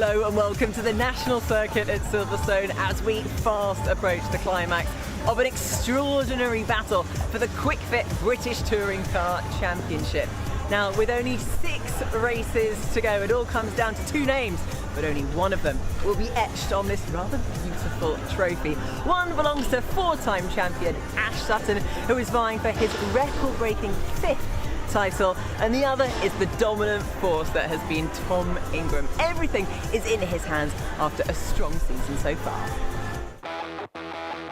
Hello and welcome to the national circuit at Silverstone as we fast approach the climax of an extraordinary battle for the Kwik British Touring Car Championship. Now, with only 6 races to go, it all comes down to 2 names, but only one of them will be etched on this rather beautiful trophy. One belongs to 4-time champion Ash Sutton, who is vying for his record-breaking 5th title, and the other is the dominant force that has been Tom Ingram. Everything is in his hands after a strong season so far.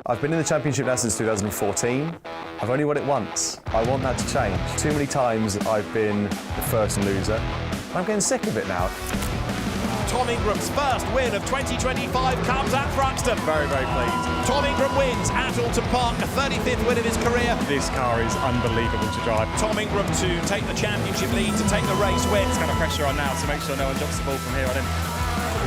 I've been in the championship now since 2014. I've only won it once. I want that to change. Too many times I've been the first loser. I'm getting sick of it now. Tom Ingram's first win of 2025 comes at Thruxton. Very, very pleased. Tom Ingram wins at Alton Park, a 35th win of his career. This car is unbelievable to drive. Tom Ingram to take the championship lead, to take the race win. It's kind of pressure on now to make sure no one drops the ball from here on in.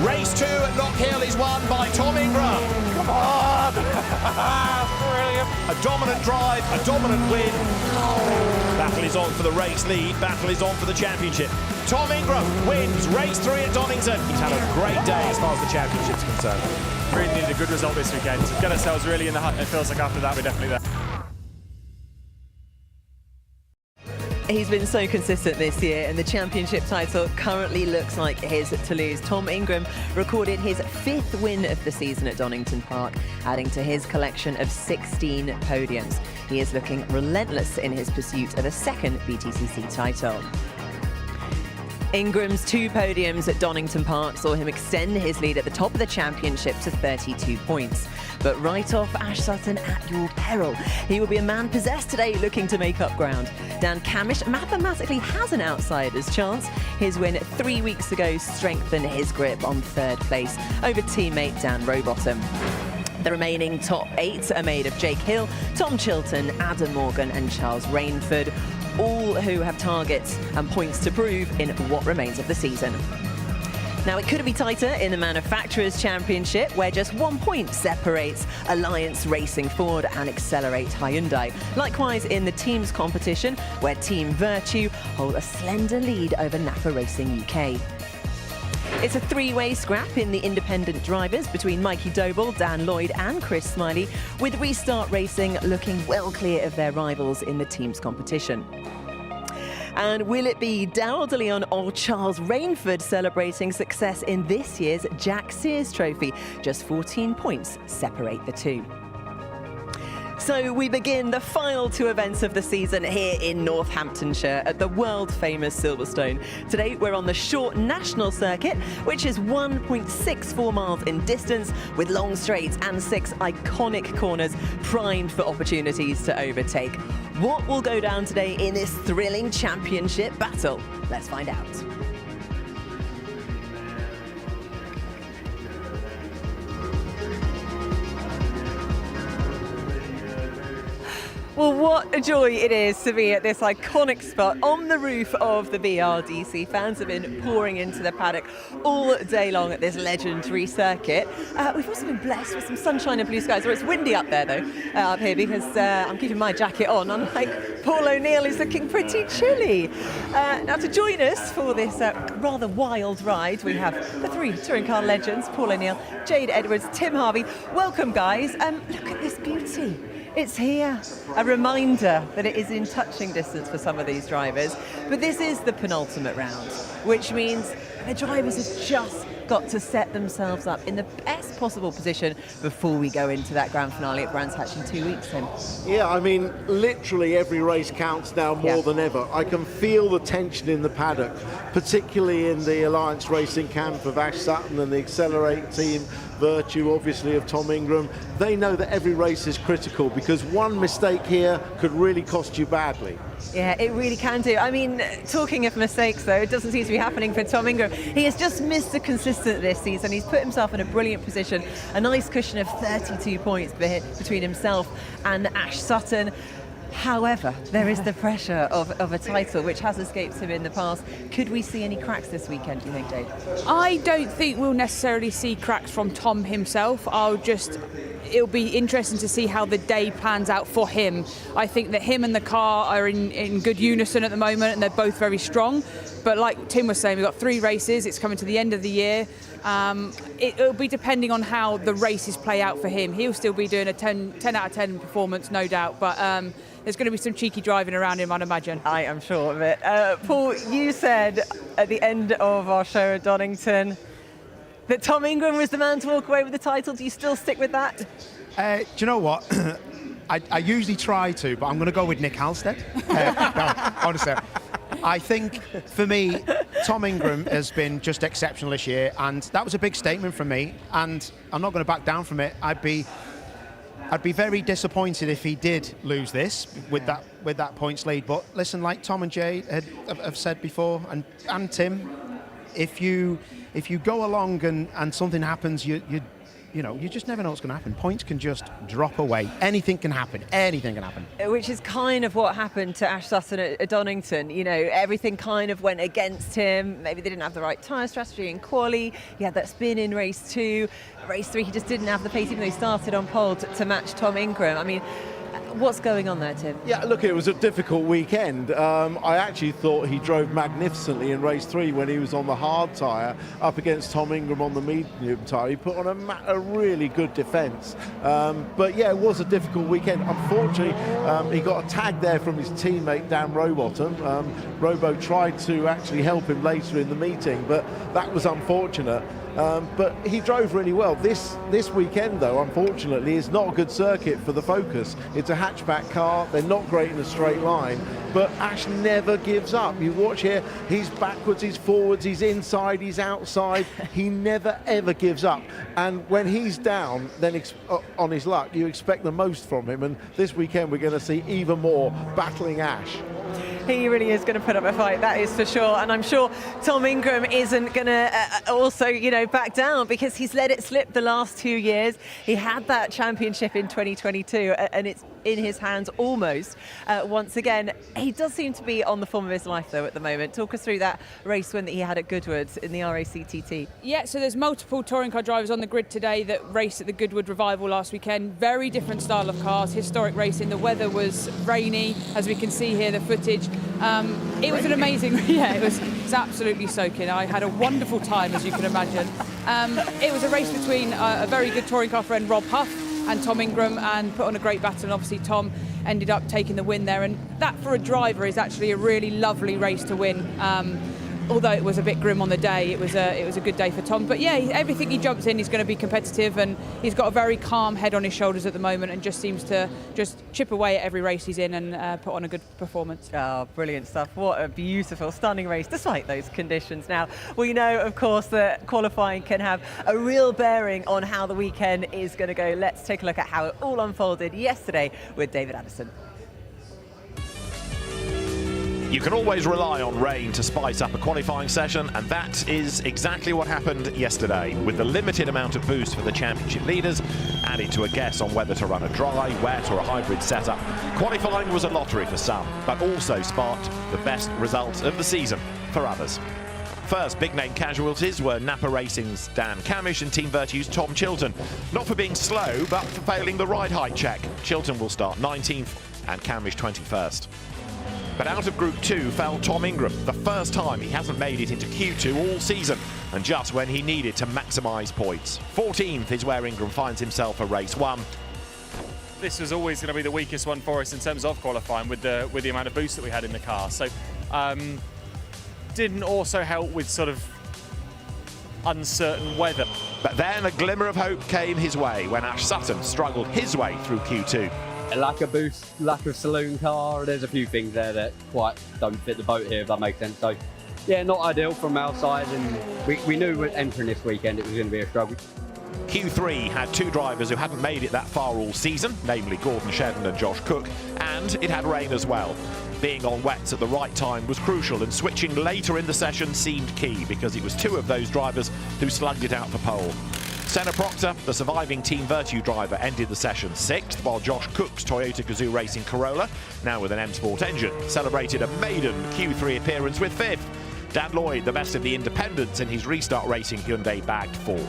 Race 2 at Knock Hill is won by Tom Ingram. Come on! Brilliant. A dominant drive, a dominant win. Battle is on for the race lead, battle is on for the championship. Tom Ingram wins race 3 at Donington. He's had a great day as far as the championship's concerned. Really needed a good result this weekend to get ourselves really in the hunt. It feels like after that we're definitely there. He's been so consistent this year, and the championship title currently looks like his to lose. Tom Ingram recorded his 5th win of the season at Donington Park, adding to his collection of 16 podiums. He is looking relentless in his pursuit of a 2nd BTCC title. Ingram's 2 podiums at Donington Park saw him extend his lead at the top of the championship to 32 points. But right off Ash Sutton at your peril. He will be a man possessed today looking to make up ground. Dan Camish mathematically has an outsider's chance. His win 3 weeks ago strengthened his grip on 3rd place over teammate Dan Rowbottom. The remaining top 8 are made of Jake Hill, Tom Chilton, Adam Morgan and Charles Rainford, all who have targets and points to prove in what remains of the season. Now, it could be tighter in the Manufacturers' Championship, where just 1 point separates Alliance Racing Ford and Accelerate Hyundai. Likewise, in the teams competition, where Team VERTU hold a slender lead over Napa Racing UK. It's a 3-way scrap in the independent drivers between Mikey Doble, Dan Lloyd and Chris Smiley, with Restart Racing looking well clear of their rivals in the teams competition. And will it be Darryl de Leon or Charles Rainford celebrating success in this year's Jack Sears Trophy? Just 14 points separate the two. So we begin the final 2 events of the season here in Northamptonshire at the world-famous Silverstone. Today we're on the short national circuit, which is 1.64 miles in distance, with long straights and 6 iconic corners primed for opportunities to overtake. What will go down today in this thrilling championship battle? Let's find out. Well, what a joy it is to be at this iconic spot on the roof of the BRDC. Fans have been pouring into the paddock all day long at this legendary circuit. We've also been blessed with some sunshine and blue skies. Well, it's windy up there, though, up here, because I'm keeping my jacket on, unlike Paul O'Neill, who's looking pretty chilly. Now, to join us for this rather wild ride, we have the 3 touring car legends, Paul O'Neill, Jade Edwards, Tim Harvey. Welcome, guys. Look at this beauty. It's here, a reminder that it is in touching distance for some of these drivers. But this is the penultimate round, which means the drivers have just got to set themselves up in the best possible position before we go into that grand finale at Brands Hatch in 2 weeks, Tim. Yeah, I mean, literally every race counts now more than ever. I can feel the tension in the paddock, particularly in the Alliance Racing camp of Ash Sutton and the Accelerate team, VERTU obviously of Tom Ingram. They know that every race is critical, because one mistake here could really cost you badly. Yeah, it really can do. I mean, talking of mistakes, though, it doesn't seem to be happening for Tom Ingram. He has just missed the consistent this season. He's put himself in a brilliant position, a nice cushion of 32 points between himself and Ash Sutton. However, there is the pressure of a title, which has escaped him in the past. Could we see any cracks this weekend, do you think, Jade? I don't think we'll necessarily see cracks from Tom himself. It'll be interesting to see how the day plans out for him. I think that him and the car are in good unison at the moment, and they're both very strong. But like Tim was saying, we've got 3 races. It's coming to the end of the year. It'll be depending on how the races play out for him. He'll still be doing a 10 out of 10 performance, no doubt, but there's going to be some cheeky driving around him, I'd imagine. I am sure of it. Paul, you said at the end of our show at Donington that Tom Ingram was the man to walk away with the title. Do you still stick with that? Do you know what? I usually try to, but I'm going to go with Nick Halstead. No, honestly. I think, for me, Tom Ingram has been just exceptional this year, and that was a big statement from me, and I'm not going to back down from it. I'd be very disappointed if he did lose this with that points lead. But listen, like Tom and Jay have said before, and Tim, if you go along and something happens, you just never know what's going to happen. Points can just drop away. Anything can happen. Anything can happen. Which is kind of what happened to Ash Sutton at Donington. You know, everything kind of went against him. Maybe they didn't have the right tyre strategy in quali. He had that spin in race 2. Race 3, he just didn't have the pace, even though he started on pole to match Tom Ingram. I mean, what's going on there, Tim? Yeah, look, it was a difficult weekend. I actually thought he drove magnificently in race 3 when he was on the hard tyre up against Tom Ingram on the medium tyre. He put on a really good defence. But yeah, it was a difficult weekend. Unfortunately, he got a tag there from his teammate Dan Rowbottom. Robo tried to actually help him later in the meeting, but that was unfortunate. But he drove really well. This weekend, though, unfortunately, is not a good circuit for the Focus. It's a hatchback car. They're not great in a straight line. But Ash never gives up. You watch here, he's backwards, he's forwards, he's inside, he's outside. He never, ever gives up. And when he's down, then on his luck, you expect the most from him. And this weekend, we're going to see even more battling Ash. He really is going to put up a fight, that is for sure. And I'm sure Tom Ingram isn't going to also, back down, because he's let it slip the last 2 years. He had that championship in 2022, and it's in his hands almost once again. He does seem to be on the form of his life, though, at the moment. Talk us through that race win that he had at Goodwood in the RACTT. Yeah, so there's multiple touring car drivers on the grid today that raced at the Goodwood Revival last weekend. Very different style of cars, historic racing. The weather was rainy, as we can see here, the footage. It was an amazing, it was absolutely soaking. I had a wonderful time, as you can imagine. It was a race between a very good touring car friend, Rob Huff, and Tom Ingram, and put on a great battle. And obviously Tom ended up taking the win there, and that for a driver is actually a really lovely race to win. Although it was a bit grim on the day, it was a good day for Tom. But yeah, everything he jumps in, he's going to be competitive, and he's got a very calm head on his shoulders at the moment, and just seems to just chip away at every race he's in and put on a good performance. Oh, brilliant stuff. What a beautiful, stunning race, despite those conditions. Now, we know, of course, that qualifying can have a real bearing on how the weekend is going to go. Let's take a look at how it all unfolded yesterday with David Addison. You can always rely on rain to spice up a qualifying session, and that is exactly what happened yesterday. With the limited amount of boost for the championship leaders added to a guess on whether to run a dry, wet or a hybrid setup, qualifying was a lottery for some, but also sparked the best results of the season for others. First, big-name casualties were Napa Racing's Dan Camish and Team VERTU's Tom Chilton. Not for being slow, but for failing the ride height check. Chilton will start 19th and Camish 21st. But out of Group 2 fell Tom Ingram, the first time he hasn't made it into Q2 all season, and just when he needed to maximise points. 14th is where Ingram finds himself a race 1. This was always going to be the weakest one for us in terms of qualifying with the amount of boost that we had in the car. So didn't also help with sort of uncertain weather. But then a glimmer of hope came his way when Ash Sutton struggled his way through Q2. Lack of boost, lack of saloon car, there's a few things there that quite don't fit the boat here, if that makes sense. So, yeah, not ideal from our side, and we knew entering this weekend it was going to be a struggle. Q3 had 2 drivers who hadn't made it that far all season, namely Gordon Shedden and Josh Cook, and it had rain as well. Being on wets at the right time was crucial, and switching later in the session seemed key, because it was 2 of those drivers who slugged it out for pole. Senna Proctor, the surviving Team VERTU driver, ended the session 6th, while Josh Cook's Toyota Gazoo Racing Corolla, now with an M Sport engine, celebrated a maiden Q3 appearance with 5th. Dan Lloyd, the best of the independents in his restart racing Hyundai, bagged 4th.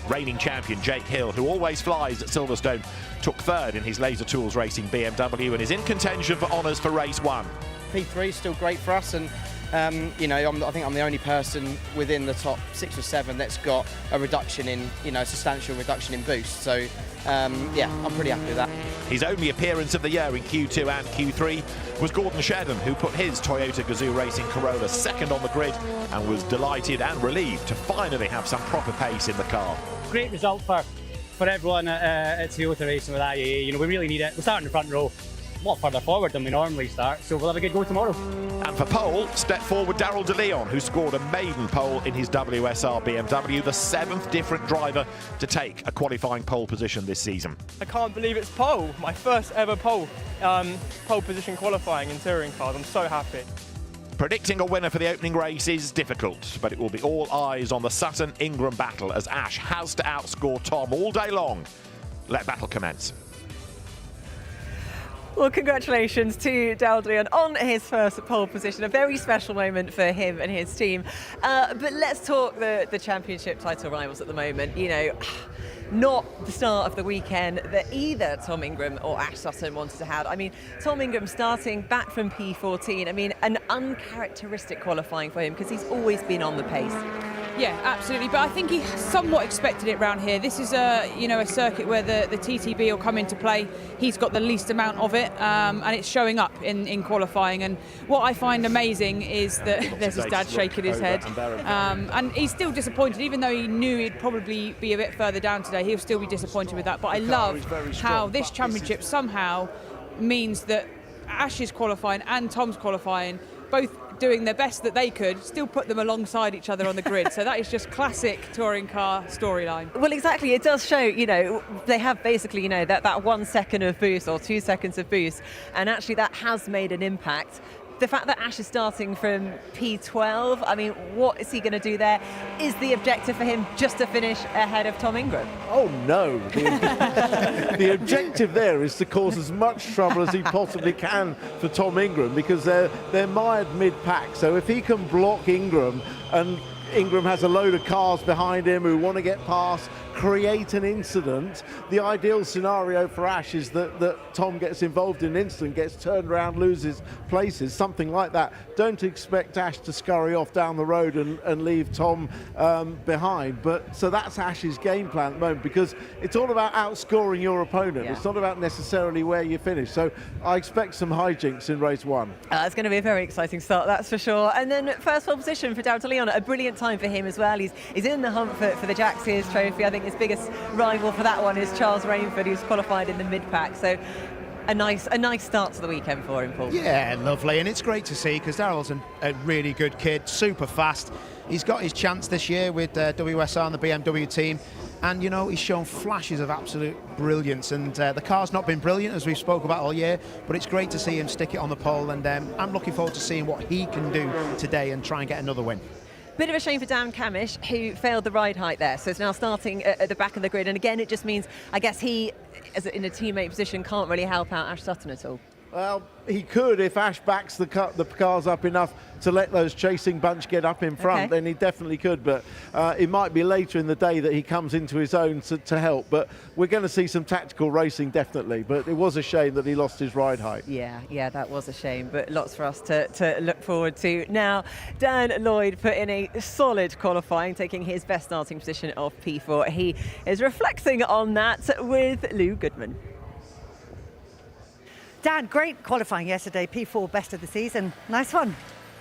Reigning champion Jake Hill, who always flies at Silverstone, took 3rd in his Laser Tools Racing BMW and is in contention for honours for race 1. P3 is still great for us, and You know, I think I'm the only person within the top 6 or 7 that's got a reduction in, you know, a substantial reduction in boost. So, yeah, I'm pretty happy with that. His only appearance of the year in Q2 and Q3 was Gordon Shedden, who put his Toyota Gazoo Racing Corolla second on the grid and was delighted and relieved to finally have some proper pace in the car. Great result for everyone at Toyota Racing with IAA. You know, we really need it. We're starting in the front row, a lot further forward than we normally start, so we'll have a good go tomorrow. And for pole, step forward Daryl De Leon, who scored a maiden pole in his WSR BMW, the 7th different driver to take a qualifying pole position this season. I can't believe it's pole, my first ever pole position qualifying in touring cars. I'm so happy. Predicting a winner for the opening race is difficult, but it will be all eyes on the Sutton-Ingram battle as Ash has to outscore Tom all day long. Let battle commence. Well, congratulations to Daryl De Leon on his first pole position. A very special moment for him and his team. But let's talk the championship title rivals at the moment. You know, not the start of the weekend that either Tom Ingram or Ash Sutton wanted to have. I mean, Tom Ingram starting back from P14. I mean, an uncharacteristic qualifying for him because he's always been on the pace. Yeah, absolutely. But I think he somewhat expected it round here. This is a circuit where the TTB will come into play. He's got the least amount of it, and it's showing up in qualifying. And what I find amazing is that there's his dad shaking his head, and he's still disappointed, even though he knew he'd probably be a bit further down today. He'll still be disappointed with that. But I love how this championship somehow means that Ash's qualifying and Tom's qualifying, both doing their best that they could, still put them alongside each other on the grid. So that is just classic touring car storyline. Well, exactly. It does show, you know, they have basically, you know, that 1 second of boost or 2 seconds of boost, and actually that has made an impact. The fact that Ash is starting from P12, I mean, what is he going to do there? Is the objective for him just to finish ahead of Tom Ingram? Oh, no. The objective there is to cause as much trouble as he possibly can for Tom Ingram, because they're mired mid-pack. So if he can block Ingram, and Ingram has a load of cars behind him who want to get past, create an incident, the ideal scenario for Ash is that Tom gets involved in an incident, gets turned around, loses places, something like that. Don't expect Ash to scurry off down the road and leave Tom behind. But so that's Ash's game plan at the moment, because it's all about outscoring your opponent. Yeah. It's not about necessarily where you finish. So I expect some hijinks in race 1. It's going to be a very exciting start, that's for sure. And then first pole position for Daryl De Leon, a brilliant time for him as well. He's in the hunt for the Jack Sears trophy. I think his biggest rival for that one is Charles Rainford, who's qualified in the mid-pack. So a nice start to the weekend for him, Paul. Yeah, lovely. And it's great to see, because Daryl's a really good kid, super fast. He's got his chance this year with WSR and the BMW team. And, you know, he's shown flashes of absolute brilliance. And the car's not been brilliant, as we've spoke about all year, but it's great to see him stick it on the pole. And I'm looking forward to seeing what he can do today and try and get another win. Bit of a shame for Dan Camish, who failed the ride height there. So it's now starting at the back of the grid. And again, it just means, I guess he, as in a teammate position, can't really help out Ash Sutton at all. Well, he could if Ash backs the cars up enough to let those chasing bunch get up in front. Okay. Then he definitely could, but it might be later in the day that he comes into his own to help. But we're going to see some tactical racing, definitely. But it was a shame that he lost his ride height. Yeah, that was a shame, but lots for us to look forward to. Now, Dan Lloyd put in a solid qualifying, taking his best starting position of P4. He is reflecting on that with Lou Goodman. Dan, great qualifying yesterday, P4 best of the season. Nice one.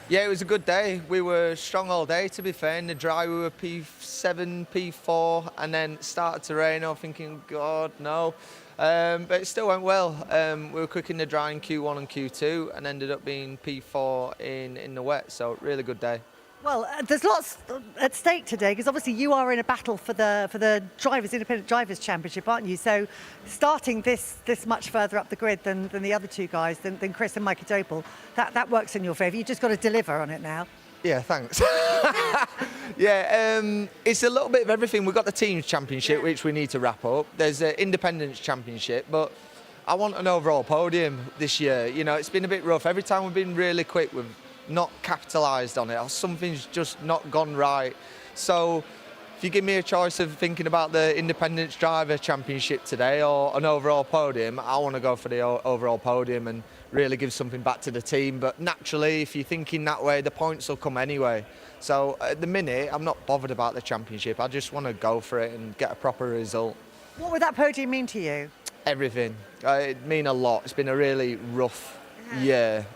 Yeah, it was a good day. We were strong all day, to be fair. In the dry, we were P7, P4, and then started to rain. I was thinking, God, no. But it still went well. We were quick in the dry in Q1 and Q2, and ended up being P4 in the wet. So really good day. Well, there's lots at stake today, because obviously you are in a battle for the Independent Drivers' Championship, aren't you? So starting this much further up the grid than the other two guys, than Chris and Mikey Dopel, that works in your favour. You've just got to deliver on it now. Yeah, thanks. Yeah, it's a little bit of everything. We've got the Teams Championship, which we need to wrap up. There's the Independence Championship, but I want an overall podium this year. You know, it's been a bit rough. Every time we've been really quick, we've not capitalised on it, or something's just not gone right. So if you give me a choice of thinking about the Independence Driver Championship today or an overall podium, I want to go for the overall podium and really give something back to the team. But naturally, if you're thinking that way, the points will come anyway. So at the minute, I'm not bothered about the championship. I just want to go for it and get a proper result. What would that podium mean to you? Everything. It mean a lot. It's been a really rough year.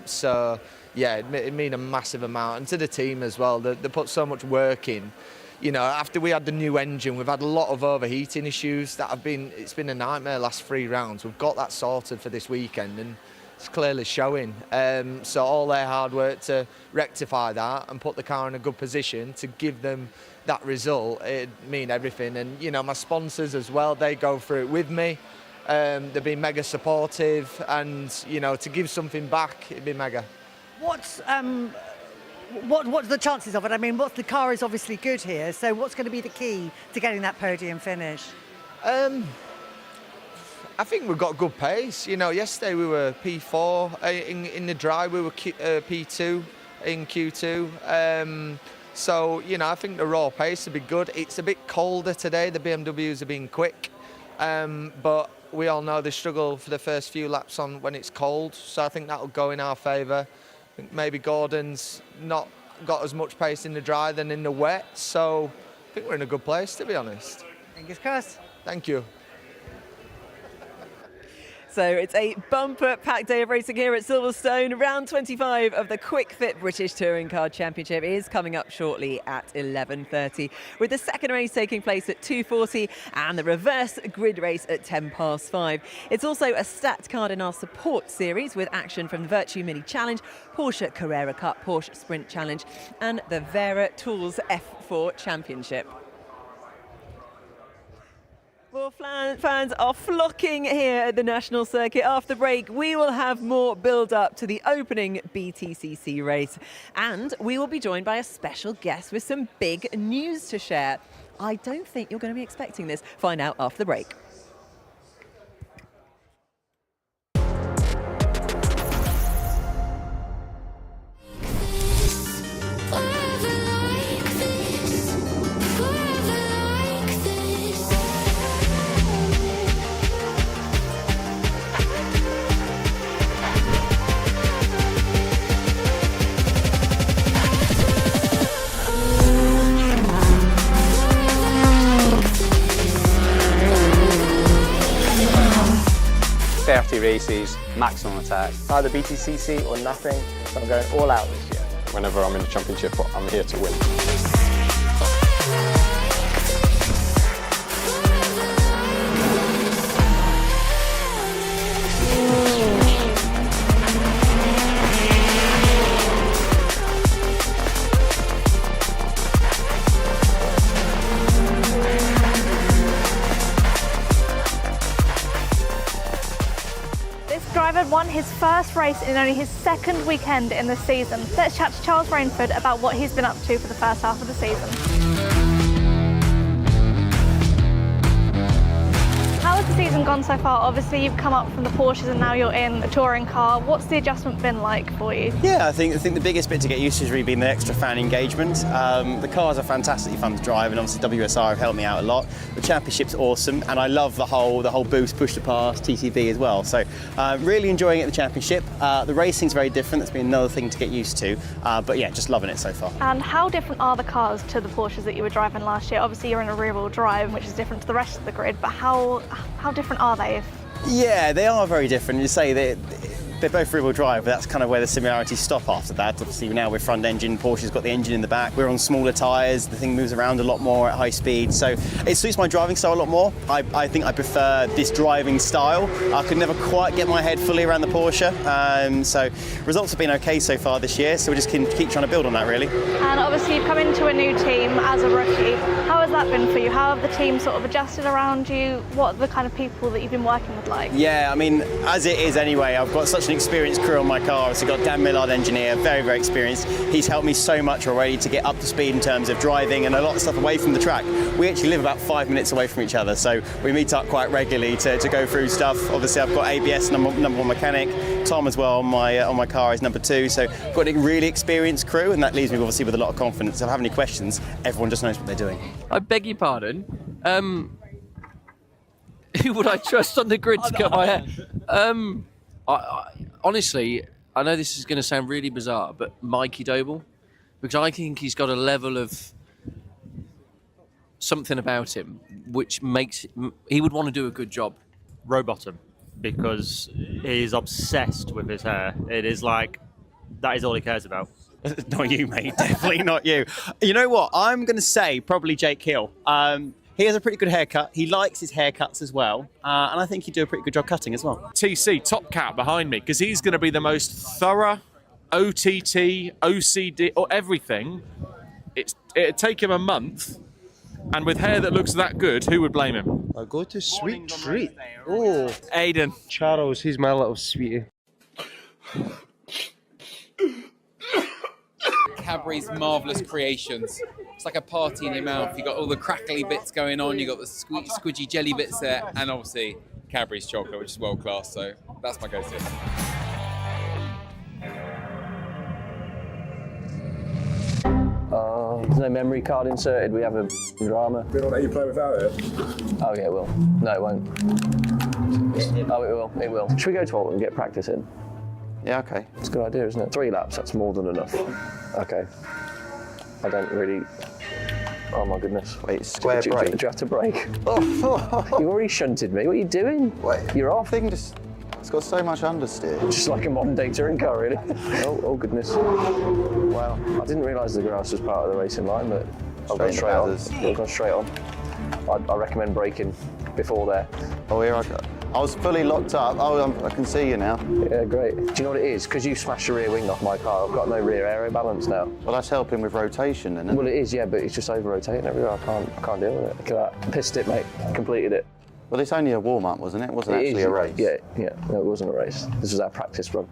So yeah, it mean a massive amount. And to the team as well. They put so much work in. You know, after we had the new engine, we've had a lot of overheating issues it's been a nightmare last 3 rounds. We've got that sorted for this weekend and it's clearly showing. So all their hard work to rectify that and put the car in a good position to give them that result, it mean everything. And you know, my sponsors as well, they go through it with me. They've been mega supportive, and you know, to give something back, it'd be mega. What's the chances of it? I mean, the car is obviously good here, so what's going to be the key to getting that podium finish? I think we've got good pace. You know, yesterday we were P4 in the dry. We were P2 in Q2. So you know, I think the raw pace will be good. It's a bit colder today. The BMWs have been quick, but we all know they struggle for the first few laps on when it's cold. So I think that'll go in our favour. I think maybe Gordon's not got as much pace in the dry than in the wet. So I think we're in a good place, to be honest. Fingers crossed. Thank you. So it's a bumper-packed day of racing here at Silverstone. Round 25 of the Kwik Fit British Touring Car Championship is coming up shortly at 11:30, with the second race taking place at 2:40 and the reverse grid race at 5:10. It's also a stacked card in our support series with action from the VERTU Mini Challenge, Porsche Carrera Cup, Porsche Sprint Challenge and the Wera Tools F4 Championship. Well, fans are flocking here at the National Circuit. After the break, we will have more build-up to the opening BTCC race. And we will be joined by a special guest with some big news to share. I don't think you're going to be expecting this. Find out after the break. Races, maximum attack. Either BTCC or nothing, so I'm going all out this year. Whenever I'm in the championship, I'm here to win. Driver won his first race in only his second weekend in the season. Let's chat to Charles Rainford about what he's been up to for the first half of the season. How has the season gone so far? Obviously you've come up from the Porsches and now you're in a touring car. What's the adjustment been like for you? Yeah, I think the biggest bit to get used to has really been the extra fan engagement. The cars are fantastically fun to drive, and obviously WSR have helped me out a lot. The championship's awesome, and I love the whole boost, push to pass, TCV as well. So really enjoying it at the championship. The racing's very different. That's been another thing to get used to. But yeah, just loving it so far. And how different are the cars to the Porsches that you were driving last year? Obviously you're in a rear-wheel drive, which is different to the rest of the grid, but how different are they? Yeah, they are very different. You say they're both rear-wheel drive, but that's kind of where the similarities stop after that. Obviously now we're front engine, Porsche's got the engine in the back. We're on smaller tyres, the thing moves around a lot more at high speed, so it suits my driving style a lot more. I think I prefer this driving style. I could never quite get my head fully around the Porsche, so results have been okay so far this year, so we just keep trying to build on that really. And obviously you've come into a new team as a rookie. How has that been for you? How have the team sort of adjusted around you? What are the kind of people that you've been working with like? Yeah, I mean, as it is anyway, I've got such an experienced crew on my car. So I've got Dan Millard, engineer, very, very experienced. He's helped me so much already to get up to speed in terms of driving and a lot of stuff away from the track. We actually live about 5 minutes away from each other, so we meet up quite regularly to go through stuff. Obviously, I've got ABS, number one mechanic. Tom as well on my car is number 2. So I've got a really experienced crew, and that leaves me obviously with a lot of confidence. If I have any questions, everyone just knows what they're doing. I beg your pardon. Who would I trust on the grid to cut my hair? Honestly, I know this is going to sound really bizarre, but Mikey Doble, because I think he's got a level of something about him which makes he would want to do a good job. Rowbottom, because he's obsessed with his hair. It is like, that is all he cares about. Not you, mate. Definitely not you. You know what? I'm going to say probably Jake Hill. He has a pretty good haircut. He likes his haircuts as well. And I think he'd do a pretty good job cutting as well. TC, top cat behind me, because he's going to be the most thorough OTT, OCD, or everything. It'd take him a month, and with hair that looks that good, who would blame him? I go to Sweet Treat. Oh, Aiden. Charles, he's my little sweetie. Cadbury's marvellous creations. It's like a party in your mouth. You got all the crackly bits going on, you got the squidgy jelly bits there, and obviously Cadbury's chocolate, which is world class. So that's my go-to. There's no memory card inserted. We have a drama. We don't let you play without it. Oh yeah, it will. No, it won't. Oh, it will. It will. Should we go to Alton and get practice in? Yeah, okay. It's a good idea, isn't it? 3 laps, that's more than enough. Okay. I don't really... Oh my goodness. Wait, square brake. Do you have to brake? You already shunted me. What are you doing? Wait. You're off. It's got so much understeer. Just like a modern day touring car, really. Oh goodness. Wow. I didn't realise the grass was part of the racing line, but I've gone straight on. I've gone straight on. I recommend braking before there. Oh, here I go. I was fully locked up. Oh, I can see you now. Yeah, great. Do you know what it is? Because you smashed the rear wing off my car, I've got no rear aero balance now. Well, that's helping with rotation, isn't it? Well, it is, yeah, but it's just over-rotating everywhere. I can't deal with it. Look at that. Pissed it, mate. Completed it. Well, it's only a warm-up, wasn't it? It wasn't actually a race. Yeah. No, it wasn't a race. This was our practice run.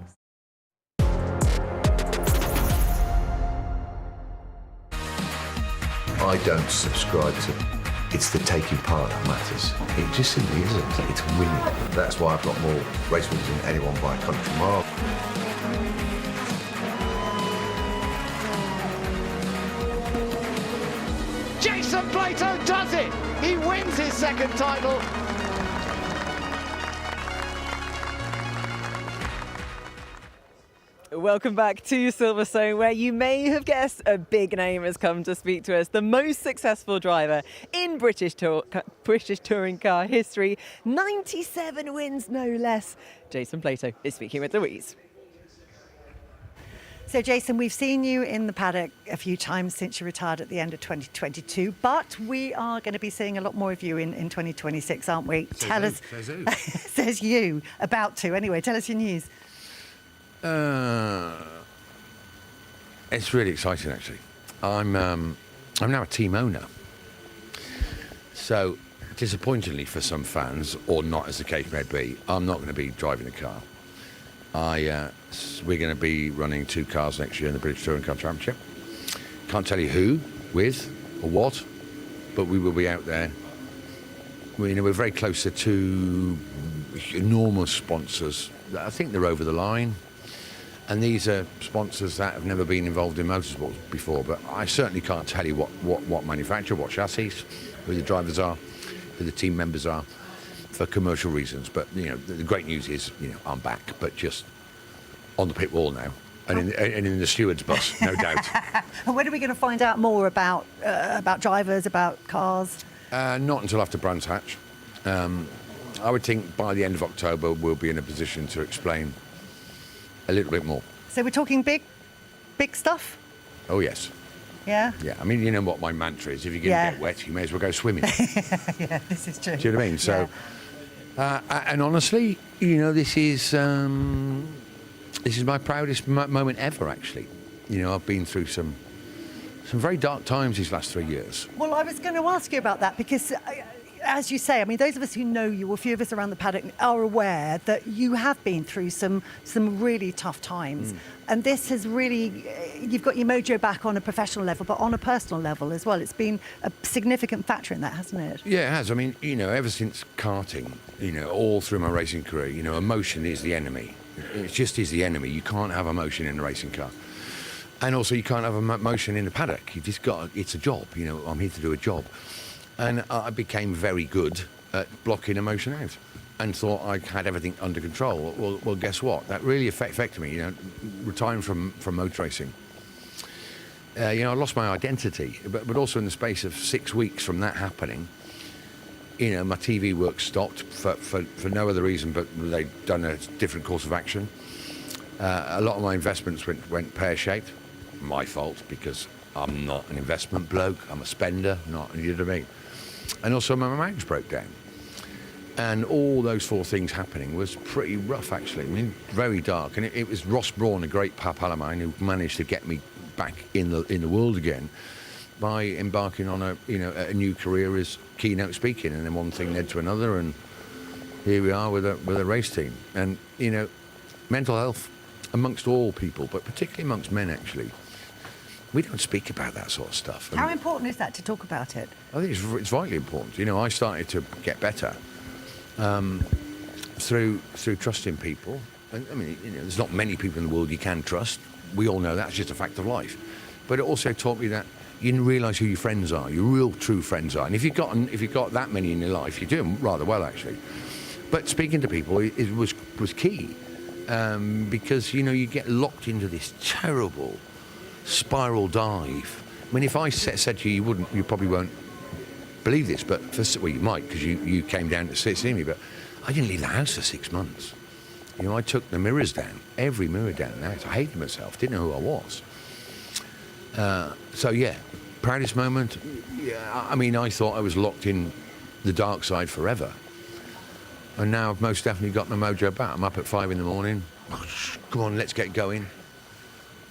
I don't subscribe to it's the taking part that matters. It just simply isn't. It's winning. That's why I've got more race wins than anyone by a country mile. Jason Plato does it! He wins his second title. Welcome back to Silverstone, where you may have guessed a big name has come to speak to us. The most successful driver in British touring car history. 97 wins, no less. Jason Plato is speaking with Louise. So, Jason, we've seen you in the paddock a few times since you retired at the end of 2022, but we are going to be seeing a lot more of you in 2026, aren't we? Tell us. Says who? Says you. About to. Anyway, tell us your news. It's really exciting, actually. I'm now a team owner. So, disappointingly for some fans, or not as the case may be, I'm not going to be driving a car. We're going to be running 2 cars next year in the British Touring Car Championship. Can't tell you who, with, or what, but we will be out there. We're very close to 2 enormous sponsors. I think they're over the line. And these are sponsors that have never been involved in motorsport before, but I certainly can't tell you what manufacturer, what chassis, who the drivers are, who the team members are, for commercial reasons. But, the great news is, I'm back, but just on the pit wall now, and in the steward's bus, no doubt. And when are we going to find out more about drivers, about cars? Not until after Brands Hatch. I would think by the end of October, we'll be in a position to explain a little bit more. So we're talking big stuff? Oh, yes. Yeah? Yeah, I mean, you know what my mantra is. If you're going to get wet, you may as well go swimming. Yeah, this is true. Do you know what I mean? So, and honestly, this is my proudest moment ever, actually. I've been through some very dark times these last 3 years. Well, I was going to ask you about that because... as you say, I mean, those of us who know you, a few of us around the paddock, are aware that you have been through some really tough times. And this has really, you've got your mojo back on a professional level, but on a personal level as well. It's been a significant factor in that, hasn't it? Yeah, it has. I mean, ever since karting, all through my racing career, emotion is the enemy. It just is the enemy. You can't have emotion in a racing car. And also you can't have emotion in the paddock. You've just it's a job, I'm here to do a job. And I became very good at blocking emotion out. and thought I had everything under control. Well, guess what? That really affected me. Retiring from motor racing. I lost my identity, but also in the space of 6 weeks from that happening, my TV work stopped for no other reason but they'd done a different course of action. A lot of my investments went pear-shaped. My fault, because I'm not an investment bloke. I'm a spender, you know what I mean? And also my marriage broke down. And all those 4 things happening was pretty rough, actually. I mean, very dark. And it was Ross Brawn, a great pal of mine, who managed to get me back in the world again by embarking on a new career as keynote speaking. And then one thing led to another, and here we are with a race team. And mental health amongst all people, but particularly amongst men, actually, we don't speak about that sort of stuff. How important is that to talk about it? I think it's vitally important. I started to get better through trusting people. And, I mean, there's not many people in the world you can trust. We all know that's just a fact of life. But it also taught me that you didn't realise who your friends are, your real true friends are. And if you've got that many in your life, you're doing rather well, actually. But speaking to people was key, because you get locked into this terrible spiral dive. I mean, if I said to you, you probably won't believe this, but well, you might, because you came down to see me. But I didn't leave the house for 6 months. I took the mirrors down, every mirror down. I hated myself, didn't know who I was. So yeah, proudest moment. Yeah, I mean, I thought I was locked in the dark side forever, and now I've most definitely got my mojo back. I'm up at 5 in the morning. Come on, let's get going.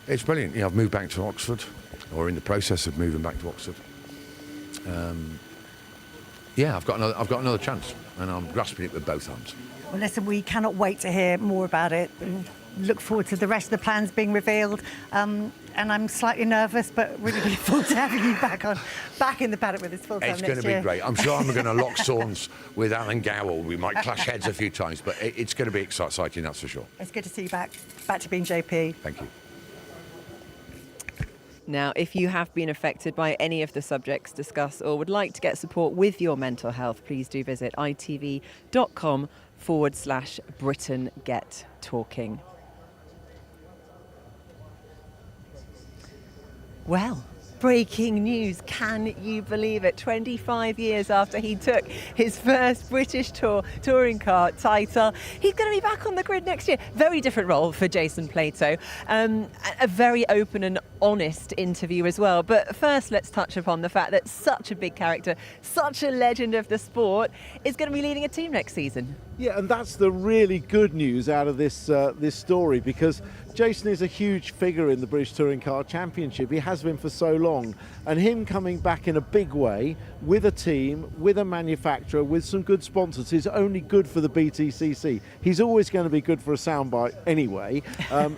It's brilliant. I've moved back to Oxford, or in the process of moving back to Oxford. I've got another chance, and I'm grasping it with both arms. Well, listen, we cannot wait to hear more about it. Look forward to the rest of the plans being revealed. And I'm slightly nervous, but really looking forward to having you back in the paddock with us full time next year. It's going to be great. I'm sure I'm going to lock swords with Alan Gowell. We might clash heads a few times, but it's going to be exciting, that's for sure. It's good to see you back to being JP. Thank you. Now, if you have been affected by any of the subjects discussed or would like to get support with your mental health, please do visit itv.com/Britain Get Talking. Well, breaking news. Can you believe it? 25 years after he took his first British touring car title, he's going to be back on the grid next year. Very different role for Jason Plato. A very open and honest interview as well. But first, let's touch upon the fact that such a big character, such a legend of the sport, is going to be leading a team next season. Yeah, and that's the really good news out of this story, because Jason is a huge figure in the British Touring Car Championship. He has been for so long, and him coming back in a big way with a team, with a manufacturer, with some good sponsors is only good for the BTCC. He's always going to be good for a soundbite anyway.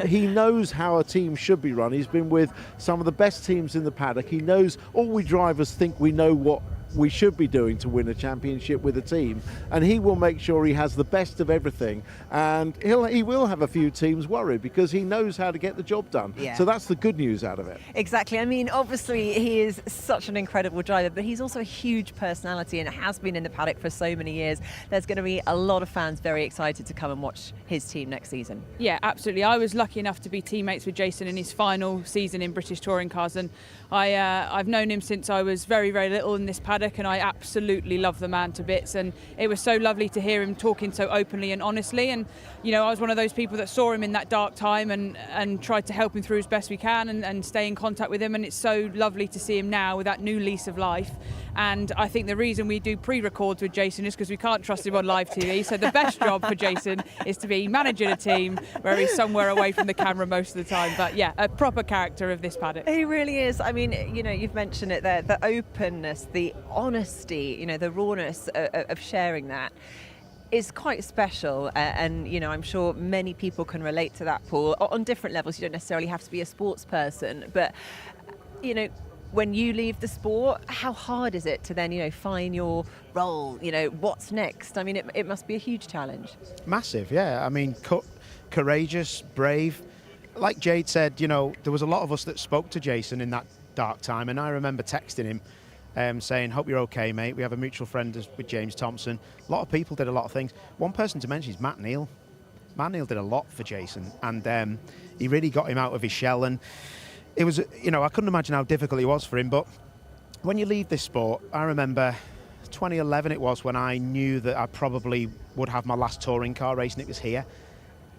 He knows how a team should be run. He's been with some of the best teams in the paddock. He knows all we drivers think we know what we should be doing to win a championship with a team, and he will make sure he has the best of everything, and he will have a few teams worried because he knows how to get the job done. Yeah. So that's the good news out of it. Exactly. I mean, obviously he is such an incredible driver, but he's also a huge personality and has been in the paddock for so many years. There's going to be a lot of fans very excited to come and watch his team next season. Yeah, absolutely. I was lucky enough to be teammates with Jason in his final season in British Touring Cars, and I've known him since I was very, very little in this paddock, and I absolutely love the man to bits, and it was so lovely to hear him talking so openly and honestly. And I was one of those people that saw him in that dark time and tried to help him through as best we can and stay in contact with him, and it's so lovely to see him now with that new lease of life. And I think the reason we do pre-records with Jason is because we can't trust him on live TV. So the best job for Jason is to be managing a team where he's somewhere away from the camera most of the time. But yeah, a proper character of this paddock. He really is. I mean, you've mentioned it there, the openness, the honesty, the rawness of sharing that is quite special, and I'm sure many people can relate to that, Paul, on different levels. You don't necessarily have to be a sports person, but when you leave the sport, how hard is it to then find your role? What's next? I mean, it must be a huge challenge. Massive, yeah. I mean, courageous, brave. Like Jade said, there was a lot of us that spoke to Jason in that dark time, and I remember texting him saying, hope you're okay, mate. We have a mutual friend with James Thompson. A lot of people did a lot of things. One person to mention is Matt Neal. Matt Neal did a lot for Jason, and he really got him out of his shell. And it was, I couldn't imagine how difficult it was for him. But when you leave this sport, I remember 2011 it was when I knew that I probably would have my last touring car race, and it was here.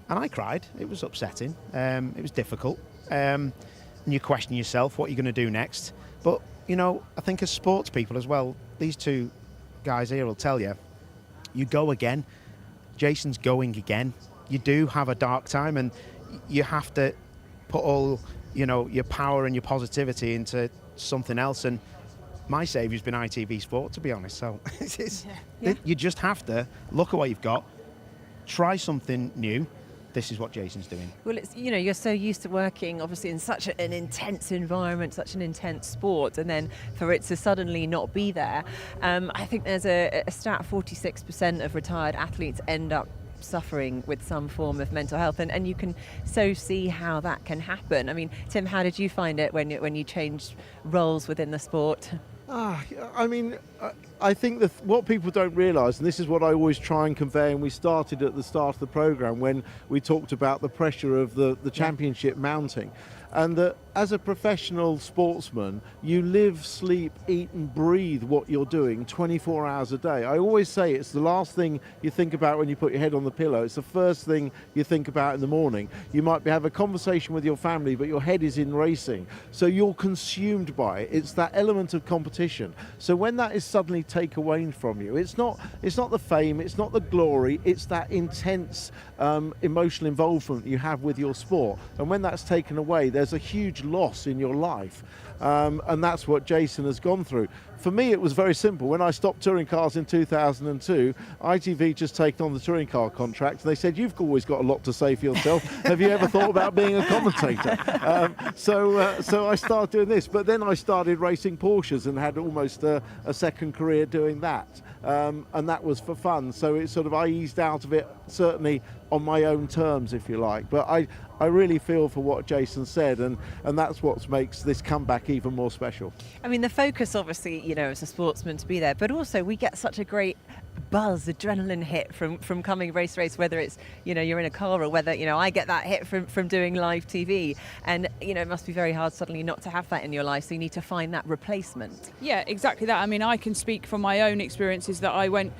And I cried. It was upsetting. It was difficult. And you question yourself, what are you going to do next? But, I think as sports people as well, these two guys here will tell you, you go again. Jason's going again. You do have a dark time, and you have to put all, your power and your positivity into something else. And my saviour's been ITV Sport, to be honest. So you just have to look at what you've got, try something new. This is what Jason's doing. Well, it's, you're so used to working, obviously, in such an intense environment, such an intense sport, and then for it to suddenly not be there. I think there's a stat, 46% of retired athletes end up suffering with some form of mental health, and you can so see how that can happen. I mean, Tim, how did you find it when you changed roles within the sport? I think that what people don't realise, and this is what I always try and convey, and we started at the start of the programme when we talked about the pressure of the championship mounting, and that as a professional sportsman, you live, sleep, eat and breathe what you're doing 24 hours a day. I always say it's the last thing you think about when you put your head on the pillow. It's the first thing you think about in the morning. You might have a conversation with your family, but your head is in racing. So you're consumed by it. It's that element of competition. So when that is suddenly taken away from you, it's not the fame, it's not the glory, it's that intense emotional involvement you have with your sport. And when that's taken away, there's a huge loss in your life, and that's what Jason has gone through. For me, it was very simple. When I stopped touring cars in 2002, ITV just taken on the touring car contract, and they said, you've always got a lot to say for yourself. Have you ever thought about being a commentator? So I started doing this, but then I started racing Porsches and had almost a second career doing that, and that was for fun. So it sort of, I eased out of it, certainly on my own terms, if you like. But I really feel for what Jason said, and that's what makes this comeback even more special. I mean, the focus, obviously, as a sportsman to be there, but also we get such a great buzz, adrenaline hit from coming race, whether it's, you're in a car or whether, I get that hit from doing live TV. And, it must be very hard suddenly not to have that in your life, so you need to find that replacement. Yeah, exactly that. I mean, I can speak from my own experiences that I went,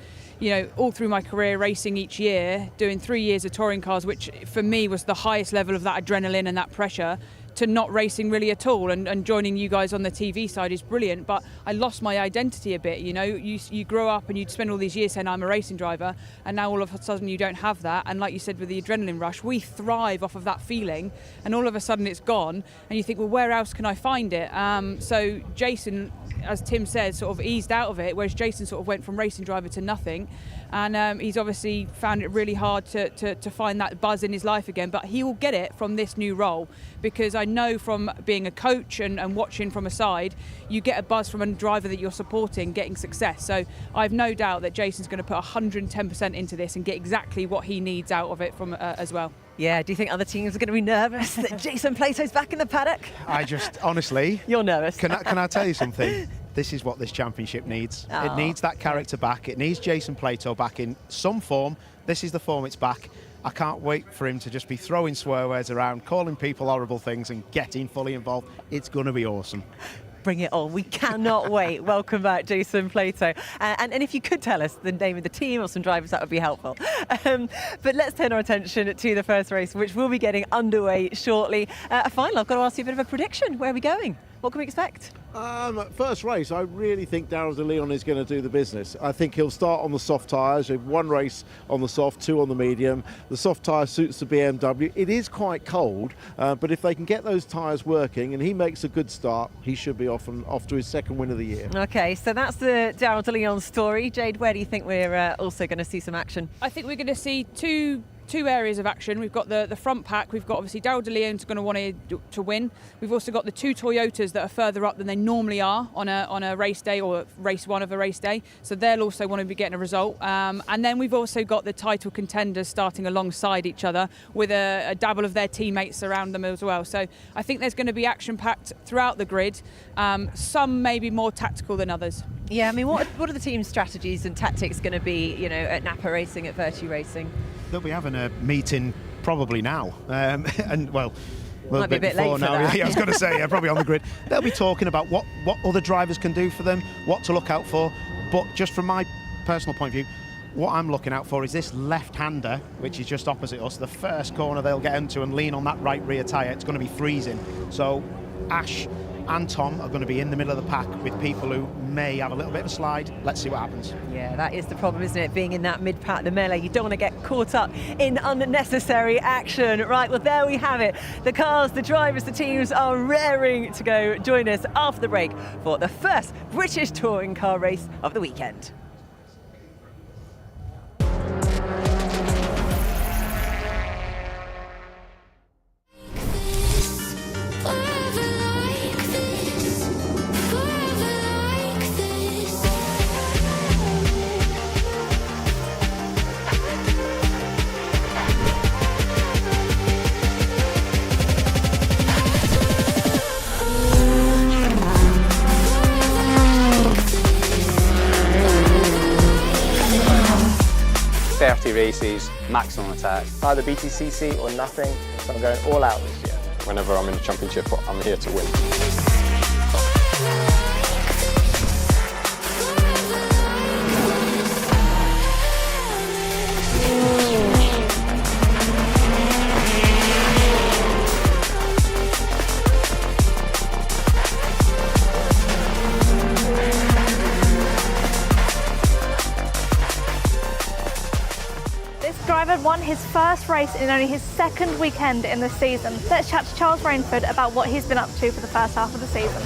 all through my career racing each year, doing 3 years of touring cars, which for me was the highest level of that adrenaline and that pressure, to not racing really at all, and joining you guys on the TV side is brilliant, but I lost my identity a bit. You grow up and you spend all these years saying I'm a racing driver, and now all of a sudden you don't have that. And like you said, with the adrenaline rush, we thrive off of that feeling, and all of a sudden it's gone, and you think, well, where else can I find it? So Jason, as Tim says, sort of eased out of it, whereas Jason sort of went from racing driver to nothing. And he's obviously found it really hard to find that buzz in his life again, but he will get it from this new role, because I know from being a coach and watching from a side, you get a buzz from a driver that you're supporting getting success. So I've no doubt that Jason's going to put 110% into this and get exactly what he needs out of it from as well. Yeah, do you think other teams are going to be nervous that Jason Plato's back in the paddock? I just, honestly... You're nervous. Can I tell you something? This is what this championship needs. Oh. It needs that character back. It needs Jason Plato back in some form. This is the form it's back. I can't wait for him to just be throwing swear words around, calling people horrible things and getting fully involved. It's going to be awesome. Bring it on. We cannot wait. Welcome back, Jason Plato. And if you could tell us the name of the team or some drivers, that would be helpful. But let's turn our attention to the first race, which will be getting underway shortly. A final, I've got to ask you a bit of a prediction. Where are we going? What can we expect? First race, I really think Darryl de Leon is going to do the business. I think he'll start on the soft tyres. One race on the soft, two on the medium. The soft tyre suits the BMW. It is quite cold, but if they can get those tyres working and he makes a good start, he should be off to his second win of the year. Okay, so that's the Darryl de Leon story. Jade, where do you think we're also going to see some action? I think we're going to see two two areas of action. We've got the front pack. We've got obviously Daryl De Leon's going to want to win. We've also got the two Toyotas that are further up than they normally are on a race day or race one of a race day. So they'll also want to be getting a result. And then we've also got the title contenders starting alongside each other with a dabble of their teammates around them as well. So I think there's going to be action-packed throughout the grid. Some may be more tactical than others. Yeah, I mean, what are the team strategies and tactics going to be, you know, at Napa Racing, at VERTU Racing? They'll be having a meeting probably now, and well, a little Might be a bit before late for now. that. Yeah, I was going to say, probably on the grid. They'll be talking about what other drivers can do for them, what to look out for. But just from my personal point of view, what I'm looking out for is this left-hander, which is just opposite us. The first corner they'll get into and lean on that right rear tyre, it's going to be freezing. So Ash and Tom are going to be in the middle of the pack with people who may have a little bit of a slide. Let's see what happens. Yeah, that is the problem, isn't it? Being in that mid-pack, the melee, you don't want to get caught up in unnecessary action. Right, well, there we have it. The cars, the drivers, the teams are raring to go. Join us after the break for the first British touring car race of the weekend. Races, maximum attack. Either BTCC or nothing, so I'm going all out this year. Whenever I'm in the championship, I'm here to win. Driver won his first race in only his second weekend in the season. Let's chat to Charles Rainford about what he's been up to for the first half of the season.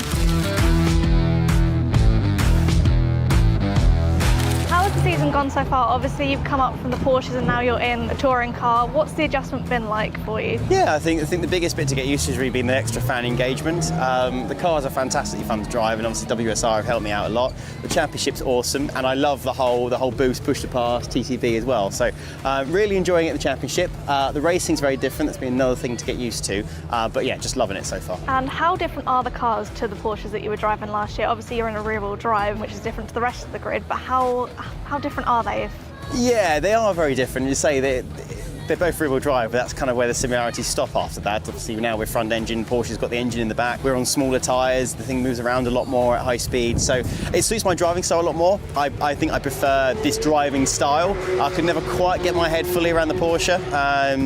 How has the season gone so far? Obviously you've come up from the Porsches and now you're in a touring car. What's the adjustment been like for you? Yeah, I think the biggest bit to get used to has really been the extra fan engagement. The cars are fantastically fun to drive, and obviously WSR have helped me out a lot. The championship's awesome, and I love the whole boost, push to pass, TCV as well. So really enjoying it at the championship. The racing's very different. That's been another thing to get used to. But yeah, just loving it so far. And how different are the cars to the Porsches that you were driving last year? Obviously you're in a rear-wheel drive, which is different to the rest of the grid, but how different are they? Yeah, they are very different. You say they're both rear-wheel drive, but that's kind of where the similarities stop after that. Obviously now we're front engine, Porsche's got the engine in the back, we're on smaller tyres, the thing moves around a lot more at high speed, so it suits my driving style a lot more. I think I prefer this driving style. I could never quite get my head fully around the Porsche,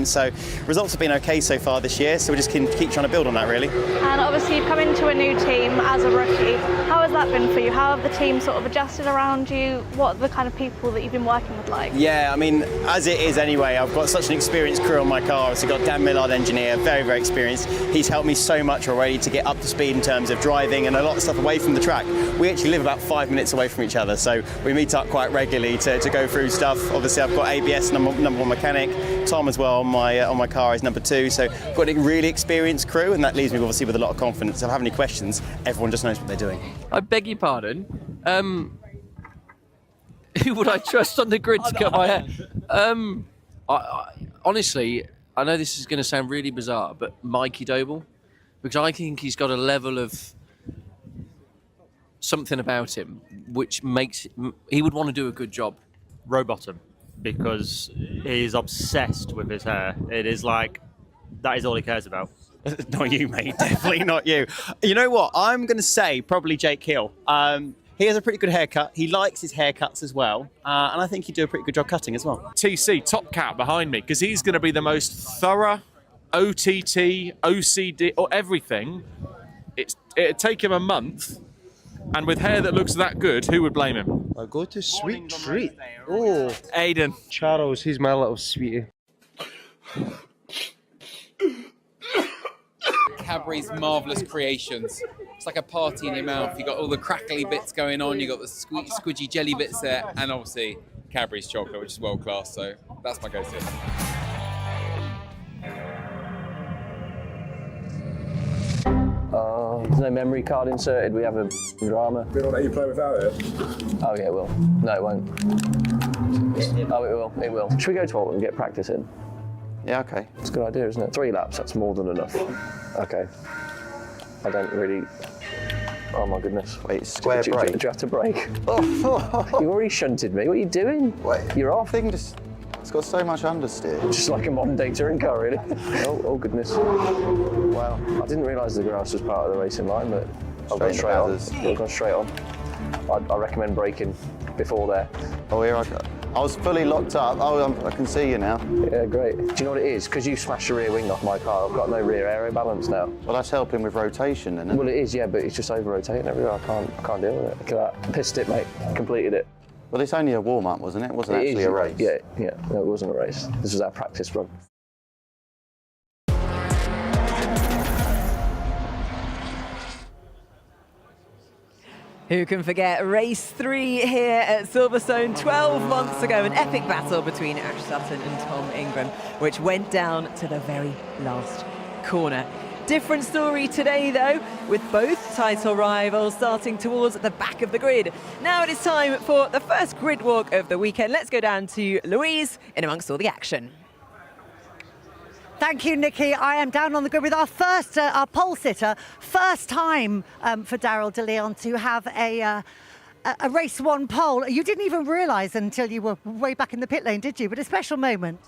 so results have been okay so far this year, so we just keep trying to build on that really. And obviously you've come into a new team as a rookie. How has that been for you? How have the team sort of adjusted around you? What are the kind of people that you've been working with like? Yeah, I mean, as it is anyway, I've got such an experienced crew on my car. So I've got Dan Millard, engineer, very, very experienced. He's helped me so much already to get up to speed in terms of driving and a lot of stuff away from the track. We actually live about 5 minutes away from each other, so we meet up quite regularly to go through stuff. Obviously, I've got ABS, number one mechanic. Tom as well on my car is number 2. So I've got a really experienced crew, and that leaves me obviously with a lot of confidence. If I have any questions, everyone just knows what they're doing. I beg your pardon. Who would I trust on the grid to cut my hair? I honestly, I know this is going to sound really bizarre, but Mikey Doble, because I think he's got a level of something about him which makes he would want to do a good job. Rowbottom, because he's obsessed with his hair. It is like, that is all he cares about. Not you, mate. Definitely not you. You know what? I'm going to say probably Jake Hill. He has a pretty good haircut. He likes his haircuts as well. And I think he'd do a pretty good job cutting as well. TC, top cat behind me, because he's going to be the most thorough OTT, OCD, or everything. It'd take him a month, and with hair that looks that good, who would blame him? I go to sweet treat. Oh, Aiden. Charles, he's my little sweetie. Cadbury's marvellous creations. It's like a party in your mouth. You've got all the crackly bits going on, you've got the squidgy jelly bits there, and obviously Cadbury's chocolate, which is world class, so that's my go-to. There's no memory card inserted. We have a drama. We don't let you play without it. Oh yeah, it will. No, it won't. Oh, it will. It will. Should we go to Alton and get practice in? Yeah, okay. It's a good idea, isn't it? 3 laps. That's more than enough. Okay. I don't really. Oh my goodness. Wait, square brake. Do you have to brake? You already shunted me. What are you doing? Wait, you're off. It's got so much understeer. Just like a modern day touring car, really. Oh goodness. Wow. I didn't realise the grass was part of the racing line, but I've gone straight on. I've gone straight on. I recommend braking before there. Oh, here I go. I was fully locked up. Oh, I can see you now. Yeah, great. Do you know what it is? Because you smashed the rear wing off my car, I've got no rear aero balance now. Well, that's helping with rotation, isn't it? Well, it is, yeah, but it's just over-rotating everywhere. I can't deal with it. Look at that. Pissed it, mate. Completed it. Well, it's only a warm-up, wasn't it? It wasn't actually a race. Yeah. No, it wasn't a race. This was our practice run. Who can forget race 3 here at Silverstone 12 months ago, an epic battle between Ash Sutton and Tom Ingram, which went down to the very last corner. Different story today, though, with both title rivals starting towards the back of the grid. Now it is time for the first grid walk of the weekend. Let's go down to Louise in amongst all the action. Thank you, Nikki. I am down on the grid with our first, our pole sitter. First time for Daryl de Leon to have a race 1 pole. You didn't even realise until you were way back in the pit lane, did you? But a special moment.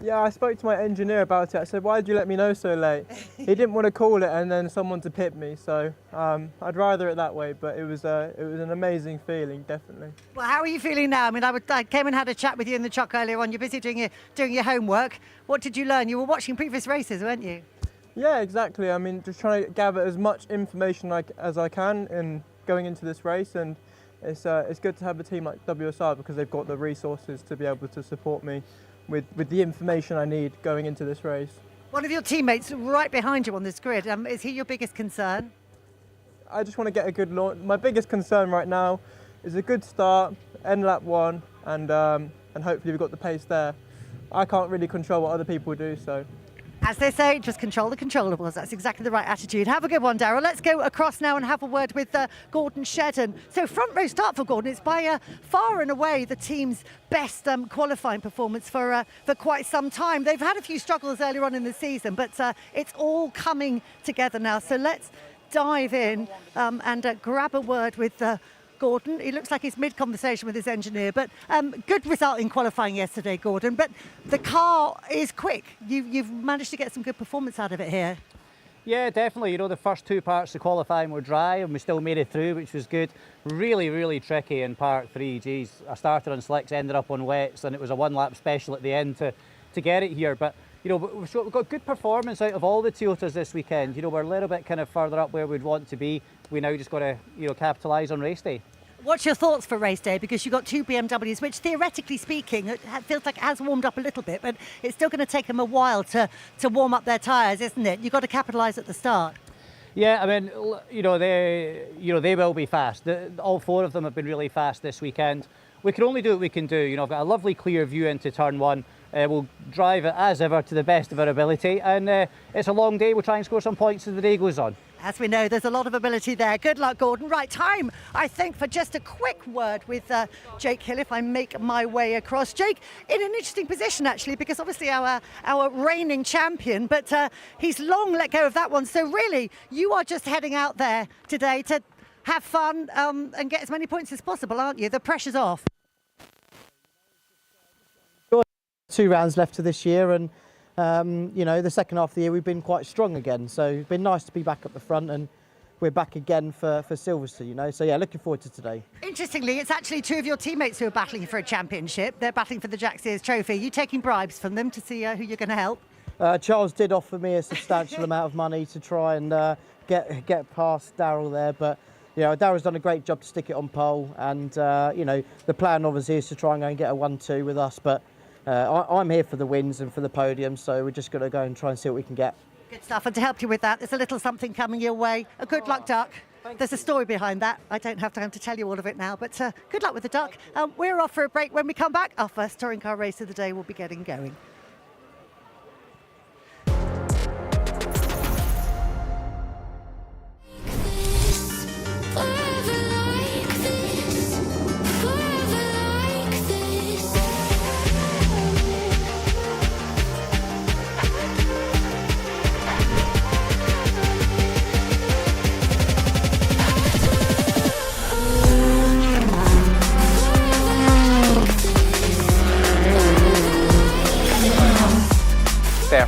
Yeah, I spoke to my engineer about it. I said, why did you let me know so late? He didn't want to call it and then someone to pit me, so I'd rather it that way, but it was an amazing feeling, definitely. Well, how are you feeling now? I mean, I came and had a chat with you in the truck earlier on. You're busy doing your homework. What did you learn? You were watching previous races, weren't you? Yeah, exactly. I mean, just trying to gather as much information as I can in going into this race, and it's good to have a team like WSR because they've got the resources to be able to support me with the information I need going into this race. One of your teammates right behind you on this grid, is he your biggest concern? I just want to get a good launch. My biggest concern right now is a good start, end lap 1, and hopefully we've got the pace there. I can't really control what other people do, so. As they say, just control the controllables. That's exactly the right attitude. Have a good one, Daryl. Let's go across now and have a word with Gordon Shedden. So front row start for Gordon. It's by far and away the team's best qualifying performance for quite some time. They've had a few struggles earlier on in the season, but it's all coming together now. So let's dive in and grab a word with Gordon. He looks like he's mid-conversation with his engineer, but good result in qualifying yesterday, Gordon. But the car is quick. You've managed to get some good performance out of it here. Yeah, definitely. You know, the first 2 parts of qualifying were dry and we still made it through, which was good. Really, really tricky in part 3. Geez, I started on slicks, ended up on wets, and it was a 1-lap special at the end to get it here. But you know, we've got good performance out of all the Toyotas this weekend. You know, we're a little bit kind of further up where we'd want to be. We now just got to, you know, capitalise on race day. What's your thoughts for race day? Because you've got 2 BMWs, which theoretically speaking, it feels like it has warmed up a little bit, but it's still going to take them a while to warm up their tyres, isn't it? You've got to capitalise at the start. Yeah, I mean, they will be fast. All 4 of them have been really fast this weekend. We can only do what we can do. You know, I've got a lovely clear view into turn 1. We'll drive it as ever to the best of our ability, and it's a long day. We'll try and score some points as the day goes on. As we know, there's a lot of ability there. Good luck, Gordon. Right, time, I think, for just a quick word with Jake Hill, if I make my way across. Jake, in an interesting position, actually, because obviously our reigning champion, but he's long let go of that one. So really, you are just heading out there today to have fun and get as many points as possible, aren't you? The pressure's off. 2 rounds left to this year, and you know, the second half of the year we've been quite strong again, so it's been nice to be back at the front, and we're back again for Silverstone, you know, so yeah, looking forward to today. Interestingly, it's actually 2 of your teammates who are battling for a championship. They're battling for the Jack Sears trophy. You taking bribes from them to see who you're going to help? Charles did offer me a substantial amount of money to try and get past Daryl there, but you know, Daryl's done a great job to stick it on pole, and you know, the plan obviously is to try and go and get a 1-2 with us, but I'm here for the wins and for the podium, so we're just going to go and try and see what we can get. Good stuff, and to help you with that, there's a little something coming your way. A good luck duck. There's a story behind that. I don't have time to tell you all of it now, but good luck with the duck. We're off for a break. When we come back, our first touring car race of the day will be getting going.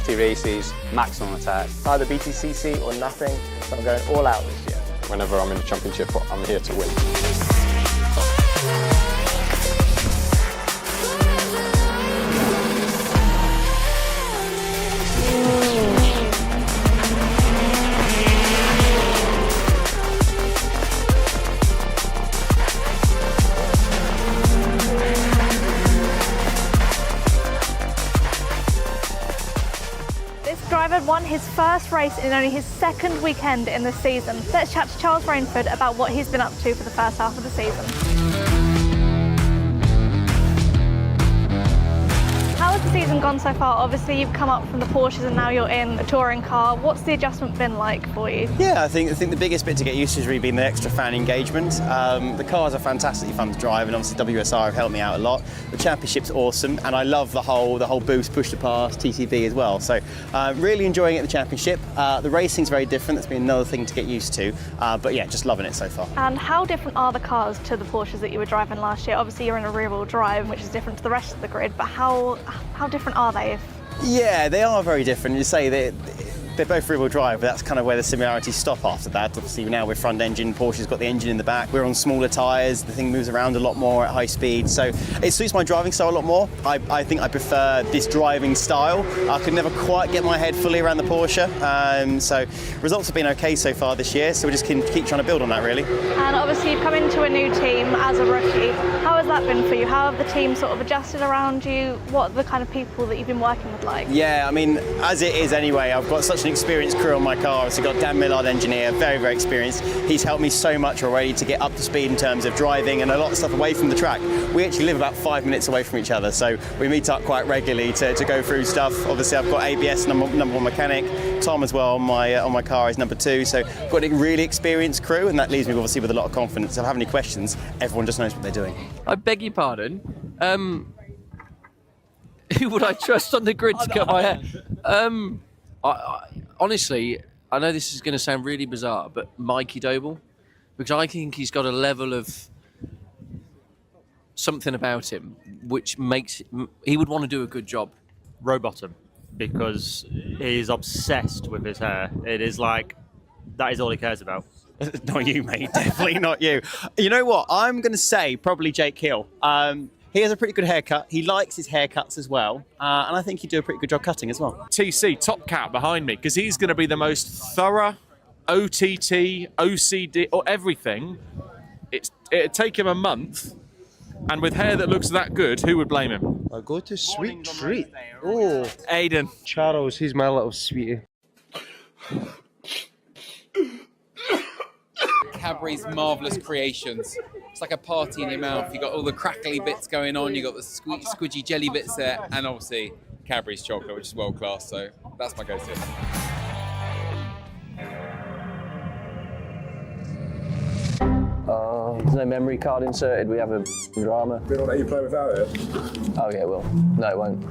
50 races, maximum attack. Either BTCC or nothing, so I'm going all out this year. Whenever I'm in the championship, I'm here to win. Driver won his first race in only his second weekend in the season. Let's chat to Charles Rainford about what he's been up to for the first half of the season. How has the season gone so far? Obviously you've come up from the Porsches and now you're in a touring car. What's the adjustment been like for you? Yeah, I think the biggest bit to get used to has really been the extra fan engagement. The cars are fantastically fun to drive, and obviously WSR have helped me out a lot. The championship's awesome, and I love the whole boost, push to pass, TCV as well. So really enjoying it at the championship. The racing's very different. That's been another thing to get used to. But yeah, just loving it so far. And how different are the cars to the Porsches that you were driving last year? Obviously you're in a rear-wheel drive, which is different to the rest of the grid, but how different are they? Yeah, they are very different. You say they're both rear-wheel drive, but that's kind of where the similarities stop after that. Obviously now we're front engine, Porsche's got the engine in the back, we're on smaller tyres, the thing moves around a lot more at high speed, so it suits my driving style a lot more. I think I prefer this driving style. I could never quite get my head fully around the Porsche, so results have been okay so far this year, so we just can keep trying to build on that really. And obviously you've come into a new team as a rookie. How has that been for you? How have the team sort of adjusted around you? What are the kind of people that you've been working with like? Yeah, I mean, as it is anyway, I've got such an experienced crew on my car. I've got Dan Millard, engineer, very, very experienced. He's helped me so much already to get up to speed in terms of driving and a lot of stuff away from the track. We actually live about 5 minutes away from each other, so we meet up quite regularly to go through stuff. Obviously, I've got ABS, number one mechanic. Tom as well on my car is number 2, so I've got a really experienced crew, and that leaves me obviously with a lot of confidence. If I have any questions, everyone just knows what they're doing. I beg your pardon. Who would I trust on the grid to cut my hair? Honestly, I know this is going to sound really bizarre, but Mikey Doble, because I think he's got a level of something about him which makes he would want to do a good job. Rowbottom, because he's obsessed with his hair. It is like, that is all he cares about. Not you, mate. Definitely not you. You know what? I'm going to say probably Jake Hill. He has a pretty good haircut. He likes his haircuts as well. And I think he'd do a pretty good job cutting as well. TC, top cat behind me, because he's going to be the most thorough OTT, OCD, or everything. It'd take him a month. And with hair that looks that good, who would blame him? I go to sweet treat. Oh, Aiden. Charles, he's my little sweetie. Cadbury's marvellous creations. It's like a party in your mouth. You've got all the crackly bits going on, you've got the squidgy jelly bits there, and obviously Cadbury's chocolate, which is world class, so that's my go-to. There's no memory card inserted, we have a drama. Will it let you play without it? Oh yeah, it will. No, it won't.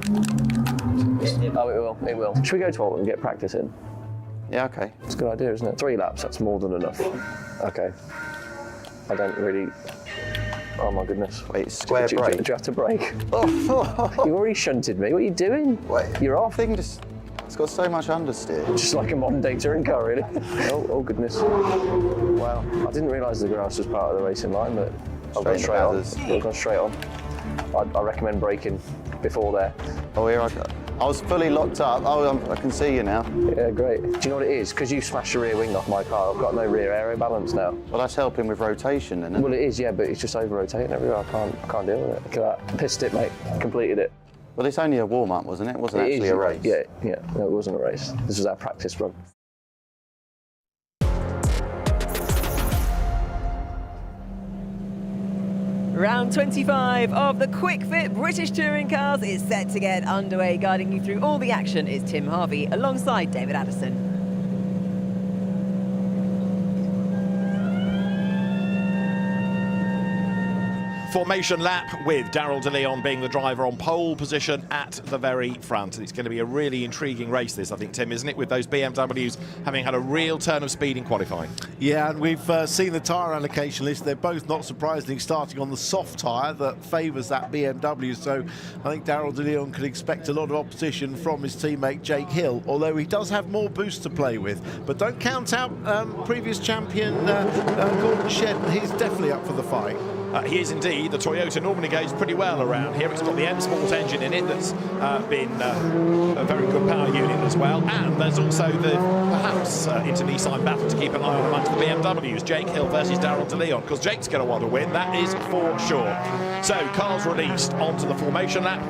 Oh, it will. Should we go to Alton and get practice in? Yeah, okay. It's a good idea, isn't it? 3 laps, that's more than enough. Okay. I don't really... Oh my goodness. Wait, square brake. Do you have to brake? You already shunted me. What are you doing? Wait, you're off. It's got so much understeer. Just like a modern day touring car, really. Oh goodness. Wow. I didn't realise the grass was part of the racing line, but I've gone straight on. I've gone straight on. I recommend braking before there. Oh, here I was fully locked up. Oh, I can see you now. Yeah, great. Do you know what it is? Because you smashed the rear wing off my car, I've got no rear aero balance now. Well, that's helping with rotation, isn't it? Well, it is, yeah, but it's just over-rotating everywhere. I can't deal with it. Look at that. Pissed it, mate. Completed it. Well, it's only a warm-up, wasn't it? It wasn't actually a race. Yeah. No, it wasn't a race. This was our practice run. Round 25 of the Kwik Fit British Touring Cars is set to get underway. Guiding you through all the action is Tim Harvey alongside David Addison. Formation lap with Daryl de Leon being the driver on pole position at the very front. It's going to be a really intriguing race, this, I think, Tim, isn't it? With those BMWs having had a real turn of speed in qualifying. Yeah, and we've seen the tyre allocation list. They're both, not surprisingly, starting on the soft tyre that favours that BMW. So I think Daryl de Leon could expect a lot of opposition from his teammate Jake Hill, although he does have more boost to play with. But don't count out previous champion Gordon Shedden. He's definitely up for the fight. He is indeed. The Toyota normally goes pretty well around here. It's got the M Sport engine in it that's been a very good power unit as well. And there's also the perhaps inter-Nissan battle to keep an eye on amongst the BMWs. Jake Hill versus Daryl de Leon, because Jake's going to want to win, that is for sure. So cars released onto the formation lap.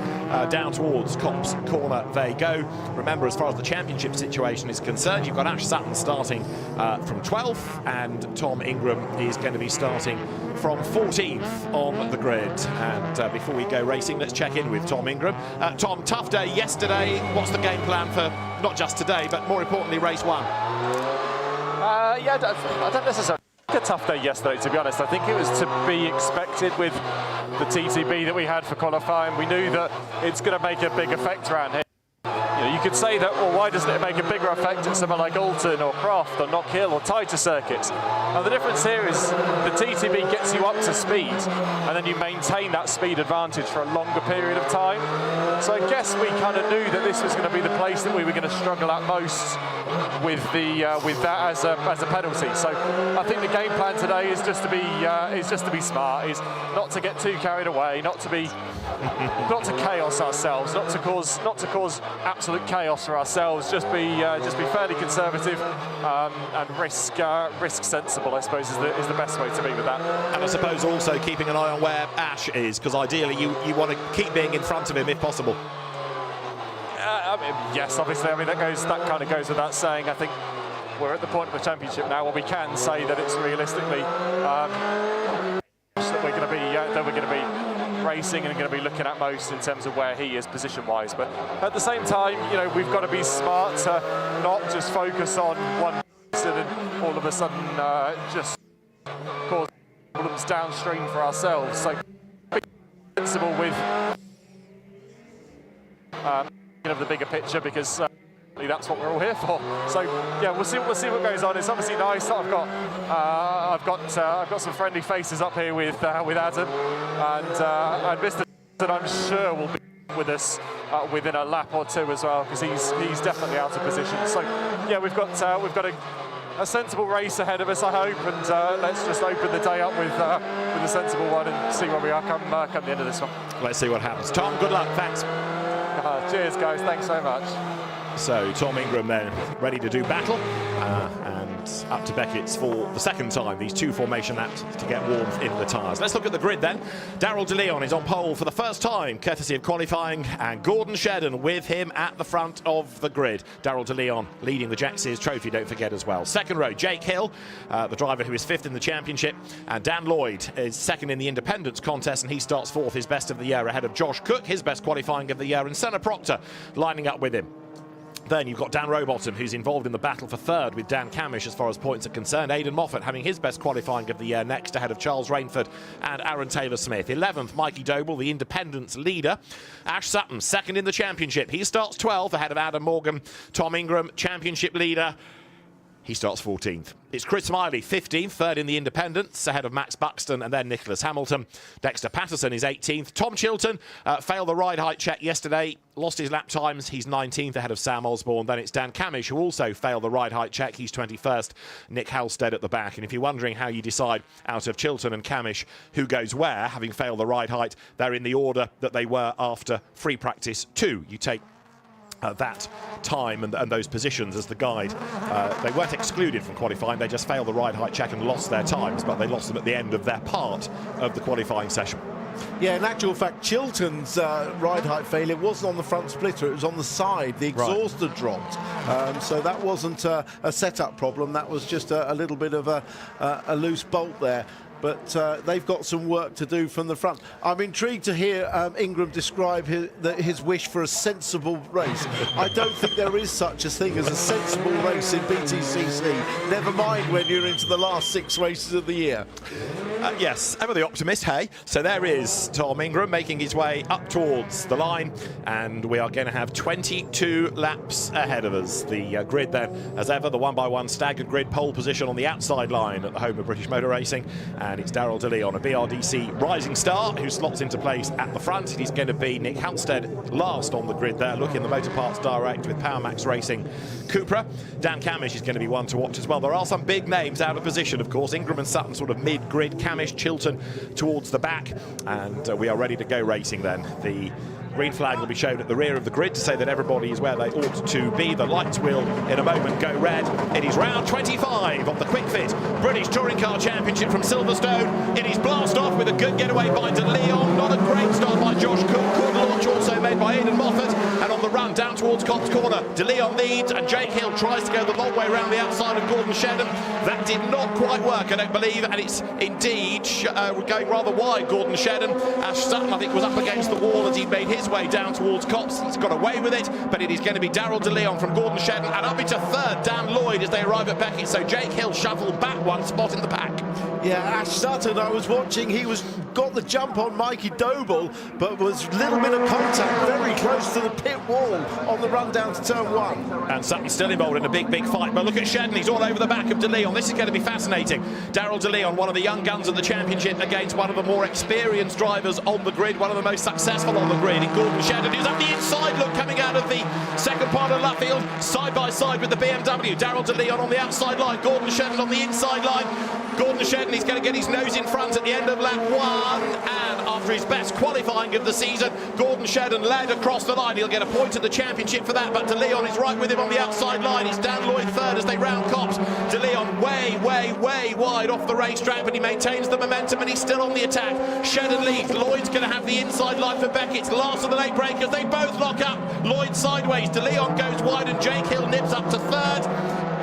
Down towards Copse Corner they go. Remember, as far as the championship situation is concerned, you've got Ash Sutton starting from 12th, and Tom Ingram is going to be starting from 14th on the grid. And before we go racing, let's check in with Tom Ingram. Tom, tough day yesterday. What's the game plan for not just today, but more importantly, race one? Yeah, I don't necessarily think a tough day yesterday, to be honest. I think it was to be expected with the TTB that we had for qualifying. We knew that it's going to make a big effect around here. You could say that, well, why doesn't it make a bigger effect at somewhere like Alton or Croft or Knock Hill or tighter circuits? Now, the difference here is the TTB gets you up to speed, and then you maintain that speed advantage for a longer period of time. So I guess we kind of knew that this was going to be the place that we were going to struggle at most with that as a penalty. So I think the game plan today is just to be smart, is not to get too carried away, not to chaos ourselves, not to cause absolute chaos for ourselves. Just be fairly conservative and risk sensible, I suppose, is the best way to be with that. And I suppose also keeping an eye on where Ash is, because ideally you want to keep being in front of him if possible. I mean, yes, obviously. I mean, that kind of goes without saying. I think we're at the point of the championship now where we can say that it's realistically that we're going to be racing and going to be looking at most in terms of where he is position-wise. But at the same time, we've got to be smart to not just focus on one person and all of a sudden just cause problems downstream for ourselves. So be sensible with of the bigger picture, because that's what we're all here for. So yeah, we'll see what goes on. It's obviously nice that I've got some friendly faces up here with Adam and Mr. that I'm sure will be with us within a lap or two as well, because he's definitely out of position. So yeah, we've got a sensible race ahead of us, I hope, and let's just open the day up with a sensible one and see where we are come the end of this one. Let's see what happens. Tom, good luck. Thanks. Cheers, guys. Thanks so much. So Tom Ingram then ready to do battle, and up to Beckett's for the second time, these two formation laps to get warmth in the tyres. Let's look at the grid then. Daryl de Leon is on pole for the first time, courtesy of qualifying, and Gordon Shedden with him at the front of the grid. Daryl de Leon leading the Jack Sears Trophy, don't forget as well. Second row, Jake Hill, the driver who is fifth in the championship, and Dan Lloyd is second in the independence contest, and he starts fourth, his best of the year, ahead of Josh Cook, his best qualifying of the year, and Senna Proctor lining up with him. Then you've got Dan Rowbottom, who's involved in the battle for third with Dan Camish as far as points are concerned. Aidan Moffat having his best qualifying of the year next, ahead of Charles Rainford and Aaron Taylor-Smith. 11th, Mikey Doble, the independence leader. Ash Sutton, second in the championship. He starts 12th, ahead of Adam Morgan. Tom Ingram, championship leader. He starts 14th. It's Chris Smiley, 15th, third in the independents, ahead of Max Buxton and then Nicholas Hamilton. Dexter Patterson is 18th. Tom Chilton failed the ride height check yesterday, lost his lap times. He's 19th, ahead of Sam Osborne. Then it's Dan Camish, who also failed the ride height check. He's 21st. Nick Halstead at the back. And if you're wondering how you decide out of Chilton and Camish who goes where, having failed the ride height, they're in the order that they were after free practice 2. You take that time and those positions as the guide. They weren't excluded from qualifying, they just failed the ride height check and lost their times, but they lost them at the end of their part of the qualifying session. Yeah, in actual fact, Chilton's ride height failure wasn't on the front splitter, it was on the side. The exhaust had dropped. So that wasn't a setup problem, that was just a little bit of a loose bolt there. But they've got some work to do from the front. I'm intrigued to hear Ingram describe his wish for a sensible race. I don't think there is such a thing as a sensible race in BTCC, never mind when you're into the last 6 races of the year. Yes, ever the optimist, hey. So there is Tom Ingram making his way up towards the line, and we are going to have 22 laps ahead of us. The grid then, as ever, the one-by-one staggered grid, pole position on the outside line at the home of British Motor Racing, and it's Daryl DeLeon, a BRDC rising star, who slots into place at the front. It is going to be Nick Halstead last on the grid there, looking the Motor Parts Direct with PowerMax Racing Cupra. Dan Camish is going to be one to watch as well. There are some big names out of position, of course. Ingram and Sutton sort of mid-grid, Camish, Chilton towards the back, and we are ready to go racing then. The green flag will be shown at the rear of the grid to say that everybody is where they ought to be. The lights will in a moment go red. It is round 25 of the Kwik Fit British Touring Car Championship from Silverstone. It is blast off with a good getaway by DeLeon. Not a great start by Josh Cook. Good launch also made by Aidan Moffat. And on the run down towards Cops Corner, DeLeon leads and Jake Hill tries to go the long way around the outside of Gordon Shedden. That did not quite work, I don't believe, and it's indeed going rather wide, Gordon Shedden. Ash Sutton, I think, was up against the wall as he made his way down towards Cops. He's got away with it, but it is going to be Daryl DeLeon from Gordon Shedden, and up into third, Dan Lloyd as they arrive at Beckett. So Jake Hill shuffled back one spot in the pack. Yeah, Ash Sutton, I was watching, he got the jump on Mikey Doble, but was a little bit of contact very close to the pit wall on the run down to turn one. And Sutton still involved in a big fight, but look at Shedden, he's all over the back of DeLeon. This is going to be fascinating. Daryl DeLeon, one of the young guns of the championship, against one of the more experienced drivers on the grid, one of the most successful on the grid in Gordon Shedden, who's up the inside, look, coming out of the second part of Luffield, side by side with the BMW. Daryl DeLeon on the outside line, Gordon Shedden on the inside line. Gordon Shedden, he's going to get his nose in front at the end of lap one, and after his best qualifying of the season, Gordon Shedden led across the line. He'll get a point at the championship for that, but DeLeon is right with him on the outside line. It's Dan Lloyd third as they round Cops. DeLeon way wide off the racetrack, but he maintains the momentum and he's still on the attack. Shedden leads. Lloyd's going to have the inside line for Beckett's last of the late breakers. They both lock up. Lloyd sideways. DeLeon goes wide and Jake Hill nips up to third.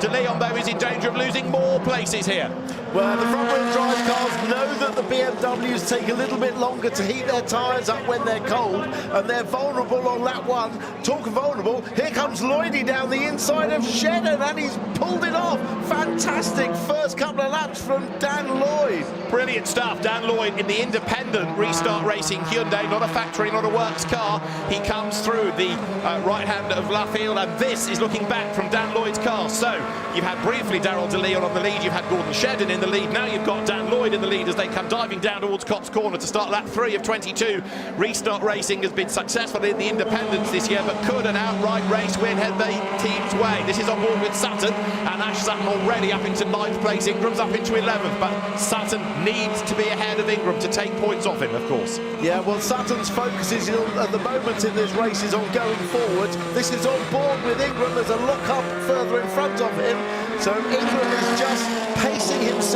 DeLeon, though, is in danger of losing more places here. Well, the front-wheel drive cars know that the BMWs take a little bit longer to heat their tyres up when they're cold, and they're vulnerable on lap one. Talk of vulnerable, here comes Lloydie down the inside of Shedden, and he's pulled it off. Fantastic first couple of laps from Dan Lloyd. Brilliant stuff. Dan Lloyd in the independent Restart Racing Hyundai, not a factory, not a works car. He comes through the right hand of Luffield, and this is looking back from Dan Lloyd's car. So you've had briefly Daryl DeLeon on the lead, you've had Gordon Shedden in the lead, now you've got Dan Lloyd in the lead as they come diving down towards Cops Corner to start lap 3 of 22. Restart Racing has been successful in the independents this year, but could an outright race win head the team's way? This is on board with Sutton, and Ash Sutton already up into 9th place. Ingram's up into 11th, but Sutton needs to be ahead of Ingram to take points off him, of course. Yeah, well, Sutton's focus is at the moment in this race is on going forward. This is on board with Ingram. There's a lock up further in front of him, so Ingram is just pacing himself.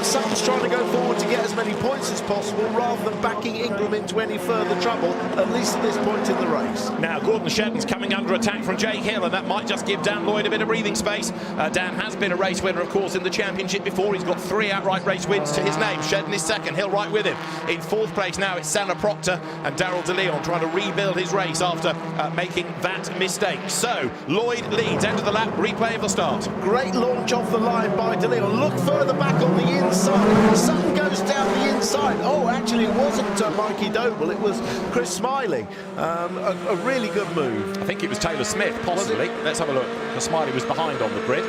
Sutton's trying to go forward to get as many points as possible rather than backing Ingram into any further trouble, at least at this point in the race. Now Gordon Shedden's coming under attack from Jake Hill, and that might just give Dan Lloyd a bit of breathing space. Dan has been a race winner, of course, in the championship before. He's got 3 outright race wins to his name. Shedden is second, Hill right with him. In 4th place now it's Senna Proctor and Daryl DeLeon trying to rebuild his race after making that mistake. So Lloyd leads, end of the lap, replay of the start. Great launch off the line by DeLeon. Look further back on the inside. Sutton goes down the inside. Oh, actually it wasn't Mikey Doble, it was Chris Smiley. A really good move. I think it was Taylor Smith, possibly. Let's have a look. Smiley was behind on the grid.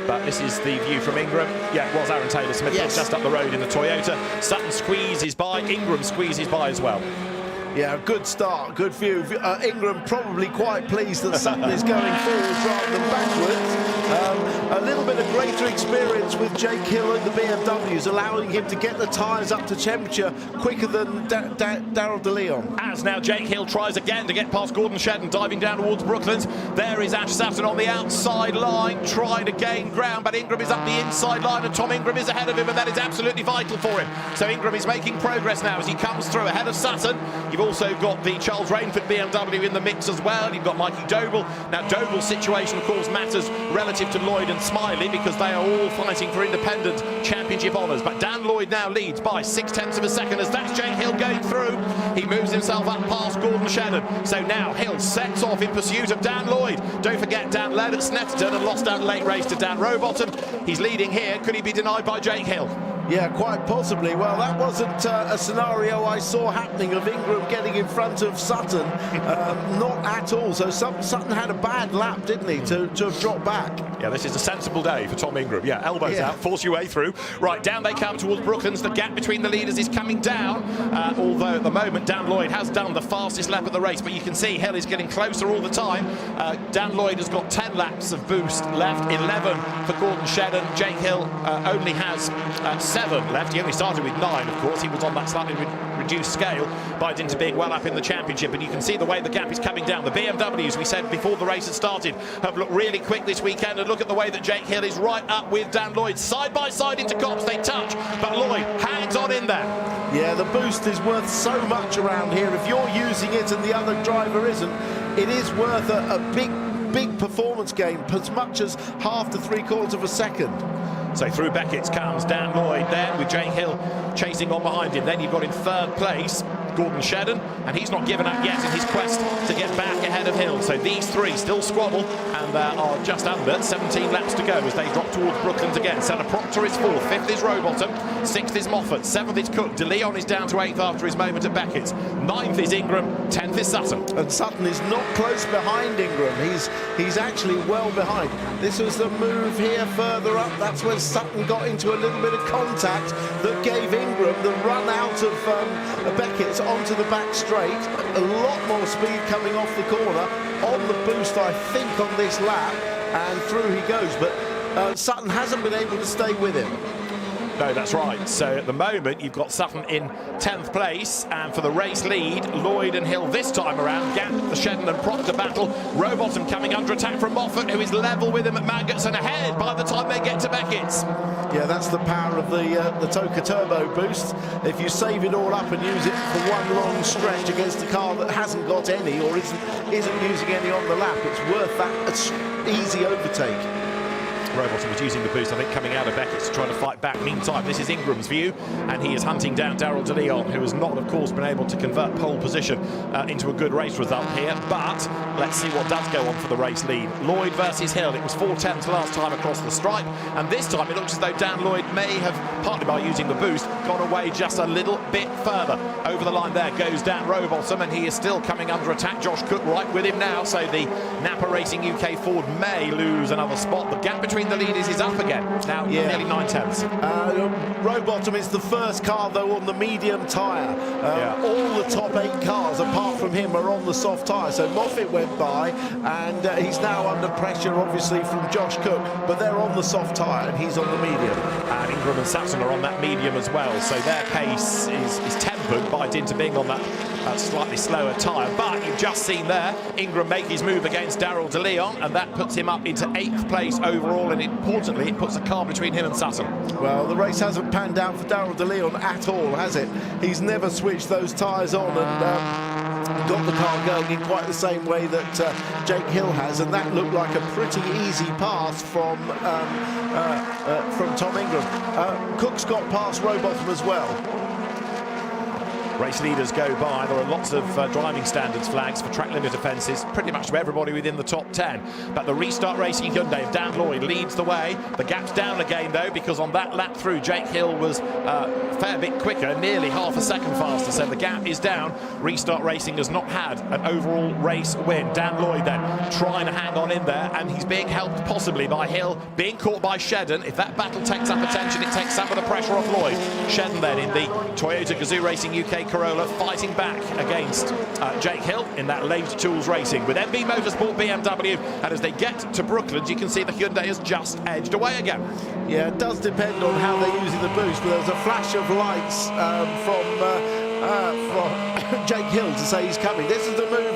But this is the view from Ingram. Yeah, it was Aaron Taylor Smith, yes. Just up the road in the Toyota. Sutton squeezes by, Ingram squeezes by as well. Yeah, good start, good view. Ingram probably quite pleased that Sutton is going forwards rather than backwards. A little bit of greater experience with Jake Hill and the BMWs, allowing him to get the tyres up to temperature quicker than Daryl DeLeon. As now Jake Hill tries again to get past Gordon Shedden, diving down towards Brooklands. There is Ash Sutton on the outside line, trying to gain ground, but Ingram is up the inside line, and Tom Ingram is ahead of him, and that is absolutely vital for him. So Ingram is making progress now as he comes through ahead of Sutton. You've also got the Charles Rainford BMW in the mix as well. You've got Mikey Doble. Now Doble's situation, of course, matters relative to Lloyd and Smiley because they are all fighting for independent championship honours. But Dan Lloyd now leads by 0.6 of a second as that's Jake Hill going through. He moves himself up past Gordon Shedden. So now Hill sets off in pursuit of Dan Lloyd. Don't forget Dan led at Snetterton and lost out late race to Dan Rowbottom. He's leading here. Could he be denied by Jake Hill? Yeah, quite possibly. Well, that wasn't a scenario I saw happening of Ingram getting in front of Sutton. Not at all. So Sutton had a bad lap, didn't he, to have dropped back. Yeah, this is a sensible day for Tom Ingram. Yeah, elbows out, force your way through. Right, down they come towards Brooklands. The gap between the leaders is coming down, although at the moment Dan Lloyd has done the fastest lap of the race, but you can see Hill is getting closer all the time. Dan Lloyd has got 10 laps of boost left, 11 for Gordon Shedden. Jake Hill only has 7 left. He only started with 9, of course. He was on that slightly reduced scale by dint of being well up in the championship, and you can see the way the gap is coming down. The BMWs, we said before the race had started, have looked really quick this weekend, and look at the way that Jake Hill is right up with Dan Lloyd, side by side into Copse. They touch, but Lloyd hangs on in there. Yeah, the boost is worth so much around here. If you're using it and the other driver isn't, it is worth a big performance gain, as much as half to 3/4 of a second. So through Beckett's comes Dan Lloyd there with Jake Hill chasing on behind him. Then you've got in 3rd place Gordon Shedden, and he's not given up yet in his quest to get back ahead of Hill. So these 3 still squabble, and are just under 17 laps to go as they drop towards Brooklands again. Senna Proctor is 4th, 5th is Rowbottom, 6th is Moffat, 7th is Cook. De Leon is down to 8th after his moment at Beckett's. 9th is Ingram, 10th is Sutton. And Sutton is not close behind Ingram. He's actually well behind. This was the move here further up. That's when Sutton got into a little bit of contact that gave Ingram the run out of Beckett's onto the back straight. A lot more speed coming off the corner on the boost, I think, on this lap, and through he goes. But Sutton hasn't been able to stay with him. No, that's right. So at the moment, you've got Sutton in 10th place, and for the race lead, Lloyd and Hill this time around. Gap, the Shedden and Proctor battle. Rowbottom coming under attack from Moffat, who is level with him at Mangots and ahead by the time they get to Beckett's. Yeah, that's the power of the Toka Turbo boost. If you save it all up and use it for one long stretch against a car that hasn't got any or isn't using any on the lap, it's worth that easy overtake. Rowbottom was using the boost, I think, coming out of Beckett's to try to fight back. Meantime, this is Ingram's view, and he is hunting down Darrell De Leon, who has not, of course, been able to convert pole position into a good race result here. But let's see what does go on for the race lead. Lloyd versus Hill. It was 4/10 last time across the stripe, and this time it looks as though Dan Lloyd may have, partly by using the boost, gone away just a little bit further. Over the line there goes Dan Rowbottom, and he is still coming under attack. Josh Cook right with him now, so the Napa Racing UK Ford may lose another spot. The gap between the leaders is up again, now nearly 9/10. Rowbottom is the first car, though, on the medium tyre. All the top 8 cars, apart from him, are on the soft tyre. So Moffat went by, and he's now under pressure, obviously, from Josh Cook, but they're on the soft tyre, and he's on the medium. And Ingram and Sutton are on that medium as well, so their pace is tempered by dint of being on that slightly slower tyre. But you've just seen there Ingram make his move against Darrell De Leon, and that puts him up into 8th place overall, and importantly it puts a car between him and Sutton. Well, the race hasn't panned out for Darrell De Leon at all, has it? He's never switched those tyres on and got the car going in quite the same way that Jake Hill has, and that looked like a pretty easy pass from Tom Ingram. Cook's got past Rowbottom as well. Race leaders go by. There are lots of driving standards flags for track limit offences, pretty much to everybody within the top 10. But the Restart Racing Hyundai of Dan Lloyd leads the way. The gap's down again, though, because on that lap through, Jake Hill was a fair bit quicker, nearly half a second faster. So the gap is down. Restart Racing has not had an overall race win. Dan Lloyd then trying to hang on in there, and he's being helped possibly by Hill, being caught by Shedden. If that battle takes up attention, it takes some of the pressure off Lloyd. Shedden then in the Toyota Gazoo Racing UK Corolla fighting back against Jake Hill in that Lade Tools Racing with MB Motorsport BMW, and as they get to Brooklands you can see the Hyundai has just edged away again. Yeah, it does depend on how they're using the boost, but there's a flash of lights from Jake Hill to say he's coming. This is the move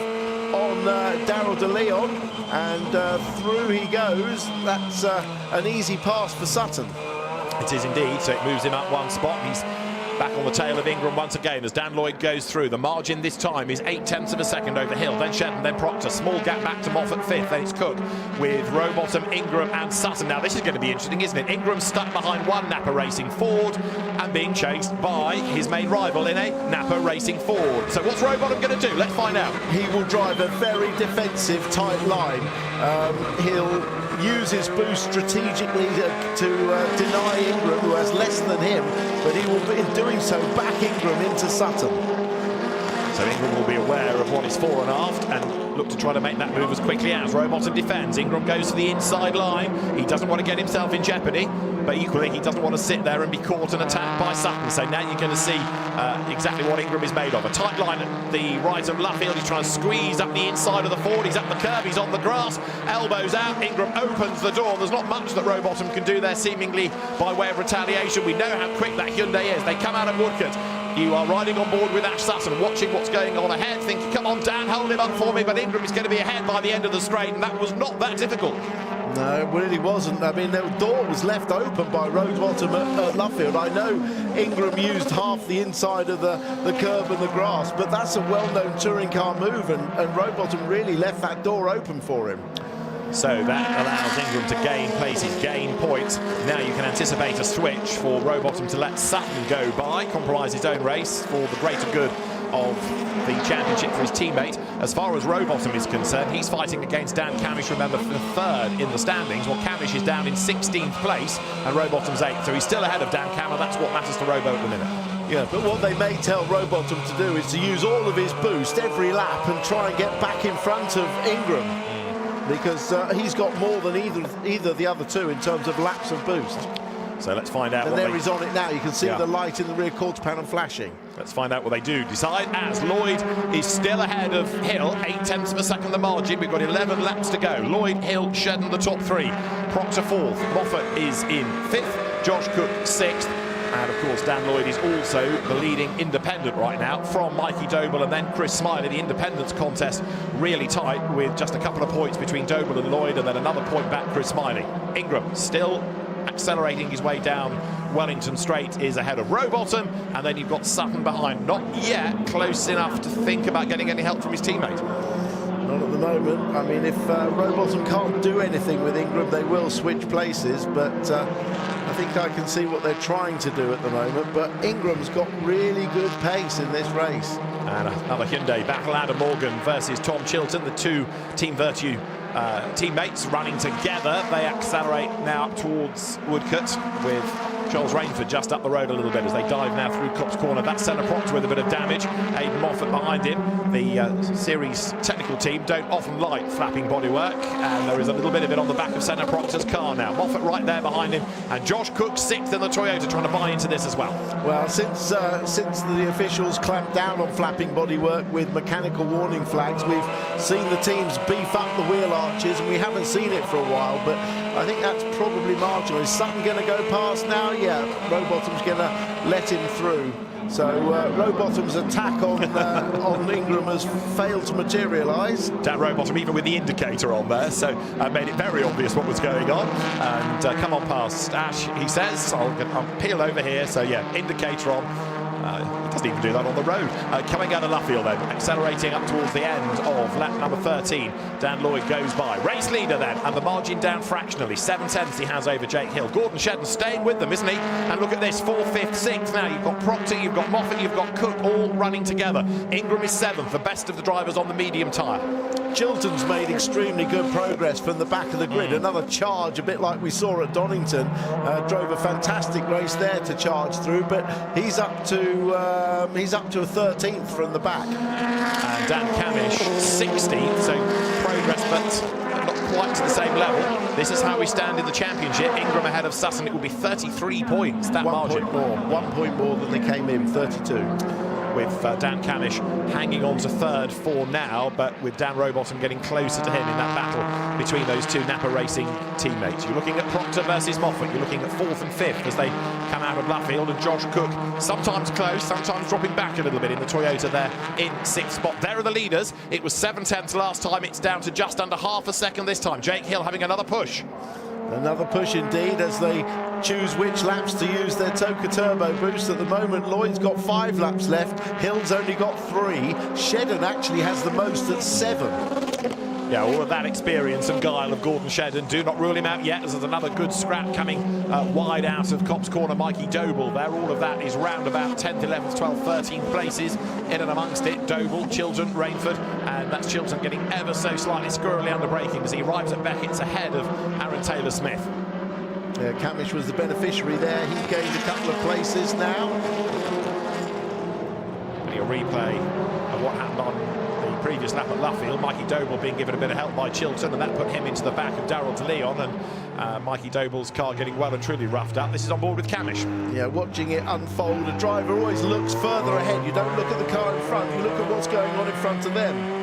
on Darrell De Leon, and through he goes. That's an easy pass for Sutton. It is indeed, so it moves him up one spot. He's back on the tail of Ingram once again as Dan Lloyd goes through. The margin this time is 0.8 of a second over Hill, then Shedden, then Proctor. Small gap back to Moffat 5th, then it's Cook with Rowbottom, Ingram and Sutton. Now this is going to be interesting, isn't it? Ingram stuck behind one Napa Racing Ford and being chased by his main rival in a Napa Racing Ford. So what's Rowbottom going to do? Let's find out. He will drive a very defensive, tight line. He'll use his boost strategically to deny Ingram, who has less than him, but he will, in doing so, back Ingram into Sutton. So Ingram will be aware of what is fore and aft and look to try to make that move as quickly as Rowbottom defends. Ingram goes to the inside line. He doesn't want to get himself in jeopardy, but equally he doesn't want to sit there and be caught and attacked by Sutton. So now you're going to see exactly what Ingram is made of. A tight line at the right of Luffield. He's trying to squeeze up the inside of the Ford. He's up the curb. He's on the grass. Elbows out. Ingram opens the door. There's not much that Rowbottom can do there, seemingly by way of retaliation. We know how quick that Hyundai is. They come out of Woodcote. You are riding on board with Ash Sutton, watching what's going on ahead, thinking, come on, Dan, hold him up for me. But Ingram is going to be ahead by the end of the straight, and that was not that difficult. No, it really wasn't. I mean, the door was left open by Rowbottom at Luffield. I know Ingram used half the inside of the curb and the grass, but that's a well-known touring car move, and Rowbottom really left that door open for him. So that allows Ingram to gain places, gain points. Now you can anticipate a switch for Rowbottom to let Sutton go by, compromise his own race for the greater good of the championship for his teammate. As far as Rowbottom is concerned, he's fighting against Dan Camish, remember, for third in the standings. Well, Camish is down in 16th place and Rowbottom's 8th, so he's still ahead of Dan Camish. That's what matters to Rowbo at the minute. Yeah, but what they may tell Rowbottom to do is to use all of his boost every lap and try and get back in front of Ingram, because he's got more than either of the other two in terms of laps of boost. So let's find out. And there he's on it now. You can see the light in the rear quarter panel flashing. Let's find out what they do decide, as Lloyd is still ahead of Hill, 0.8 of a second the margin. We've got 11 laps to go. Lloyd, Hill, Shedden the top three. Proctor 4th. Moffat is in 5th. Josh Cook 6th. And of course, Dan Lloyd is also the leading independent right now from Mikey Doble and then Chris Smiley. The independence contest really tight with just a couple of points between Doble and Lloyd, and then another point back Chris Smiley. Ingram still accelerating his way down Wellington Straight is ahead of Rowbottom, and then you've got Sutton behind. Not yet close enough to think about getting any help from his teammate. Not at the moment. I mean, if Rowbottom can't do anything with Ingram, they will switch places, but I think I can see what they're trying to do at the moment. But Ingram's got really good pace in this race. And another Hyundai battle, Adam Morgan versus Tom Chilton, the two Team VERTU teammates running together. They accelerate now up towards Woodcote with Charles Rainford just up the road a little bit as they dive now through Copse Corner. That's Senna Proctor with a bit of damage. Aidan Moffat behind him. The series technical team don't often like flapping bodywork, and there is a little bit of it on the back of Senna Proctor's car now. Moffat right there behind him, and Josh Cook 6th in the Toyota, trying to buy into this as well. Well, since the officials clamped down on flapping bodywork with mechanical warning flags, we've seen the teams beef up the wheel arches, and we haven't seen it for a while, but I think that's probably marginal. Is Sutton going to go past now? Yeah, Rowbottom's going to let him through. So Rowbottom's attack on Ingram has failed to materialise. Dan Rowbottom, even with the indicator on there, so made it very obvious what was going on. And come on past Ash, he says. I'll peel over here. So yeah, indicator on. He doesn't even do that on the road. Coming out of Luffield then, accelerating up towards the end of lap number 13. Dan Lloyd goes by. Race leader then, and the margin down fractionally. 7/10 he has over Jake Hill. Gordon Shedden staying with them, isn't he? And look at this, 4th, 5th, 6th. Now you've got Proctor, you've got Moffat, you've got Cook all running together. Ingram is 7th, the best of the drivers on the medium tyre. Chilton's made extremely good progress from the back of the grid. Another charge, a bit like we saw at Donington. Drove a fantastic race there to charge through, but he's up to a 13th from the back. And Dan Camish 16th, so progress, but not quite to the same level. This is how we stand in the championship. Ingram ahead of Sutton. It will be 33 points. That margin. 1 point more than they came in, 32. With Dan Camish hanging on to 3rd for now, but with Dan Rowbottom getting closer to him in that battle between those two Napa Racing teammates. You're looking at Proctor versus Moffat. You're looking at 4th and 5th as they come out of Luffield, and Josh Cook sometimes close, sometimes dropping back a little bit in the Toyota there in 6th spot. There are the leaders. It was 7/10 last time. It's down to just under half a second this time. Jake Hill having another push. Another push indeed as they choose which laps to use their Toka Turbo boost. At the moment, Lloyd's got 5 laps left. Hill's only got 3. Shedden actually has the most at 7. Yeah, all of that experience and guile of Gordon Shedden. Do not rule him out yet, as there's another good scrap coming wide out of Copse Corner. Mikey Doble there. All of that is round about 10th, 11th, 12th, 13th places. In and amongst it, Doble, Chilton, Rainford, and and that's Chilton getting ever so slightly squirrely under braking as he arrives at Beckett's ahead of Aaron Taylor-Smith. Yeah, Camish was the beneficiary there. He gained a couple of places now. And a replay of what happened on the previous lap at Luffield. Mikey Doble being given a bit of help by Chilton, and that put him into the back of Darrell de Leon, and Mikey Doble's car getting well and truly roughed up. This is on board with Camish. Yeah, watching it unfold, a driver always looks further ahead. You don't look at the car in front, you look at what's going on in front of them.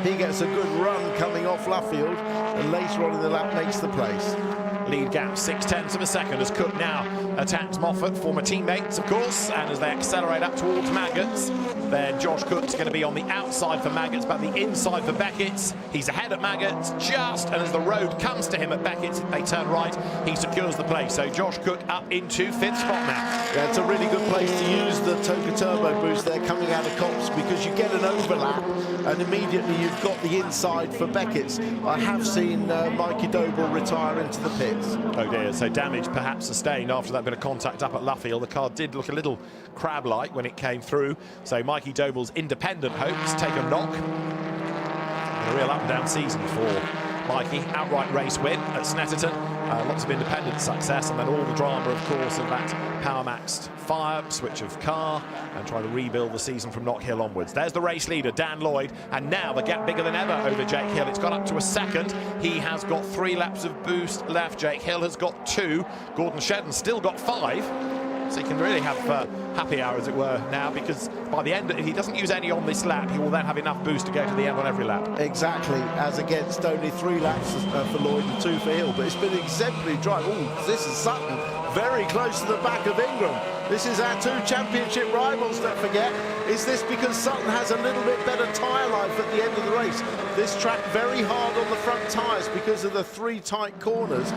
He gets a good run coming off Luffield, and later on in the lap makes the place. Lead gap 0.6 of a second as Cook now attacks Moffat, former teammates, of course, and as they accelerate up towards Maggots, then Josh Cook's going to be on the outside for Maggots, but the inside for Beckett's. He's ahead at Maggots just, and as the road comes to him at Beckett's, they turn right, he secures the place. So Josh Cook up into 5th spot now. Yeah, it's a really good place to use the Toka Turbo boost there coming out of Copse, because you get an overlap and immediately you've got the inside for Beckett's. I have seen Mikey Doble retire into the pits. Oh dear, so damage perhaps sustained after that bit of contact up at Luffield. The car did look a little crab-like when it came through, so Mikey Doble's independent hopes take a knock. And a real up-and-down season for Mikey. Outright race win at Snetterton, lots of independent success, and then all the drama, of course, of that power-maxed fire, switch of car, and trying to rebuild the season from Knock Hill onwards. There's the race leader, Dan Lloyd, and now the gap bigger than ever over Jake Hill. It's got up to a second. He has got 3 laps of boost left. Jake Hill has got 2. Gordon Shedden's still got 5. So he can really have happy hour, as it were, now, because by the end, if he doesn't use any on this lap, he will then have enough boost to go to the end on every lap. Exactly, as against only 3 laps for Lloyd and 2 for Hill. But it's been an exemplary drive. Oh, this is Sutton, very close to the back of Ingram. This is our 2 championship rivals, don't forget. Is this because Sutton has a little bit better tyre life at the end of the race? This track very hard on the front tyres because of the 3 tight corners.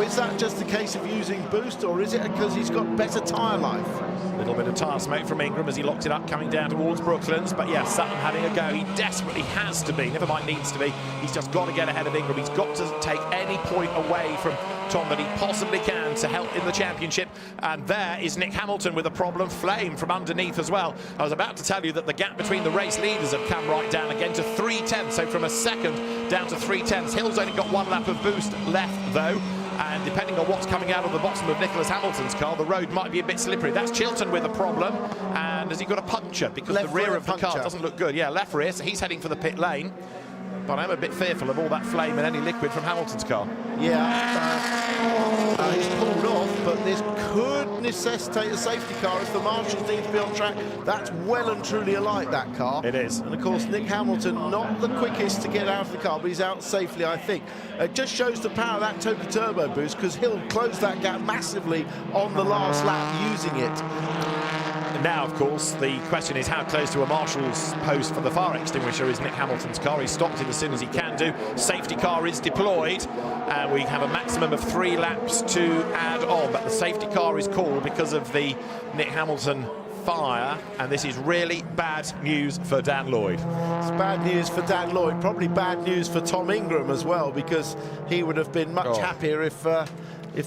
Is that just a case of using boost, or is it because he's got better tyre life? A little bit of tyre smoke from Ingram as he locks it up coming down towards Brooklands, but yeah, Sutton having a go. He desperately has to be, never mind needs to be. He's just got to get ahead of Ingram. He's got to take any point away from Tom that he possibly can to help in the championship. And there is Nick Hamilton with a problem, flame from underneath as well. I was about to tell you that the gap between the race leaders have come right down again to 3/10, so from a second down to 3/10. Hill's only got 1 lap of boost left though, and depending on what's coming out of the bottom of Nicholas Hamilton's car, the road might be a bit slippery. That's Chilton with a problem, and has he got a puncture? Because the rear of the car doesn't look good. Yeah, left rear, so he's heading for the pit lane. But I'm a bit fearful of all that flame and any liquid from Hamilton's car. Yeah, he's pulled off, but this could necessitate a safety car if the marshals need to be on track. That's well and truly alight, that car. It is. And of course, Nick Hamilton, not the quickest to get out of the car, but he's out safely, I think. It just shows the power of that Toka Turbo boost, because he'll close that gap massively on the last lap using it. Now, of course, the question is how close to a marshal's post for the fire extinguisher is Nick Hamilton's car. He stopped it as soon as he can do. Safety car is deployed, and we have a maximum of 3 laps to add on. But the safety car is called because of the Nick Hamilton fire, and this is really bad news for Dan Lloyd. It's bad news for Dan Lloyd, probably bad news for Tom Ingram as well, because he would have been much happier if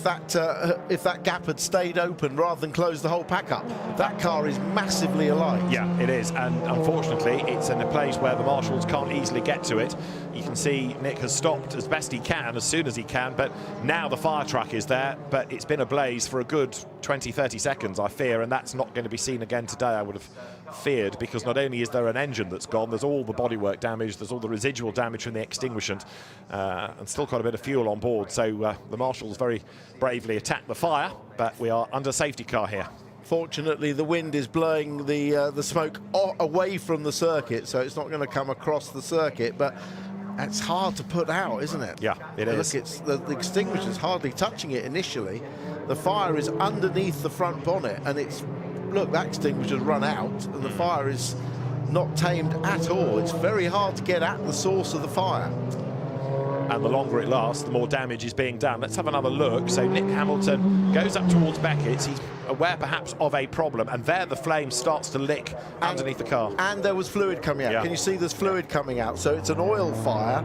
that gap had stayed open rather than close the whole pack up. That car is massively alight. Yeah, it is, and unfortunately it's in a place where the marshals can't easily get to it. You can see Nick has stopped as best he can, as soon as he can, but now the fire truck is there, but it's been ablaze for a good 20-30 seconds, I fear, and that's not going to be seen again today, I would have feared, because not only is there an engine that's gone, there's all the bodywork damage, there's all the residual damage from the extinguishant, and still quite a bit of fuel on board, so the marshals very bravely attacked the fire, but we are under safety car here. Fortunately, the wind is blowing the smoke away from the circuit, so it's not going to come across the circuit, but it's hard to put out, isn't it? Yeah, it is. Look, it's the extinguisher's hardly touching it initially. The fire is underneath the front bonnet, and it's, look, that extinguisher's run out, and the fire is not tamed at all. It's very hard to get at the source of the fire. And the longer it lasts, the more damage is being done. Let's have another look. So Nick Hamilton goes up towards Beckett's. He's aware perhaps of a problem, and there the flame starts to lick underneath the car. And there was fluid coming out. Yeah. Can you see there's fluid coming out? So it's an oil fire,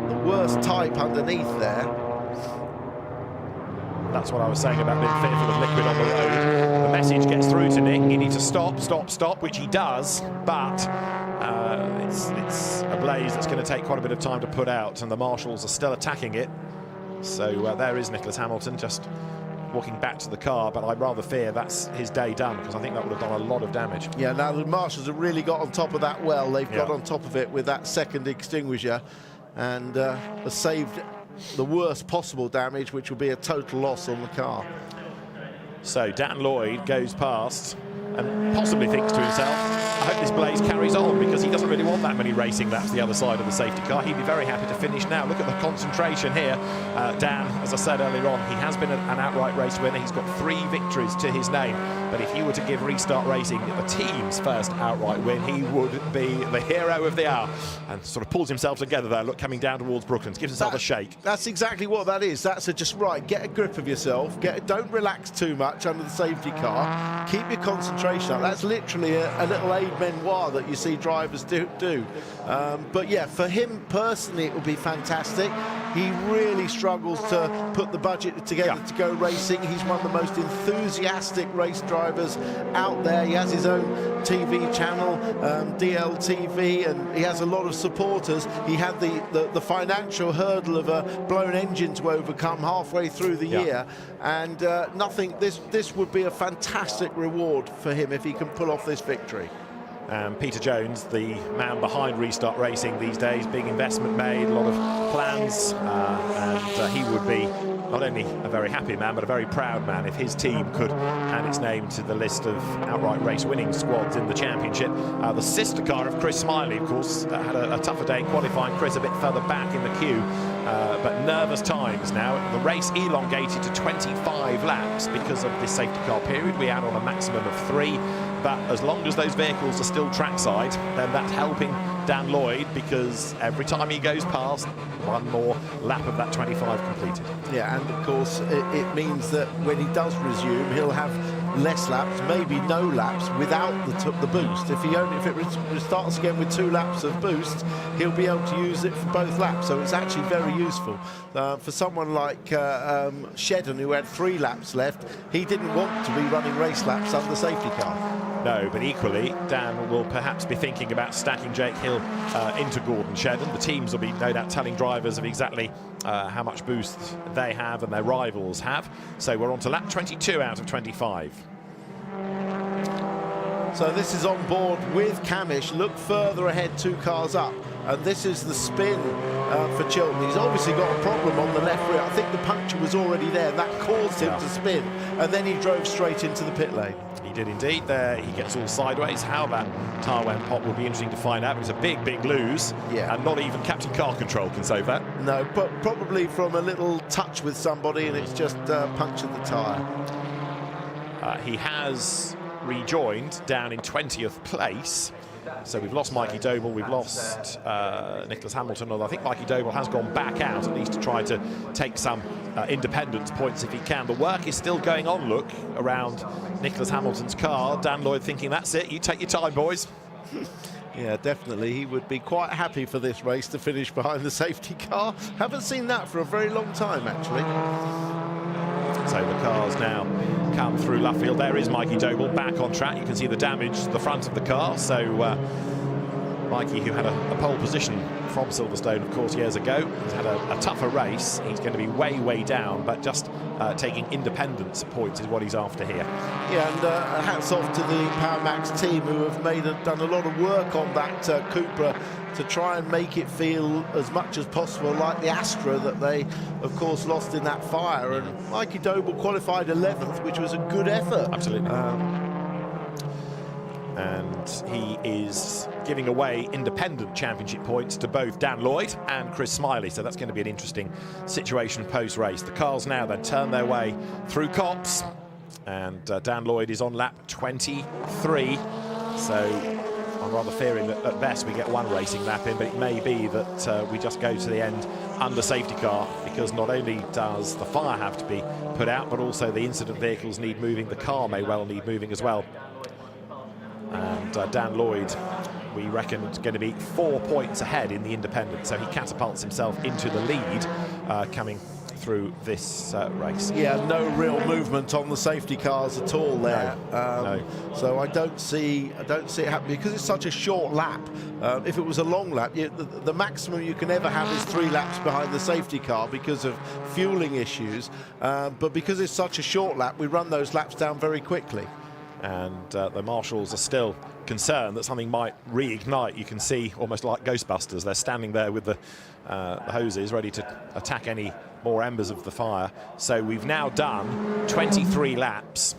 the worst type underneath there. That's what I was saying about being fearful of liquid on the road. The message gets through to Nick. You need to stop, stop, stop, which he does, but It's a blaze that's going to take quite a bit of time to put out, and the marshals are still attacking it. So there is Nicholas Hamilton just walking back to the car, but I rather fear that's his day done, because I think that would have done a lot of damage. Yeah, now the marshals have really got on top of that well. They've got on top of it with that second extinguisher, and have saved the worst possible damage, which will be a total loss on the car. So Dan Lloyd goes past and possibly thinks to himself, I hope this blaze carries on, because he doesn't really want that many racing laps the other side of the safety car. He'd be very happy to finish now. Look at the concentration here. Dan, as I said earlier on, he has been an outright race winner. He's got 3 victories to his name. But if you were to give Restart Racing the team's first outright win, he would be the hero of the hour. And sort of pulls himself together there, look, coming down towards Brooklands, gives himself a shake. That's exactly what that is. That's just right. Get a grip of yourself. Don't relax too much under the safety car. Keep your concentration up. That's literally a little aid menoir that you see drivers do. But yeah, for him personally, it would be fantastic. He really struggles to put the budget together to go racing. He's one of the most enthusiastic race drivers out there. He has his own TV channel, DLTV, and he has a lot of supporters. He had the financial hurdle of a blown engine to overcome halfway through the year, and this would be a fantastic reward for him if he can pull off this victory. Peter Jones, the man behind Restart Racing these days, big investment made, a lot of plans, and he would be not only a very happy man, but a very proud man if his team could add its name to the list of outright race winning squads in the championship. The sister car of Chris Smiley, of course, had a tougher day qualifying. Chris a bit further back in the queue, but nervous times now. The race elongated to 25 laps because of this safety car period. We add on a maximum of 3. But as long as those vehicles are still trackside, then that's helping Dan Lloyd, because every time he goes past, one more lap of that 25 completed. Yeah, and of course it means that when he does resume, he'll have less laps, maybe no laps without the boost. If it restarts again with 2 laps of boost, he'll be able to use it for both laps. So it's actually very useful for someone like Shedden, who had 3 laps left. He didn't want to be running race laps under the safety car. No, but equally, Dan will perhaps be thinking about stacking Jake Hill into Gordon Shedden. The teams will be no doubt telling drivers of exactly how much boost they have and their rivals have. So we're on to lap 22 out of 25. So this is on board with Camish. Look further ahead, 2 cars up. And this is the spin for Chilton. He's obviously got a problem on the left rear. I think the puncture was already there. That caused him to spin. And then he drove straight into the pit lane. He did indeed. There he gets all sideways. How that tyre went pop will be interesting to find out. It was a big, big lose. Yeah. And not even Captain Car Control can save that. No, but probably from a little touch with somebody, and it's just punctured the tyre. He has rejoined down in 20th place. So we've lost Mikey Doble, we've lost Nicholas Hamilton, although I think Mikey Doble has gone back out, at least to try to take some independence points if he can. The work is still going on, look, around Nicholas Hamilton's car. Dan Lloyd thinking, that's it, you take your time, boys. Yeah, definitely. He would be quite happy for this race to finish behind the safety car. Haven't seen that for a very long time, actually. So the cars now come through Luffield. There is Mikey Doble back on track. You can see the damage to the front of the car. So Mikey, who had a pole position from Silverstone, of course, years ago, has had a tougher race. He's going to be way, way down, but just taking independence points is what he's after here. Yeah, and hats off to the Power Max team, who have done a lot of work on that Cupra to try and make it feel as much as possible like the Astra that they, of course, lost in that fire. And Mikey Doble qualified 11th, which was a good effort. Absolutely. And he is giving away independent championship points to both Dan Lloyd and Chris Smiley, so that's going to be an interesting situation post-race. The cars now then turn their way through Copse, and Dan Lloyd is on lap 23, so I'm rather fearing that at best we get 1 racing lap in, but it may be that we just go to the end under safety car, because not only does the fire have to be put out, but also the incident vehicles need moving. The car may well need moving as well. And Dan Lloyd, we reckon, is going to be 4 points ahead in the independent, so he catapults himself into the lead, coming through this race. Yeah, no real movement on the safety cars at all there. No. So I don't see it happening because it's such a short lap. If it was a long lap, the maximum you can ever have is 3 laps behind the safety car because of fueling issues. But because it's such a short lap, we run those laps down very quickly. And the marshals are still concerned that something might reignite. You can see almost like Ghostbusters. They're standing there with the hoses ready to attack any more embers of the fire. So we've now done 23 laps.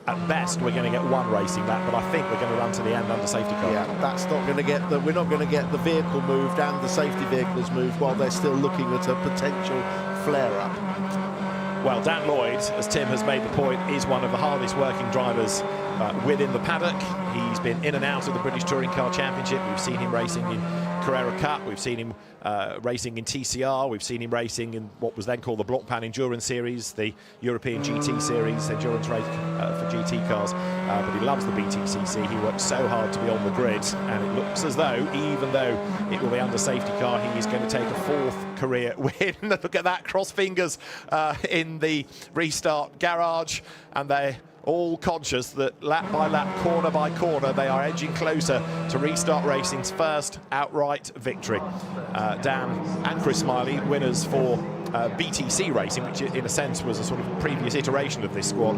At best, we're going to get 1 racing lap, but I think we're going to run to the end under safety car. Yeah, that's not going to get we're not going to get the vehicle moved and the safety vehicles moved while they're still looking at a potential flare-up. Well, Dan Lloyd, as Tim has made the point, is one of the hardest working drivers within the paddock. He's been in and out of the British Touring Car Championship. We've seen him racing in Carrera Cup. We've seen him racing in TCR. We've seen him racing in what was then called the Blockpan Endurance Series, the European GT Series, endurance race for GT cars. But he loves the BTCC. He works so hard to be on the grid, and it looks as though, even though it will be under safety car, he is going to take a 4th career win. Look at that, cross fingers in the restart garage, and they all conscious that lap by lap, corner by corner, they are edging closer to Restart Racing's first outright victory. Dan and Chris Smiley, winners for BTC Racing, which in a sense was a sort of previous iteration of this squad.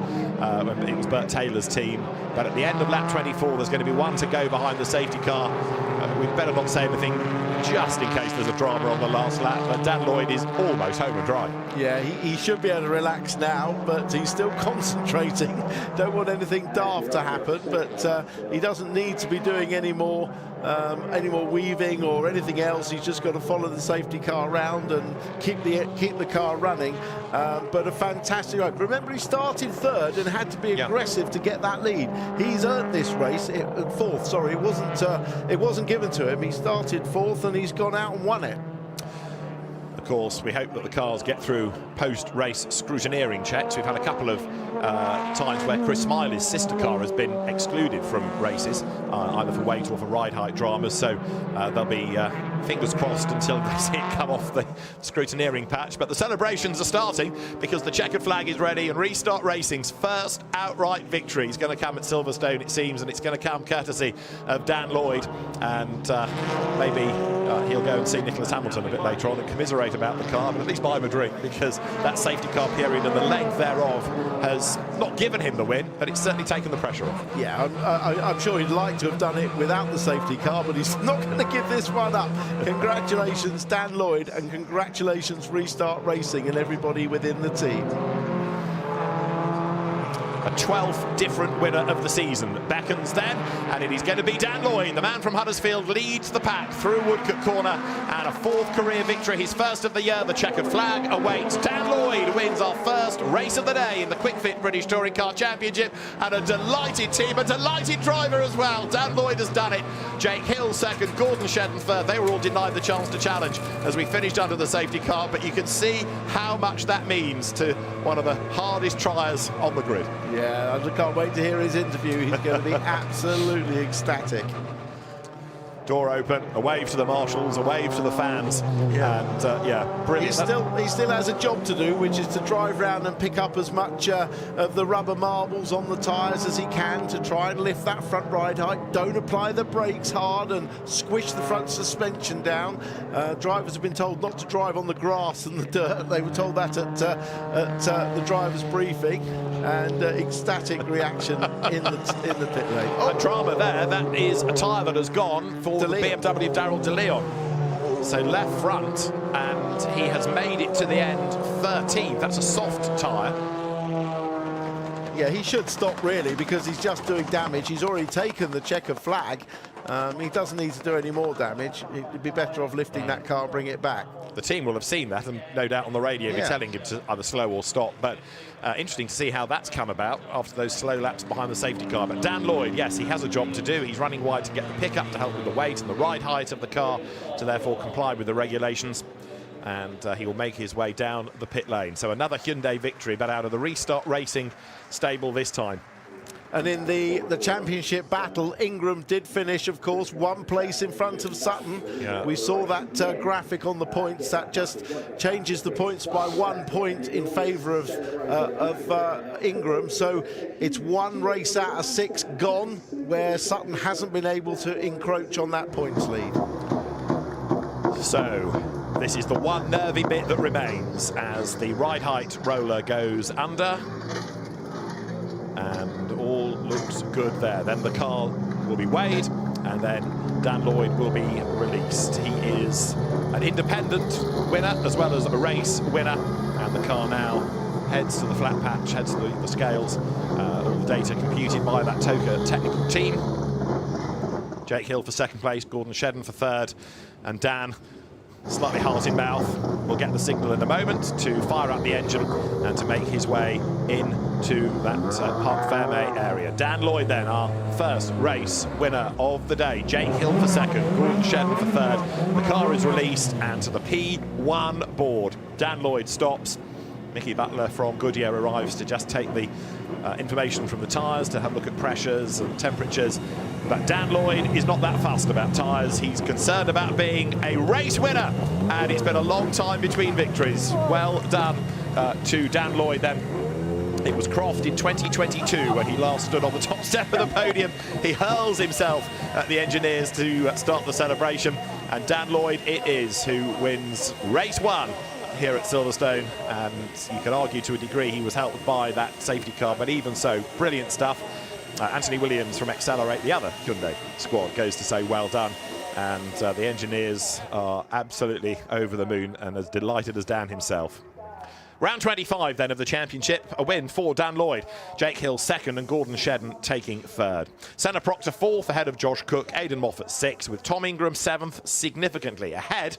It was Bert Taylor's team. But at the end of lap 24, there's going to be 1 to go behind the safety car. We'd better not say anything just in case there's a drama on the last lap, but Dan Lloyd is almost home and dry. Yeah, he should be able to relax now, but he's still concentrating. Don't want anything daft to happen, but he doesn't need to be doing any more weaving or anything else. He's just got to follow the safety car around and keep the car running. But a fantastic ride. Remember, he started 3rd and had to be aggressive to get that lead. He's earned this race 4th. Sorry, it wasn't given to him. He started 4th and he's gone out and won it. Of course, we hope that the cars get through post-race scrutineering checks. We've had a couple of times where Chris Smiley's sister car has been excluded from races, either for weight or for ride height dramas. So they'll be fingers crossed until they see it come off the scrutineering patch. But the celebrations are starting because the checkered flag is ready, and Restart Racing's first outright victory is going to come at Silverstone, it seems, and it's going to come courtesy of Dan Lloyd. And maybe he'll go and see Nicholas Hamilton a bit later on and commiserate about the car, but at least buy him a drink, because that safety car period and the length thereof has not given him the win, but it's certainly taken the pressure off. Yeah, I'm sure he'd like to have done it without the safety car, but he's not going to give this one up. Congratulations, Dan Lloyd, and congratulations, Restart Racing and everybody within the team. A 12th different winner of the season beckons then, and it is going to be Dan Lloyd. The man from Huddersfield leads the pack through Woodcote Corner, and a 4th career victory, his first of the year. The checkered flag awaits. Dan Lloyd wins our first race of the day in the Kwik Fit British Touring Car Championship, and a delighted team, a delighted driver as well. Dan Lloyd has done it. Jake Hill second, Gordon Shedden third. They were all denied the chance to challenge as we finished under the safety car, but you can see how much that means to one of the hardest triers on the grid. Yeah, I can't wait to hear his interview. He's going to be absolutely ecstatic. Door open, a wave to the marshals, a wave to the fans, and brilliant. He still has a job to do, which is to drive around and pick up as much of the rubber marbles on the tyres as he can to try and lift that front ride height. Don't apply the brakes hard and squish the front suspension down. Drivers have been told not to drive on the grass and the dirt. They were told that at the driver's briefing, and ecstatic reaction in the pit lane. A drama there. That is a tyre that has gone for the BMW Darrell De Leon. So left front, and he has made it to the end 13th. That's a soft tyre. Yeah, he should stop really, because he's just doing damage. He's already taken the checkered flag. He doesn't need to do any more damage. He'd be better off lifting that car and bring it back. The team will have seen that, and no doubt on the radio be telling him to either slow or stop. But interesting to see how that's come about after those slow laps behind the safety car. But Dan Lloyd, yes, he has a job to do. He's running wide to get the pickup to help with the weight and the ride height of the car, to therefore comply with the regulations. And he will make his way down the pit lane. So another Hyundai victory, but out of the Restart Racing stable this time. And in the championship battle, Ingram did finish, of course, 1 place in front of Sutton. Yeah. We saw that graphic on the points. That just changes the points by 1 point in favour of Ingram. So it's 1 race out of 6 gone, where Sutton hasn't been able to encroach on that points lead. So this is the one nervy bit that remains as the ride height roller goes under. And all looks good there. Then the car will be weighed, and then Dan Lloyd will be released. He is an independent winner as well as a race winner, and the car now heads to the flat patch, heads to the scales. All the data computed by that TOCA technical team. Jake Hill for 2nd place, Gordon Shedden for 3rd, and Dan, slightly heart in mouth, will get the signal in a moment to fire up the engine and to make his way into that Parc Fermé area. Dan Lloyd then, our first race winner of the day. Jake Hill for 2nd, Gordon Shedden for 3rd. The car is released and to the P1 board. Dan Lloyd stops. Mickey Butler from Goodyear arrives to just take the information from the tyres, to have a look at pressures and temperatures. But Dan Lloyd is not that fussed about tyres. He's concerned about being a race winner, and it's been a long time between victories. Well done to Dan Lloyd then. It was Croft in 2022 when he last stood on the top step of the podium. He hurls himself at the engineers to start the celebration, and Dan Lloyd it is who wins race 1 here at Silverstone, and you can argue to a degree he was helped by that safety car, but even so, brilliant stuff. Anthony Williams from Accelerate, the other Hyundai squad, goes to say well done, and the engineers are absolutely over the moon and as delighted as Dan himself. Round 25 then of the championship, a win for Dan Lloyd. Jake Hill 2nd and Gordon Shedden taking 3rd. Senna Proctor 4th ahead of Josh Cook, Aidan Moffat 6th, with Tom Ingram 7th, significantly ahead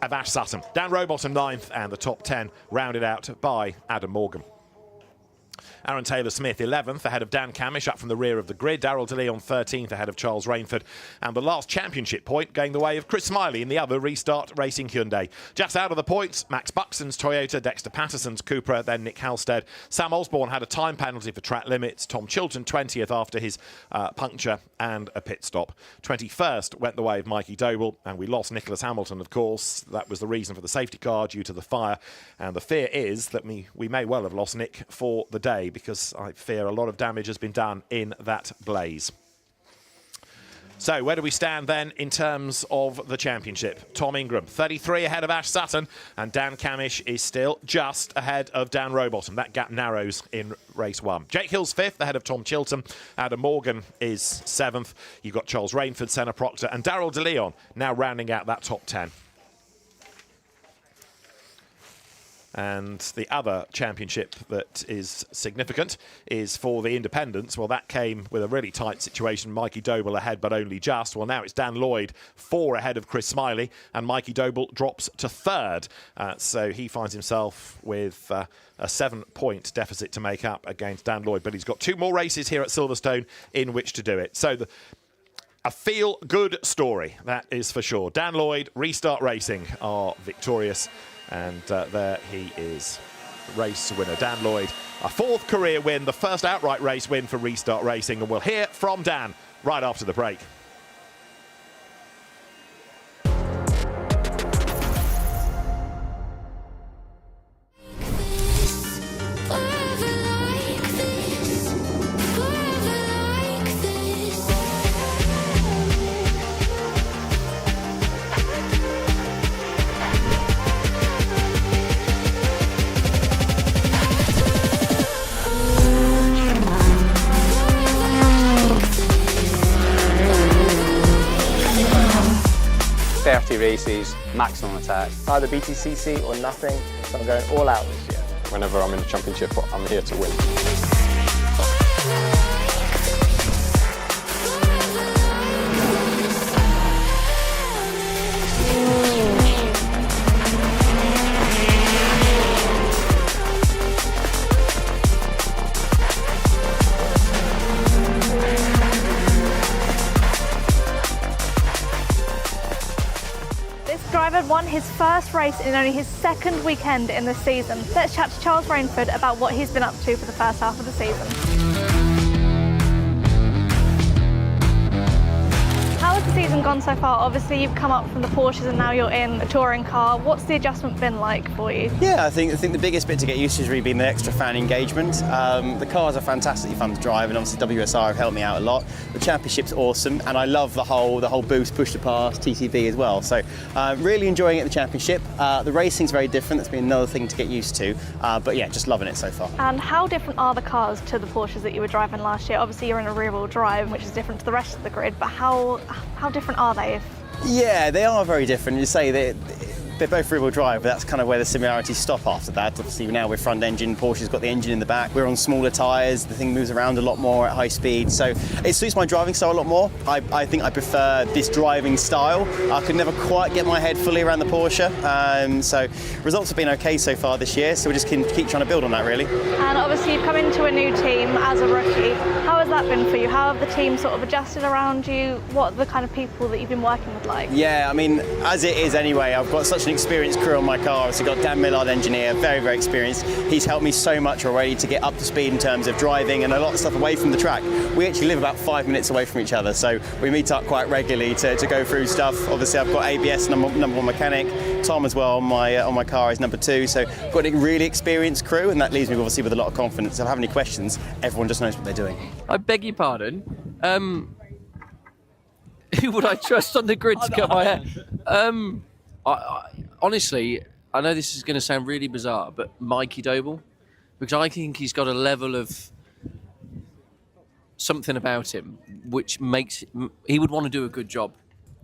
of Ash Sutton. Dan Rowbottom 9th, and the top 10 rounded out by Adam Morgan. Aaron Taylor-Smith 11th ahead of Dan Camish, up from the rear of the grid. Darrell DeLeon 13th ahead of Charles Rainford. And the last championship point going the way of Chris Smiley in the other Restart Racing Hyundai. Just out of the points, Max Buxton's Toyota, Dexter Patterson's Cupra, then Nick Halstead. Sam Osborne had a time penalty for track limits. Tom Chilton 20th after his puncture and a pit stop. 21st went the way of Mikey Doble, and we lost Nicholas Hamilton, of course. That was the reason for the safety car due to the fire. And the fear is that we may well have lost Nick for the day, because I fear a lot of damage has been done in that blaze. So where do we stand then in terms of the championship? Tom Ingram 33 ahead of Ash Sutton, and Dan Camish is still just ahead of Dan Rowbottom. That gap narrows in race 1. Jake Hill's 5th ahead of Tom Chilton. Adam Morgan is 7th. You've got Charles Rainford, Senna Proctor and Darrell DeLeon now rounding out that top 10. And the other championship that is significant is for the independents. Well, that came with a really tight situation. Mikey Doble ahead, but only just. Well, now it's Dan Lloyd 4 ahead of Chris Smiley, and Mikey Doble drops to 3rd. So he finds himself with a 7-point deficit to make up against Dan Lloyd. But he's got 2 more races here at Silverstone in which to do it. So a feel-good story, that is for sure. Dan Lloyd, Restart Racing are victorious. And there he is, race winner Dan Lloyd. A 4th career win, the first outright race win for Restart Racing. And we'll hear from Dan right after the break. VERTU races, maximum attack. Either BTCC or nothing, so I'm going all out this year. Whenever I'm in the championship, I'm here to win. Driver won his first race in only his 2nd weekend in the season. Let's chat to Charles Rainford about what he's been up to for the first half of the season. season gone so far? Obviously, you've come up from the Porsches and now you're in a touring car. What's the adjustment been like for you? Yeah, I think the biggest bit to get used to has really been the extra fan engagement. The cars are fantastically fun to drive, and obviously WSR have helped me out a lot. The championship's awesome, and I love the whole boost, push to pass, TCB as well. So really enjoying it at the championship. The racing's very different. That's been another thing to get used to. But yeah, just loving it so far. And how different are the cars to the Porsches that you were driving last year? Obviously, you're in a rear-wheel drive, which is different to the rest of the grid. But how different are they? Yeah, they are very different. You say they're both rear-wheel drive, but that's kind of where the similarities stop after that. Obviously now we're front engine, Porsche's got the engine in the back. We're on smaller tyres, the thing moves around a lot more at high speed, so it suits my driving style a lot more. I think I prefer this driving style. I could never quite get my head fully around the Porsche, so results have been okay so far this year, so we just keep trying to build on that really. And obviously you've come into a new team as a rookie. How has that been for you? How have the team sort of adjusted around you? What are the kind of people that you've been working with like? Yeah, I mean, as it is anyway, I've got such an experienced crew on my car. So got Dan Millard, engineer, very experienced. He's helped me so much already to get up to speed in terms of driving and a lot of stuff away from the track. We actually live about 5 minutes away from each other, so we meet up quite regularly to go through stuff. Obviously, I've got ABS, number one mechanic. Tom as well on my car is number 2. So I've got a really experienced crew, and that leaves me obviously with a lot of confidence. If I have any questions, everyone just knows what they're doing. I beg your pardon. Who would I trust on the grid to cut my hair? Honestly, I know this is going to sound really bizarre, but Mikey Doble, because I think he's got a level of something about him which makes he would want to do a good job.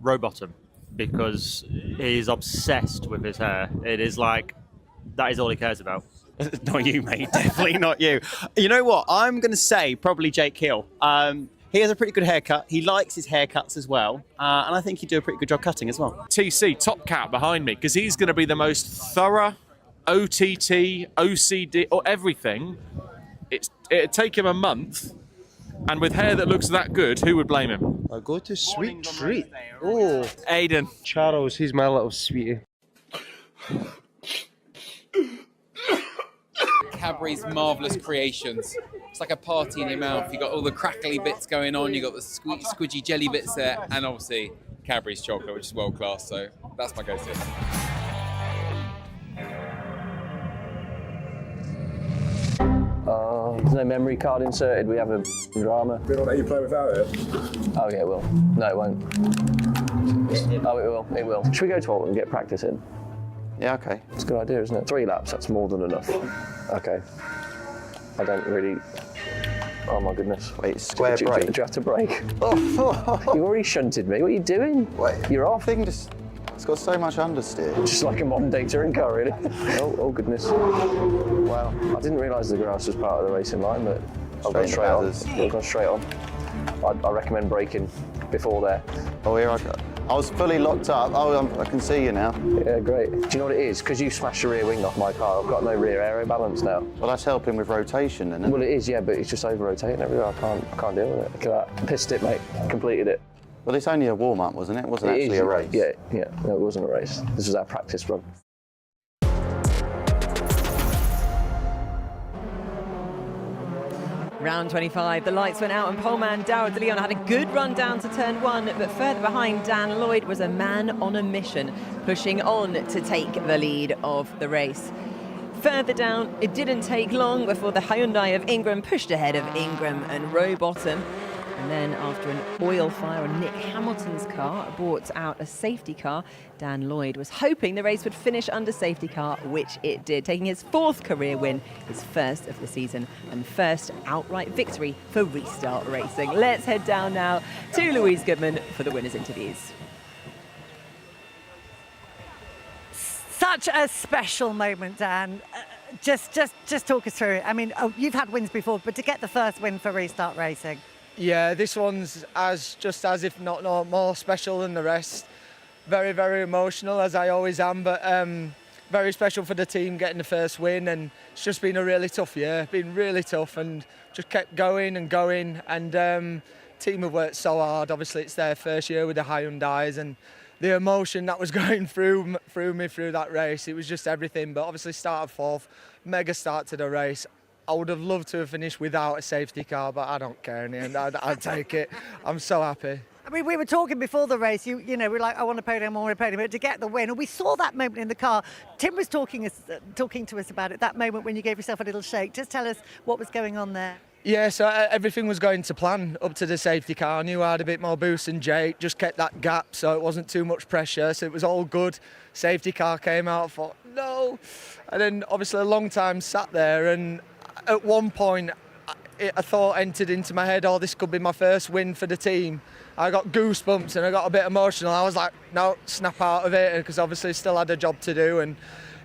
Rowbottom, because he's obsessed with his hair. It is like, that is all he cares about. Not you, mate. Definitely not you. You know what? I'm going to say probably Jake Hill. He has a pretty good haircut. He likes his haircuts as well. And I think he'd do a pretty good job cutting as well. TC, top cat behind me, because he's going to be the most thorough OTT, OCD, or everything. It'd take him a month, and with hair that looks that good, who would blame him? I go to sweet treat. Oh, Aiden. Charles, he's my little sweetie. Cadbury's marvellous creations. It's like a party in your mouth. You got all the crackly bits going on, you got the squidgy jelly bits there, and obviously Cadbury's chocolate, which is world class. So that's my go-to. There's no memory card inserted. We have a drama. We don't let you play without it. Oh yeah, it will. No, it won't. Oh, it will. It will. Should we go to Alton and get practice in? Yeah, okay. It's a good idea, isn't it? 3 laps, that's more than enough. Okay. I don't really... Oh my goodness. Wait, square brake. Do you have to brake? You already shunted me. What are you doing? Wait. You're off. It's got so much understeer. Just like a modern day touring car, really. Oh goodness. Wow. I didn't realise the grass was part of the racing line, but I've gone straight on. I've gone straight on. I recommend braking before there. Oh, here I go. I was fully locked up. Oh, I can see you now. Yeah, great. Do you know what it is? Because you smashed the rear wing off my car, I've got no rear aero balance now. Well, that's helping with rotation, isn't it? Well, it is, yeah, but it's just over-rotating everywhere. I can't deal with it. Look at that. Pissed it, mate. Completed it. Well, it's only a warm-up, wasn't it? It wasn't actually a race. Yeah. No, it wasn't a race. This was our practice run. Round 25, the lights went out and poleman Darrell de Leon had a good run down to turn 1, but further behind Dan Lloyd was a man on a mission, pushing on to take the lead of the race. Further down, it didn't take long before the Hyundai of Ingram pushed ahead of Ingram and Rowbottom. And then after an oil fire on Nick Hamilton's car brought out a safety car, Dan Lloyd was hoping the race would finish under safety car, which it did, taking his 4th career win, his first of the season, and first outright victory for Restart Racing. Let's head down now to Louise Goodman for the winners' interviews. Such a special moment, Dan. Just talk us through it. I mean, you've had wins before, but to get the first win for Restart Racing. Yeah, this one's just as if not more special than the rest. Very, very emotional, as I always am, but very special for the team getting the first win, and it's just been a really tough year. Been really tough, and just kept going and going, and team have worked so hard. Obviously, it's their first year with the Hyundais, and the emotion that was going through me through that race, it was just everything. But obviously, started 4th, mega start to the race. I would have loved to have finished without a safety car, but I don't care in the end. I'd take it. I'm so happy. I mean, we were talking before the race, you know, we're like, I want a podium, but to get the win. And we saw that moment in the car. Tim was talking to us about it, that moment when you gave yourself a little shake. Just tell us what was going on there. Yeah, so everything was going to plan up to the safety car. I knew I had a bit more boost than Jake, just kept that gap so it wasn't too much pressure, so it was all good. Safety car came out, I thought, no. And then obviously a long time sat there, and at one point a thought entered into my head, oh, this could be my first win for the team. I got goosebumps and I got a bit emotional. I was like, no, snap out of it, because obviously still had a job to do. And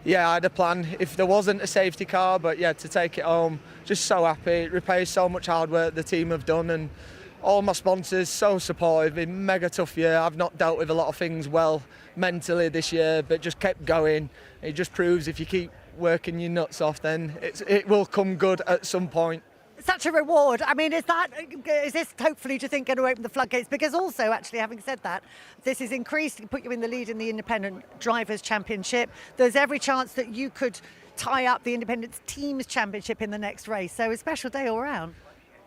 yeah, I had a plan if there wasn't a safety car, but yeah, to take it home, just so happy. It repays so much hard work the team have done, and all my sponsors so supportive. Been mega tough year. I've not dealt with a lot of things well mentally this year, but just kept going. It just proves if you keep working your nuts off, then it will come good at some point. Such a reward. I mean, is this hopefully, do you think, going to open the floodgates? Because also, actually, having said that, this is increased, put you in the lead in the Independent Drivers' Championship. There's every chance that you could tie up the Independent Teams Championship in the next race. So a special day all round.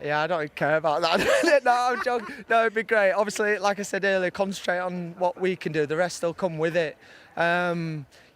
Yeah, I don't care about that. No, I'm joking. No, it'd be great. Obviously, like I said earlier, concentrate on what we can do. The rest will come with it.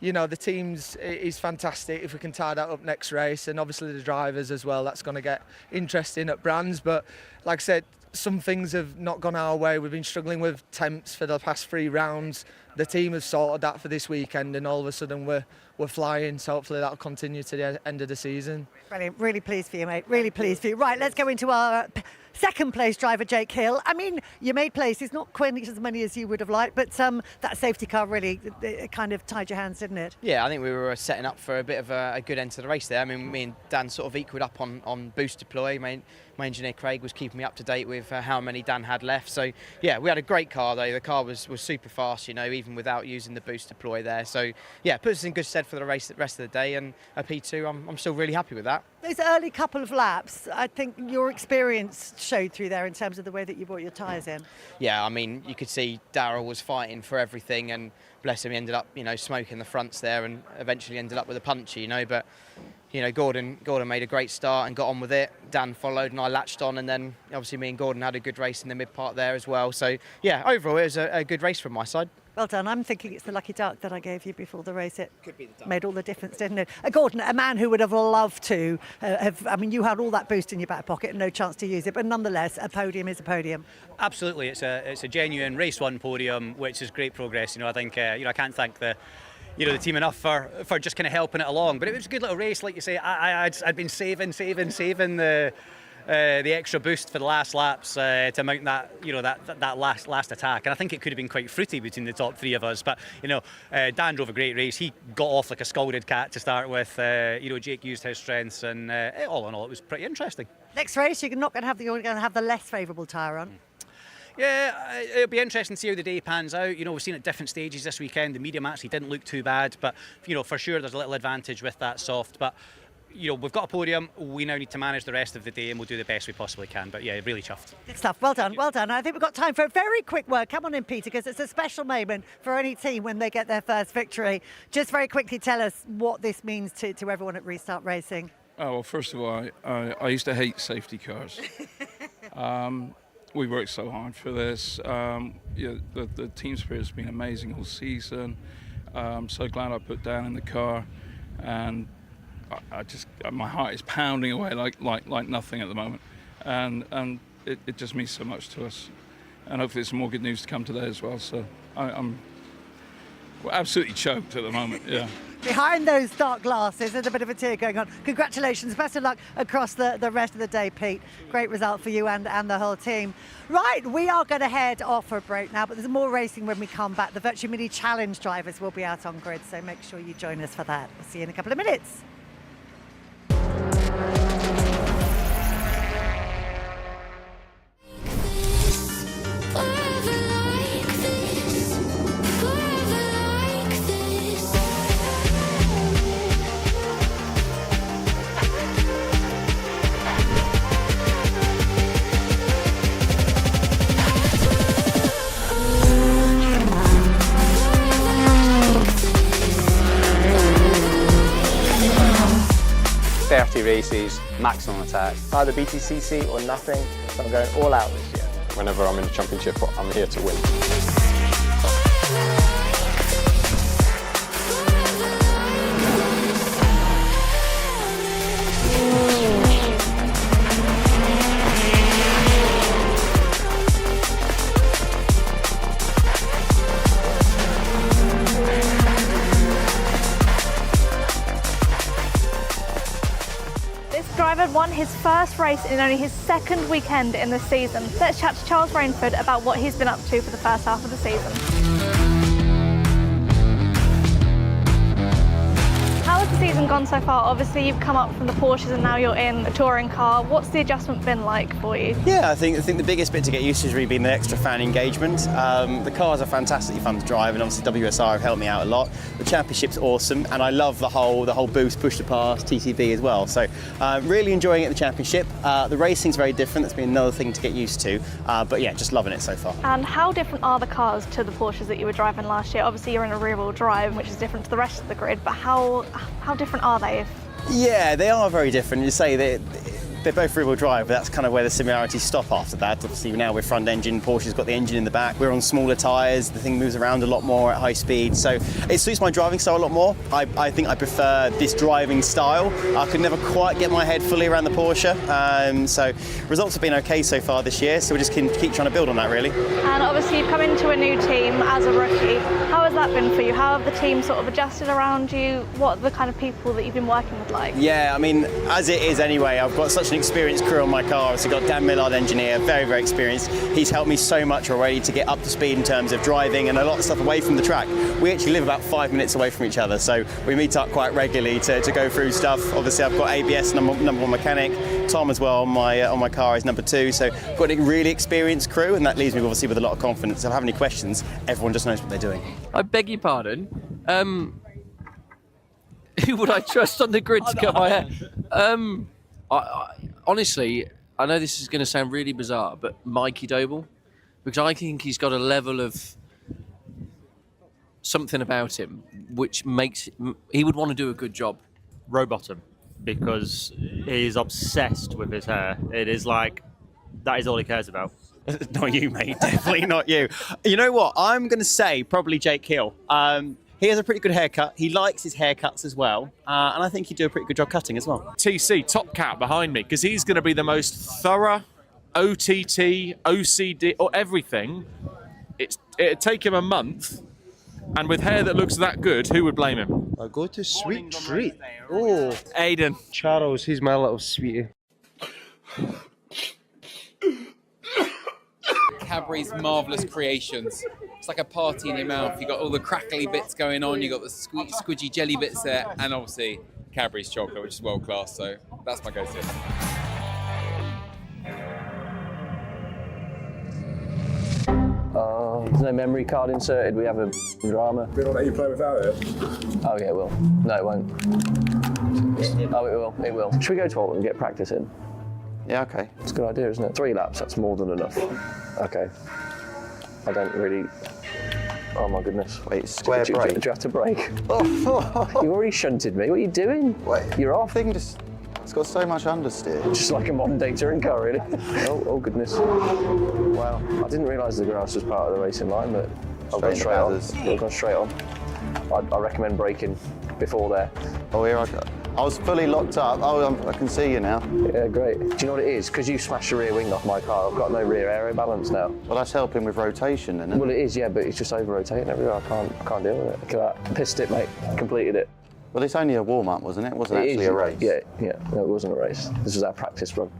You know, the teams is fantastic if we can tie that up next race, and obviously the drivers as well. That's going to get interesting at Brands. But like I said, some things have not gone our way. We've been struggling with temps for the past 3 rounds. The team has sorted that for this weekend, and all of a sudden we're flying. So hopefully that'll continue to the end of the season. Brilliant. Really pleased for you, mate. Really pleased for you. Right, let's go into our second place driver, Jake Hill. I mean, you made places, not quite as many as you would have liked, but that safety car really it kind of tied your hands, didn't it? Yeah, I think we were setting up for a bit of a good end to the race there. I mean, me and Dan sort of equaled up on boost deploy. My engineer Craig was keeping me up to date with how many Dan had left. So yeah, we had a great car though. The car was super fast, you know, even without using the boost deploy there. So yeah, puts us in good stead for the rest of the day. And a P2, I'm still really happy with that. Those early couple of laps, I think your experience showed through there in terms of the way that you brought your tyres in. Yeah, I mean, you could see Darryl was fighting for everything, and bless him, he ended up, you know, smoking the fronts there, and eventually ended up with a punchy, you know. But you know, Gordon made a great start and got on with it. Dan followed and I latched on, and then obviously me and Gordon had a good race in the mid part there as well. So yeah, overall it was a good race from my side. Well done. I'm thinking it's the lucky duck that I gave you before the race. It could be the duck. Made all the difference, didn't it? Gordon, a man who would have loved to I mean, you had all that boost in your back pocket and no chance to use it, but nonetheless, a podium is a podium. Absolutely, it's a genuine race one podium, which is great progress. You know, I think I can't thank the team enough for just kind of helping it along. But it was a good little race, like you say. I'd been saving the extra boost for the last laps to mount that last attack, and I think it could have been quite fruity between the top 3 of us. But Dan drove a great race. He got off like a scalded cat to start with. Jake used his strengths, and all in all, it was pretty interesting. Next race, you're going to have the less favourable tyre on. Yeah, it'll be interesting to see how the day pans out. You know, we've seen at different stages this weekend. The medium actually didn't look too bad, but for sure there's a little advantage with that soft. But we've got a podium. We now need to manage the rest of the day, and we'll do the best we possibly can. But yeah, really chuffed. Good stuff. Well done. Well done. I think we've got time for a very quick word. Come on in, Peter, because it's a special moment for any team when they get their first victory. Just very quickly tell us what this means to everyone at Restart Racing. Oh, well, first of all, I used to hate safety cars. We worked so hard for this. The team spirit's been amazing all season. I'm so glad I put Dan in the car, and my heart is pounding away like nothing at the moment, and it just means so much to us. And hopefully there's some more good news to come today as well. So we're absolutely choked at the moment. Yeah. Behind those dark glasses, there's a bit of a tear going on. Congratulations, best of luck across the rest of the day, Pete. Great result for you and the whole team. Right, we are going to head off for a break now, but there's more racing when we come back. The VERTU Mini Challenge drivers will be out on grid, so make sure you join us for that. We'll see you in a couple of minutes. Races, maximum attack. Either BTCC or nothing, so I'm going all out this year. Whenever I'm in the championship, I'm here to win. Driver won his first race in only his second weekend in the season. Let's chat to Charles Rainford about what he's been up to for the first half of the season. How has the season gone so far? Obviously you've come up from the Porsches and now you're in a touring car. What's the adjustment been like for you? Yeah, I think the biggest bit to get used to has really been the extra fan engagement. The cars are fantastically fun to drive, and obviously WSR have helped me out a lot. The championship's awesome, and I love the whole boost, push to pass, TTB as well. So really enjoying it at the championship. The racing's very different. That's been another thing to get used to. But yeah, just loving it so far. And how different are the cars to the Porsches that you were driving last year? Obviously you're in a rear-wheel drive, which is different to the rest of the grid, but how different are they? Yeah, they are very different. You say they're both rear-wheel drive, but that's kind of where the similarities stop after that. Obviously now we're front engine, Porsche's got the engine in the back, we're on smaller tyres, the thing moves around a lot more at high speed, so it suits my driving style a lot more. I think I prefer this driving style. I could never quite get my head fully around the Porsche, so results have been okay so far this year, so we just can keep trying to build on that really. And obviously you've come into a new team as a rookie. How has that been for you? How have the team sort of adjusted around you? What are the kind of people that you've been working with like? Yeah, I mean, as it is anyway, I've got such an experienced crew on my car. I've got Dan Millard, engineer, very, very experienced. He's helped me so much already to get up to speed in terms of driving and a lot of stuff away from the track. We actually live about 5 minutes away from each other, so we meet up quite regularly to go through stuff. Obviously, I've got ABS, number one mechanic. Tom as well on my car is number 2, so I've got a really experienced crew, and that leaves me obviously with a lot of confidence. If I have any questions, everyone just knows what they're doing. I beg your pardon. Who would I trust on the grid to cut my hair? Honestly, I know this is going to sound really bizarre, but Mikey Doble, because I think he's got a level of something about him which makes he would want to do a good job. Rowbottom, because he's obsessed with his hair. It is like, that is all he cares about. Not you, mate. Definitely not you. You know what? I'm going to say probably Jake Hill. He has a pretty good haircut. He likes his haircuts as well. And I think he'd do a pretty good job cutting as well. TC, top cat behind me, because he's going to be the most thorough OTT, OCD, or everything. It'd take him a month. And with hair that looks that good, who would blame him? I go to sweet treat. Oh, Aiden. Charles, he's my little sweetie. Cadbury's marvellous creations. It's like a party in your mouth. You've got all the crackly bits going on, you've got the squidgy jelly bits there, and obviously Cadbury's chocolate, which is world class, so that's my go-to. There's no memory card inserted, we have a drama. We don't let you play without it? Oh yeah, it will. No, it won't. Oh, it will. Should we go to Alton and get practice in? Yeah, okay. It's a good idea, isn't it? 3 laps, that's more than enough. Okay. I don't really... Oh my goodness. Wait, square brake. Do you have to brake? You already shunted me, what are you doing? Wait. You're off. It's got so much understeer. Just like a modern day touring car, really. Oh goodness. Wow. I didn't realise the grass was part of the racing line, but I've gone straight on. I've gone straight on. I recommend braking before there. Oh, here I was fully locked up. Oh, I can see you now. Yeah, great. Do you know what it is? Because you smashed the rear wing off my car, I've got no rear aero balance now. Well, that's helping with rotation, isn't it? Well, it is, yeah, but it's just over-rotating everywhere. I can't deal with it. Look at that. Pissed it, mate. Completed it. Well, it's only a warm-up, wasn't it? It wasn't actually a race. Yeah. No, it wasn't a race. This was our practice run.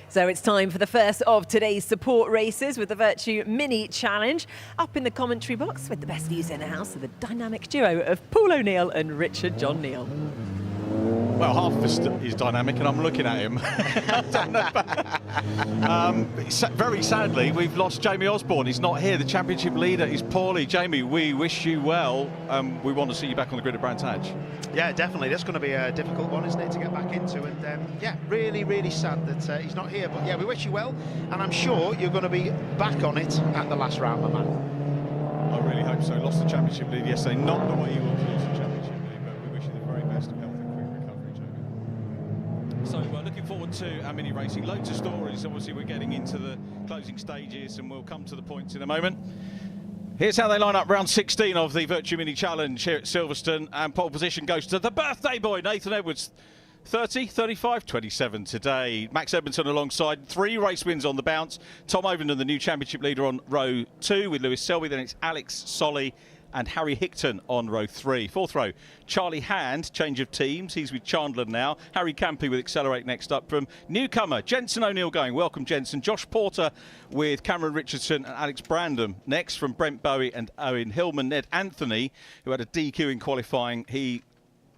So it's time for the first of today's support races with the VERTU Mini Challenge. Up in the commentary box with the best views in the house are the dynamic duo of Paul O'Neill and Richard John Neal. Well, half of us is dynamic, and I'm looking at him. Very sadly, we've lost Jamie Osborne. He's not here. The championship leader is poorly. Jamie, we wish you well. We want to see you back on the grid at Brands Hatch. Yeah, definitely. That's going to be a difficult one, isn't it, to get back into? And yeah, really, really sad that he's not here. But yeah, we wish you well, and I'm sure you're going to be back on it at the last round, my man. I really hope so. Lost the championship lead yesterday, not the way you want to lose the championship lead, but we wish you the very best of health and quick recovery. to our mini racing. Loads of stories. Obviously, we're getting into the closing stages, and we'll come to the points in a moment. Here's how they line up round 16 of the VERTU Mini Challenge here at Silverstone, and pole position goes to the birthday boy, Nathan Edwards. 30, 35, 27 today. Max Edmondson alongside, 3 race wins on the bounce. Tom Overton, the new championship leader, on row 2 with Lewis Selby. Then it's Alex Solly and Harry Hickton on row 3. 4th row, Charlie Hand, change of teams. He's with Chandler now. Harry Campy with Accelerate next up from newcomer Jensen O'Neill going. Welcome, Jensen. Josh Porter with Cameron Richardson and Alex Brandon. Next from Brent Bowie and Owen Hillman. Ned Anthony, who had a DQ in qualifying, he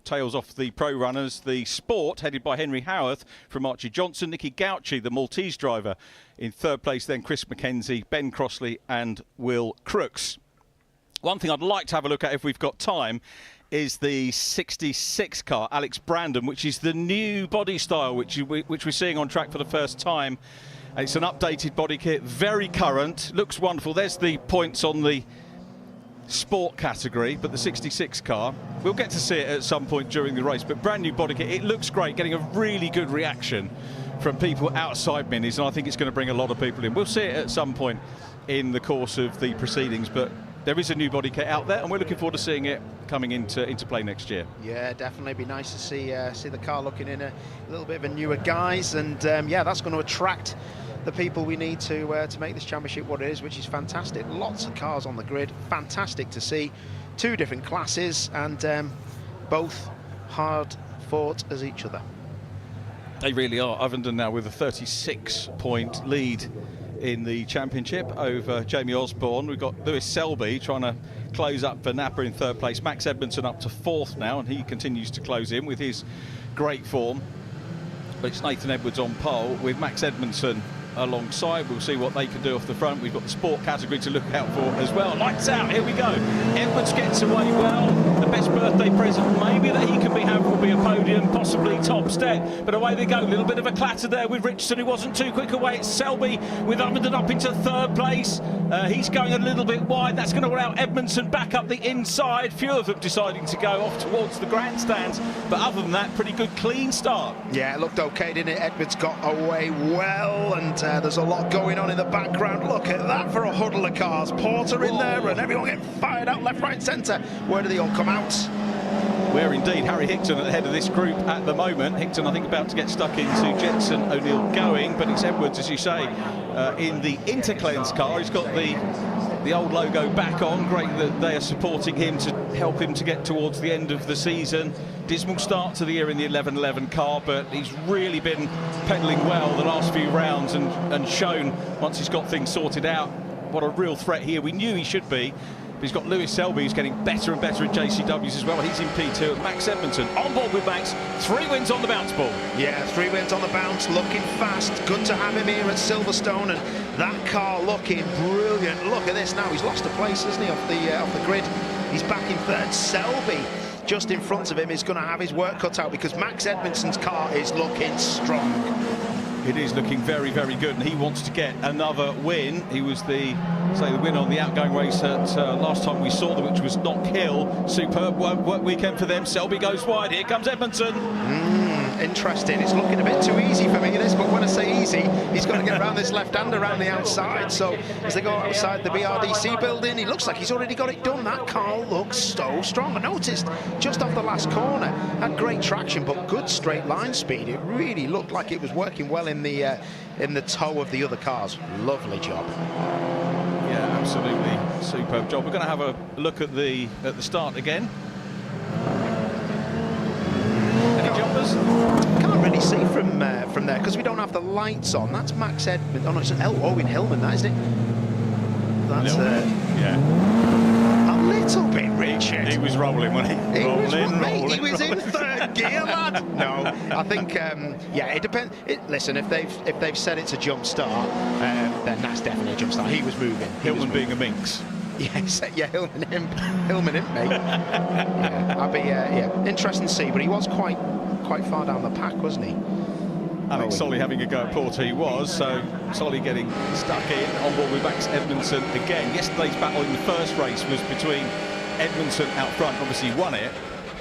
tails off the pro runners. The Sport, headed by Henry Howarth from Archie Johnson. Nicky Gauci, the Maltese driver, in 3rd place. Then Chris McKenzie, Ben Crossley and Will Crooks. One thing I'd like to have a look at, if we've got time, is the 66 car, Alex Brandon, which is the new body style which we're seeing on track for the first time. It's an updated body kit, very current, looks wonderful. There's the points on the Sport category, but the 66 car, we'll get to see it at some point during the race, but brand new body kit. It looks great, getting a really good reaction from people outside minis, and I think it's going to bring a lot of people in. We'll see it at some point in the course of the proceedings, but there is a new body kit out there, and we're looking forward to seeing it coming into play next year. Yeah, definitely. Be nice to see the car looking in a little bit of a newer guise, and yeah, that's going to attract the people we need to make this championship what it is, which is fantastic. Lots of cars on the grid, fantastic to see. 2 different classes, and both hard fought as each other. They really are. Ovenden now with a 36-point lead in the championship over Jamie Osborne. We've got Lewis Selby trying to close up for Napa in 3rd place. Max Edmondson up to 4th now, and he continues to close in with his great form. But it's Nathan Edwards on pole with Max Edmondson alongside. We'll see what they can do off the front. We've got the Sport category to look out for as well. Lights out, here we go. Edwards gets away well. The best birthday present maybe that he can have will be a podium, possibly top step. But away they go. A little bit of a clatter there with Richardson, who wasn't too quick away. It's Selby with Ovenden up into 3rd place. He's going a little bit wide. That's going to allow Edmondson back up the inside. Few of them deciding to go off towards the grandstands. But other than that, pretty good, clean start. Yeah, it looked okay, didn't it? Edwards got away well, and there's a lot going on in the background. Look at that for a huddle of cars. Porter in there, and everyone getting fired out left, right, centre. Where do they all come out? Where indeed Harry Hickton at the head of this group at the moment. Hickton, I think, about to get stuck into Jensen O'Neill going, but it's Edwards, as you say, in the Interclens car. He's got the old logo back on. Great that they are supporting him to help him to get towards the end of the season. Dismal start to the year in the 11-11 car, but he's really been pedalling well the last few rounds and shown, once he's got things sorted out, what a real threat here. We knew he should be. But he's got Lewis Selby, who's getting better and better at JCWs as well. He's in P2. Max Edmondson on board with Max. 3 wins on the bounce ball. Yeah, 3 wins on the bounce, looking fast. Good to have him here at Silverstone, and that car looking brilliant. Look at this now. He's lost a place, hasn't he, off the grid. He's back in 3rd. Selby, just in front of him, is going to have his work cut out because Max Edmondson's car is looking strong. It is looking very, very good, and he wants to get another win. He was the winner on the outgoing race at last time we saw them, which was Knock Hill. Superb work weekend for them. Selby goes wide. Here comes Edmondson. Interesting. It's looking a bit too easy for me, this, but when I say easy, he's got to get around this left-hander around the outside. So as they go outside the BRDC building, he looks like he's already got it done. That car looks so strong. I noticed just off the last corner, had great traction, but good straight line speed. It really looked like it was working well in the toe of the other cars. Lovely job. Yeah, absolutely superb job. We're going to have a look at the start again. Any jumpers? Can't really see from there because we don't have the lights on. That's Max Edmond. Oh no, it's Owen Hillman, that isn't it? That's yeah. A little bit, Richard. He was rolling, wasn't he? Rolling. He was in 3rd gear, lad. No, I think yeah, it depends. Listen, if they've said it's a jump start, then that's definitely a jump start. He was moving. Hillman being a minx. Yes, yeah, Hillman imp, mate. Yeah, I'd be yeah, interesting to see, but he was quite far down the pack, wasn't he? Alex Solly having a go at Porter, he was, so Solly getting stuck in, on board with Max Edmondson again. Yesterday's battle in the first race was between Edmondson out front, obviously won it,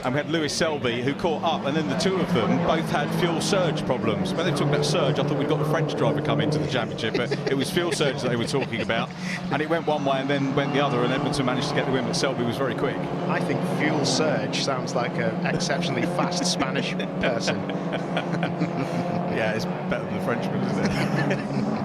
and we had Lewis Selby who caught up, and then the two of them both had fuel surge problems. When they talked about surge, I thought we'd got a French driver come into the championship, but it was fuel surge that they were talking about, and it went one way and then went the other, and Edmondson managed to get the win, but Selby was very quick. I think fuel surge sounds like an exceptionally fast Spanish person. Yeah, it's better than the Frenchman, isn't it?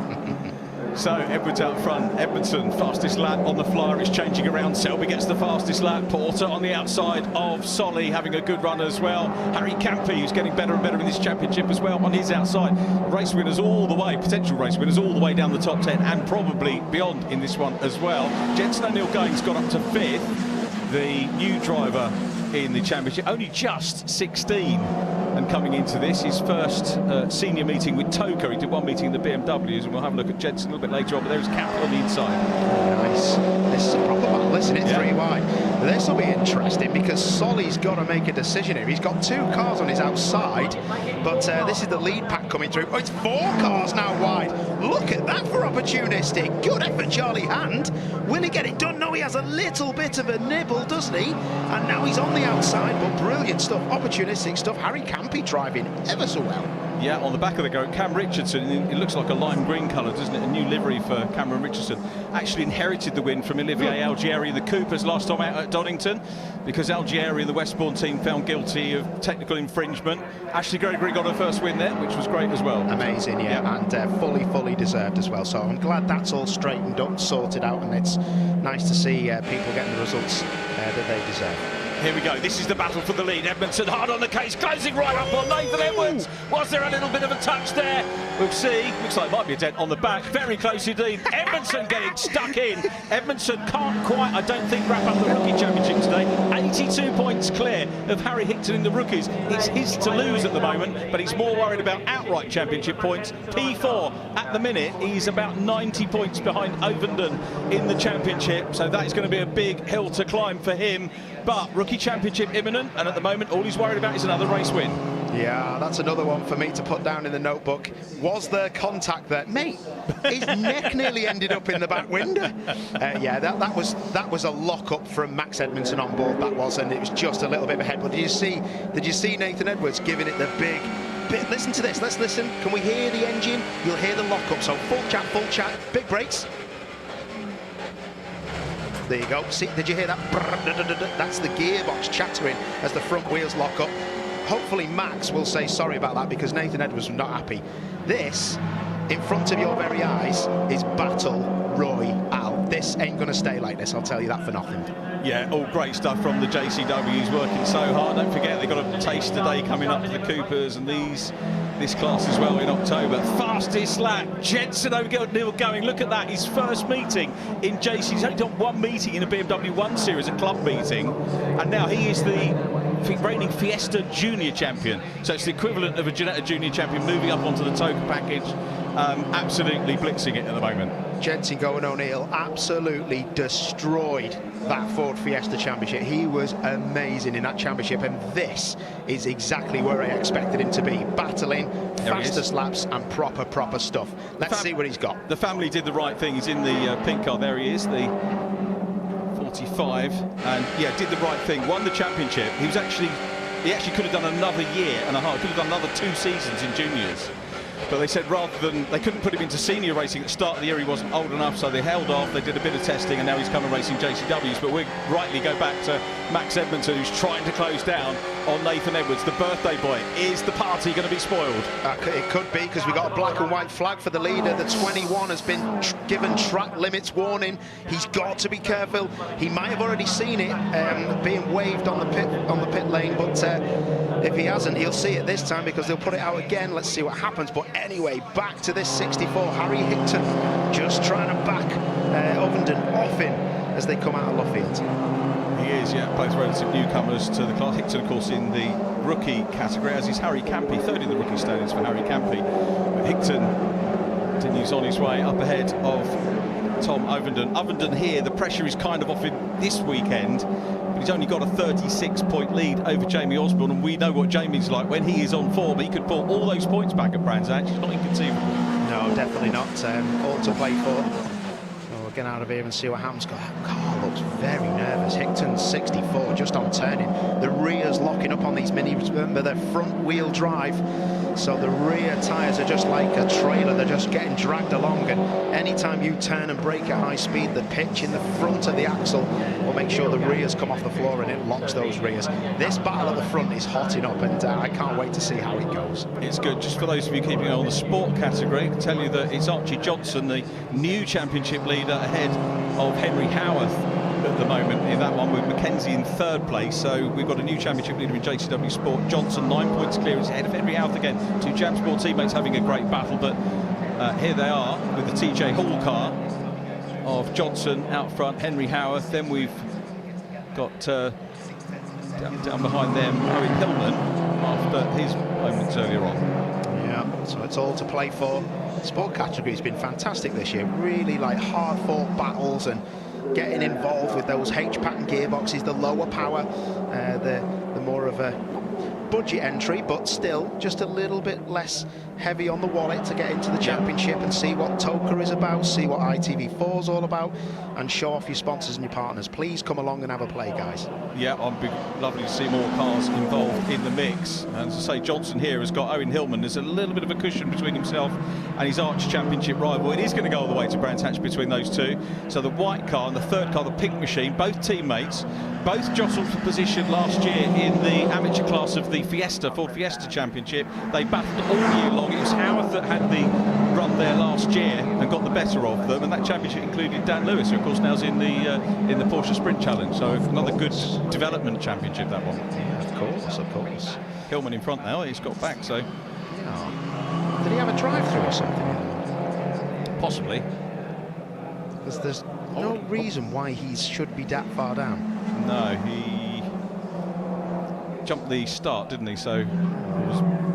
So Edwards out front, Edmondson fastest lap on the flyer, is changing around. Selby gets the fastest lap. Porter on the outside of Solly having a good run as well. Harry Campy, who's getting better and better in this championship as well, on his outside. Race winners all the way, potential race winners all the way down the top 10 and probably beyond in this one as well. Jensen O'Neill-Going's got up to 5th, the new driver in the championship, only just 16. And coming into this, his first senior meeting with Toka. He did one meeting in the BMWs, and we'll have a look at Jensen a little bit later on, but there's Campbell on the inside. Nice. This is a proper battle, isn't it? 3 wide. This will be interesting because Solly's got to make a decision here. He's got 2 cars on his outside, but this is the lead pack coming through. Oh, it's 4 cars now wide. Look at that for opportunistic. Good effort, Charlie Hand. Will he get it done? No, he has a little bit of a nibble, doesn't he? And now he's on the outside, but brilliant stuff, opportunistic stuff. Harry Campy driving ever so well. Yeah, on the back of the go, Cam Richardson, it looks like a lime green colour, doesn't it? A new livery for Cameron Richardson. Actually inherited the win from Olivier Algieri in the Coopers last time out at Donington, because Algieri and the Westbourne team found guilty of technical infringement. Ashley Gregory got her first win there, which was great as well. Amazing, yeah. And fully deserved as well. So I'm glad that's all straightened up, sorted out, and it's nice to see people getting the results that they deserve. Here we go, this is the battle for the lead. Edmondson hard on the case, closing right up on Nathan Edwards. Was there a little bit of a touch there? We'll see. Looks like it might be a dent on the back. Very close indeed. Edmondson getting stuck in. Edmondson can't quite, I don't think, wrap up the rookie championship today. 82 points clear of Harry Hickton in the rookies. It's his to lose at the moment, but he's more worried about outright championship points. P4 at the minute. He's about 90 points behind Ovenden in the championship, so that is going to be a big hill to climb for him. But rookie championship imminent, and at the moment all he's worried about is another race win. Yeah, that's another one for me to put down in the notebook. Was there contact there? Mate, his neck nearly ended up in the back window. Yeah, that was a lock-up from Max Edmondson on board, that was, and it was just a little bit of a head. But did you see Nathan Edwards giving it the big bit? Listen to this, let's listen. Can we hear the engine? You'll hear the lock-up, so full chat, big brakes. There you go. See, did you hear that? That's the gearbox chattering as the front wheels lock up. Hopefully Max will say sorry about that, because Nathan Edwards was not happy. This, in front of your very eyes, is Battle Royale. This ain't going to stay like this, I'll tell you that for nothing. Yeah, all great stuff from the JCWs, working so hard. Don't forget, they've got a taste today coming up to the Coopers and this class as well in October. Fastest lap, Jensen O'Neill-Going. Look at that, his first meeting in JC. He's only done one meeting in a BMW 1 Series, a club meeting, and now he is the reigning Fiesta Junior champion. So it's the equivalent of a Ginetta Junior champion moving up onto the Toka package. Absolutely blitzing it at the moment. Jensen O'Neill absolutely destroyed that Ford Fiesta Championship. He was amazing in that championship, and this is exactly where I expected him to be. Battling, fastest laps and proper stuff. Let's see what he's got. The family did the right thing. He's in the pink car. There he is, the 45, and yeah, did the right thing. Won the championship. He actually could have done another year and a half. Could have done another 2 seasons in juniors. But they said rather than, they couldn't put him into senior racing at the start of the year, he wasn't old enough, so they held off. They did a bit of testing, and now he's come and racing JCWs. But we rightly go back to Max Edmondson, who's trying to close down on Nathan Edwards, the birthday boy. Is the party going to be spoiled? It could be, because we've got a black and white flag for the leader. The 21 has been given track limits warning. He's got to be careful. He might have already seen it being waved on the pit lane, but if he hasn't, he'll see it this time, because they'll put it out again. Let's see what happens. But anyway, back to this 64. Harry Hickton just trying to back Ovenden off in as they come out of Luffield. He is, yeah, both relative newcomers to the class. Hickton, of course, in the rookie category, as is Harry Campy, third in the rookie standings for Harry Campy. But Hickton continues on his way up ahead of Tom Ovenden. Ovenden here, the pressure is kind of off him this weekend, but he's only got a 36-point lead over Jamie Osborne, and we know what Jamie's like when he is on form. He could pull all those points back at Brands Hatch. It's not inconceivable. No, definitely not. All to play for. So we'll get out of here and see what happens. God, looks very nervous. Hickton's 64, just on turning. The rear's locking up on these minis. Remember, they're front wheel drive, so the rear tyres are just like a trailer. They're just getting dragged along, and anytime you turn and brake at high speed, the pitch in the front of the axle will make sure the rears come off the floor and it locks those rears. This battle at the front is hotting up, and I can't wait to see how it goes. It's good. Just for those of you keeping on the sport category, I can tell you that it's Archie Johnson, the new championship leader, ahead of Henry Howarth at the moment in that one, with Mackenzie in third place. So we've got a new championship leader in JCW Sport. Johnson 9 points clear, is ahead of Henry Howarth again. Two Jam Sport teammates having a great battle, but here they are with the TJ Hall car of Johnson out front, Henry Howarth. Then we've got down behind them Owen Hillman after his moments earlier on. Yeah, so it's all to play for. Sport category's been fantastic this year. Really like hard-fought battles and getting involved with those H-pattern gearboxes, the lower power, the more of a budget entry, but still just a little bit less heavy on the wallet to get into the championship and see what Toka is about, see what ITV4 is all about, and show off your sponsors and your partners. Please come along and have a play, guys. Yeah, it'd be lovely to see more cars involved in the mix. And as I say, Johnson here has got Owen Hillman. There's a little bit of a cushion between himself and his arch championship rival. It is going to go all the way to Brands Hatch between those two. So the white car and the third car, the pink machine, both teammates, both jostled for position last year in the amateur class of the Fiesta, Ford Fiesta Championship. They battled all year long. It was Howarth that had the run there last year and got the better of them, and that championship included Dan Lewis, who of course now is in the Porsche Sprint Challenge. So another good development championship, that one. Yeah, of course. Hillman in front now. He's got back. So yeah. Did he have a drive-through or something? Possibly. There's no reason why he should be that far down. No, he jumped the start, didn't he? So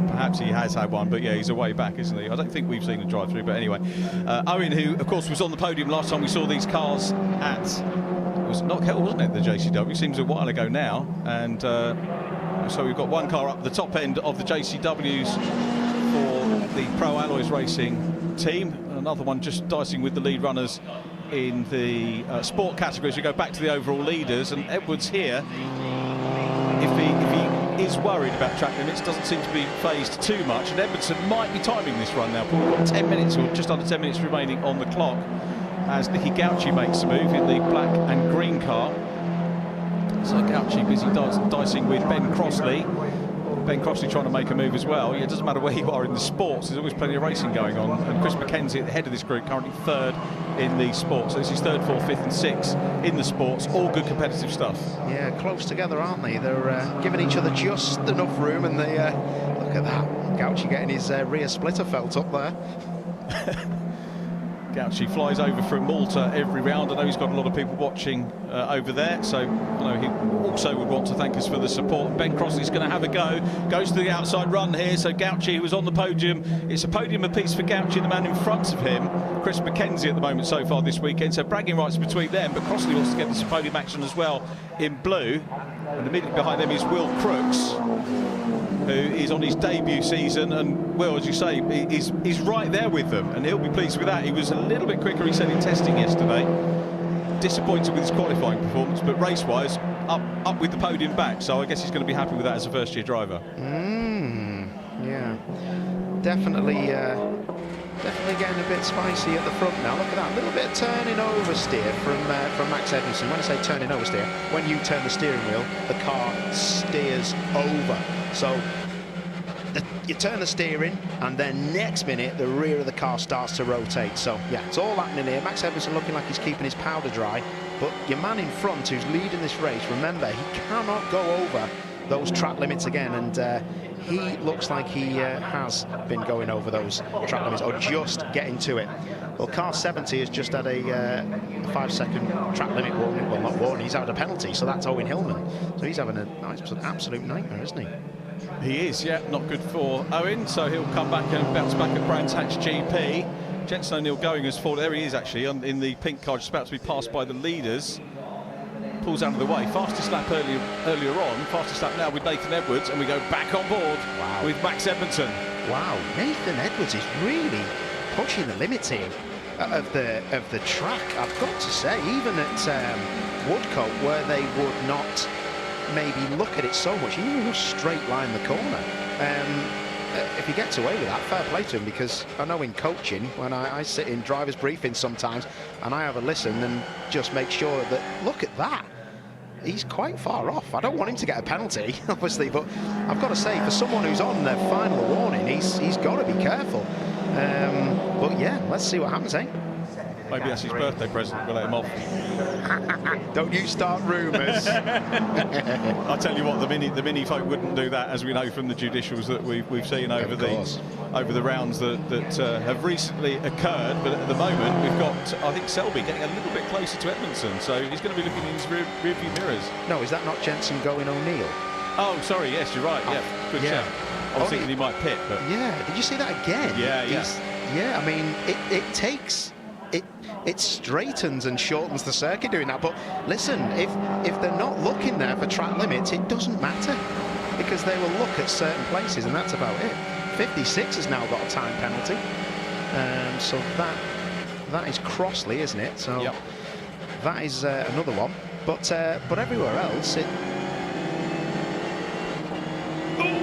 perhaps he has had one, but yeah, he's a way back, isn't he? I don't think we've seen a drive-through, but anyway. Owen, who of course was on the podium last time we saw these cars at, it was not Kettle, wasn't it, the JCW? Seems a while ago now, and so we've got one car up the top end of the JCWs for the Pro Alloys Racing team, another one just dicing with the lead runners in the sport categories. We go back to the overall leaders, and Edwards here, if he is worried about track limits, doesn't seem to be phased too much, and Edmondson might be timing this run now. We've got 10 minutes or just under 10 minutes remaining on the clock as Nicky Gauci makes a move in the black and green car. So Gauci busy dicing with Ben Crossley. Ben Crossley trying to make a move as well. Yeah, it doesn't matter where you are in the sports, there's always plenty of racing going on. And Chris Mackenzie at the head of this group, currently third in the sports. So this is third, fourth, fifth and sixth in the sports. All good competitive stuff. Yeah, close together, aren't they? They're giving each other just enough room, and they look at that. Gauci getting his rear splitter felt up there. Gauci flies over from Malta every round. I know he's got a lot of people watching over there, so I know he also would want to thank us for the support. Ben Crossley's going to have a go. Goes to the outside run here, so Gauci, who was on the podium, it's a podium apiece for Gauci, the man in front of him, Chris Mackenzie at the moment so far this weekend, so bragging rights between them, but Crossley wants to get this podium action as well in blue. And immediately behind them is Will Crooks, who is on his debut season, and Will, as you say, he's right there with them, and he'll be pleased with that. He was a little bit quicker, he said, in testing yesterday. Disappointed with his qualifying performance, but race-wise, up with the podium back, so I guess he's going to be happy with that as a first-year driver. Yeah, definitely getting a bit spicy at the front now. Look at that, a little bit of turning oversteer from Max Edmondson. When I say turning oversteer, when you turn the steering wheel, the car steers over. So you turn the steering, and then next minute the rear of the car starts to rotate. So yeah, it's all happening here. Max Edmondson looking like he's keeping his powder dry, but your man in front who's leading this race, remember, he cannot go over those track limits again, and he looks like he has been going over those track limits, or just getting to it. Well, car 70 has just had a 5-second track limit warning. Well, not warning, he's had a penalty, so that's Owen Hillman. So he's having an absolute nightmare, isn't he? He is, yeah, not good for Owen, so he'll come back and bounce back at Brands Hatch GP. Jensen O'Neill going as forward. There he is, actually, in the pink car, just about to be passed by the leaders. Pulls out of the way. Fastest lap earlier on, fastest lap now with Nathan Edwards, and we go back on board with Max Edmondson. Wow, Nathan Edwards is really pushing the limits here. of the track. I've got to say, even at Woodcote, where they would not maybe look at it so much, he will straight line the corner. If he gets away with that, fair play to him, because I know in coaching, when I sit in drivers' briefings sometimes, and I have a listen and just make sure that, look at that, he's quite far off. I don't want him to get a penalty, obviously, but I've got to say, for someone who's on their final warning, he's got to be careful. But yeah, let's see what happens, eh? Maybe that's his birthday present. We'll let him off. Don't you start rumours. I tell you what, the mini folk wouldn't do that, as we know from the judicials that we've seen over the rounds that have recently occurred. But at the moment, we've got, I think, Selby getting a little bit closer to Edmondson, so he's going to be looking in his rearview mirrors. No, is that not Jensen going O'Neill? Oh, sorry. Yes, you're right. Yeah, good shout. I was thinking he might pit, but yeah. Did you see that again? Yeah. I mean, it takes. It straightens and shortens the circuit doing that, but listen, if they're not looking there for track limits, it doesn't matter, because they will look at certain places, and that's about it. 56 has now got a time penalty, so that is Crossley, isn't it? So that is another one, but everywhere else it.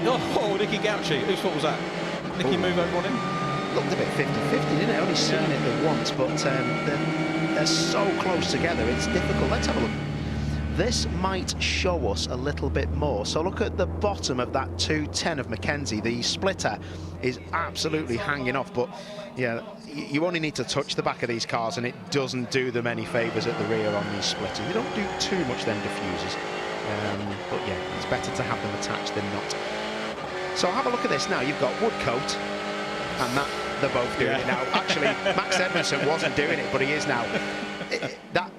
Oh, Nicky Gauci, whose fault was that? Nicky move over on him? Looked a bit 50-50, didn't it? Only seen it the once, but they're so close together, it's difficult. Let's have a look. This might show us a little bit more. So look at the bottom of that 210 of Mackenzie. The splitter is absolutely hanging off, but yeah, you only need to touch the back of these cars and it doesn't do them any favours at the rear on these splitters. They don't do too much, them diffusers. But yeah, it's better to have them attached than not. So have a look at this now. You've got Woodcote, and that they're both doing it now. Actually, Max Edmondson wasn't doing it, but he is now.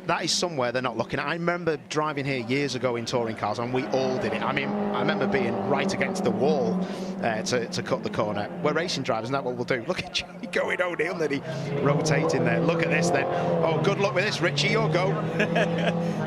That is somewhere they're not looking at. I remember driving here years ago in touring cars, and we all did it. I mean, I remember being right against the wall to cut the corner. We're racing drivers, and that's what we'll do. Look at you going O'Neill, then he rotating there. Look at this then. Oh, good luck with this, Richie, your go.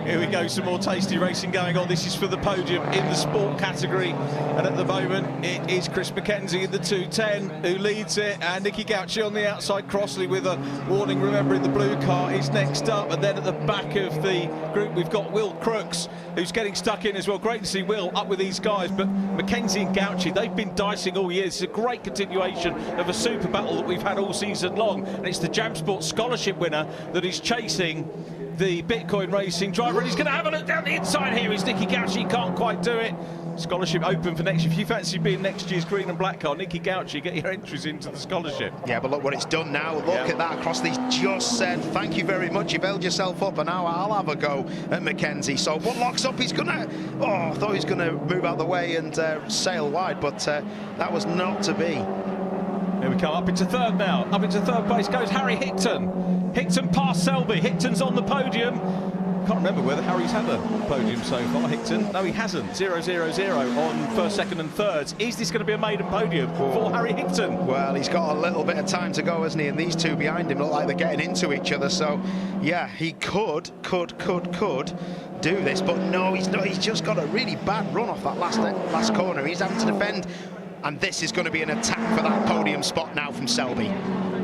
Here we go, some more tasty racing going on. This is for the podium in the sport category, and at the moment it is Chris Mackenzie in the 210 who leads it, and Nicky Gauci on the outside. Crossley with a warning, remembering the blue car is next up, and then at the back of the group we've got Will Crooks, who's getting stuck in as well. Great to see Will up with these guys, but Mackenzie and Gauci, they've been dicing all year. It's a great continuation of a super battle that we've had all season long, and it's the Jam Sport Scholarship winner that is chasing the Bitcoin racing driver, and he's going to have a look down the inside here. Is Nicky Gauci, can't quite do it. Scholarship open for next year. If you fancy being next year's green and black car, Nicky Gauci, get your entries into the scholarship. Yeah, but look what it's done now. Look at that. Crossley's just said, thank you very much, you've held yourself up, and now I'll have a go at Mackenzie. So what locks up, he's gonna, I thought he was gonna move out the way and sail wide, but that was not to be. Here we come, up into third now. Up into third place goes Harry Hickton. Hickton past Selby. Hickton's on the podium. Can't remember whether Harry's had a podium so far, Hickton. No, he hasn't. 0-0-0 on first, second and thirds. Is this going to be a maiden podium for Harry Hickton? Well, he's got a little bit of time to go, hasn't he? And these two behind him look like they're getting into each other. So, yeah, he could do this. But no, he's not. He's just got a really bad run off that last corner. He's having to defend. And this is going to be an attack for that podium spot now from Selby.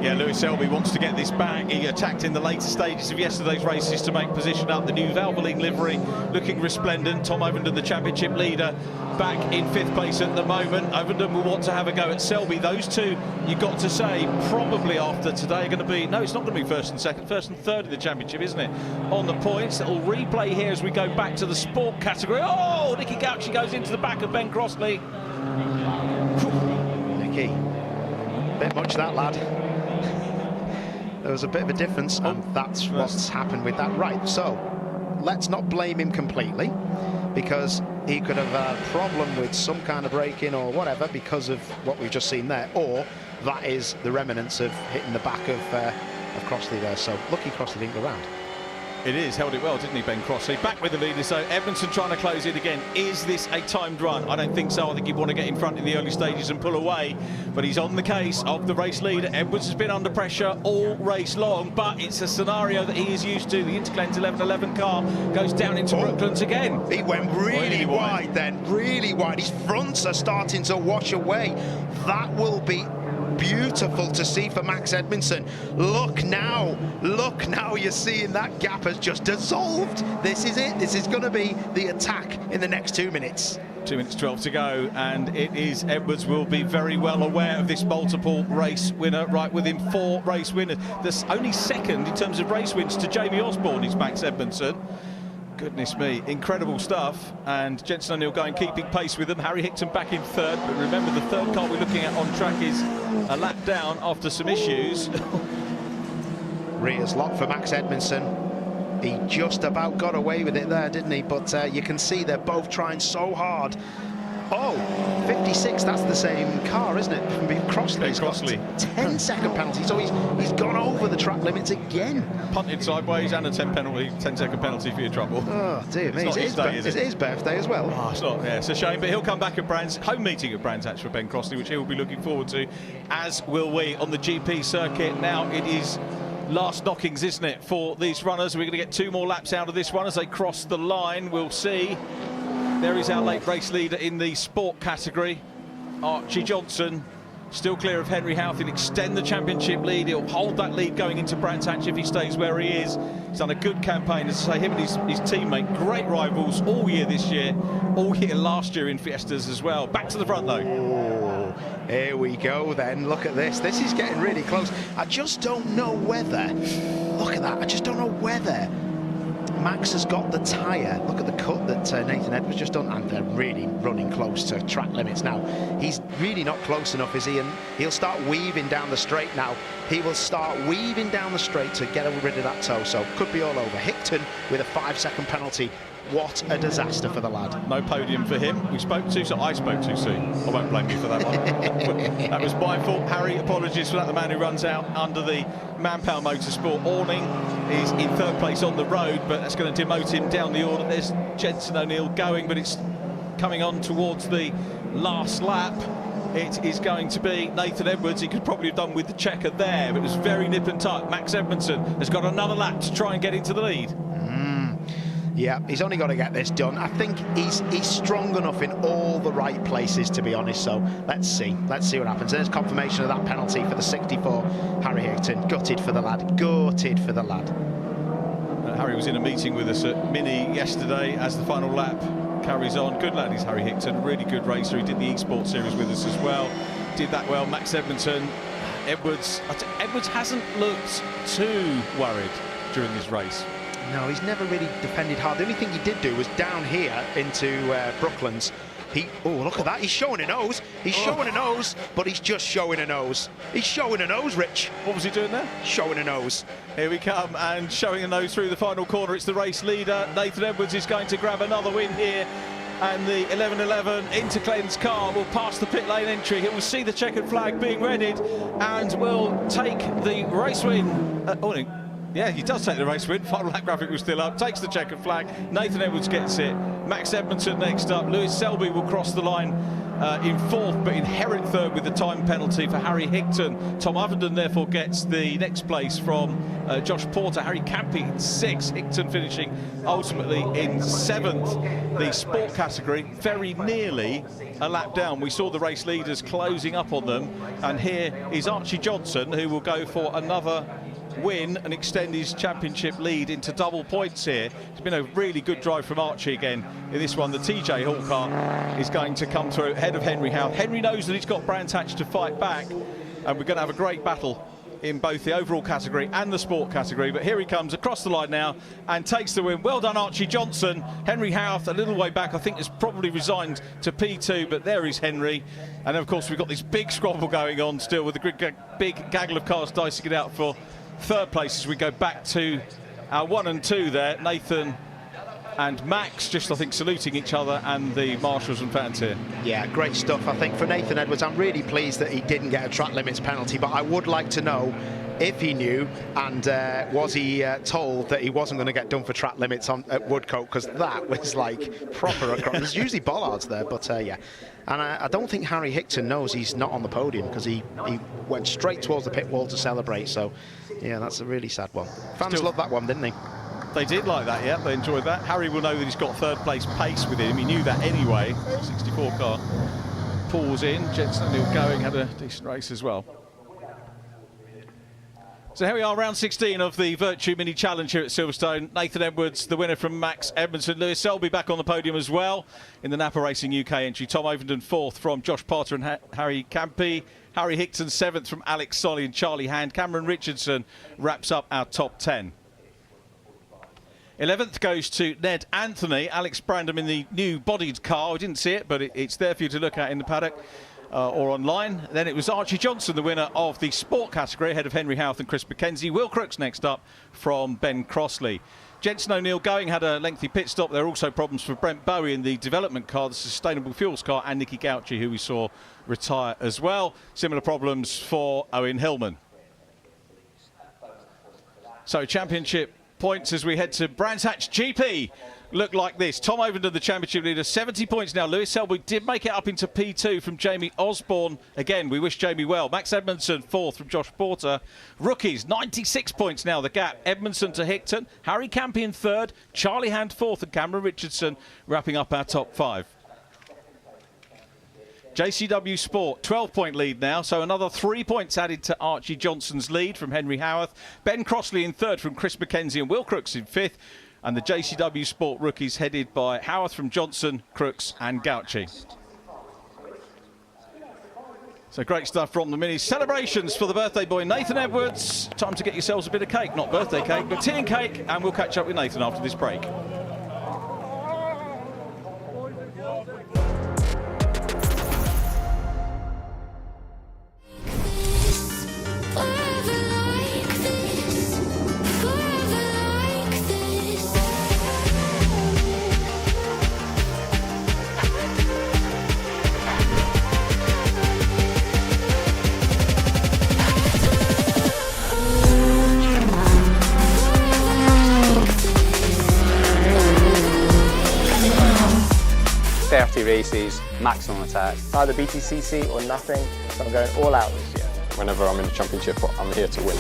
Yeah, Lewis Selby wants to get this back. He attacked in the later stages of yesterday's races to make position up. The new Valvoline livery looking resplendent. Tom Ovenden, the championship leader, back in fifth place at the moment. Ovenden will want to have a go at Selby. Those two, you've got to say, probably after today are going to be... No, it's not going to be first and second. First and third in the championship, isn't it? On the points. It'll replay here as we go back to the sport category. Oh, Nicky Gauci goes into the back of Ben Crossley. Nicky, bit much that lad. There was a bit of a difference, and that's what's happened with that. Right, so let's not blame him completely, because he could have a problem with some kind of braking or whatever because of what we've just seen there, or that is the remnants of hitting the back of Crossley there. So lucky Crossley didn't go round. It is, held it well, didn't he, Ben Crossley? Back with the leader, so Edmondson trying to close it again. Is this a timed run? I don't think so. I think he'd want to get in front in the early stages and pull away, but he's on the case of the race leader. Edwards has been under pressure all race long, but it's a scenario that he is used to. The Interclans 1111 car goes down into Brooklands again. He went really wide then, really wide. His fronts are starting to wash away. That will be beautiful to see for Max Edmondson. Look now, you're seeing that gap has just dissolved. This is it. This is going to be the attack in the next 2 minutes. 2 minutes 12 to go, and it is Edwards will be very well aware of this multiple race winner, right within 4 race winners. There's only second in terms of race wins to Jamie Osborne is Max Edmondson. Goodness me, incredible stuff. And Jenson O'Neill going, keeping pace with them. Harry Hickton back in third, but remember the third car we're looking at on track is a lap down after some issues. Rear's lock for Max Edmondson. He just about got away with it there, didn't he? But you can see they're both trying so hard. Oh, 56, that's the same car, isn't it? From Crossley. He's got 10-second penalty, so he's gone over the track limits again. Punted sideways and a 10-second penalty for your trouble. Oh, dear me. It's his birthday as well. Oh, it's not, yeah, it's a shame, but he'll come back at Brands, home meeting at Brands Hatch for Ben Crossley, which he'll be looking forward to, as will we on the GP circuit. Now it is last knockings, isn't it, for these runners. We're going to get 2 more laps out of this one as they cross the line. We'll see. There is our late race leader in the sport category, Archie Johnson, still clear of Henry Houth. He'll extend the championship lead. He'll hold that lead going into Brands Hatch if he stays where he is. He's done a good campaign, as I say, him and his teammate, great rivals all year this year, all year last year in Fiestas as well. Back to the front though. Oh, here we go then. Look at this. This is getting really close. I just don't know whether, look at that, I just don't know whether Max has got the tyre. Look at the cut that Nathan Edwards just done, and they're really running close to track limits now. He's really not close enough, is he? And he'll start weaving down the straight now. He will start weaving down the straight to get rid of that toe, so could be all over. Hickton with a 5-second penalty. What a disaster for the lad. No podium for him. We spoke too soon. I spoke too soon. I won't blame you for that one. That was my fault. Harry, apologies for that. The man who runs out under the Manpower Motorsport awning is in third place on the road, but that's going to demote him down the order. There's Jenson O'Neill going, but it's coming on towards the last lap. It is going to be Nathan Edwards. He could probably have done with the checker there, but it was very nip and tuck. Max Edmondson has got another lap to try and get into the lead. Yeah, he's only got to get this done. I think he's strong enough in all the right places, to be honest, so let's see what happens. There's confirmation of that penalty for the 64, Harry Hickton. Gutted for the lad, gutted for the lad. Harry was in a meeting with us at Mini yesterday as the final lap carries on. Good lad is Harry Hickton, really good racer. He did the eSport series with us as well, did that well. Max Edmondson, Edwards hasn't looked too worried during this race. No, he's never really defended hard. The only thing he did do was down here into Brooklands. Oh, look at that. He's showing a nose. He's showing a nose, but he's just showing a nose. He's showing a nose, Rich. What was he doing there? Showing a nose. Here we come, and showing a nose through the final corner. It's the race leader. Nathan Edwards is going to grab another win here. And the 11-11 Interclens car will pass the pit lane entry. He will see the checkered flag being readied and will take the race win. Yeah, he does take the race win. Final lap graphic was still up. Takes the checkered flag. Nathan Edwards gets it. Max Edmondson next up. Lewis Selby will cross the line in fourth, but inherit third with the time penalty for Harry Hickton. Tom Ovenden therefore gets the next place from Josh Porter. Harry Campy in sixth. Hickton finishing ultimately in seventh. The sport category very nearly a lap down. We saw the race leaders closing up on them, and here is Archie Johnson, who will go for another win and extend his championship lead into double points here. It's been a really good drive from Archie again in this one. The TJ Hall car is going to come through ahead of Henry Houth. Henry knows that he's got Brands Hatch to fight back, and we're going to have a great battle in both the overall category and the sport category. But here he comes across the line now and takes the win. Well done, Archie Johnson. Henry Houth a little way back, I think, has probably resigned to P2, but there is Henry. And of course we've got this big squabble going on still with the big gaggle of cars dicing it out for third place as we go back to our 1 and 2 there. Nathan and Max just, I think, saluting each other, and the marshals and fans here. Yeah, great stuff. I think for Nathan Edwards, I'm really pleased that he didn't get a track limits penalty, but I would like to know if he knew, and was he told that he wasn't going to get done for track limits at Woodcote, because that was like proper across. There's usually bollards there, but yeah. And I don't think Harry Hickton knows he's not on the podium, because he went straight towards the pit wall to celebrate. So yeah, that's a really sad one. Fans loved that one, didn't they? They did like that, yeah, they enjoyed that. Harry will know that he's got third place pace with him. He knew that anyway. 64 car pulls in. Jenson O'Neill going, had a decent race as well. So here we are, round 16 of the VERTU Mini Challenge here at Silverstone. Nathan Edwards, the winner from Max Edmondson. Lewis Selby back on the podium as well in the Napa Racing UK entry. Tom Ovenden 4th from Josh Potter and Harry Campi. Harry Hickton 7th from Alex Solly and Charlie Hand. Cameron Richardson wraps up our top 10. 11th goes to Ned Anthony. Alex Brandham in the new bodied car. We didn't see it, but it's there for you to look at in the paddock. Or online. Then it was Archie Johnson, the winner of the sport category, ahead of Henry Houth and Chris McKenzie. Will Crooks next up from Ben Crossley. Jensen O'Neill going had a lengthy pit stop. There are also problems for Brent Bowie in the development car, the sustainable fuels car, and Nicky Gauci, who we saw retire as well. Similar problems for Owen Hillman. So championship points as we head to Brands Hatch GP. Look like this. Tom Ovenden, the championship leader, 70 points now. Lewis Selby did make it up into P2 from Jamie Osborne. Again, we wish Jamie well. Max Edmondson 4th from Josh Porter. Rookies, 96 points now, the gap. Edmondson to Hickton. Harry Campion 3rd. Charlie Hand 4th and Cameron Richardson wrapping up our top 5. JCW Sport, 12-point lead now, so another 3 points added to Archie Johnson's lead from Henry Howarth. Ben Crossley in 3rd from Chris McKenzie and Will Crooks in 5th. And the JCW Sport rookies headed by Howarth from Johnson, Crooks and Gauci. So great stuff from the Minis. Celebrations for the birthday boy Nathan Edwards. Time to get yourselves a bit of cake, not birthday cake, but tea and cake, and we'll catch up with Nathan after this break. VERTU races, maximum attack. Either BTCC or nothing, so I'm going all out this year. Whenever I'm in the championship, I'm here to win.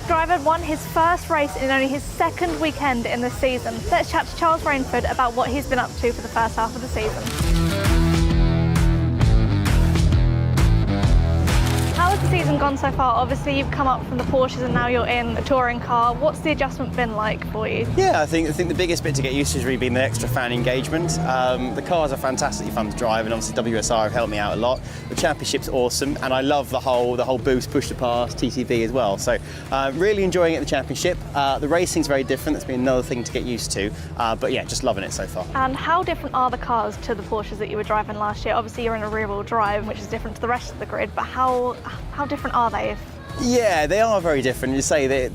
Driver won his first race in only his second weekend in the season. Let's chat to Charles Rainford about what he's been up to for the first half of the season. How has the season gone so far? Obviously you've come up from the Porsches and now you're in a touring car. What's the adjustment been like for you? Yeah, I think the biggest bit to get used to has really been the extra fan engagement. The cars are fantastically fun to drive, and obviously WSR have helped me out a lot. The championship's awesome, and I love the whole boost, push to pass, TTB as well. So really enjoying it at the championship. The racing's very different. That's been another thing to get used to. But yeah, just loving it so far. And how different are the cars to the Porsches that you were driving last year? Obviously you're in a rear-wheel drive, which is different to the rest of the grid, but how different are they? Yeah, they are very different. You say they're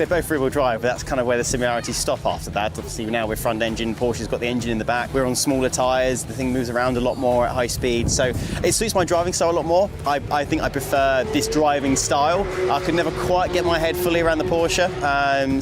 both rear-wheel drive, but that's kind of where the similarities stop after that. Obviously now we're front engine, Porsche's got the engine in the back, we're on smaller tyres, the thing moves around a lot more at high speed, so it suits my driving style a lot more. I think I prefer this driving style. I could never quite get my head fully around the Porsche,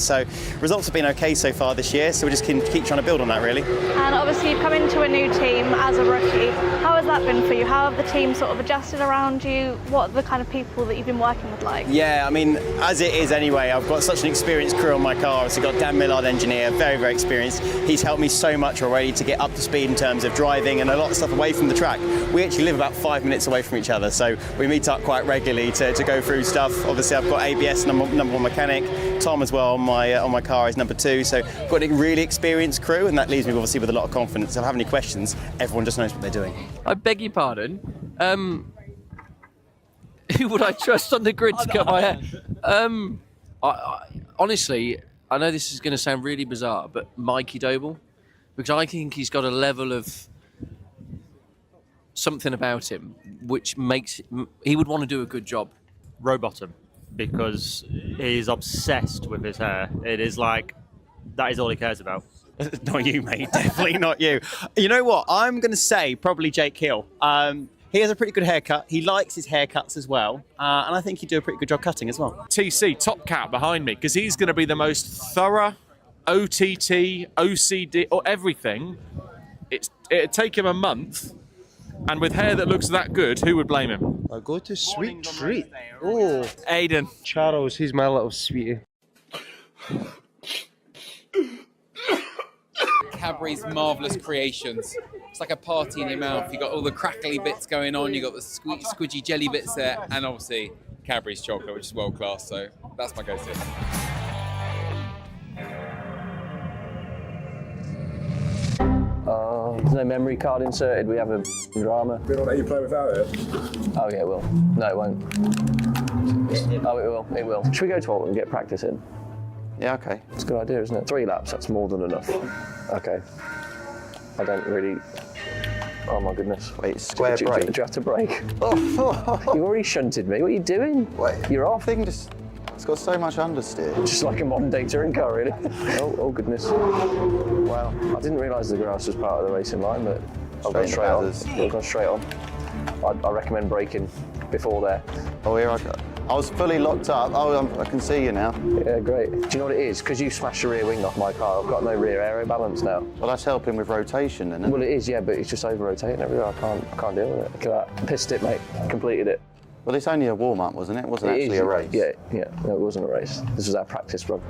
so results have been okay so far this year, so we just keep trying to build on that really. And obviously you've come into a new team as a rookie. How has that been for you? How have the team sort of adjusted around you? What are the kind of people that you've been working with like? Yeah, I mean, as it is anyway, I've got such an experienced crew on my car. So I've got Dan Millard, engineer, very, very experienced. He's helped me so much already to get up to speed in terms of driving and a lot of stuff away from the track. We actually live about 5 minutes away from each other, so we meet up quite regularly to go through stuff. Obviously, I've got ABS, number one mechanic. Tom as well on my car is number 2. So I've got a really experienced crew, and that leaves me obviously with a lot of confidence. If I have any questions, everyone just knows what they're doing. I beg your pardon. Who would I trust on the grid to cut my hair? Honestly, I know this is going to sound really bizarre, but Mikey Doble, because I think he's got a level of something about him which makes he would want to do a good job. Rowbottom, because he's obsessed with his hair. It is like, that is all he cares about. Not you, mate. Definitely not you. You know what? I'm going to say probably Jake Hill. He has a pretty good haircut. He likes his haircuts as well. And I think he'd do a pretty good job cutting as well. TC, Top Cat behind me, because he's going to be the most thorough OTT, OCD, or everything it'd take him a month, and with hair that looks that good, who would blame him? I go to sweet treat. Oh, Aiden. Charles, he's my little sweetie. Cadbury's marvellous creations. It's like a party in your mouth. You got all the crackly bits going on, you got the squidgy jelly bits there, and obviously Cadbury's chocolate, which is world class. So that's my go-to. There's no memory card inserted. We have a drama. Will it let you play without it? Oh yeah, it will. No, it won't. Oh, it will. It will. Should we go to Alton and get practice in? Yeah, okay. It's a good idea, isn't it? 3 laps, that's more than enough. Okay. I don't really... Oh my goodness. Wait, square brake. Do you have to brake? Oh, you already shunted me. What are you doing? Wait. You're off. It's got so much understeer. Just like a modern day touring car, really. Oh goodness. Wow. I didn't realise the grass was part of the racing line, but I've gone straight on. I've gone straight on. I recommend braking before there. Oh, here I was fully locked up. Oh, I can see you now. Yeah, great. Do you know what it is? Because you smashed the rear wing off my car, I've got no rear aero balance now. Well, that's helping with rotation, isn't it? Well, it is, yeah, but it's just over-rotating everywhere. I can't deal with it. Look at that. Pissed it, mate. Completed it. Well, it's only a warm-up, wasn't it? It wasn't actually a race. Yeah. No, it wasn't a race. This was our practice run.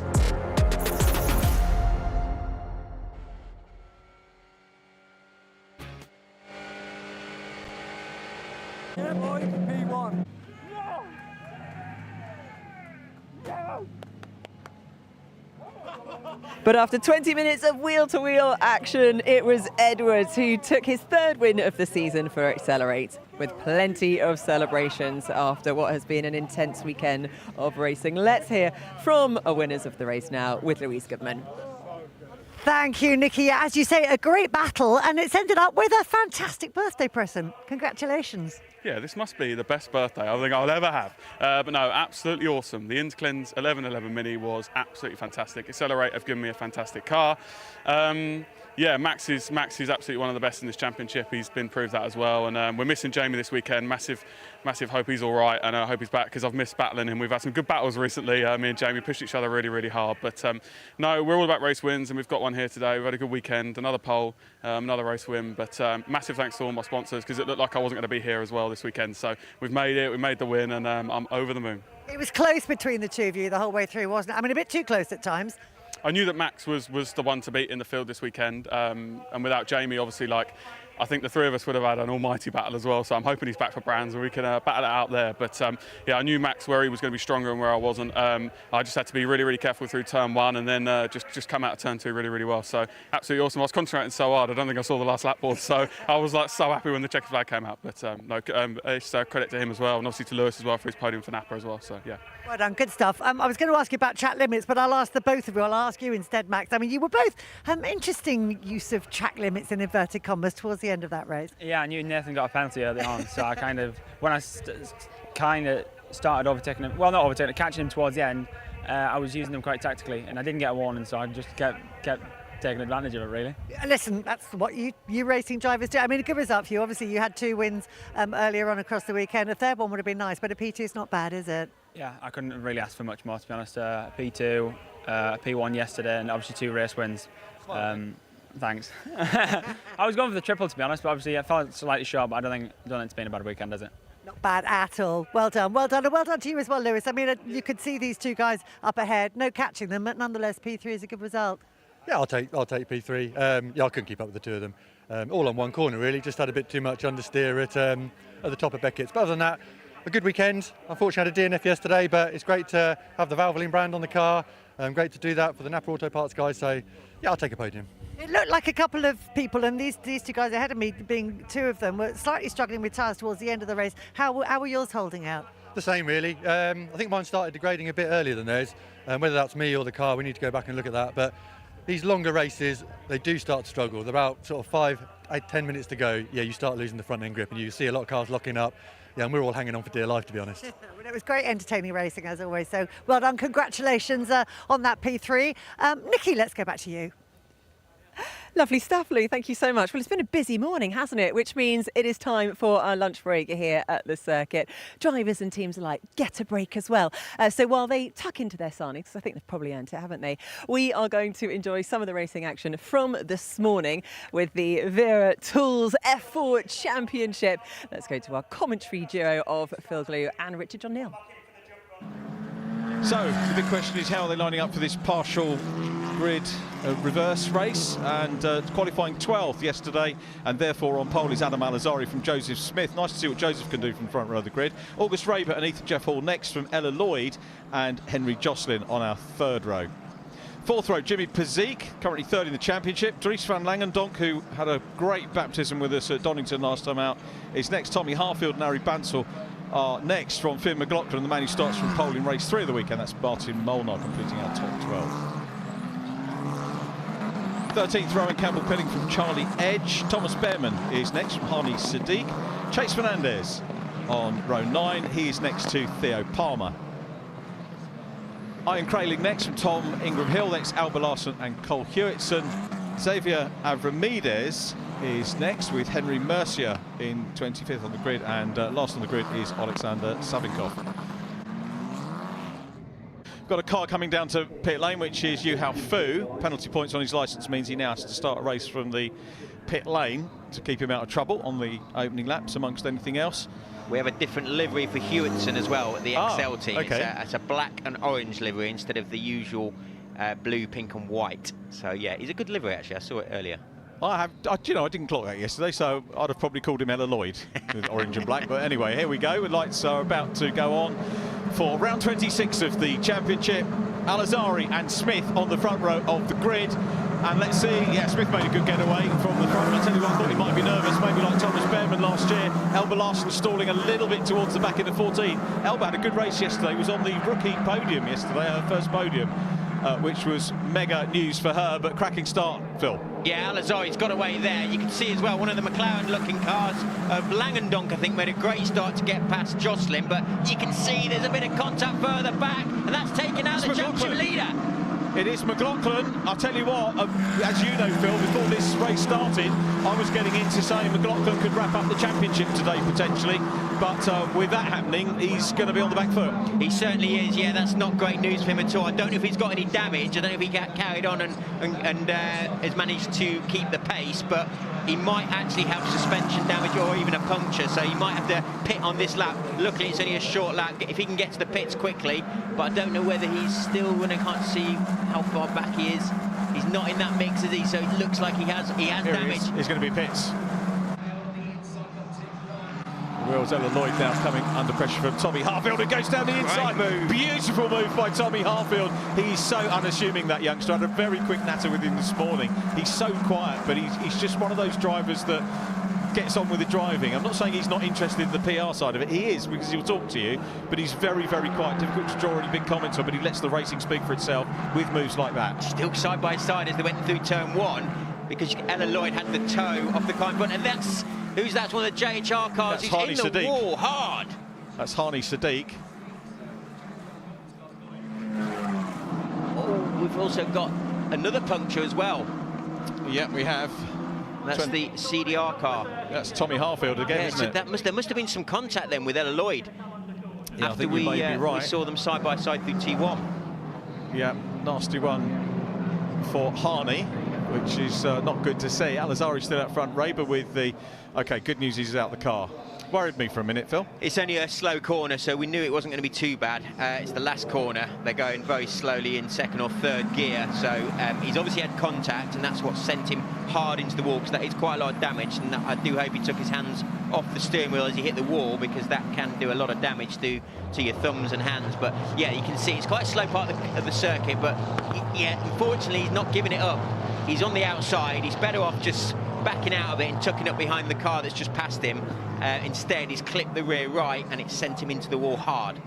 Yeah, boy, P1. But after 20 minutes of wheel-to-wheel action, it was Edwards who took his 3rd win of the season for Accelerate, with plenty of celebrations after what has been an intense weekend of racing. Let's hear from our winners of the race now with Louise Goodman. Thank you, Nikki. As you say, a great battle, and it's ended up with a fantastic birthday present. Congratulations. Yeah, this must be the best birthday I think I'll ever have. But no, absolutely awesome. The Interclins 1111 Mini was absolutely fantastic. Accelerate have given me a fantastic car. Yeah, Max is absolutely one of the best in this championship. He's been proved that as well. And we're missing Jamie this weekend. Massive hope he's all right, and I hope he's back because I've missed battling him. We've had some good battles recently. Me and Jamie pushed each other really, really hard. But no, we're all about race wins, and we've got one here today. We've had a good weekend, another pole, another race win. But massive thanks to all my sponsors because it looked like I wasn't going to be here as well this weekend. So we've made it. We made the win, and I'm over the moon. It was close between the two of you the whole way through, wasn't it? I mean, a bit too close at times. I knew that Max was the one to beat in the field this weekend, and without Jamie, obviously, I think the 3 of us would have had an almighty battle as well. So I'm hoping he's back for Brands and we can battle it out there. But yeah, I knew Max where he was going to be stronger and where I wasn't. I just had to be really, really careful through turn 1 and then just come out of turn 2 really, really well. So absolutely awesome. I was concentrating so hard. I don't think I saw the last lap board. So I was so happy when the checkered flag came out. But no, it's credit to him as well, and obviously to Lewis as well for his podium for Napa as well. So yeah. Well done, good stuff. I was going to ask you about track limits, but I'll ask the both of you. I'll ask you instead, Max. I mean, you were both interesting use of track limits in inverted commas towards the end of that race. Yeah, I knew Nathan got a penalty early on, so I when I started overtaking him, well, not overtaking, catching him towards the end, I was using them quite tactically, and I didn't get a warning, so I just kept taking advantage of it, really. Listen, that's what you racing drivers do. I mean, a good result for you. Obviously, you had 2 wins earlier on across the weekend. A 3rd one would have been nice, but a P2 is not bad, is it? Yeah, I couldn't really ask for much more, to be honest. P2, P1 yesterday, and obviously 2 race wins. Thanks. I was going for the triple, to be honest, but obviously I felt slightly short, but I don't think it's been a bad weekend, has it? Not bad at all. Well done, well done, and well done to you as well, Lewis. I mean, you could see these 2 guys up ahead, no catching them, but nonetheless, P3 is a good result. Yeah, I'll take P3. Yeah, I couldn't keep up with the 2 of them. All on one corner, really. Just had a bit too much understeer at the top of Beckett's. But other than that, a good weekend. Unfortunately, I had a DNF yesterday, but it's great to have the Valvoline brand on the car. Great to do that for the Napa Auto Parts guys. So, yeah, I'll take a podium. It looked like a couple of people, and these 2 guys ahead of me, being 2 of them, were slightly struggling with tyres towards the end of the race. How were yours holding out? The same, really. I think mine started degrading a bit earlier than theirs. Whether that's me or the car, we need to go back and look at that. But these longer races, they do start to struggle. They're about sort of 5, 8, 10 minutes to go. Yeah, you start losing the front end grip, and you see a lot of cars locking up. Yeah, and we're all hanging on for dear life, to be honest. Well, it was great entertaining racing, as always. So well done. Congratulations on that P3. Nikki, let's go back to you. Lovely stuff, Lou. Thank you so much. Well, it's been a busy morning, hasn't it? Which means it is time for our lunch break here at the circuit. Drivers and teams alike get a break as well. So while they tuck into their sarnies, because I think they've probably earned it, haven't they? We are going to enjoy some of the racing action from this morning with the Wera Tools F4 Championship. Let's go to our commentary duo of Phil Glue and Richard John Neal. So the big question is, how are they lining up for this partial grid reverse race? And qualifying 12th yesterday, and therefore on pole is Adam Alazari from Joseph Smith. Nice to see what Joseph can do from the front row of the grid. August Raber and Ethan Jeff Hall next from Ella Lloyd, and Henry Jocelyn on our third row. Fourth row, Jimmy Pazik, currently third in the championship. Dries van Langendonk, who had a great baptism with us at Donington last time out, is next. Tommy Harfield and Harry Bansell are next from Finn McLaughlin, the man who starts from pole in race 3 of the weekend. That's Martin Molnar completing our top 12. 13th row in Campbell Pilling from Charlie Edge. Thomas Behrman is next from Hani Sadiq. Chase Fernandez on row 9. He is next to Theo Palmer. Ian Kraling next from Tom Ingram Hill. Next Alba Larson and Cole Hewitson. Xavier Avramides is next with Henry Mercier in 25th on the grid, and last on the grid is Alexander Savinkov. Got a car coming down to pit lane, which is Yuhao Fu. Penalty points on his licence means he now has to start a race from the pit lane to keep him out of trouble on the opening laps, amongst anything else. We have a different livery for Hewitson as well at the XL team. Okay. It's a black and orange livery instead of the usual blue, pink and white. So yeah, he's a good livery actually. I saw it earlier. I didn't clock that yesterday, so I'd have probably called him Ella Lloyd with orange and black. But anyway, here we go. The lights are about to go on for round 26 of the championship. Alazari and Smith on the front row of the grid. And let's see, yeah, Smith made a good getaway from the front. I tell you what, I thought he might be nervous, maybe like Thomas Behrman last year. Elba Larson stalling a little bit towards the back in the 14. Elba had a good race yesterday, was on the rookie podium yesterday, her first podium, which was mega news for her, but cracking start, Phil. Yeah, Alazari's got away there. You can see as well one of the McLaren-looking cars of Langendonk, I think, made a great start to get past Jocelyn, but you can see there's a bit of contact further back, and that's taken out the championship leader. It is McLaughlin. I'll tell you what, as you know, Phil, before this race started, I was getting into saying McLaughlin could wrap up the championship today, potentially. But with that happening, he's going to be on the back foot. He certainly is, yeah, that's not great news for him at all. I don't know if he's got any damage. I don't know if he got carried on and has managed to keep the pace, but he might actually have suspension damage or even a puncture, so he might have to pit on this lap. Luckily, it's only a short lap, if he can get to the pits quickly, but I don't know whether he's still running. I can't see how far back he is. He's not in that mix, is he? So it looks like he has damage. He's going to be pits. Wheels Ella Lloyd now coming under pressure from Tommy Harfield, and goes down the inside. Beautiful move by Tommy Harfield. He's so unassuming, that youngster. I had a very quick natter with him this morning. He's so quiet, but he's just one of those drivers that gets on with the driving. I'm not saying he's not interested in the PR side of it. He is, because he'll talk to you, but he's very, very quiet. Difficult to draw any big comments on, but he lets the racing speak for itself with moves like that. Still side by side as they went through turn 1, because Ella Lloyd had the toe off the car in front, and that's one of the JHR cars who's in the wall hard. That's Hani Sadiq. Oh, we've also got another puncture as well. Yeah, we have. That's the CDR car. That's Tommy Harfield again, yeah, isn't so it? There must have been some contact then with Ella Lloyd. Yeah, after I think you may be right. We saw them side by side through T1. Yeah, nasty one for Hani, which is not good to see. Alazari still out front. Raber with the... OK, good news, he's out the car. Worried me for a minute, Phil. It's only a slow corner, so we knew it wasn't going to be too bad. It's the last corner. They're going very slowly in second or third gear, so he's obviously had contact, and that's what sent him hard into the wall, because that is quite a lot of damage, and I do hope he took his hands off the steering wheel as he hit the wall, because that can do a lot of damage to your thumbs and hands. But yeah, you can see it's quite a slow part of the circuit, but yeah, unfortunately he's not giving it up. He's on the outside. He's better off just backing out of it and tucking up behind the car that's just passed him. Instead, he's clipped the rear right, and it sent him into the wall hard.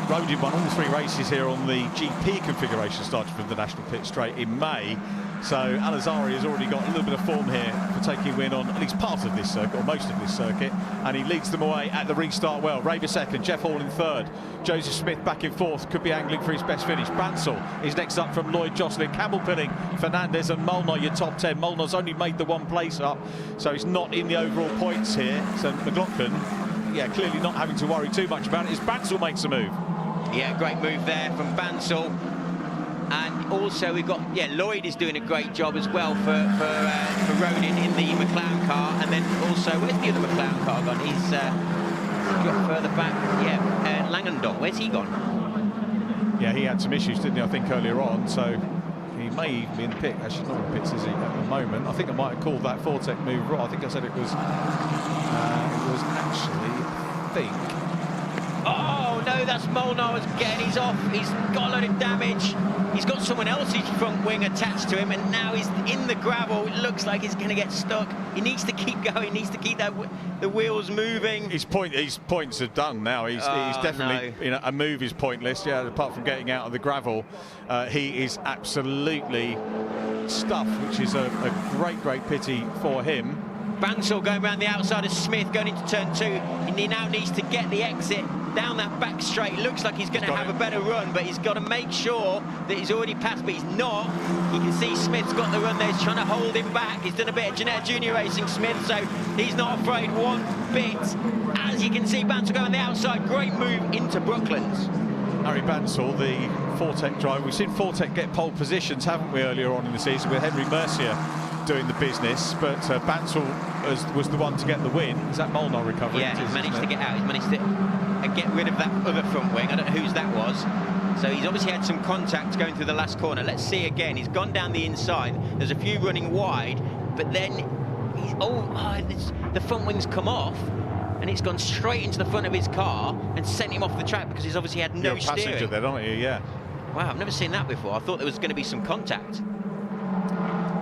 Rodin won all 3 races here on the GP configuration, starting from the National Pit Straight in May. So Al-Azhari has already got a little bit of form here for taking a win on at least part of this circuit, or most of this circuit, and he leads them away at the restart well. Raver second, Jeff Hall in third, Joseph Smith back in fourth, could be angling for his best finish. Bansal is next up from Lloyd Jocelyn, Campbell Pilling, Fernandez and Molnar, your top 10. Molnar's only made the one place up, so he's not in the overall points here. So McLaughlin, yeah, clearly not having to worry too much about it as Bansal makes a move. Yeah, great move there from Bansal. And also we've got, yeah, Lloyd is doing a great job as well for Ronin in the McLaren car. And then also, where's the other McLaren car gone? He's got further back. Yeah, Langendorf, where's he gone? Yeah, he had some issues, didn't he, I think, earlier on. So he may even be in the pit. Actually, not in the pits, is he, at the moment? I think I might have called that Fortec move wrong. I think I said it was actually, I think... Oh, no, that's Molnar again. He's off. He's got a lot of damage. He's got someone else's front wing attached to him, and now he's in the gravel. It looks like he's going to get stuck. He needs to keep going. He needs to keep the wheels moving. His points are done now. He's definitely, you know, a move is pointless. Yeah, apart from getting out of the gravel, he is absolutely stuffed, which is a great pity for him. Bansal going around the outside of Smith, going into turn 2. He now needs to get the exit down that back straight. Looks like he's going to have a better run, but he's got to make sure that he's already passed, but he's not. You can see Smith's got the run there. He's trying to hold him back. He's done a bit of Jeanette Junior racing, Smith, so he's not afraid one bit. As you can see, Bansal going on the outside. Great move into Brooklands. Harry Bansal, the Fortec driver. We've seen Fortec get pole positions, haven't we, earlier on in the season with Henry Mercier doing the business, but Bansal was the one to get the win. Is that Molnar recovering? Yeah, he's managed to get out. He's managed to get rid of that other front wing. I don't know whose that was. So he's obviously had some contact going through the last corner. Let's see again. He's gone down the inside. There's a few running wide, but then the front wing's come off, and it's gone straight into the front of his car and sent him off the track because he's obviously had no steering. Passenger then, aren't you? Yeah. Wow, I've never seen that before. I thought there was going to be some contact.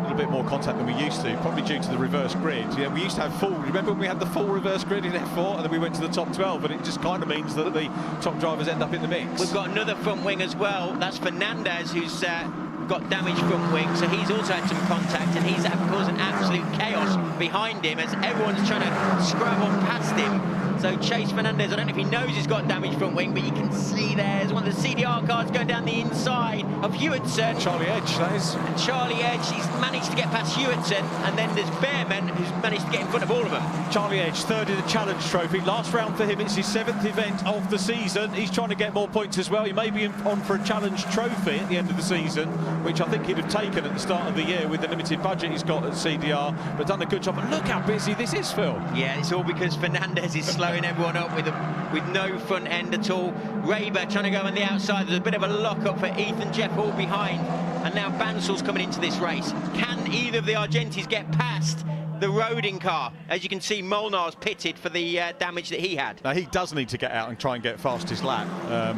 A bit more contact than we used to, probably due to the reverse grid. Yeah, we used to have full, remember when we had the full reverse grid in F4 and then we went to the top 12, and it just kind of means that the top drivers end up in the mix. We've got another front wing as well. That's Fernandez, who's got damaged front wing, so he's also had some contact, and he's causing absolute chaos behind him as everyone's trying to scrabble past him. So Chase Fernandez, I don't know if he knows he's got damaged front wing, but you can see there's one of the CDR cars going down the inside of Hewitson. Charlie Edge, that is. And Charlie Edge, he's managed to get past Hewitson, and then there's Behrman, who's managed to get in front of all of them. Charlie Edge, third in the Challenge Trophy. Last round for him, it's his 7th event of the season. He's trying to get more points as well. He may be on for a Challenge Trophy at the end of the season, which I think he'd have taken at the start of the year with the limited budget he's got at CDR, but done a good job. And look how busy this is, Phil. Yeah, it's all because Fernandez is slowing everyone up with no front end at all. Raber trying to go on the outside. There's a bit of a lock-up for Ethan Jeff Hall behind. And now Bansal's coming into this race. Can either of the Argentis get past the Rodin car? As you can see, Molnar's pitted for the damage that he had. Now, he does need to get out and try and get fastest lap.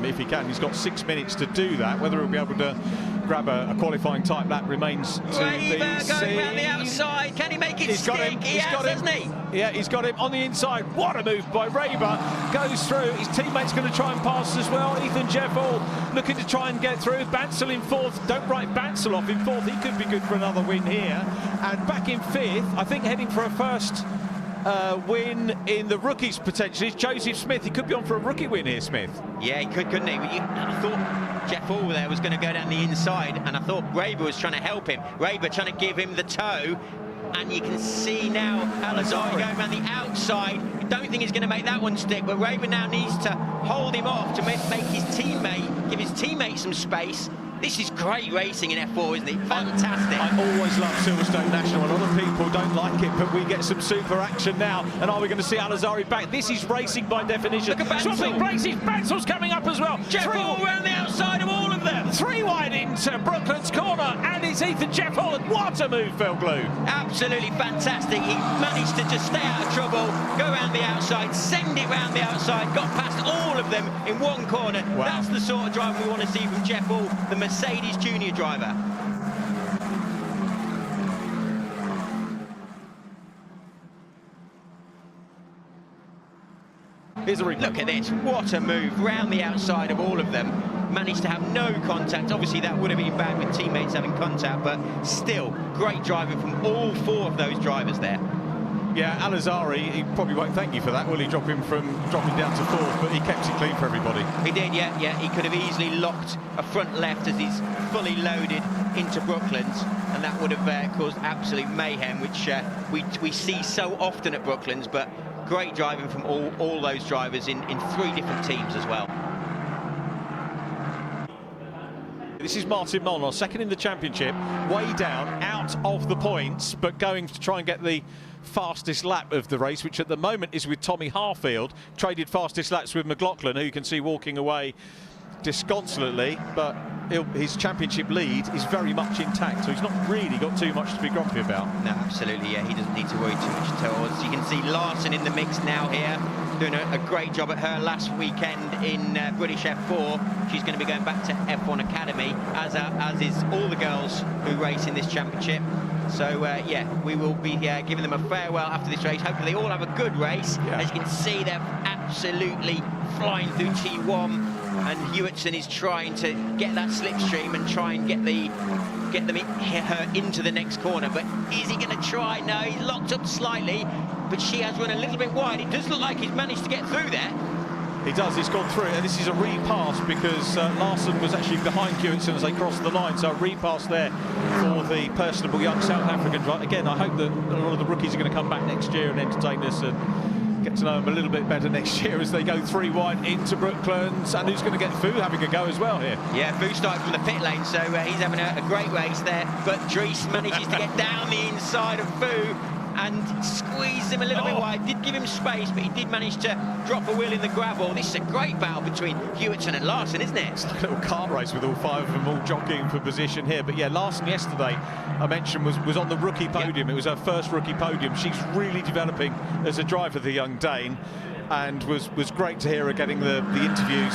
If he can, he's got 6 minutes to do that. Whether he'll be able to grab a qualifying type lap remains to be seen. Going around the outside. Can he make it stick? He has, hasn't he? Yeah, he's got him on the inside. What a move by Raber. Goes through. His teammate's going to try and pass as well. Ethan Jeff Hall looking to try and get through. Bansal in fourth. Don't write Bansal off in fourth. He could be good for another win here. And back in fifth, I think heading for a first win in the rookies potentially is Joseph Smith. He could be on for a rookie win here, Smith. Yeah, he could, couldn't he? I thought Jeff Hall there was going to go down the inside, and I thought Raber was trying to help him. Raber trying to give him the toe. And you can see now Al-Azhari going around the outside. I don't think he's going to make that one stick, but Raven now needs to hold him off to make his teammate, give his teammate some space. This is great racing in F4, isn't it? Fantastic. I always love Silverstone National. A lot of people don't like it, but we get some super action now. And are we going to see Al-Azhari back? This is racing by definition. Look at Bansal. Swapping places. Bansal's coming up as well. Jeff Hall around the outside of all of them. 3 wide into Brooklands corner, and it's Ethan Jeff Hall. What a move, Phil Glue. Absolutely fantastic. He managed to just stay out of trouble, go around the outside, send it round the outside, got past all of them in one corner. Wow. That's the sort of driver we want to see from Jeff Hall, the Mercedes Junior driver. Here's a replay. Look at this, what a move round the outside of all of them. managed to have no contact. Obviously that would have been bad with teammates having contact, but still great driving from all 4 of those drivers there. Yeah, Al-Azhari, he probably won't thank you for that, will he, dropping down to 4th, but he kept it clean for everybody. He did, yeah. He could have easily locked a front left as he's fully loaded into Brooklands, and that would have caused absolute mayhem, which we see so often at Brooklands, but great driving from all those drivers in 3 different teams as well. This is Martin Molnar, second in the championship, way down, out of the points, but going to try and get the fastest lap of the race, which at the moment is with Tommy Harfield. Traded fastest laps with McLaughlin, who you can see walking away disconsolately, but his championship lead is very much intact, so he's not really got too much to be grumpy about. No, absolutely, yeah, he doesn't need to worry too much at all. As you can see, Larson in the mix now here, doing a great job at her last weekend in British F4. She's going to be going back to F1 Academy, as is all the girls who race in this championship. So, yeah, we will be giving them a farewell after this race. Hopefully they all have a good race. Yeah. As you can see, they're absolutely flying through T1, and Hewitson is trying to get that slipstream and try and get her into the next corner. But is he going to try? No, he's locked up slightly, but she has run a little bit wide. It does look like he's managed to get through there. He does, he's gone through, and this is a repass because Larson was actually behind Hewitson as they crossed the line, so a repass there for the personable young South African driver. Again, I hope that a lot of the rookies are going to come back next year and entertain us and get to know them a little bit better next year as they go 3 wide into Brooklands. And who's going to get Fu having a go as well here? Yeah, Fu started from the pit lane, so he's having a great race there, but Dries manages to get down the inside of Fu and squeeze him a little bit wide. Did give him space, but he did manage to drop a wheel in the gravel. This is a great battle between Hewitson and Larson, isn't it? It's like a little kart race with all 5 of them all jockeying for position here. But yeah, Larson yesterday, I mentioned, was on the rookie podium. It was her first rookie podium. She's really developing as a driver, the young Dane, and was great to hear her getting the interviews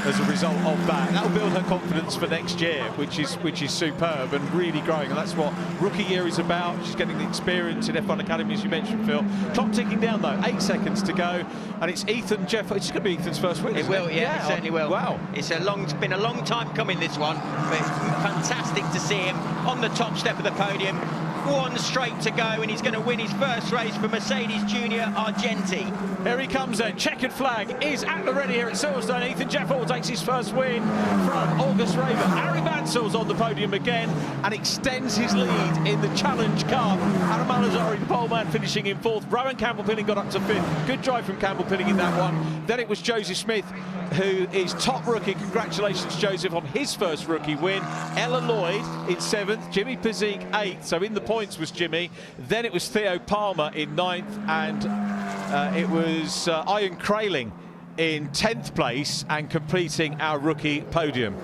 as a result of that. That'll build her confidence for next year, which is superb and really growing, and that's what rookie year is about. She's getting the experience in F1 Academy, as you mentioned, Phil. Clock ticking down though, 8 seconds to go, and it's Ethan Jeff. It's going to be Ethan's first win. It will, yeah, it certainly will. Wow, it's been a long time coming, this one, but it's fantastic to see him on the top step of the podium. 1 straight to go, and he's going to win his first race for Mercedes Junior Argenti. Here he comes then. Checkered flag is at the ready here at Silverstone. Ethan Jeffel takes his first win from August Raven. Harry Bansel's on the podium again and extends his lead in the Challenge Cup. Adam Al-Azhari, the pole man, finishing in 4th. Rowan Campbell-Pilling got up to 5th. Good drive from Campbell-Pilling in that one. Then it was Joseph Smith, who is top rookie. Congratulations, Joseph, on his first rookie win. Ella Lloyd in 7th. Jimmy Pazik 8th. So in the points was Jimmy. Then it was Theo Palmer in 9th, and it was Ian Kraling in 10th place and completing our rookie podium.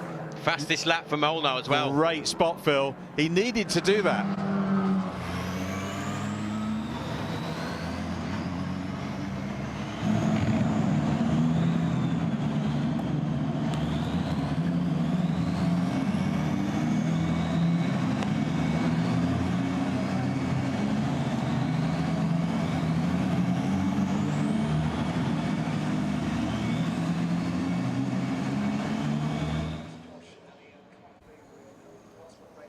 Fastest lap for Molnar as well. Great spot, Phil. He needed to do that.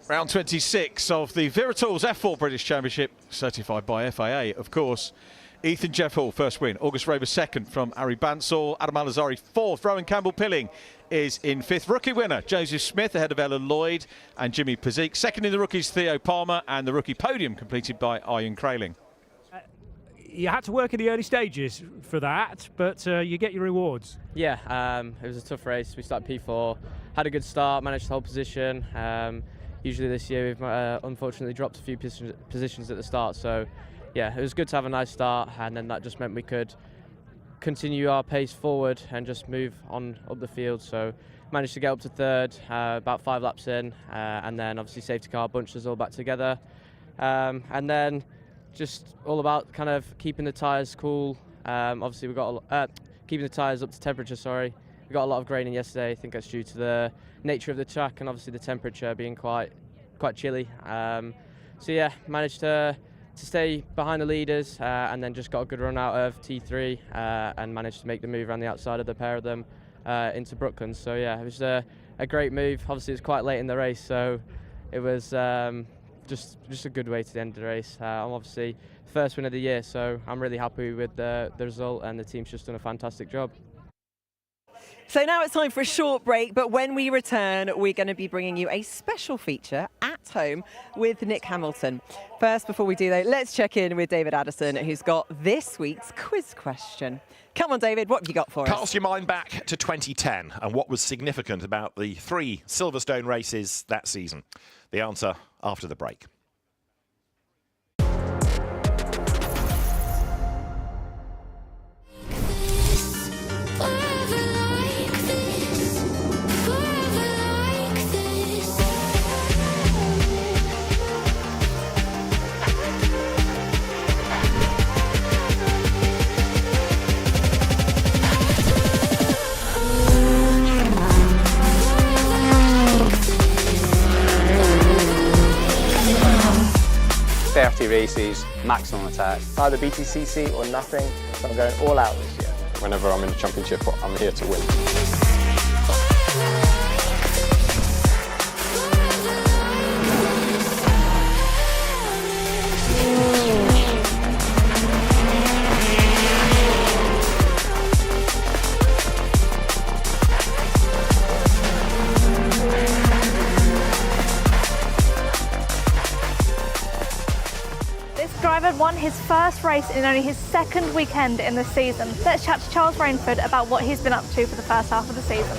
Round 26 of the VERTU's F4 British Championship, certified by FIA, of course. Ethan Jeffel, first win. August Raver, second from Ari Bansal. Adam Al-Azhari, 4th. Rowan Campbell-Pilling is in 5th. Rookie winner, Joseph Smith, ahead of Ella Lloyd and Jimmy Pazik. Second in the rookies, Theo Palmer, and the rookie podium completed by Ian Kraling. You had to work in the early stages for that, but you get your rewards. Yeah, it was a tough race. We started P4, had a good start, managed to hold position. Usually this year we've unfortunately dropped a few positions at the start, so yeah, it was good to have a nice start, and then that just meant we could continue our pace forward and just move on up the field. So managed to get up to 3rd, about 5 laps in, and then obviously safety car bunched us all back together, and then just all about kind of keeping the tyres cool. Obviously we got keeping the tyres up to temperature. Sorry. We got a lot of graining yesterday. I think that's due to the nature of the track and obviously the temperature being quite chilly. So yeah, managed to stay behind the leaders and then just got a good run out of T3 and managed to make the move around the outside of the pair of them into Brooklands. So yeah, it was a a great move. Obviously, it's quite late in the race, so it was just a good way to end the race. I'm obviously first win of the year, so I'm really happy with the result, and the team's just done a fantastic job. So now it's time for a short break, but when we return, we're going to be bringing you a special feature at home with Nick Hamilton. First, before we do though, let's check in with David Addison, who's got this week's quiz question. Come on, David, what have you got for us? Cast your mind back to 2010 and what was significant about the 3 Silverstone races that season. The answer after the break. .30 races, maximum attack. Either BTCC or nothing, so I'm going all out this year. Whenever I'm in the championship, I'm here to win. Driver won his first race in only his second weekend in the season. Let's chat to Charles Rainford about what he's been up to for the first half of the season.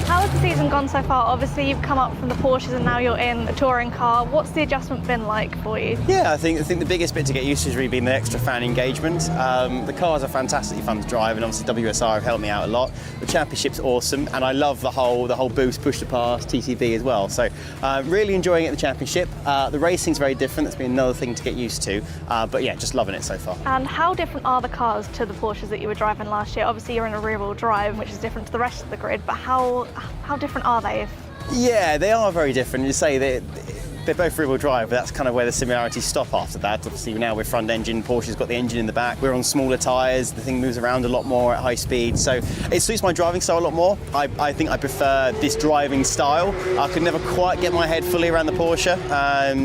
How has the season gone so far? Obviously you've come up from the Porsches and now you're in a touring car. What's the adjustment been like for you? Yeah, I think the biggest bit to get used to has really been the extra fan engagement. The cars are fantastically fun to drive, and obviously WSR have helped me out a lot. The championship's awesome, and I love the whole boost, push to pass, TTB as well. So really enjoying it in the championship. The racing's very different. That's been another thing to get used to. But yeah, just loving it so far. And how different are the cars to the Porsches that you were driving last year? Obviously you're in a rear-wheel drive, which is different to the rest of the grid, but how different are they? Yeah, they are very different. You say they're both rear-wheel drive, but that's kind of where the similarities stop after that. Obviously now we're front engine, Porsche's got the engine in the back, we're on smaller tyres, the thing moves around a lot more at high speed, so it suits my driving style a lot more. I think I prefer this driving style. I could never quite get my head fully around the Porsche,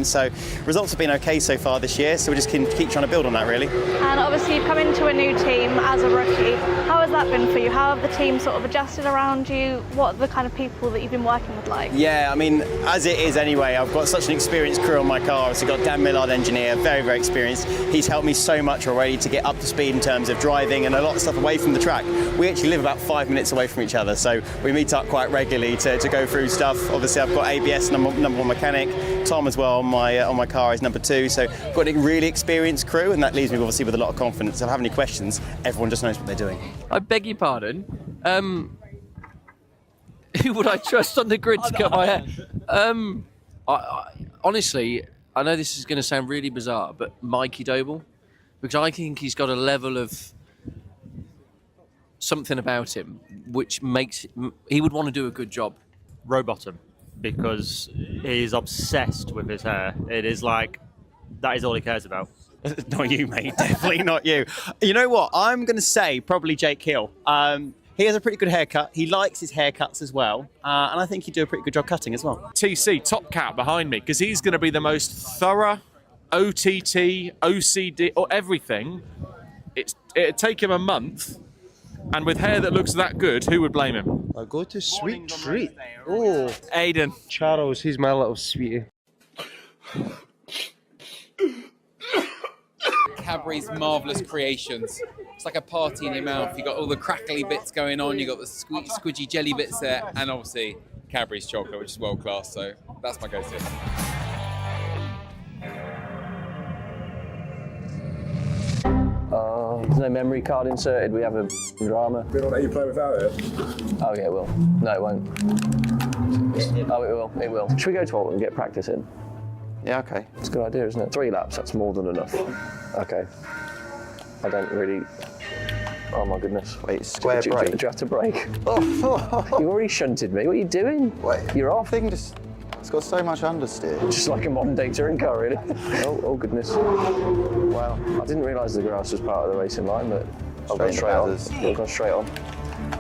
so results have been okay so far this year, so we just keep trying to build on that really. And obviously you've come into a new team as a rookie. How has that been for you? How have the team sort of adjusted around you? What are the kind of people that you've been working with like? Yeah, I mean, as it is anyway, I've got such an experienced crew on my car. So I've got Dan Millard, engineer, very, very experienced. He's helped me so much already to get up to speed in terms of driving and a lot of stuff away from the track. We actually live about 5 minutes away from each other, so we meet up quite regularly to go through stuff. Obviously, I've got ABS, number one mechanic. Tom as well on my car is number 2. So I've got a really experienced crew, and that leaves me obviously with a lot of confidence. If I have any questions, everyone just knows what they're doing. I beg your pardon. Who would I trust on the grid to cut my hair? Honestly, I know this is going to sound really bizarre, but Mikey Doble, because I think he's got a level of something about him which makes he would want to do a good job. Rowbottom, because he's obsessed with his hair. It is like, that is all he cares about. Not you, mate. Definitely not you. You know what? I'm going to say probably Jake Hill. He has a pretty good haircut. He likes his haircuts as well. And I think he'd do a pretty good job cutting as well. TC, Top Cat behind me, because he's going to be the most thorough OTT, OCD, or everything. It'd take him a month. And with hair that looks that good, who would blame him? I go to sweet treat. Oh, Aiden. Charles, he's my little sweetie. Cadbury's marvellous creations. It's like a party in your mouth. You got all the crackly bits going on, you got the squidgy jelly bits there, and obviously Cadbury's chocolate, which is world class. So that's my go-to. There's no memory card inserted. We have a drama. We don't let you play without it. Oh yeah, it will. No, it won't. Oh, it will. It will. Should we go to Alton and get practice in? Yeah, okay. It's a good idea, isn't it? 3 laps, that's more than enough. Okay. I don't really... Oh my goodness. Wait, square brake? Do you have to brake? Oh, you already shunted me. What are you doing? Wait. You're off. It's got so much understeer. Just like a modern day touring car, really. Oh goodness. Wow. I didn't realise the grass was part of the racing line, but I've gone straight on. I've gone straight on.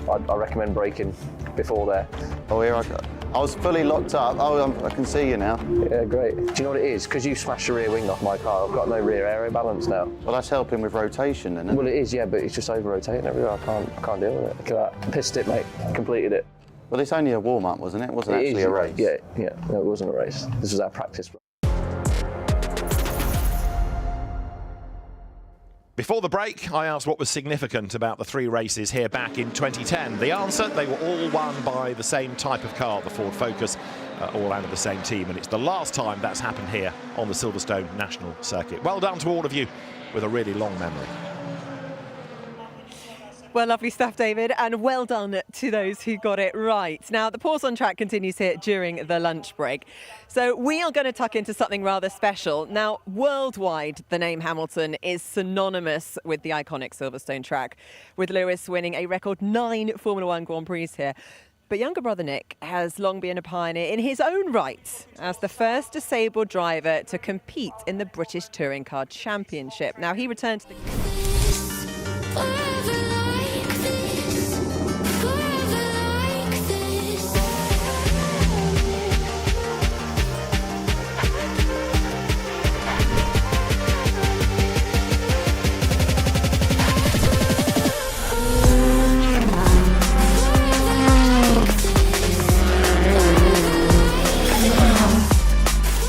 I recommend braking before there. Oh, here I was fully locked up. Oh, I can see you now. Yeah, great. Do you know what it is? Because you smashed the rear wing off my car, I've got no rear aero balance now. Well, that's helping with rotation, isn't it? Well, it is, yeah, but it's just over-rotating everywhere. I can't deal with it. Look at that. Pissed it, mate. Completed it. Well, it's only a warm-up, wasn't it? It wasn't actually a race. Yeah. No, it wasn't a race. This was our practice. Before the break, I asked what was significant about the 3 races here back in 2010. The answer, they were all won by the same type of car, the Ford Focus, all out of the same team. And it's the last time that's happened here on the Silverstone National Circuit. Well done to all of you with a really long memory. Well, lovely stuff, David, and well done to those who got it right. Now, the pause on track continues here during the lunch break. So we are going to tuck into something rather special. Now, worldwide, the name Hamilton is synonymous with the iconic Silverstone track, with Lewis winning a record 9 Formula One Grand Prix here. But younger brother Nick has long been a pioneer in his own right as the first disabled driver to compete in the British Touring Car Championship. Now, he returned to the...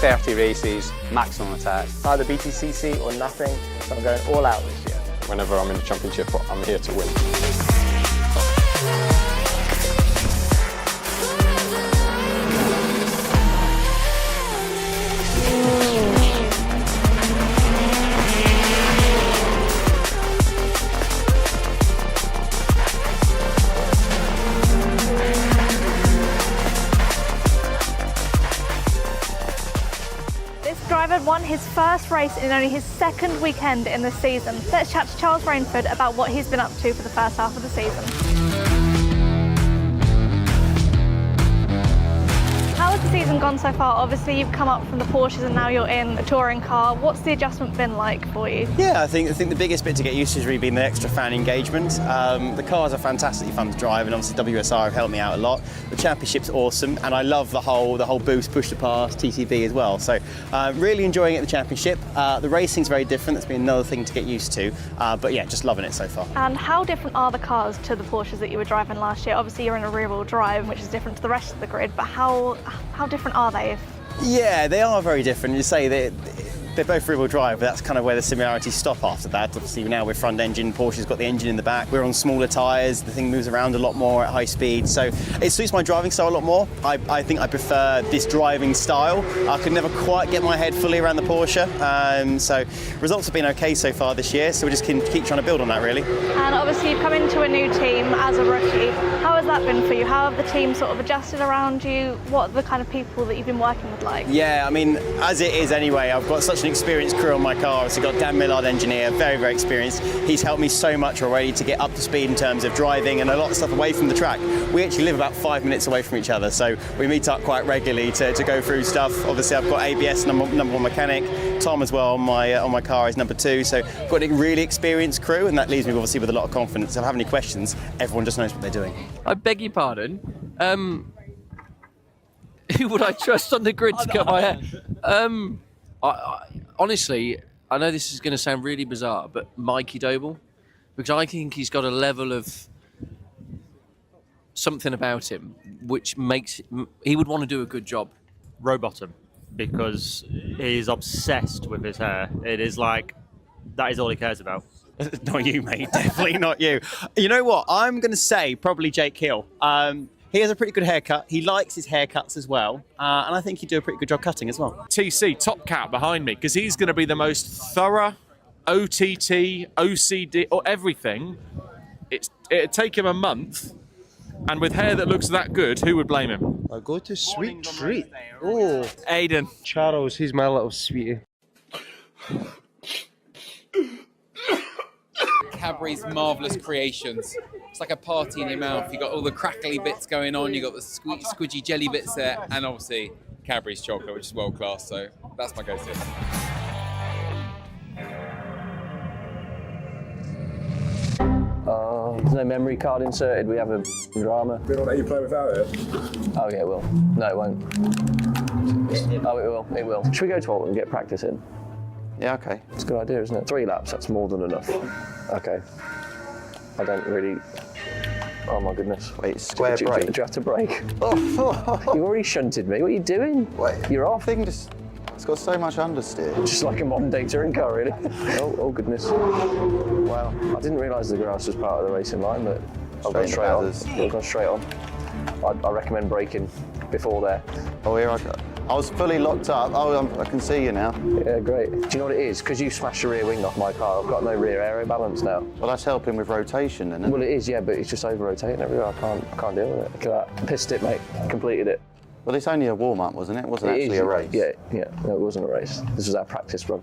30 races, maximum attack. Either BTCC or nothing, so I'm going all out this year. Whenever I'm in the championship, I'm here to win. Driver won his first race in only his second weekend in the season. Let's chat to Charles Rainford about what he's been up to for the first half of the season. How has the season gone so far? Obviously you've come up from the Porsches and now you're in a touring car. What's the adjustment been like for you? Yeah, I think the biggest bit to get used to has really been the extra fan engagement. The cars are fantastically fun to drive, and obviously WSR have helped me out a lot. The championship's awesome, and I love the whole boost, push to pass, TCB as well. So really enjoying it at the championship. The racing's very different. That's been another thing to get used to. But yeah, just loving it so far. And how different are the cars to the Porsches that you were driving last year? Obviously you're in a rear-wheel drive, which is different to the rest of the grid, but how different are they? Yeah, they are very different. You say they're both rear-wheel drive, but that's kind of where the similarities stop after that. Obviously now we're front engine, Porsche's got the engine in the back, we're on smaller tyres, the thing moves around a lot more at high speed, so it suits my driving style a lot more. I think I prefer this driving style. I could never quite get my head fully around the Porsche, so results have been okay so far this year, so we just can keep trying to build on that really. And obviously you've come into a new team as a rookie. How has that been for you? How have the team sort of adjusted around you? What are the kind of people that you've been working with like? Yeah, I mean, as it is anyway, I've got such an experienced crew on my car. I've got Dan Millard, engineer, very, very experienced. He's helped me so much already to get up to speed in terms of driving and a lot of stuff away from the track. We actually live about 5 minutes away from each other, so we meet up quite regularly to go through stuff. Obviously, I've got ABS, number one mechanic. Tom as well on my car is number 2, so I've got a really experienced crew, and that leaves me obviously with a lot of confidence. If I have any questions, everyone just knows what they're doing. I beg your pardon. Who would I trust on the grid to cut my hair? Honestly, I know this is going to sound really bizarre, but Mikey Doble, because I think he's got a level of something about him which makes he would want to do a good job. Rowbottom, because he's obsessed with his hair. It is like, that is all he cares about. Not you, mate. Definitely not you. You know what? I'm going to say probably Jake Hill. He has a pretty good haircut. He likes his haircuts as well. And I think he'd do a pretty good job cutting as well. TC, top cat behind me, because he's going to be the most thorough OTT, OCD, or everything. It'd take him a month. And with hair that looks that good, who would blame him? I go to sweet treat. Oh, Aiden. Charles, he's my little sweetie. Cadbury's marvellous creations. It's like a party in your mouth. You've got all the crackly bits going on, you've got the squidgy jelly bits there, and obviously Cadbury's chocolate, which is world class, so that's my go-to. There's no memory card inserted. We have a drama. Will it let you play without it? Oh yeah, it will. No, it won't. Oh, it will. It will. Should we go to Alton and get practice in? Yeah, okay. It's a good idea, isn't it? 3 laps. That's more than enough. Okay. I don't really. Oh my goodness. Wait, square brake. Do you have to brake? You already shunted me. What are you doing? Wait. You're off. It's got so much understeer. Just like a modern day touring car, really. Oh goodness. Wow. I didn't realise the grass was part of the racing line, but I've gone straight on. I've gone straight on. I recommend braking before there. Oh, here I go. I was fully locked up. Oh, I can see you now. Yeah, great. Do you know what it is? Because you smashed the rear wing off my car, I've got no rear aero balance now. Well, that's helping with rotation, isn't it? Well, it is, yeah, but it's just over-rotating everywhere. I can't deal with it. Look at that. Pissed it, mate. Completed it. Well, it's only a warm-up, wasn't it? It wasn't actually a race. Yeah. No, it wasn't a race. This was our practice run.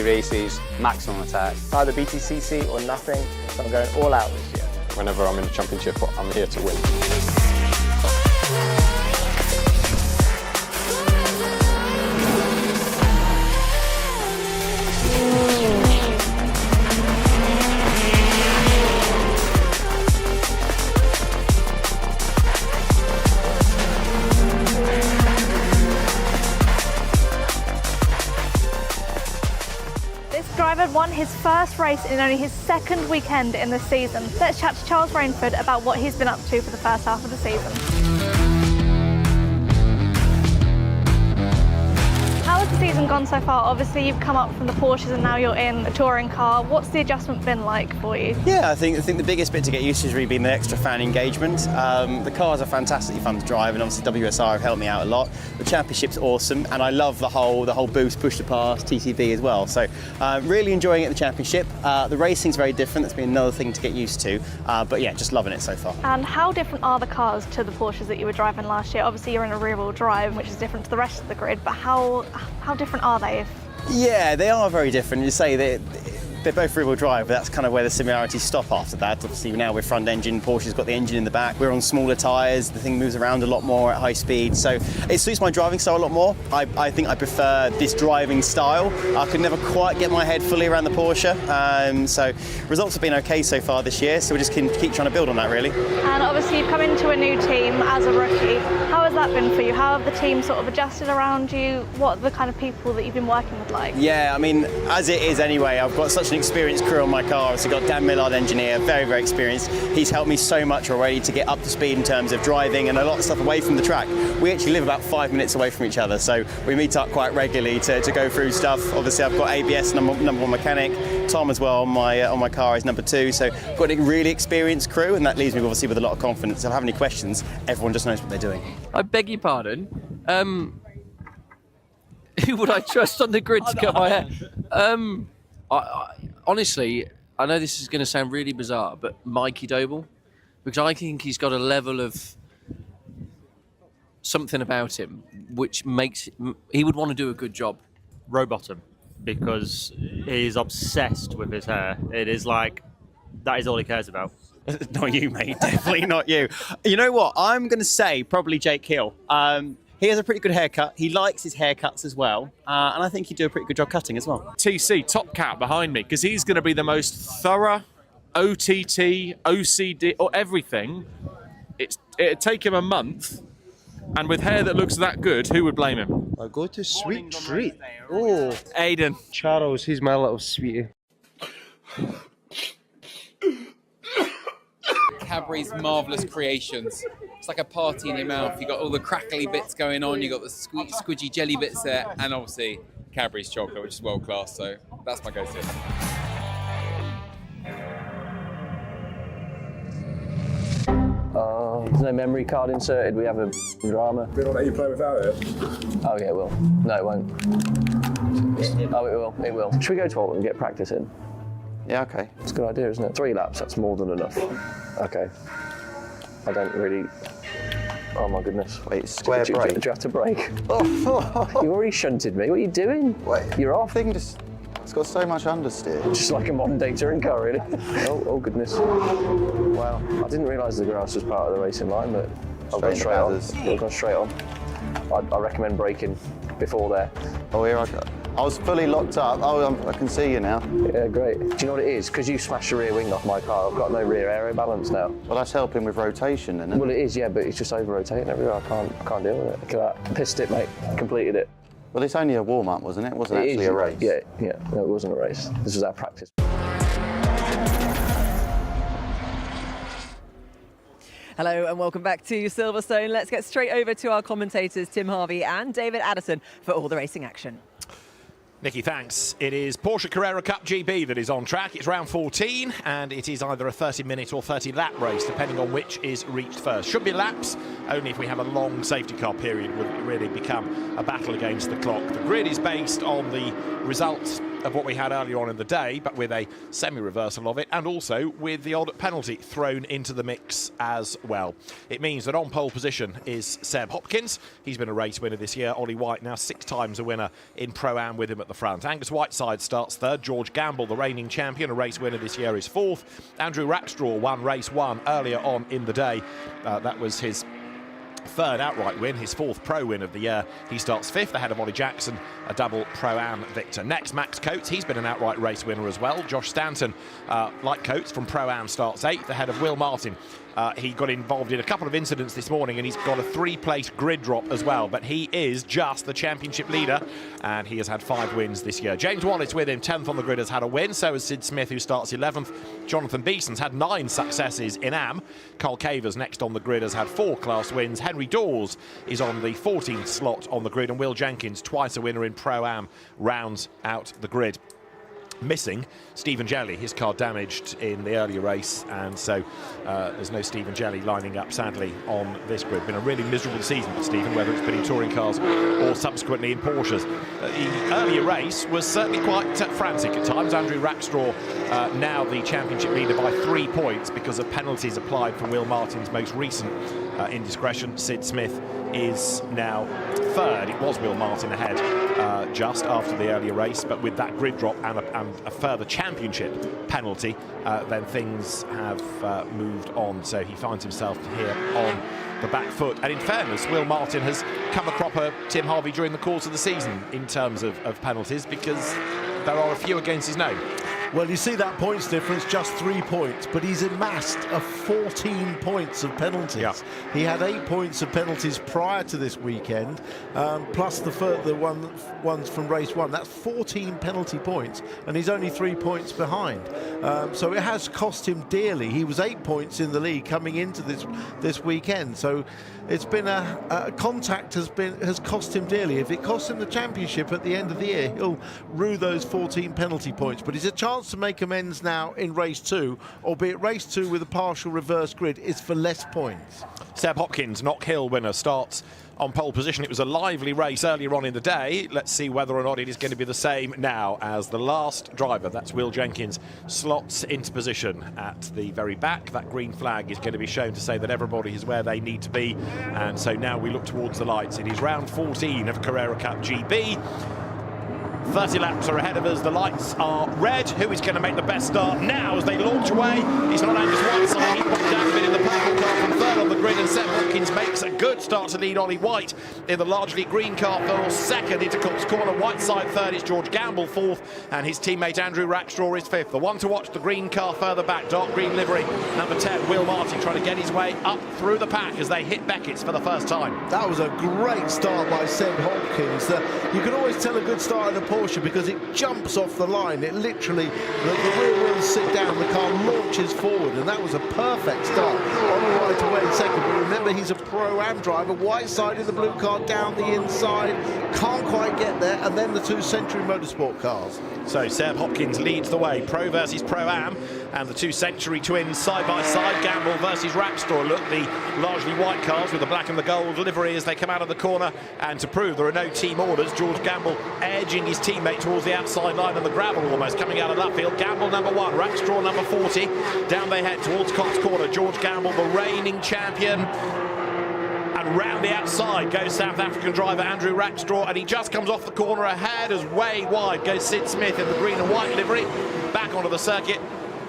30 races, maximum attack. It's either BTCC or nothing, so I'm going all out this year. Whenever I'm in the championship, I'm here to win. Driver won his first race in only his second weekend in the season. Let's chat to Charles Rainford about what he's been up to for the first half of the season. How has the season gone so far? Obviously you've come up from the Porsches and now you're in a touring car. What's the adjustment been like for you? Yeah, I think the biggest bit to get used to has really been the extra fan engagement. The cars are fantastically fun to drive, and obviously WSR have helped me out a lot. The championship's awesome, and I love the whole boost, push to pass, TCV as well. So really enjoying it at the championship. The racing's very different. That's been another thing to get used to. But yeah, just loving it so far. And how different are the cars to the Porsches that you were driving last year? Obviously you're in a rear-wheel drive, which is different to the rest of the grid, but how different are they? Yeah, they are very different. You say they're both rear-wheel drive, but that's kind of where the similarities stop after that. Obviously now we're front engine, Porsche's got the engine in the back, we're on smaller tyres, the thing moves around a lot more at high speed, so it suits my driving style a lot more. I think I prefer this driving style. I could never quite get my head fully around the Porsche, so results have been okay so far this year, so we just keep trying to build on that really. And obviously you've come into a new team as a rookie. How has that been for you? How have the team sort of adjusted around you? What are the kind of people that you've been working with like? Yeah, I mean, as it is anyway, I've got such an experienced crew on my car. So I've got Dan Millard, engineer, very experienced. He's helped me so much already to get up to speed in terms of driving and a lot of stuff away from the track. We actually live about 5 minutes away from each other, so we meet up quite regularly to go through stuff. Obviously I've got ABS, number one mechanic, Tom as well on my car is number 2, so I've got a really experienced crew, and that leaves me obviously with a lot of confidence. If I have any questions, everyone just knows what they're doing. I beg your pardon. Who would I trust on the grid to cut my hair? Honestly, I know this is going to sound really bizarre, but Mikey Doble, because I think he's got a level of something about him which makes he would want to do a good job. Rowbottom, because he's obsessed with his hair. It is like, that is all he cares about. Not you, mate. Definitely not you. You know what? I'm going to say probably Jake Hill. He has a pretty good haircut. He likes his haircuts as well. And I think he'd do a pretty good job cutting as well. TC, top cat behind me, because he's going to be the most thorough OTT, OCD, or everything. It'd take him a month. And with hair that looks that good, who would blame him? I go to sweet treat. Oh, Aiden. Charles, he's my little sweetie. Cadbury's marvellous creations. It's like a party in your mouth. You got all the crackly bits going on, you got the squidgy jelly bits there, and obviously Cadbury's chocolate, which is world class. So that's my go-to. There's no memory card inserted. We have a drama. We don't let you play without it. Oh yeah, it will. No, it won't. Oh, it will. It will. Should we go to Alton and get practice in? Yeah, okay. It's a good idea, isn't it? 3 laps, that's more than enough. Okay. I don't really... Oh my goodness. Wait, square brake. Do you have to brake? You already shunted me. What are you doing? Wait. You're off. It's got so much understeer. Just like a modern day touring car, really. Oh goodness. Wow. I didn't realise the grass was part of the racing line, but I've gone straight on. I've gone straight on. I recommend braking before there. Oh, here I go. I was fully locked up. Oh, I can see you now. Yeah, great. Do you know what it is? Because you smashed the rear wing off my car, I've got no rear aero balance now. Well, that's helping with rotation, isn't it? Well, it is, yeah, but it's just over-rotating everywhere. I can't deal with it. Look at that. Pissed it, mate. Completed it. Well, it's only a warm-up, wasn't it? It wasn't actually a race. Yeah. No, it wasn't a race. This was our practice. Hello and welcome back to Silverstone. Let's get straight over to our commentators, Tim Harvey and David Addison, for all the racing action. Nicky, thanks. It is Porsche Carrera Cup GB that is on track. It's round 14, and it is either a 30-minute or 30-lap race, depending on which is reached first. Should be laps, only if we have a long safety car period would it really become a battle against the clock. The grid is based on the results of what we had earlier on in the day, but with a semi-reversal of it, and also with the odd penalty thrown into the mix as well. It means that on pole position is Seb Hopkins. He's been a race winner this year. Ollie White now 6 times a winner in Pro-Am with him at the front. Angus Whiteside starts third. George Gamble, the reigning champion, a race winner this year, is fourth. Andrew Rackstraw won race 1 earlier on in the day. That was his third outright win, his 4th pro win of the year. He starts 5th ahead of Ollie Jackson, a double Pro-Am victor. Next, Max Coates. He's been an outright race winner as well. Josh Stanton, like Coates, from Pro-Am starts 8th ahead of Will Martin. He got involved in a couple of incidents this morning, and he's got a 3-place grid drop as well, but he is just the championship leader, and he has had 5 wins this year. James Wallace with him, 10th on the grid, has had a win. So has Sid Smith, who starts 11th. Jonathan Beeson's had 9 successes in Am. Carl Cavers, next on the grid, has had 4 class wins. Henry Dawes is on the 14th slot on the grid, and Will Jenkins, twice a winner in Pro-Am, rounds out the grid. Missing Stephen Jelly, his car damaged in the earlier race, and so there's no Stephen Jelly lining up, sadly, on this grid. Been a really miserable season for Stephen, whether it's been in touring cars or subsequently in Porsches. The earlier race was certainly quite frantic at times. Andrew Rackstraw, now the championship leader by 3 points because of penalties applied for Will Martin's most recent indiscretion. Sid Smith is now third. It was Will Martin ahead just after the earlier race, but with that grid drop and a further championship penalty, then things have moved on. So he finds himself here on the back foot. And in fairness, Will Martin has come a cropper Tim Harvey during the course of the season in terms of penalties, because there are a few against his name. Well, you see that points difference, just 3 points, but he's amassed 14 points of penalties. Yeah. He had 8 points of penalties prior to this weekend, plus the ones from race 1. That's 14 penalty points, and he's only 3 points behind. So it has cost him dearly. He was 8 points in the lead coming into this weekend. So it's been a contact has cost him dearly. If it costs him the championship at the end of the year, he'll rue those 14 penalty points. But it's a chance to make amends now in race 2, albeit race 2 with a partial reverse grid is for less points. Seb Hopkins, Knock Hill winner, starts on pole position. It was a lively race earlier on in the day. Let's see whether or not it is going to be the same now, as the last driver, that's Will Jenkins, slots into position at the very back. That green flag is going to be shown to say that everybody is where they need to be, and so now we look towards the lights. It is round 14 of Carrera Cup GB. 30 laps are ahead of us. The lights are red. Who is going to make the best start now as they launch away? It's not Angus Whiteside. He popped down a bit in the purple car from third on the grid, and Seb Hopkins makes a good start to lead Ollie White in the largely green car for second into Cook's Corner. Whiteside third, is George Gamble fourth, and his teammate Andrew Rackstraw is fifth. The one to watch, the green car further back, dark green livery, number 10, Will Martin, trying to get his way up through the pack as they hit Beckett's for the first time. That was a great start by Seb Hopkins. You can always tell a good start in a Porsche because it jumps off the line. It literally, the rear wheels sit down, the car launches forward, and that was a perfect start. On the right away in second, but remember he's a Pro-Am driver. Whiteside in the blue car down the inside, can't quite get there, and then the 2 Century Motorsport cars. So Seb Hopkins leads the way, Pro versus Pro-Am, and the 2 Century twins side by side. Gamble versus Rackstraw. Look, the largely white cars with the black and the gold livery as they come out of the corner, and to prove there are no team orders, George Gamble edging his teammate towards the outside line on the gravel, almost coming out of that field. Gamble number 1, Rackstraw number 40. Down they head towards Cox Corner. George Gamble, the reigning champion. And round the outside goes South African driver Andrew Rackstraw, and he just comes off the corner ahead as way wide goes Sid Smith in the green and white livery. Back onto the circuit,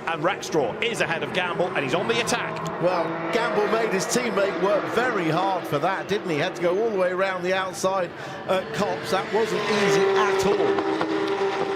and Rackstraw is ahead of Gamble, and he's on the attack. Well, Gamble made his teammate work very hard for that, didn't he? Had to go all the way around the outside at Copse. That wasn't easy at all.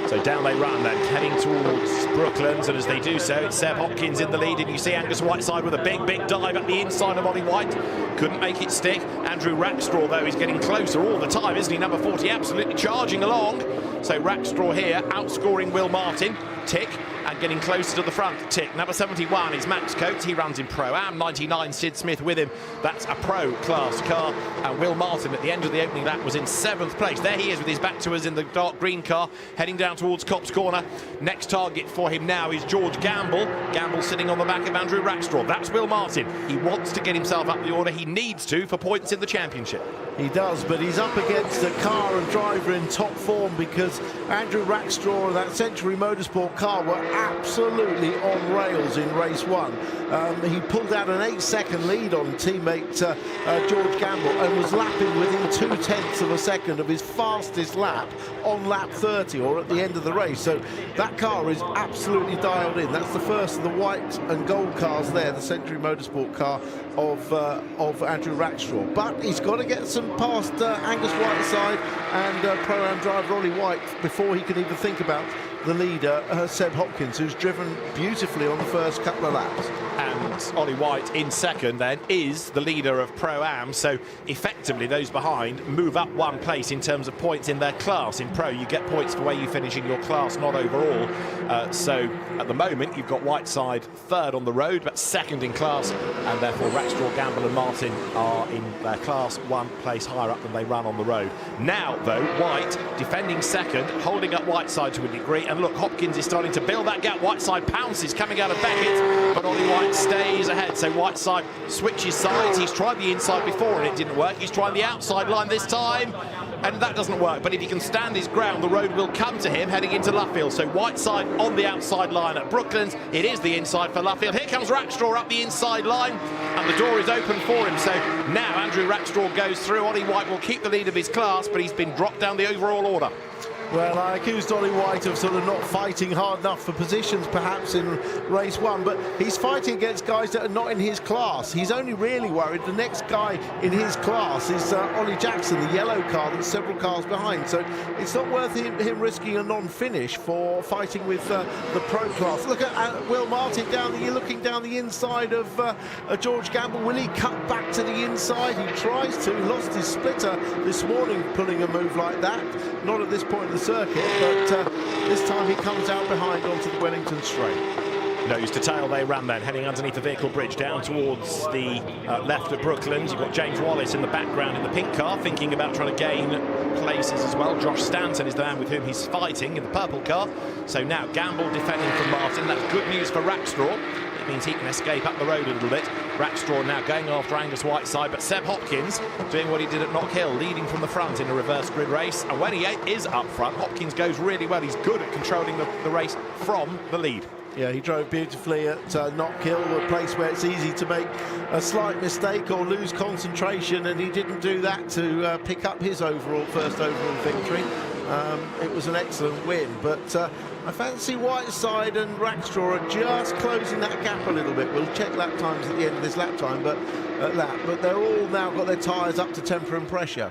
So down they run then, heading towards Brooklands, and as they do so, it's Seb Hopkins in the lead, and you see Angus Whiteside with a big dive at the inside of Ollie White. Couldn't make it stick. Andrew Rackstraw, though, is getting closer all the time, isn't he? Number 40 absolutely charging along. So Rackstraw here, outscoring Will Martin, tick, and getting closer to the front, tick. Number 71 is Max Coates. He runs in Pro-Am. 99, Sid Smith with him. That's a Pro-class car. And Will Martin, at the end of the opening lap, was in 7th place. There he is with his back to us in the dark green car, heading down towards Copse Corner. Next target for him now is George Gamble. Gamble sitting on the back of Andrew Rackstraw. That's Will Martin. He wants to get himself up the order. He needs to for points in the championship. He does, but he's up against a car and driver in top form because Andrew Rackstraw and that Century Motorsport car were absolutely on rails in race 1. He pulled out an 8-second lead on teammate George Gamble and was lapping within 0.2 of a second of his fastest lap on lap 30 or at the end of the race. So that car is absolutely dialed in. That's the first of the white and gold cars there, the Century Motorsport car of Andrew Rackstraw. But he's got to get some past Angus Whiteside and Pro-Am driver Ollie White before he can even think about the leader, Seb Hopkins, who's driven beautifully on the first couple of laps. And Ollie White in second then is the leader of Pro-Am, so effectively those behind move up one place in terms of points in their class. In Pro you get points for where you finish in your class, not overall. So at the moment you've got Whiteside third on the road but second in class, and therefore Rackstraw, Gamble and Martin are in their class one place higher up than they run on the road. Now though, White defending second, holding up Whiteside to a degree, and look, Hopkins is starting to build that gap. Whiteside pounces coming out of Beckett, but Ollie White stays ahead, so Whiteside switches sides. He's tried the inside before and it didn't work. He's trying the outside line this time and that doesn't work, but if he can stand his ground the road will come to him heading into Luffield. So Whiteside on the outside line at Brooklands. It is the inside for Luffield. Here comes Rackstraw up the inside line and the door is open for him. So now Andrew Rackstraw goes through. Ollie White will keep the lead of his class, but he's been dropped down the overall order. Well, I accused Ollie White of sort of not fighting hard enough for positions perhaps in race 1, but he's fighting against guys that are not in his class. He's only really worried the next guy in his class is Ollie Jackson, the yellow car that's several cars behind. So it's not worth him risking a non-finish for fighting with the pro class. Look at Will Martin looking down the inside of George Gamble. Will he cut back to the inside? He tries to. He lost his splitter this morning pulling a move like that. Not at this point in the circuit, but this time he comes out behind onto the Wellington straight. Nose to tail they ran then, heading underneath the vehicle bridge down towards the left of Brooklands. You've got James Wallace in the background in the pink car, thinking about trying to gain places as well. Josh Stanton is the man with whom he's fighting in the purple car. So now Gamble defending from Martin. That's good news for Rackstraw. It means he can escape up the road a little bit. Rackstraw now going after Angus Whiteside, but Seb Hopkins doing what he did at Knock Hill, leading from the front in a reverse grid race. And when he is up front, Hopkins goes really well. He's good at controlling the race from the lead. Yeah, he drove beautifully at Knock Hill, a place where it's easy to make a slight mistake or lose concentration, and he didn't do that to pick up his first overall victory. It was an excellent win, but I fancy Whiteside and Rackstraw are just closing that gap a little bit. We'll check lap times at the end of this lap time, but they're all now got their tyres up to temper and pressure.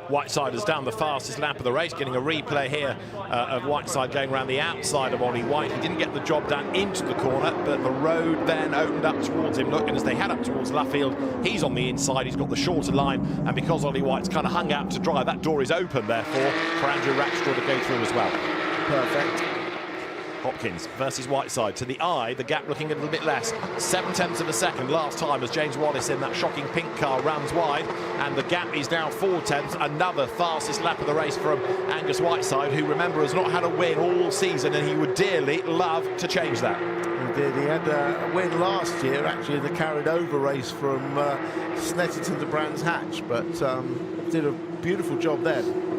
Whiteside has done the fastest lap of the race, getting a replay here of Whiteside going around the outside of Ollie White. He didn't get the job done into the corner, but the road then opened up towards him. Look, and as they head up towards Luffield, he's on the inside, he's got the shorter line, and because Ollie White's kind of hung out to dry, that door is open, therefore, for Andrew Rackstraw to go through as well. Perfect. Hopkins versus Whiteside. To the eye, the gap looking a little bit less. 0.7 of a second last time as James Wallace in that shocking pink car runs wide, and the gap is now 0.4. Another fastest lap of the race from Angus Whiteside, who, remember, has not had a win all season, and he would dearly love to change that. He did. He had a win last year, actually, in the carried over race from Snetterton to Brands Hatch, but did a beautiful job then.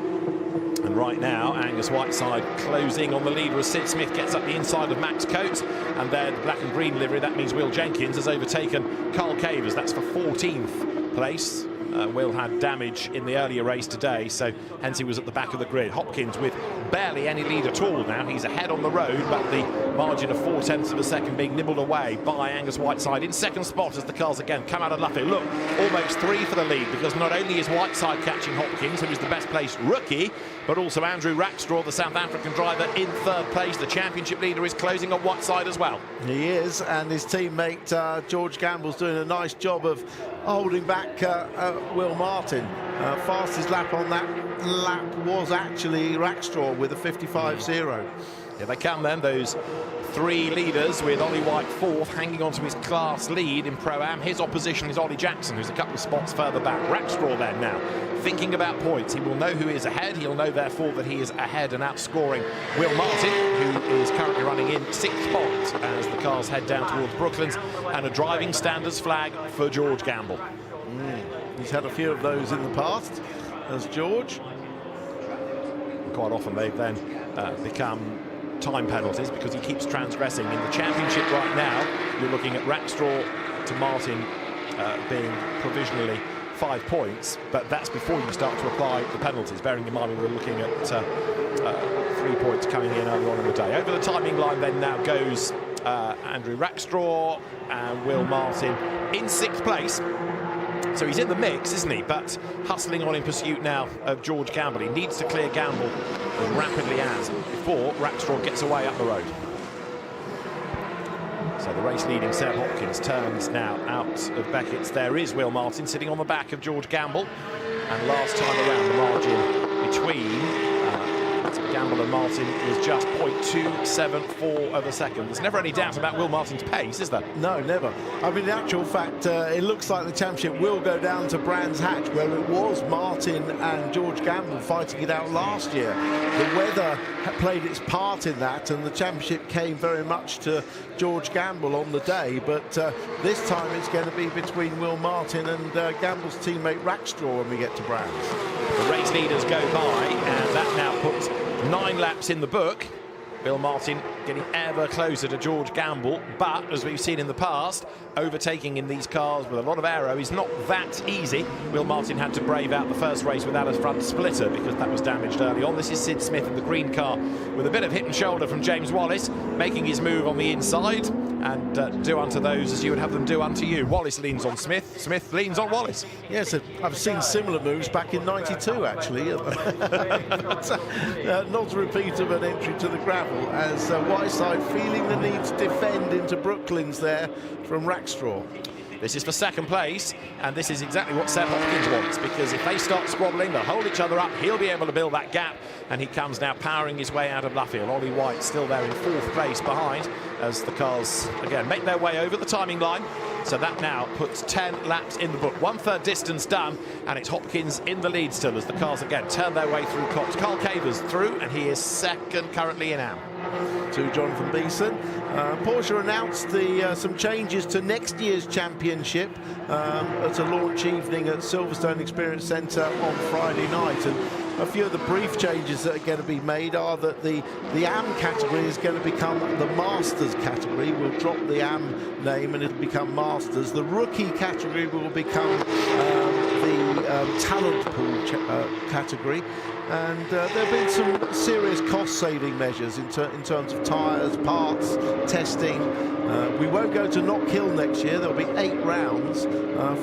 And right now, Angus Whiteside closing on the leader as Sid Smith gets up the inside of Max Coates. And there, the black and green livery, that means Will Jenkins has overtaken Carl Cavers. That's for 14th place. Will had damage in the earlier race today, so hence he was at the back of the grid. Hopkins with barely any lead at all now. He's ahead on the road, but the margin of 0.4 of a second being nibbled away by Angus Whiteside in second spot as the cars again come out of Luffield. Look, almost 3 for the lead, because not only is Whiteside catching Hopkins, who is the best placed rookie, but also Andrew Rackstraw, the South African driver, in 3rd place. The championship leader is closing on Whiteside as well. He is, and his teammate George Gamble's doing a nice job of holding back Will Martin. Fastest lap on that lap was actually Rackstraw with a 55.0. Here they come then, those 3 leaders, with Ollie White 4th, hanging on to his class lead in Pro-Am. His opposition is Ollie Jackson, who's a couple of spots further back. Rackstraw then now, thinking about points. He will know who is ahead. He'll know, therefore, that he is ahead and outscoring Will Martin, who is currently running in 6th spot as the cars head down towards Brooklands, and a driving standards flag for George Gamble. He's had a few of those in the past, as George. Quite often they've then become time penalties because he keeps transgressing. In the championship right now, you're looking at Rackstraw to Martin being provisionally 5 points, but that's before you start to apply the penalties, bearing in mind we were looking at 3 points coming in early on in the day. Over the timing line then now goes Andrew Rackstraw and Will Martin in 6th place. So he's in the mix, isn't he? But hustling on in pursuit now of George Gamble. He needs to clear Gamble as rapidly as before Rackstraw gets away up the road. So the race leading Seb Hopkins turns now out of Beckett's. There is Will Martin sitting on the back of George Gamble. And last time around, the margin between Gamble and Martin was just 0.274 of a second. There's never any doubt about Will Martin's pace, is there? No, never. I mean, in actual fact, it looks like the championship will go down to Brands Hatch, where it was Martin and George Gamble fighting it out last year. The weather played its part in that, and the championship came very much to George Gamble on the day. But this time it's going to be between Will Martin and Gamble's teammate Rackstraw when we get to Brands. The race leaders go by, and that now puts 9 laps in the book. Will Martin getting ever closer to George Gamble, but as we've seen in the past, overtaking in these cars with a lot of aero is not that easy. Will Martin had to brave out the first race without a front splitter because that was damaged early on. This is Sid Smith in the green car with a bit of hit and shoulder from James Wallace, making his move on the inside, and do unto those as you would have them do unto you. Wallace leans on Smith, Smith leans on Wallace. Yes, I've seen similar moves back in '92 actually. Not a repeat of an entry to the gravel, as Whiteside feeling the need to defend into Brooklands there from Rackstraw. This is for 2nd place, and this is exactly what Seb Hopkins wants, because if they start squabbling, they'll hold each other up, he'll be able to build that gap, and he comes now powering his way out of Luffield. Ollie White still there in 4th place behind, as the cars, again, make their way over the timing line. So that now puts 10 laps in the book. 1/3 distance done, and it's Hopkins in the lead still as the cars again turn their way through Cops. Carl Cavers through, and he is 2nd currently in Am. To Jonathan Beeson. Porsche announced some changes to next year's championship at a launch evening at Silverstone Experience Centre on Friday night. And a few of the brief changes that are going to be made are that the AM category is going to become the Masters category. We'll drop the AM name and it'll become Masters. The rookie category will become the talent pool category. And there have been some serious cost-saving measures in terms of tyres, parts, testing. We won't go to Knock Hill next year. There'll be 8 rounds,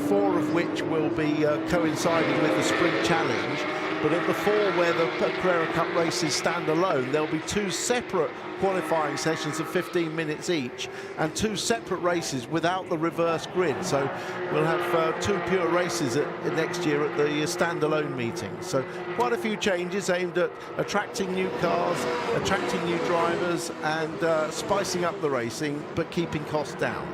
4 of which will be coinciding with the Sprint Challenge. But at the 4 where the Carrera Cup races stand alone, there'll be 2 separate qualifying sessions of 15 minutes each and 2 separate races without the reverse grid. So we'll have 2 pure races next year at the standalone meetings. So quite a few changes aimed at attracting new cars, attracting new drivers, and spicing up the racing, but keeping costs down.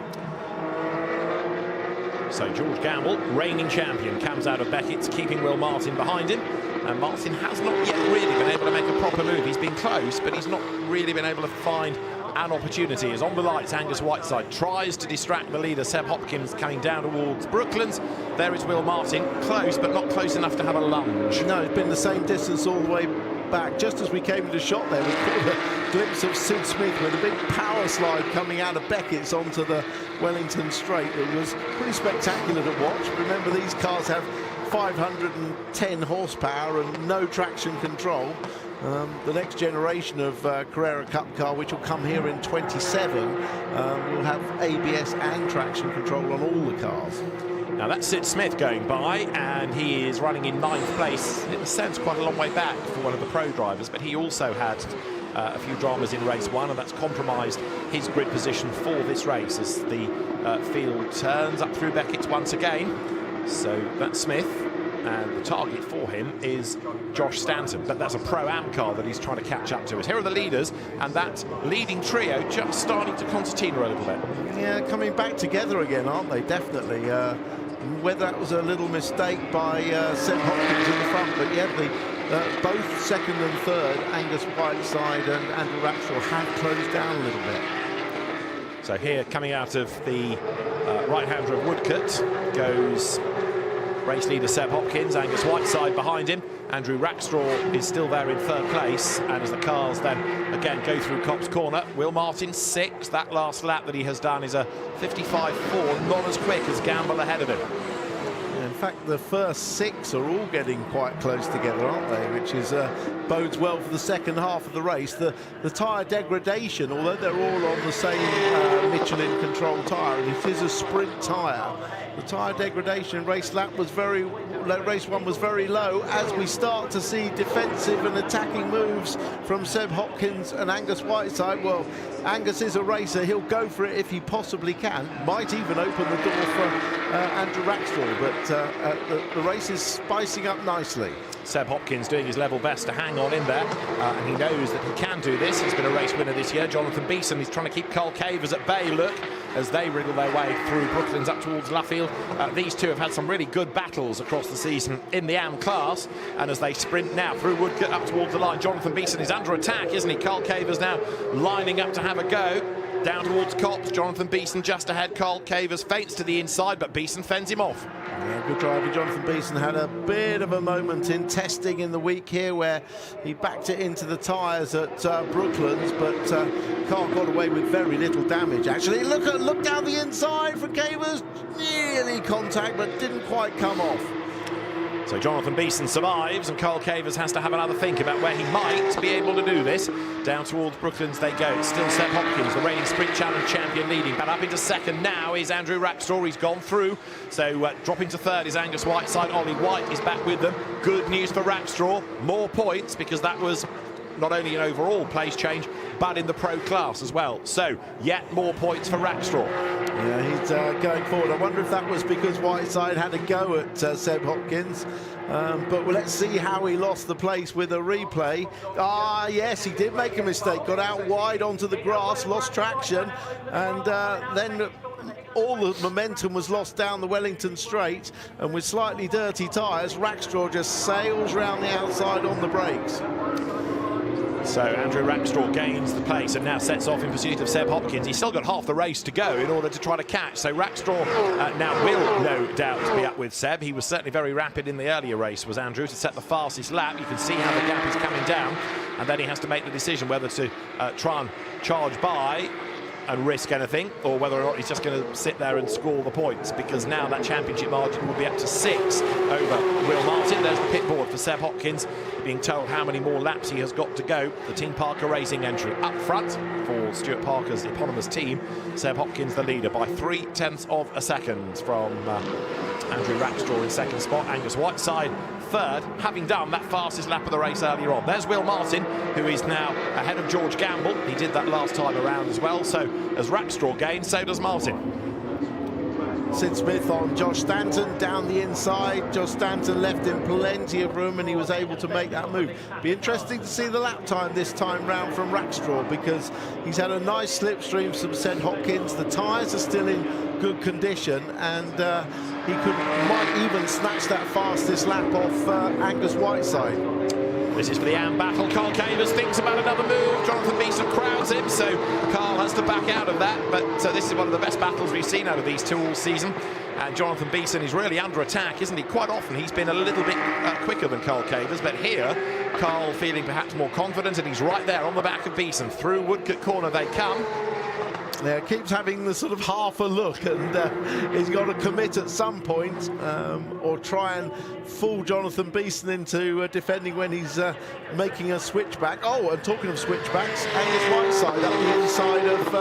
So George Gamble, reigning champion, comes out of Beckett's, keeping Will Martin behind him. And Martin has not yet really been able to make a proper move. He's been close, but he's not really been able to find an opportunity. As on the lights, Angus Whiteside tries to distract the leader, Seb Hopkins, coming down towards Brooklands. There is Will Martin, close, but not close enough to have a lunge. No, it's been the same distance all the way back. Just as we came into shot there, we caught a glimpse of Sid Smith with a big power slide coming out of Beckett's onto the Wellington straight. It was pretty spectacular to watch. Remember, these cars have 510 horsepower and no traction control. The next generation of Carrera Cup car, which will come here in 27, will have ABS and traction control on all the cars. Now that's Sid Smith going by, and he is running in 9th place. It sounds quite a long way back for one of the pro drivers, but he also had a few dramas in race 1, and that's compromised his grid position for this race as the field turns up through Beckett's once again. So that's Smith, and the target for him is Josh Stanton, but that's a Pro-Am car that he's trying to catch up to. Here are the leaders, and that leading trio just starting to concertina a little bit. Yeah, coming back together again, aren't they? Definitely. Whether that was a little mistake by Seb Hopkins in the front, but yeah, both 2nd and 3rd, Angus Whiteside and Andrew Rackstraw, have closed down a little bit. So here, coming out of the right-hander of Woodcote, goes Race leader Seb Hopkins, Angus Whiteside behind him. Andrew Rackstraw is still there in third place, and as the cars then again go through Copse Corner, Will Martin 6th. That last lap that he has done is a 55.4, not as quick as Gamble ahead of him. In fact, the first 6 are all getting quite close together, aren't they? Which is bodes well for the second half of the race. The tyre degradation, although they're all on the same Michelin controlled tyre, and it is a sprint tyre, the tyre degradation in race 1 was very low. As we start to see defensive and attacking moves from Seb Hopkins and Angus Whiteside, well, Angus is a racer. He'll go for it if he possibly can. Might even open the door for Andrew Rackstraw, but the race is spicing up nicely. Seb Hopkins doing his level best to hang on in there, and he knows that he can do this. He's been a race winner this year. Jonathan Beeson is trying to keep Carl Cavers at bay, look, as they wriggle their way through Brooklands up towards Luffield. These two have had some really good battles across the season in the AM class, and as they sprint now through Woodcote up towards the line, Jonathan Beeson is under attack, isn't he? Carl Cavers now lining up to have a go. Down towards Copse, Jonathan Beeson just ahead. Carl Cavers feints to the inside, but Beeson fends him off. Yeah, good driver Jonathan Beeson had a bit of a moment in testing in the week here where he backed it into the tyres at Brooklands, but Carl got away with very little damage. Actually, look down the inside for Cavers, nearly contact, but didn't quite come off. So Jonathan Beeson survives, and Carl Cavers has to have another think about where he might be able to do this. Down towards Brooklands they go. It's still Seb Hopkins, the reigning Sprint Challenge champion, leading. But up into second now is Andrew Rackstraw. He's gone through. So dropping to third is Angus Whiteside. Ollie White is back with them. Good news for Rackstraw. More points, because that was not only an overall place change, but in the pro class as well. So yet more points for Rackstraw. Yeah, he's going forward. I wonder if that was because Whiteside had a go at Seb Hopkins. But let's see how he lost the place with a replay. Ah, yes, he did make a mistake. Got out wide onto the grass, lost traction, and then all the momentum was lost down the Wellington Straight. And with slightly dirty tyres, Rackstraw just sails round the outside on the brakes. So Andrew Rackstraw gains the pace and now sets off in pursuit of Seb Hopkins. He's still got half the race to go in order to try to catch. So Rackstraw now will, no doubt, be up with Seb. He was certainly very rapid in the earlier race, was Andrew, to set the fastest lap. You can see how the gap is coming down, and then he has to make the decision whether to try and charge by and risk anything, or whether or not he's just going to sit there and score the points, because now that championship margin will be up to 6 over Will Martin. There's the pit board for Seb Hopkins, being told how many more laps he has got to go. The Team Parker Racing entry up front for Stuart Parker's eponymous team. Seb Hopkins the leader by 0.3 of a second from Andrew Rackstraw in second spot. Angus Whiteside third, having done that fastest lap of the race earlier on. There's Will Martin, who is now ahead of George Gamble. He did that last time around as well. So as Rackstraw gains, so does Martin. Sid Smith on Josh Stanton down the inside. Josh Stanton left him plenty of room, and he was able to make that move. Be interesting to see the lap time this time round from Rackstraw, because he's had a nice slipstream from Seb Hopkins. The tyres are still in good condition, and he might even snatch that fastest lap off Angus Whiteside. This is for the AM battle. Carl Cavers thinks about another move. Jonathan Beeson crowds him, so Carl has to back out of that. But this is one of the best battles we've seen out of these two all season. And Jonathan Beeson is really under attack, isn't he? Quite often he's been a little bit quicker than Carl Cavers, but here Carl feeling perhaps more confident, and he's right there on the back of Beeson. Through Woodcote Corner they come. Yeah, keeps having the sort of half a look, and he's got to commit at some point, or try and fool Jonathan Beeson into defending when he's making a switchback. Oh, and talking of switchbacks, Angus Whiteside up the inside of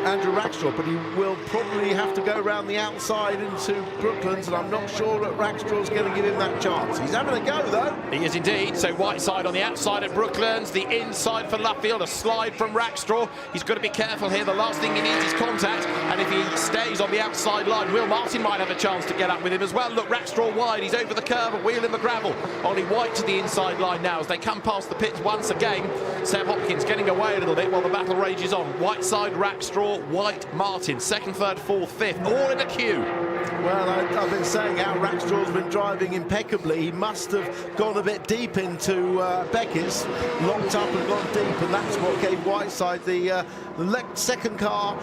Andrew Rackstraw, but he will probably have to go around the outside into Brooklands, and I'm not sure that Rackstraw's going to give him that chance. He's having a go, though. He is indeed. So Whiteside on the outside at Brooklands, the inside for Luffield, a slide from Rackstraw. He's got to be careful here. The last thing he needs is contact, and if he stays on the outside line, Will Martin might have a chance to get up with him as well. Look, Rackstraw wide, he's over the curve, a wheel in the gravel. Ollie White to the inside line now as they come past the pits once again. Seb Hopkins getting away a little bit while the battle rages on. Whiteside, Rackstraw, White, Martin, second, third, fourth, fifth, all in a queue. Well, I've been saying how Rackstraw's been driving impeccably. He must have gone a bit deep into Beckett's, locked up and gone deep, and that's what gave Whiteside the second car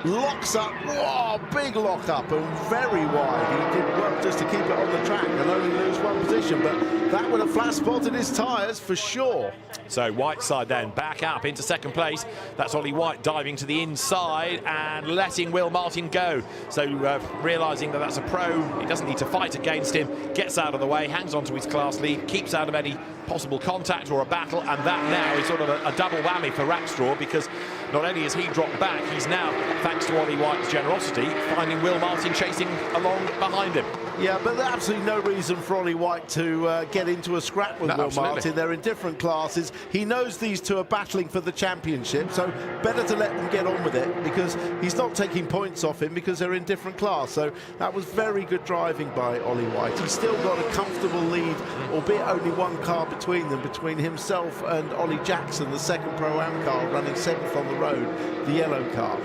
locks up. Whoa, big lock up and very wide. He did well just to keep it on the track and only lose one position, but that would have flat spotted his tyres for sure. So Whiteside then back up into second place. That's Ollie White diving to the inside and letting Will Martin go. So realising that that's a pro, he doesn't need to fight against him, gets out of the way, hangs on to his class lead, keeps out of any possible contact or a battle, and that now is sort of a double whammy for Rackstraw, because not only has he dropped back, he's now, thanks to Ollie White's generosity, finding Will Martin chasing along behind him. Yeah, but there's absolutely no reason for Ollie White to get into a scrap with Will Martin. They're in different classes. He knows these two are battling for the championship, so better to let them get on with it, because he's not taking points off him because they're in different class. So that was very good driving by Ollie White. He's still got a comfortable lead, albeit only one car between them, between himself and Ollie Jackson, the second Pro-Am car running 7th on the road, the yellow car.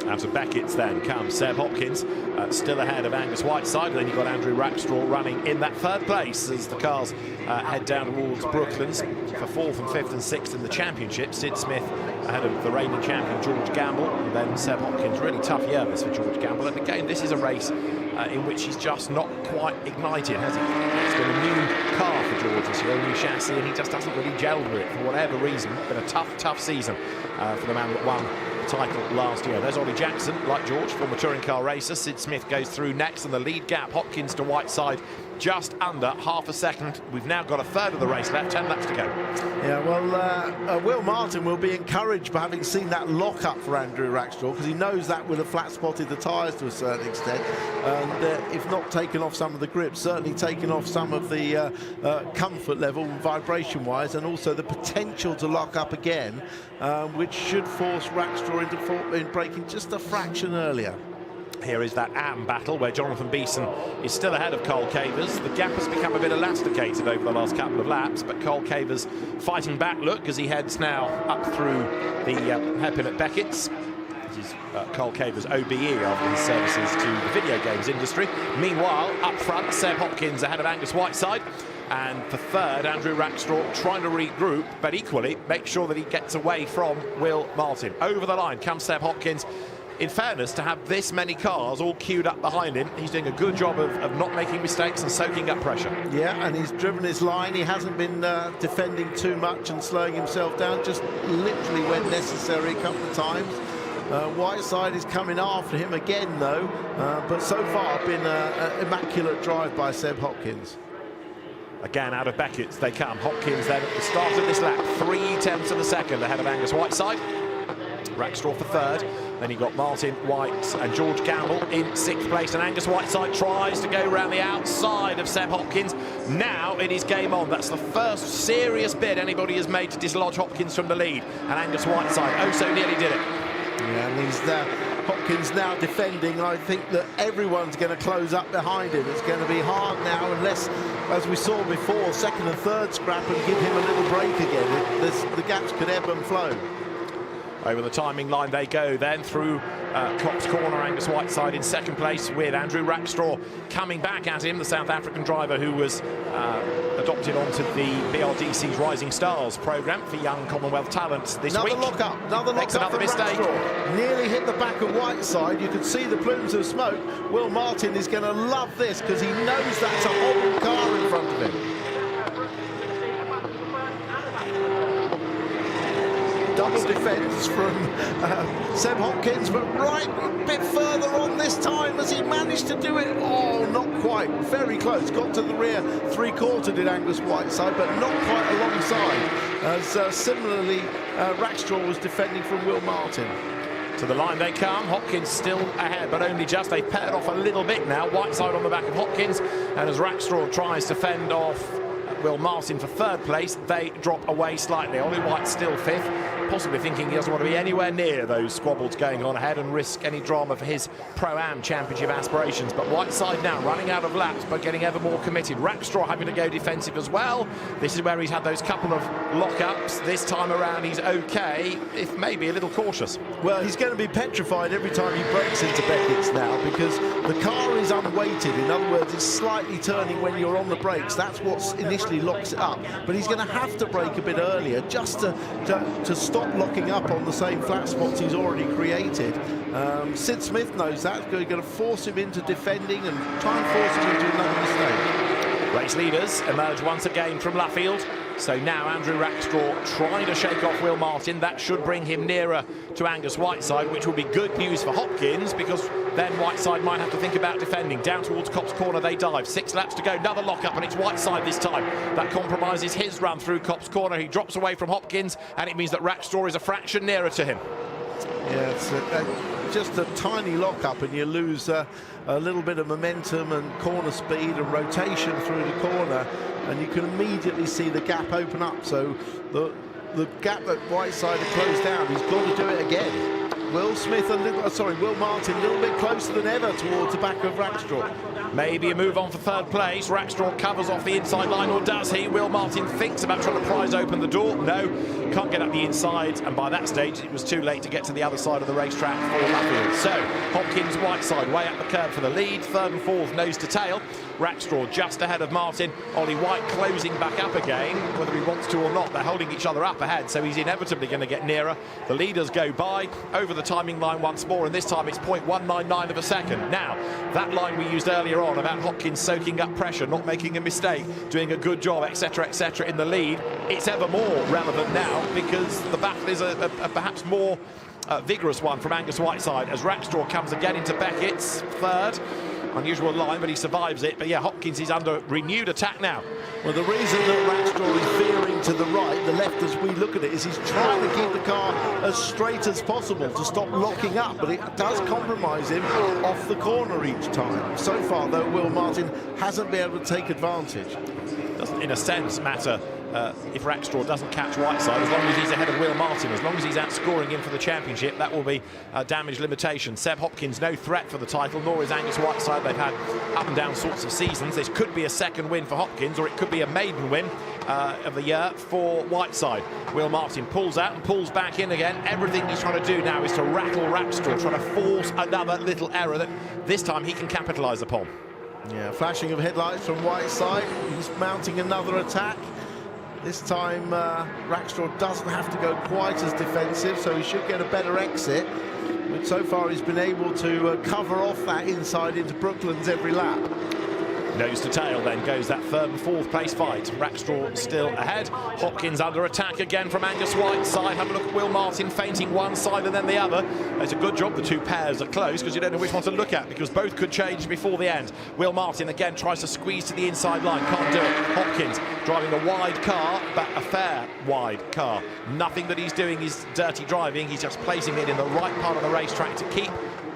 Out of Beckett's then comes Seb Hopkins, still ahead of Angus Whiteside. And then you've got Andrew Rackstraw running in that third place as the cars head down towards Brooklands for 4th and 5th and 6th in the championship. Sid Smith ahead of the reigning champion George Gamble, and then Seb Hopkins. Really tough year this for George Gamble, and again this is a race in which he's just not quite ignited, has he? It's been a new car for George this year, a new chassis, and he just doesn't really gelled with it for whatever reason. It's been a tough season for the man that won title last year. There's Ollie Jackson, like George, former touring car racer. Sid Smith goes through next, and the lead gap, Hopkins to Whiteside, just under half a second. We've now got a third of the race left, 10 laps to go. Yeah, well, Will Martin will be encouraged by having seen that lock up for Andrew Rackstraw, because he knows that would have flat spotted the tyres to a certain extent, and if not taken off some of the grip, certainly taken off some of the comfort level vibration wise, and also the potential to lock up again, which should force Rackstraw into braking just a fraction earlier. Here is that AM battle where Jonathan Beeson is still ahead of Cole Cavers. The gap has become a bit elasticated over the last couple of laps, but Cole Cavers fighting back, look, as he heads now up through the hairpin at Beckett's. This is Cole Cavers' OBE after his services to the video games industry. Meanwhile, up front, Seb Hopkins ahead of Angus Whiteside. And for third, Andrew Rackstraw trying to regroup, but equally make sure that he gets away from Will Martin. Over the line comes Seb Hopkins. In fairness, to have this many cars all queued up behind him, he's doing a good job of not making mistakes and soaking up pressure. Yeah, and he's driven his line. He hasn't been defending too much and slowing himself down, just literally when necessary a couple of times. Whiteside is coming after him again, though, but so far been an immaculate drive by Seb Hopkins. Again, out of Beckett's they come. Hopkins then at the start of this lap, 3/10 of a second ahead of Angus Whiteside. Rackstraw for third. Then you've got Martin White and George Gamble in 6th place, and Angus Whiteside tries to go around the outside of Seb Hopkins. Now it is game on. That's the first serious bid anybody has made to dislodge Hopkins from the lead, and Angus Whiteside oh so nearly did it. Yeah, and he's Hopkins now defending. I think that everyone's going to close up behind him. It's going to be hard now, unless, as we saw before, second and third scrap and give him a little break again. The gaps could ebb and flow. Over the timing line they go then through Cops Corner. Angus Whiteside in 2nd place with Andrew Rackstraw coming back at him, the South African driver who was adopted onto the BRDC's Rising Stars programme for young Commonwealth talents this week. Another lock up for mistake. Rackstraw. Nearly hit the back of Whiteside. You can see the plumes of smoke. Will Martin is going to love this because he knows that's a hobbled car in front of him. Double defence from Seb Hopkins, but right a bit further on this time as he managed to do it. Oh, not quite. Very close. Got to the rear 3/4 did Angus Whiteside, but not quite alongside. As similarly, Rackstraw was defending from Will Martin. To the line they come. Hopkins still ahead, but only just. They've paired off a little bit now. Whiteside on the back of Hopkins, and as Rackstraw tries to fend off Will Martin for 3rd place, they drop away slightly. Ollie White still 5th, possibly thinking he doesn't want to be anywhere near those squabbles going on ahead and risk any drama for his Pro-Am Championship aspirations. But Whiteside now running out of laps but getting ever more committed. Rackstraw having to go defensive as well. This is where he's had those couple of lock-ups. This time around he's okay, if maybe a little cautious. Well, he's going to be petrified every time he breaks into Beckett's now, because the car is unweighted. In other words, it's slightly turning when you're on the brakes. That's what initially locks it up. But he's going to have to brake a bit earlier just to stop stop locking up on the same flat spots he's already created. Sid Smith knows that. He's going to force him into defending and try and force him into another mistake. Race leaders emerge once again from Luffield. So now Andrew Rackstraw trying to shake off Will Martin. That should bring him nearer to Angus Whiteside, which will be good news for Hopkins, because then Whiteside might have to think about defending. Down towards Copse Corner they dive. 6 laps to go, another lock-up, and it's Whiteside this time. That compromises his run through Copse Corner. He drops away from Hopkins, and it means that Rackstraw is a fraction nearer to him. Yeah, it's just a tiny lock-up, and you lose a little bit of momentum and corner speed and rotation through the corner, and you can immediately see the gap open up. So the gap that Whiteside had closed down, he's got to do it again. Will Martin a little bit closer than ever towards the back of Rackstraw. Maybe a move on for third place. Rackstraw covers off the inside line, or does he? Will Martin thinks about trying to prise open the door. No, can't get up the inside, and by that stage it was too late to get to the other side of the racetrack for Luffield. So Hopkins, Whiteside way up the curb for the lead. Third and fourth nose to tail. Rackstraw just ahead of Martin. Ollie White closing back up again, whether he wants to or not. They're holding each other up ahead, so he's inevitably going to get nearer. The leaders go by over the timing line once more, and this time it's 0.199 of a second. Now, that line we used earlier on about Hopkins soaking up pressure, not making a mistake, doing a good job, etc., etc. in the lead, it's ever more relevant now, because the battle is a perhaps more vigorous one from Angus Whiteside as Rackstraw comes again into Beckett's third. Unusual line, but he survives it. But yeah, Hopkins is under renewed attack now. Well, the reason that Rackstraw is veering to the right, the left as we look at it, is he's trying to keep the car as straight as possible to stop locking up, but it does compromise him off the corner each time. So far, though, Will Martin hasn't been able to take advantage. Doesn't, in a sense, matter if Rackstraw doesn't catch Whiteside, as long as he's ahead of Will Martin, as long as he's outscoring him for the championship. That will be a damage limitation. Seb Hopkins, no threat for the title, nor is Angus Whiteside. They've had up and down sorts of seasons. This could be a second win for Hopkins, or it could be a maiden win of the year for Whiteside. Will Martin pulls out and pulls back in again. Everything he's trying to do now is to rattle Rackstraw, trying to force another little error that this time he can capitalise upon. Yeah, flashing of headlights from Whiteside. He's mounting another attack. This time Rackstraw doesn't have to go quite as defensive, so he should get a better exit. But so far he's been able to cover off that inside into Brooklands every lap. Nose to tail then goes that third and fourth place fight. Rackstraw still ahead. Hopkins under attack again from Angus Whiteside. Have a look at Will Martin feinting one side and then the other. It's a good job the two pairs are close, because you don't know which one to look at, because both could change before the end. Will Martin again tries to squeeze to the inside line, can't do it. Hopkins driving a wide car, but a fair wide car. Nothing that he's doing is dirty driving. He's just placing it in the right part of the racetrack to keep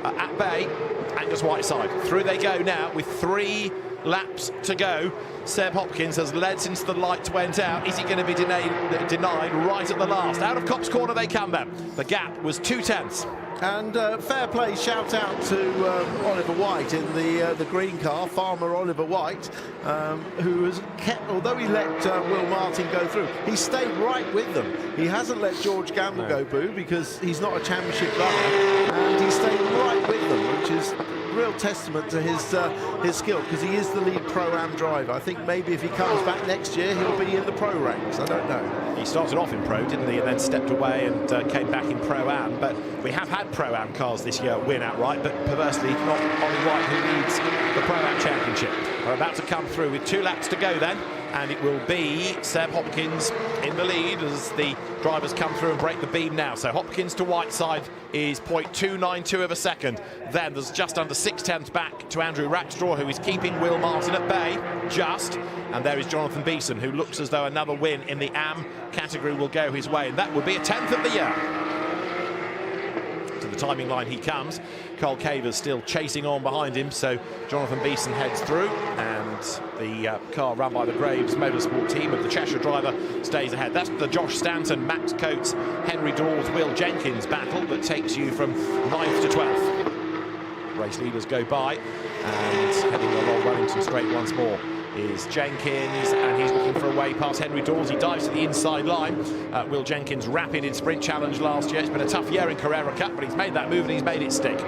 at bay Angus Whiteside. Through they go now with 3 laps to go. Seb Hopkins has led since the lights went out. Is he going to be denied right at the last? Out of Copse Corner they come then. The gap was 2/10. And fair play, shout out to Oliver White in the green car, Farmer Oliver White, who has kept, although he let Will Martin go through, he stayed right with them. He hasn't let George Gamble go boo, because he's not a championship runner, and he stayed right with them, which is real testament to his skill, because he is the lead Pro-Am driver. I think maybe if he comes back next year, he'll be in the Pro ranks. I don't know. He started off in Pro, didn't he, and then stepped away and came back in Pro-Am. But we have had Pro-Am cars this year win outright, but perversely not Ollie White, who leads the Pro-Am Championship. Are about to come through with 2 laps to go then, and it will be Seb Hopkins in the lead as the drivers come through and break the beam now. So Hopkins to Whiteside is 0.292 of a second. Then there's just under 6/10 back to Andrew Rackstraw, who is keeping Will Martin at bay, just. And there is Jonathan Beeson, who looks as though another win in the AM category will go his way. And that would be a 10th of the year. To the timing line he comes. Cole Caver's still chasing on behind him, so Jonathan Beeson heads through, and the car run by the Graves Motorsport team of the Cheshire driver stays ahead. That's the Josh Stanton, Max Coates, Henry Dawes, Will Jenkins battle that takes you from 9th to 12th. Race leaders go by, and heading along Wellington Straight once more is Jenkins, and he's looking for a way past Henry Dawes. He dives to the inside line. Will Jenkins rapid in Sprint Challenge last year. It's been a tough year in Carrera Cup, but he's made that move and he's made it stick.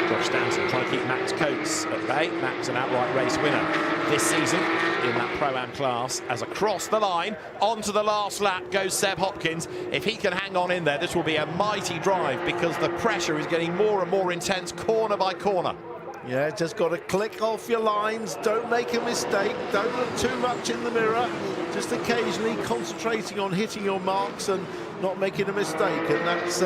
Josh Stanton trying to keep Max Coates at bay. Max, an outright race winner this season in that Pro-Am class. As across the line, onto the last lap goes Seb Hopkins. If he can hang on in there, this will be a mighty drive because the pressure is getting more and more intense, corner by corner. Yeah, just got to click off your lines. Don't make a mistake. Don't look too much in the mirror. Just occasionally concentrating on hitting your marks and not making a mistake. And that's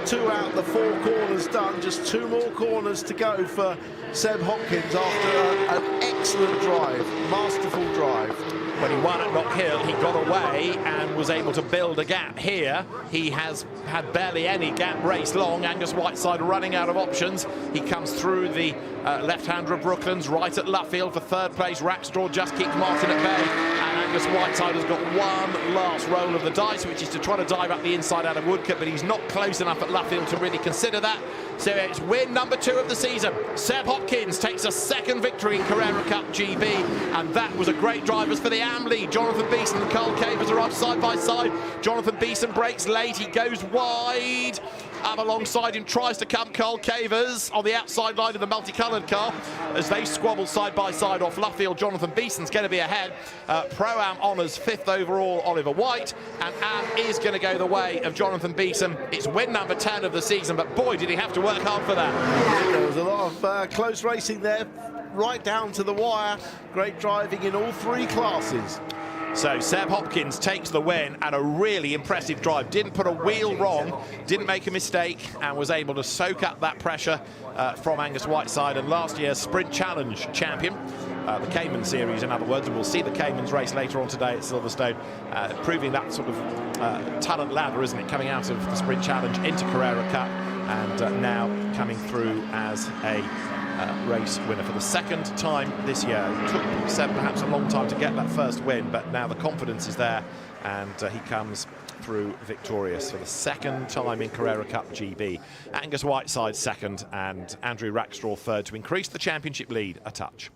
2 out the 4 corners done. Just 2 more corners to go for Seb Hopkins after an excellent drive, masterful drive. When he won at Rock Hill, he got away and was able to build a gap. Here, he has had barely any gap race long. Angus Whiteside running out of options. He comes through the left-hander of Brooklands, right at Luffield for 3rd place. Rackstraw just keeps Martin at bay. And Angus Whiteside has got one last roll of the dice, which is to try to dive up the inside out of Woodcote, but he's not close enough at Luffield to really consider that. So it's win number 2 of the season. Seb Hopkins takes a 2nd victory in Carrera Cup GB, and that was a great drive for the AM lead. Jonathan Beeson and Carl Cavers are up side by side. Jonathan Beeson breaks late, he goes wide. Up alongside him tries to come Carl Cavers on the outside line of the multicoloured car as they squabble side by side off Luffield. Jonathan Beeson's going to be ahead. Pro-Am honours 5th overall Oliver White, and AM is going to go the way of Jonathan Beeson. It's win number 10 of the season, but boy did he have to work hard for that. There was a lot of close racing there, right down to the wire. Great driving in all 3 classes. So Seb Hopkins takes the win and a really impressive drive. Didn't put a wheel wrong, didn't make a mistake, and was able to soak up that pressure from Angus Whiteside, and last year's Sprint Challenge champion. The Cayman Series, in other words, and we'll see the Caymans race later on today at Silverstone, proving that sort of talent ladder, isn't it, coming out of the Sprint Challenge into Carrera Cup, and now coming through as a race winner for the 2nd time this year. It took Seb perhaps a long time to get that first win, but now the confidence is there, and he comes through victorious for the 2nd time in Carrera Cup GB. Angus Whiteside 2nd and Andrew Rackstraw 3rd to increase the championship lead a touch.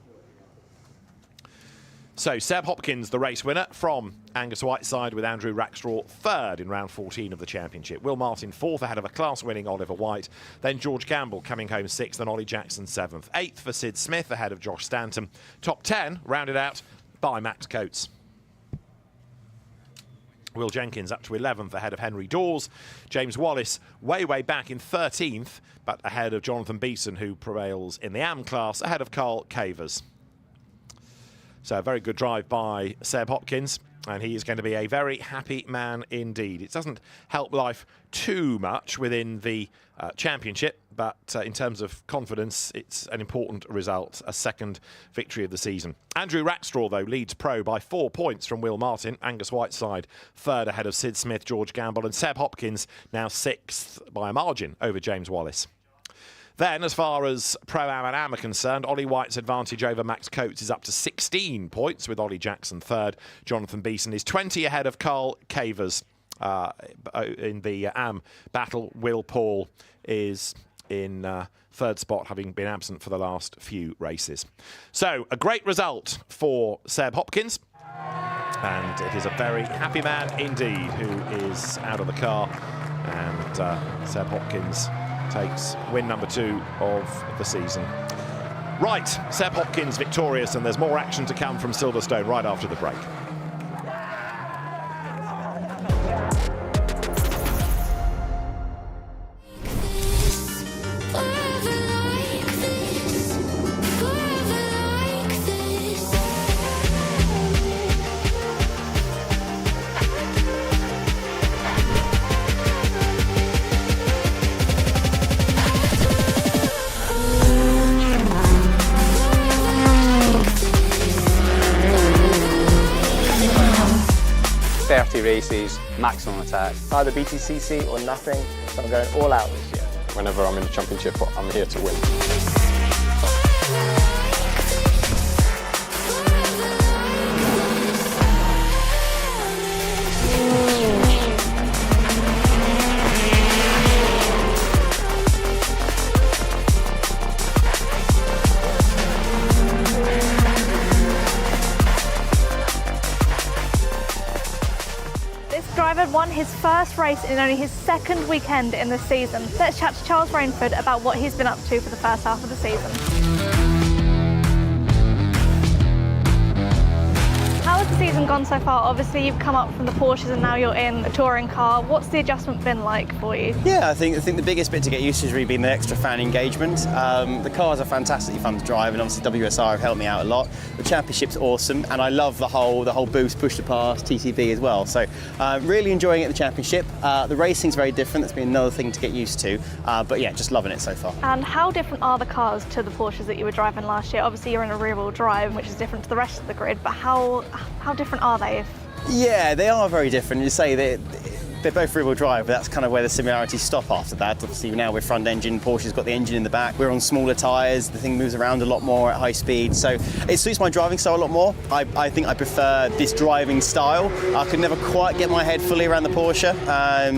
So Seb Hopkins, the race winner from Angus Whiteside, with Andrew Rackstraw 3rd in round 14 of the championship. Will Martin 4th ahead of a class-winning Oliver White. Then George Gamble coming home 6th and Ollie Jackson 7th. 8th for Sid Smith ahead of Josh Stanton. Top 10 rounded out by Max Coates. Will Jenkins up to 11th ahead of Henry Dawes. James Wallace way back in 13th, but ahead of Jonathan Beeson, who prevails in the AM class, ahead of Carl Cavers. So a very good drive by Seb Hopkins, and he is going to be a very happy man indeed. It doesn't help life too much within the championship, but in terms of confidence, it's an important result, a 2nd victory of the season. Andrew Rackstraw, though, leads pro by 4 points from Will Martin. Angus Whiteside 3rd ahead of Sid Smith, George Gamble, and Seb Hopkins now 6th by a margin over James Wallace. Then, as far as Pro-Am and Am are concerned, Ollie White's advantage over Max Coates is up to 16 points, with Ollie Jackson 3rd. Jonathan Beeson is 20 ahead of Carl Cavers in the Am battle. Will Paul is in 3rd spot, having been absent for the last few races. So, a great result for Seb Hopkins. And it is a very happy man indeed who is out of the car. And Seb Hopkins takes win number 2 of the season. Right, Seb Hopkins victorious, and there's more action to come from Silverstone right after the break. Races, maximum attack. Either BTCC or nothing, so I'm going all out this year. Whenever I'm in the championship, I'm here to win. had won his first race in only his second weekend in the season. Let's chat to Charles Rainford about what he's been up to for the first half of the season. How has the season gone so far? Obviously you've come up from the Porsches and now you're in a touring car. What's the adjustment been like for you? Yeah, I think the biggest bit to get used to has really been the extra fan engagement. The cars are fantastically fun to drive, and obviously WSR have helped me out a lot. The championship's awesome, and I love the whole boost, push to pass, TCV as well. So really enjoying it at the championship. The racing's very different. That's been another thing to get used to. But yeah, just loving it so far. And how different are the cars to the Porsches that you were driving last year? Obviously you're in a rear-wheel drive, which is different to the rest of the grid, but how different are they? Yeah, they are very different. You say they're both rear-wheel drive, but that's kind of where the similarities stop after that. Obviously now we're front engine, Porsche's got the engine in the back, we're on smaller tyres, the thing moves around a lot more at high speed, so it suits my driving style a lot more. I think I prefer this driving style. I could never quite get my head fully around the Porsche,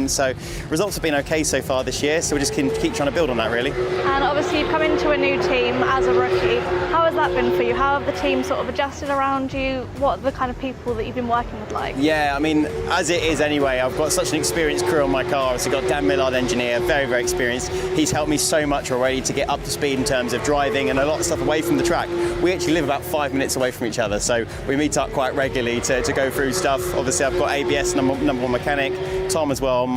so results have been okay so far this year, so we just keep trying to build on that really. And obviously you've come into a new team as a rookie. How has that been for you? How have the team sort of adjusted around you? What are the kind of people that you've been working with like? Yeah, I mean, as it is anyway, I've got such an experienced crew on my car. So I've got Dan Millard, engineer, very experienced. He's helped me so much already to get up to speed in terms of driving and a lot of stuff away from the track. We actually live about 5 minutes away from each other, so we meet up quite regularly to go through stuff. Obviously I've got ABS, number one mechanic, Tom as well on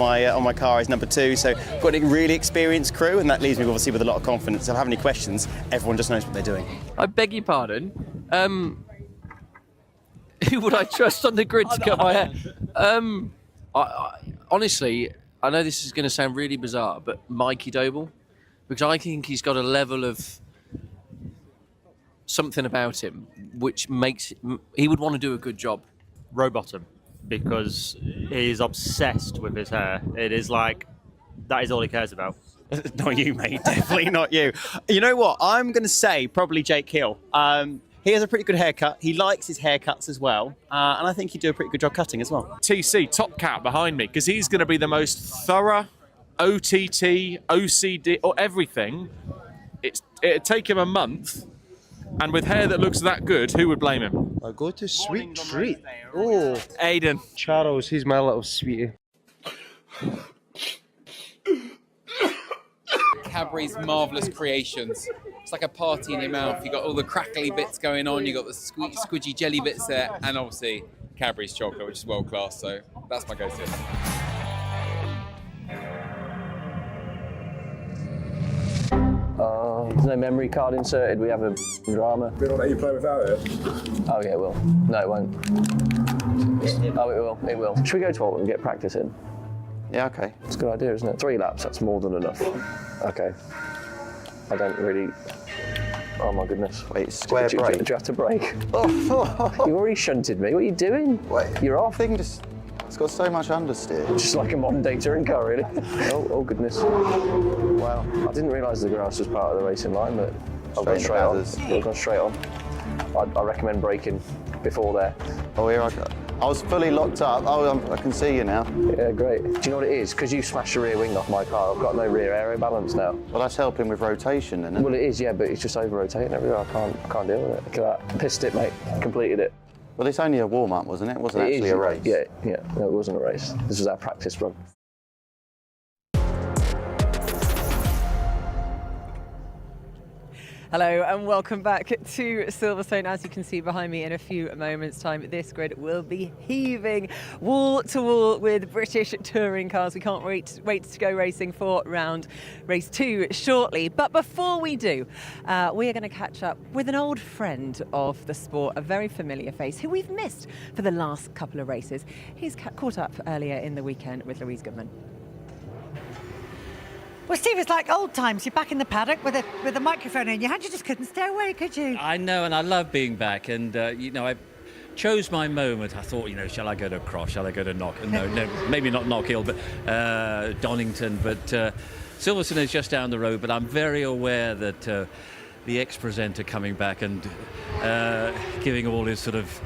my car is number 2, so I've got a really experienced crew, and that leaves me obviously with a lot of confidence. If I have any questions, everyone just knows what they're doing. I beg your pardon. Who would I trust on the grid to cut my hair? Honestly, I know this is going to sound really bizarre, but Mikey Doble, because I think he's got a level of something about him which makes he would want to do a good job. Rowbottom, because he's obsessed with his hair. It is like, that is all he cares about. Not you, mate. Definitely not you. You know what? I'm going to say probably Jake Hill. He has a pretty good haircut. He likes his haircuts as well. And I think he'd do a pretty good job cutting as well. TC, top cat behind me, because he's going to be the most thorough OTT, OCD, or everything. It'd take him a month. And with hair that looks that good, who would blame him? I go to sweet treat. Oh, Aiden. Charles, he's my little sweetie. Cadbury's marvellous creations. It's like a party in your mouth. You've got all the crackly bits going on, you've got the squidgy jelly bits there, and obviously Cadbury's chocolate, which is world class, so that's my go-to. There's no memory card inserted, we have a drama. We don't let you play without it? Oh yeah, it will. No, it won't. Oh, it will. Should we go to Alton and get practice in? Yeah, okay. It's a good idea, isn't it? 3 laps, that's more than enough. Okay. I don't really... Oh my goodness. Wait, square brake. Do you have to brake? You already shunted me. What are you doing? Wait, you're off. It's got so much understeer. Just like a modern day touring car, really. Oh goodness. Wow. I didn't realise the grass was part of the racing line, but I've gone straight on. I've gone straight on. I recommend braking before there. Oh, here I go. I was fully locked up. Oh, I can see you now. Yeah, great. Do you know what it is? Because you smashed the rear wing off my car, I've got no rear aero balance now. Well, that's helping with rotation, isn't it? Well, it is, yeah, but it's just over-rotating everywhere. I can't deal with it. Look at that. Pissed it, mate. Completed it. Well, it's only a warm-up, wasn't it? It wasn't actually a race. Yeah. No, it wasn't a race. This was our practice run. Hello and welcome back to Silverstone. As you can see behind me, in a few moments' time, this grid will be heaving wall to wall with British touring cars. We can't wait to go racing for race 2 shortly. But before we do, we are going to catch up with an old friend of the sport, a very familiar face who we've missed for the last couple of races. He's caught up earlier in the weekend with Louise Goodman. Well, Steve, it's like old times. You're back in the paddock with a microphone in your hand. You just couldn't stay away, could you? I know, and I love being back. And, I chose my moment. I thought, shall I go to Cross? Shall I go to Knock? No, maybe not Knock Hill, but Donington. But Silverstone is just down the road. But I'm very aware that the ex-presenter coming back and giving all his sort of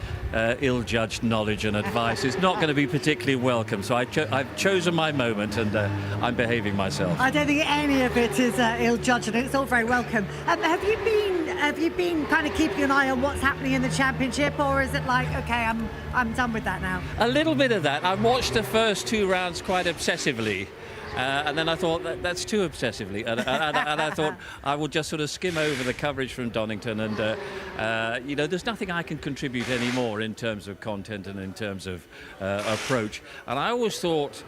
ill-judged knowledge and advice is not going to be particularly welcome. So I've chosen my moment and I'm behaving myself. I don't think any of it is ill-judged, and it's all very welcome. Have you been have you been kind of keeping an eye on what's happening in the championship, or is it like, okay, I'm done with that now? A little bit of that. I watched the first 2 rounds quite obsessively. And then I thought that's too obsessively, and I thought I will just sort of skim over the coverage from Donington, and you know, there's nothing I can contribute anymore in terms of content and in terms of approach. And I always thought,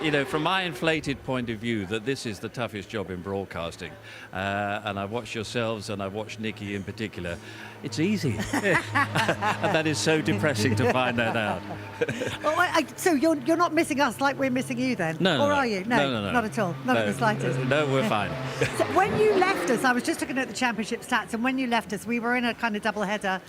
you know, from my inflated point of view, that this is the toughest job in broadcasting. And I've watched yourselves, and I've watched Nikki in particular. It's easy. And that is so depressing to find that out. Well, so you're not missing us like we're missing you then? No, or no, are you? No, not at all. Not at the slightest. No, we're fine. So when you left us, I was just looking at the championship stats, and when you left us, we were in a kind of double header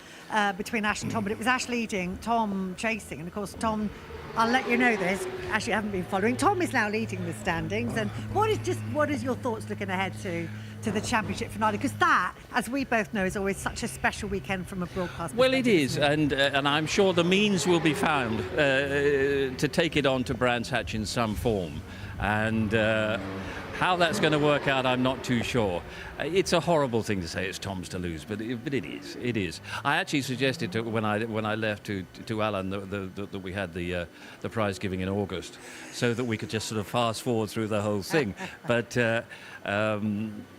between Ash and Tom, but it was Ash leading, Tom chasing, and of course Tom, I'll let you know this, actually I haven't been following, Tom is now leading the standings, and what is your thoughts looking ahead to the championship finale? Because that, as we both know, is always such a special weekend from a broadcast Well, it perspective, is, isn't it? and I'm sure the means will be found to take it on to Brands Hatch in some form. And how that's going to work out, I'm not too sure. It's a horrible thing to say it's Tom's to lose, but it is. It is. I actually suggested when I left to Alan that we had the prize giving in August, so that we could just sort of fast forward through the whole thing. But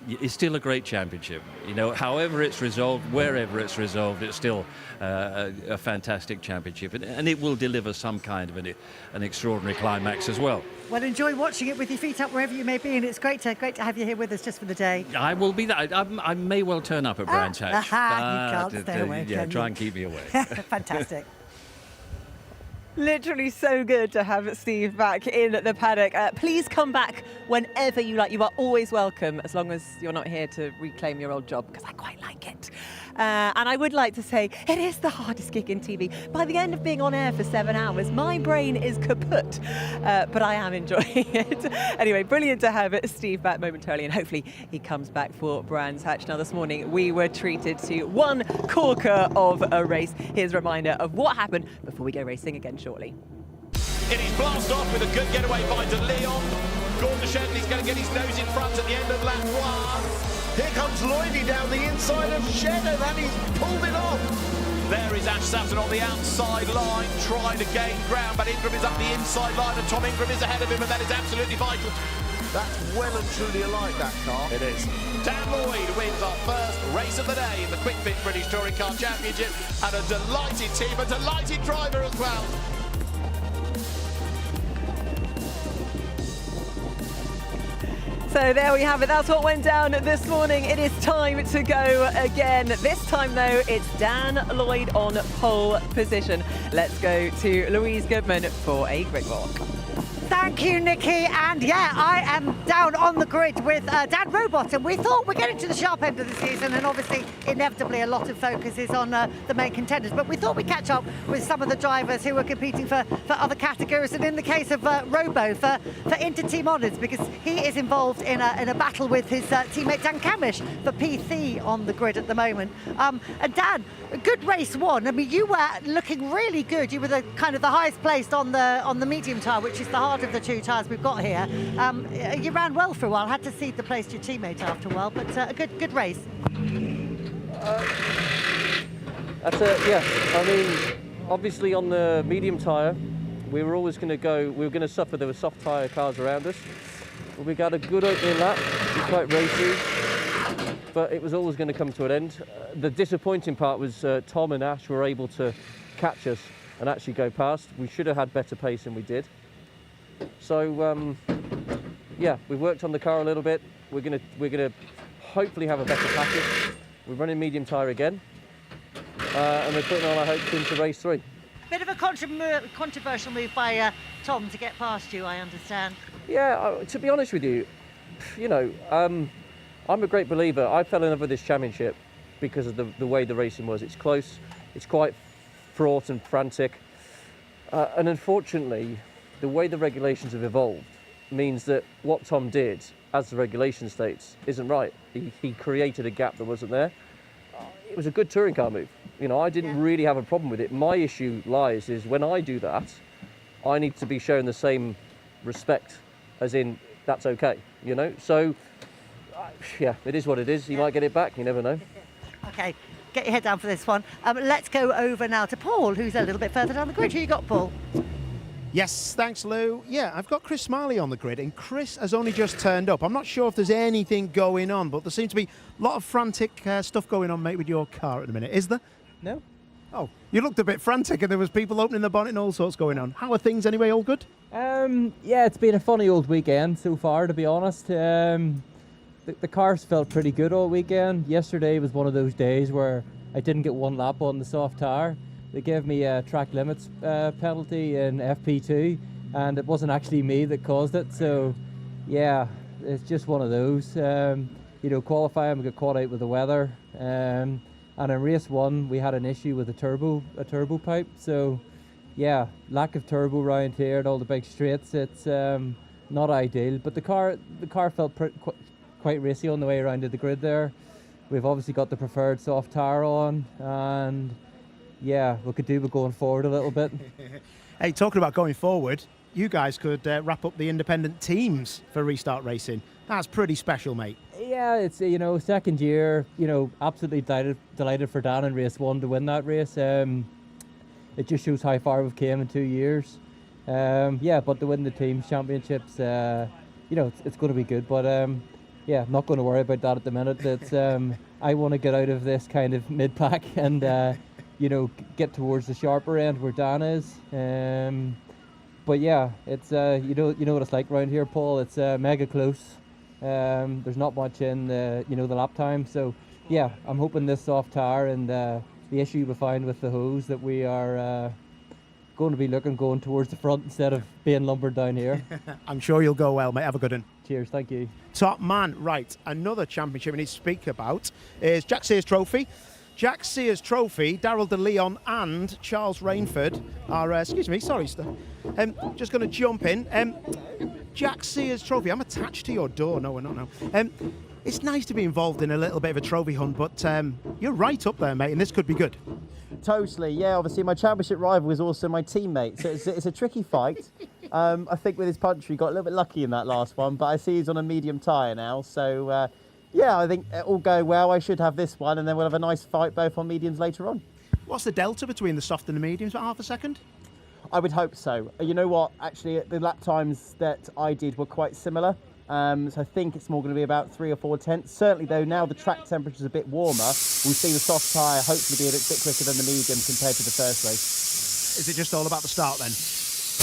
it's still a great championship. You know, however it's resolved, wherever it's resolved, it's still a fantastic championship, and it will deliver some kind of an extraordinary climax as well. Well, enjoy watching it with your feet up wherever you may be, and it's great to have you here with us just for the day. I will be there. I may well turn up at Brands Hatch. You can't stay away, yeah, can try you? and keep me away. Fantastic. Literally so good to have Steve back in the paddock. Please come back whenever you like. You are always welcome, as long as you're not here to reclaim your old job, because I quite like it. And I would like to say, it is the hardest gig in TV. By the end of being on air for 7 hours, my brain is kaput, but I am enjoying it. Anyway, brilliant to have Steve back momentarily, and hopefully he comes back for Brands Hatch. Now, this morning we were treated to one corker of a race. Here's a reminder of what happened before we go racing again shortly. It is blast off with a good getaway by De Leon. Gordon Shenley's going to get his nose in front at the end of lap 1. Here comes Lloydie down the inside of Shenner, and he's pulled it off. There is Ash Sutton on the outside line, trying to gain ground, but Ingram is up the inside line, and Tom Ingram is ahead of him, and that is absolutely vital. That's well and truly alike, that car. It is. Dan Lloyd wins our first race of the day in the Kwik British Touring Car Championship, and a delighted team, a delighted driver as well. So there we have it. That's what went down this morning. It is time to go again. This time, though, it's Dan Lloyd on pole position. Let's go to Louise Goodman for a grid walk. Thank you, Nikki. And yeah, I am down on the grid with Dan Robot, and we thought we're getting to the sharp end of the season, and obviously, inevitably, a lot of focus is on the main contenders. But we thought we'd catch up with some of the drivers who were competing for other categories, and in the case of Robo, for inter-team honours, because he is involved in a battle with his teammate Dan Camish for P3 on the grid at the moment. And Dan, a good race one. I mean, you were looking really good. You were the kind of the highest placed on the medium tyre, which is the hard of the two tyres we've got here. You ran well for a while. Had to cede the place to your teammate after a while, but a good race. Yeah. I mean, obviously on the medium tyre, we were always going to go. We were going to suffer. There were soft tyre cars around us. But we got a good opening lap. We were quite racy, but it was always going to come to an end. The disappointing part was Tom and Ash were able to catch us and actually go past. We should have had better pace than we did. So yeah, we worked on the car a little bit. We're gonna hopefully have a better package. We're running medium tyre again, and we're putting all our hopes into race 3. Bit of a controversial move by Tom to get past you, I understand. Yeah, to be honest with you, you know, I'm a great believer. I fell in love with this championship because of the way the racing was. It's close, it's quite fraught and frantic, and unfortunately, the way the regulations have evolved means that what Tom did, as the regulation states, isn't right. He created a gap that wasn't there. It was a good touring car move. You know, I didn't really have a problem with it. My issue lies is when I do that, I need to be shown the same respect, as in, that's okay, you know? So, yeah, it is what it is. You might get it back, you never know. Okay, get your head down for this one. Let's go over now to Paul, who's a little bit further down the grid. Who you got, Paul? Yes, thanks, Lou. Yeah, I've got Chris Smiley on the grid, and Chris has only just turned up. I'm not sure if there's anything going on, but there seems to be a lot of frantic stuff going on, mate, with your car at the minute. Is there? No. Oh, you looked a bit frantic, and there was people opening the bonnet and all sorts going on. How are things anyway? All good? Yeah, it's been a funny old weekend so far, to be honest. The cars felt pretty good all weekend. Yesterday was one of those days where I didn't get one lap on the soft tyre. They gave me a track limits penalty in FP2, and it wasn't actually me that caused it. So, yeah, it's just one of those. Qualifying, we got caught out with the weather. And in race 1, we had an issue with a turbo pipe. So, yeah, lack of turbo around here at all the big straights. It's not ideal. But the car felt quite racy on the way around to the grid there. We've obviously got the preferred soft tyre on, and yeah, we could do with going forward a little bit. Hey, talking about going forward, you guys could wrap up the independent teams for Restart Racing. That's pretty special, mate. Yeah, it's second year. Absolutely delighted for Dan in race 1 to win that race. It just shows how far we've came in 2 years. But to win the teams championships, it's going to be good. But yeah, not going to worry about that at the minute. It's I want to get out of this kind of mid-pack and get towards the sharper end where Dan is. But yeah, it's you know what it's like around here, Paul. It's mega close. There's not much in the lap time. So yeah, I'm hoping this soft tyre and the issue we find with the hose that we are going to be going towards the front instead of being lumbered down here. I'm sure you'll go well, mate. Have a good one. Cheers, thank you. Top man, right. Another championship we need to speak about is Jack Sears Trophy. Jack Sears Trophy, Daryl De Leon and Charles Rainford are, just going to jump in. Jack Sears Trophy, I'm attached to your door. No, we're not now. It's nice to be involved in a little bit of a trophy hunt, but you're right up there, mate, and this could be good. Totally, yeah. Obviously, my championship rival is also my teammate, so it's a tricky fight. I think with his puncher, he got a little bit lucky in that last one, but I see he's on a medium tyre now, so yeah, I think it all go well. I should have this one, and then we'll have a nice fight both on mediums later on. What's the delta between the soft and the mediums? About half a second? I would hope so. You know what? Actually, the lap times that I did were quite similar. So I think it's more going to be about 3 or 4 tenths. Certainly, though, now the track temperature is a bit warmer, we'll see the soft tyre hopefully be a bit quicker than the medium compared to the first race. Is it just all about the start then?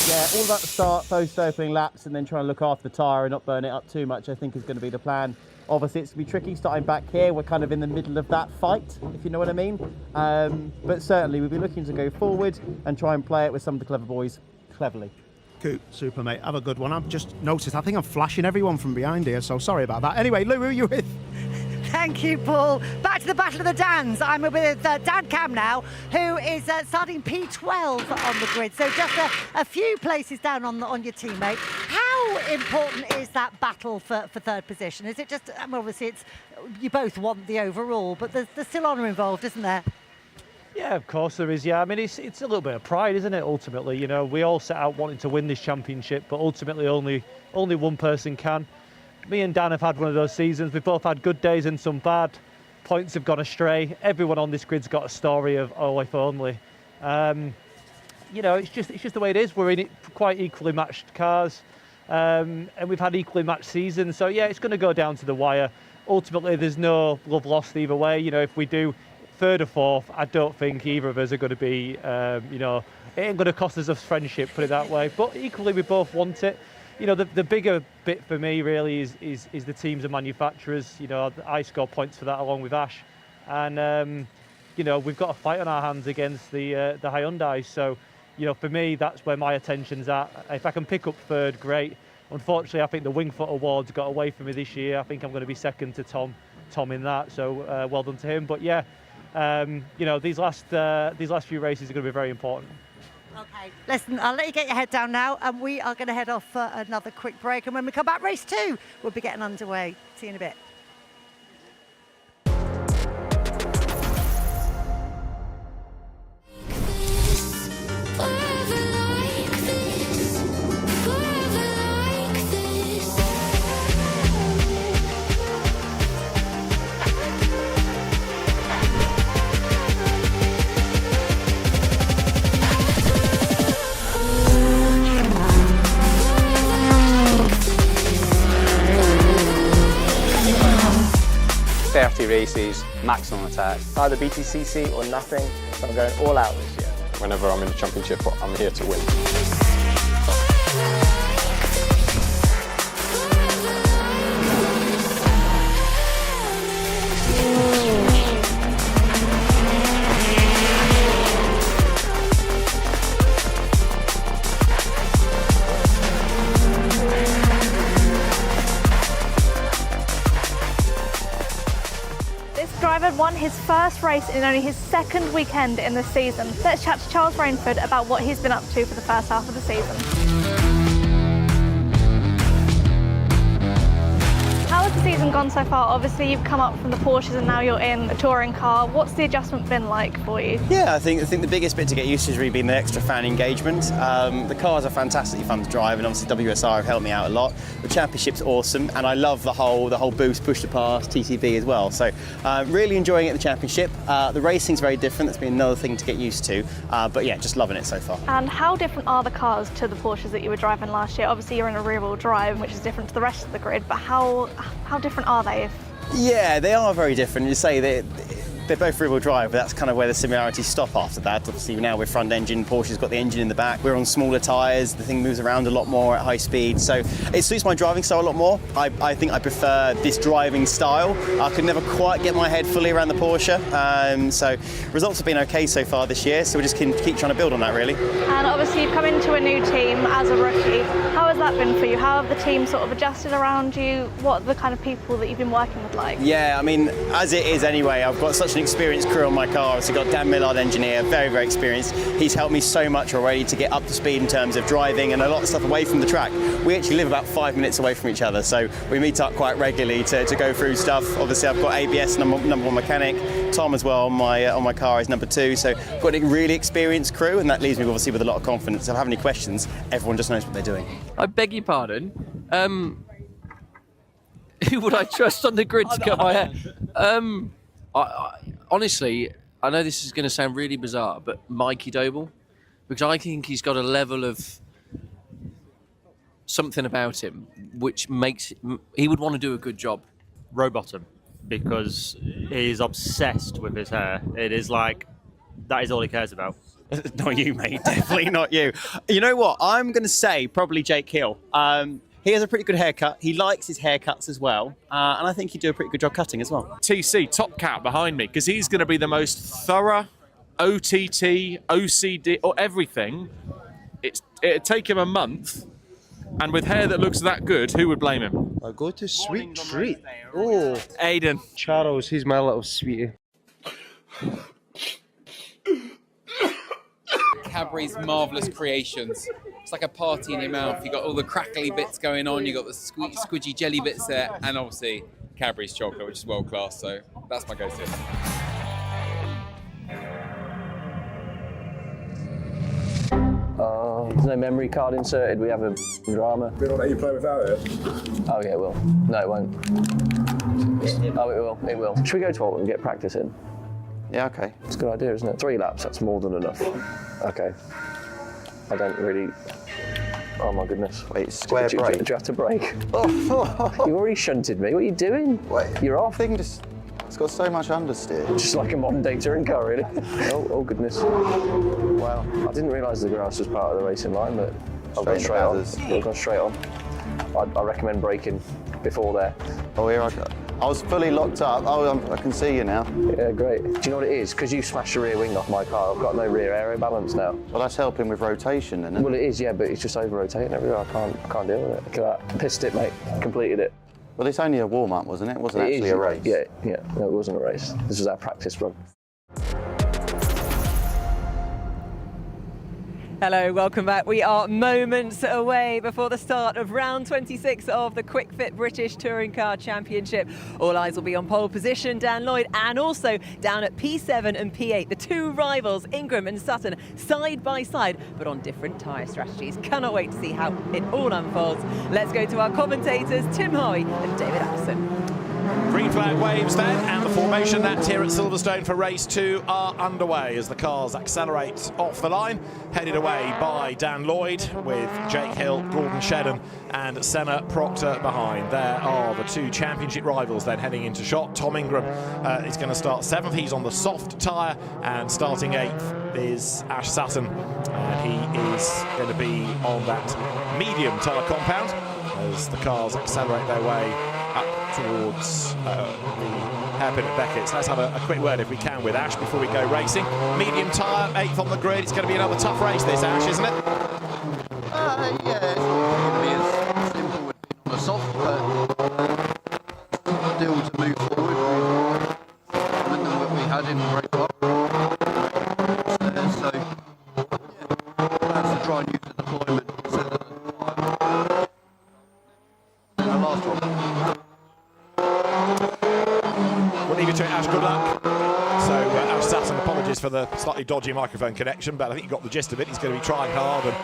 Yeah, all about the start, first opening laps, and then trying to look after the tyre and not burn it up too much, I think is going to be the plan. Obviously, it's going to be tricky starting back here. We're kind of in the middle of that fight, if you know what I mean. But certainly, we'll be looking to go forward and try and play it with some of the clever boys cleverly. Cool, super, mate. Have a good one. I've just noticed, I think I'm flashing everyone from behind here, so sorry about that. Anyway, Lou, who are you with? Thank you, Paul. Back to the Battle of the Dans. I'm with Dan Cam now, who is starting P12 on the grid. So just a few places down on your teammate. How important is that battle for third position? Is it just, obviously, you both want the overall, but there's still honour involved, isn't there? Yeah, of course there is, yeah. I mean, it's a little bit of pride, isn't it, ultimately? You know, we all set out wanting to win this championship, but ultimately only one person can. Me and Dan have had one of those seasons. We've both had good days and some bad. Points have gone astray. Everyone on this grid's got a story of, oh, if only. You know, it's just the way it is. We're in quite equally matched cars, and we've had equally matched seasons. So, yeah, it's going to go down to the wire. Ultimately, there's no love lost either way. You know, if we do third or fourth, I don't think either of us are going to be, you know, it ain't going to cost us a friendship, put it that way. But equally, we both want it. You know, the bigger bit for me really is the teams and manufacturers. You know, I score points for that along with Ash, and you know, we've got a fight on our hands against the Hyundai. So, you know, for me, that's where my attention's at. If I can pick up third, great. Unfortunately, I think the Wingfoot Awards got away from me this year. I think I'm going to be second to Tom in that. So well done to him. But yeah, you know, these last few races are going to be very important. Okay, listen, I'll let you get your head down now, and we are going to head off for another quick break. And when we come back, race 2 will be getting underway. See you in a bit. 30 races, maximum attack. Either BTCC or nothing, so I'm going all out this year. Whenever I'm in the championship, I'm here to win. Driver won his first race in only his second weekend in the season. Let's chat to Charles Rainford about what he's been up to for the first half of the season. How has the season gone so far? Obviously you've come up from the Porsches and now you're in a touring car. What's the adjustment been like for you? Yeah, I think the biggest bit to get used to has really been the extra fan engagement. The cars are fantastically fun to drive, and obviously WSR have helped me out a lot. The championship's awesome, and I love the whole boost, push to pass, TTB as well. So really enjoying it at the championship. The racing's very different. That's been another thing to get used to. But yeah, just loving it so far. And how different are the cars to the Porsches that you were driving last year? Obviously you're in a rear-wheel drive, which is different to the rest of the grid, but how different are they? Yeah, they are very different. You say they're both rear-wheel drive, but that's kind of where the similarities stop after that. Obviously now we're front engine, Porsche's got the engine in the back, we're on smaller tyres, the thing moves around a lot more at high speed, so it suits my driving style a lot more. I think I prefer this driving style. I could never quite get my head fully around the Porsche, so results have been okay so far this year, so we just can keep trying to build on that really. And obviously you've come into a new team as a rookie. How has that been for you? How have the team sort of adjusted around you? What are the kind of people that you've been working with like? Yeah, I mean, as it is anyway, I've got such an experienced crew on my car. So I've got Dan Millard, engineer, very experienced. He's helped me so much already to get up to speed in terms of driving and a lot of stuff away from the track. We actually live about 5 minutes away from each other, so we meet up quite regularly to go through stuff. Obviously I've got ABS, number one mechanic, Tom as well on my car is number 2, so I've got a really experienced crew, and that leaves me obviously with a lot of confidence. If I have any questions, everyone just knows what they're doing. I beg your pardon. Who would I trust on the grid to cut my hair? Honestly, I know this is going to sound really bizarre, but Mikey Doble, because I think he's got a level of something about him which makes he would want to do a good job. Rowbottom, because he's obsessed with his hair. It is like, that is all he cares about. Not you, mate. Definitely not you. You know what? I'm going to say probably Jake Hill. He has a pretty good haircut. He likes his haircuts as well. And I think he'd do a pretty good job cutting as well. TC, top cat behind me, because he's going to be the most thorough OTT, OCD, or everything. It'd take him a month. And with hair that looks that good, who would blame him? I go to sweet treat. Oh, Aiden. Charles, he's my little sweetie. Cadbury's marvellous creations. It's like a party in your mouth. You've got all the crackly bits going on, you've got the squidgy jelly bits there, and obviously Cadbury's chocolate, which is world class, so that's my go-to. There's no memory card inserted, we have a drama. We don't let you play without it? Oh yeah, it will. No, it won't. Oh, it will. Should we go to Alton and get practice in? Yeah, okay. It's a good idea, isn't it? 3 laps, that's more than enough. Okay. I don't really... Oh my goodness. Wait, square brake. Do you have to brake? You already shunted me. What are you doing? Wait, you're off. It's got so much understeer. Just like a modern day touring car, really. Oh goodness. Wow. I didn't realise the grass was part of the racing line, but I've gone straight on. I've gone straight on. I recommend braking before there. Oh, here I was fully locked up. Oh, I can see you now. Yeah, great. Do you know what it is? Because you smashed the rear wing off my car, I've got no rear aero balance now. Well, that's helping with rotation, isn't it? Well, it is, yeah, but it's just over-rotating everywhere. I can't deal with it. Look at that. Pissed it, mate. Completed it. Well, it's only a warm-up, wasn't it? It wasn't actually a race. Yeah. No, it wasn't a race. This was our practice run. Hello, welcome back. We are moments away before the start of round 26 of the Kwik Fit British Touring Car Championship. All eyes will be on pole position, Dan Lloyd, and also down at P7 and P8. The two rivals, Ingram and Sutton, side by side, but on different tyre strategies. Cannot wait to see how it all unfolds. Let's go to our commentators, Tim Hoy and David Allison. Green flag waves then, and the formation that's here at Silverstone for race 2 are underway as the cars accelerate off the line, headed away by Dan Lloyd with Jake Hill, Gordon Shedden and Senna Proctor behind. There are the 2 championship rivals then heading into shot. Tom Ingram is going to start 7th, he's on the soft tyre, and starting 8th is Ash Sutton, and he is going to be on that medium tyre compound as the cars accelerate their way up towards the hairpin at Beckett's. Let's have a quick word, if we can, with Ash before we go racing. Medium tyre, 8th on the grid. It's going to be another tough race, this, Ash, isn't it? Yeah, it's not going to be as simple as being on the soft, but still to move forward with the momentum that we had in the Great Cup. So, yeah, plans to try and use the deployment instead of the last one. We'll leave it to it, Ash. Good luck. So, Ash Sutton, apologies for the slightly dodgy microphone connection, but I think you got the gist of it. He's going to be trying hard, and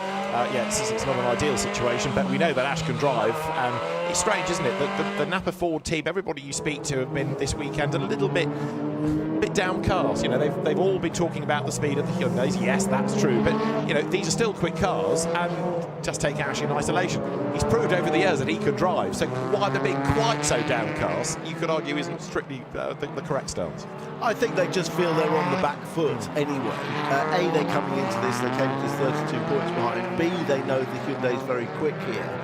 yeah, it's not an ideal situation, but we know that Ash can drive, and it's strange, isn't it, that the Napa Ford team, everybody you speak to have been this weekend a little bit downcast. You know, they've all been talking about the speed of the Hyundais. Yes, that's true, but you know, these are still quick cars, and just take Ash in isolation. He's proved over the years that he can drive, so why they're being quite so downcast, you could argue isn't strictly the correct stance. I think they just feel they're on the back foot anyway. A, they're coming into this, they came into this 32 points behind. B, they know the Hyundai's very quick here.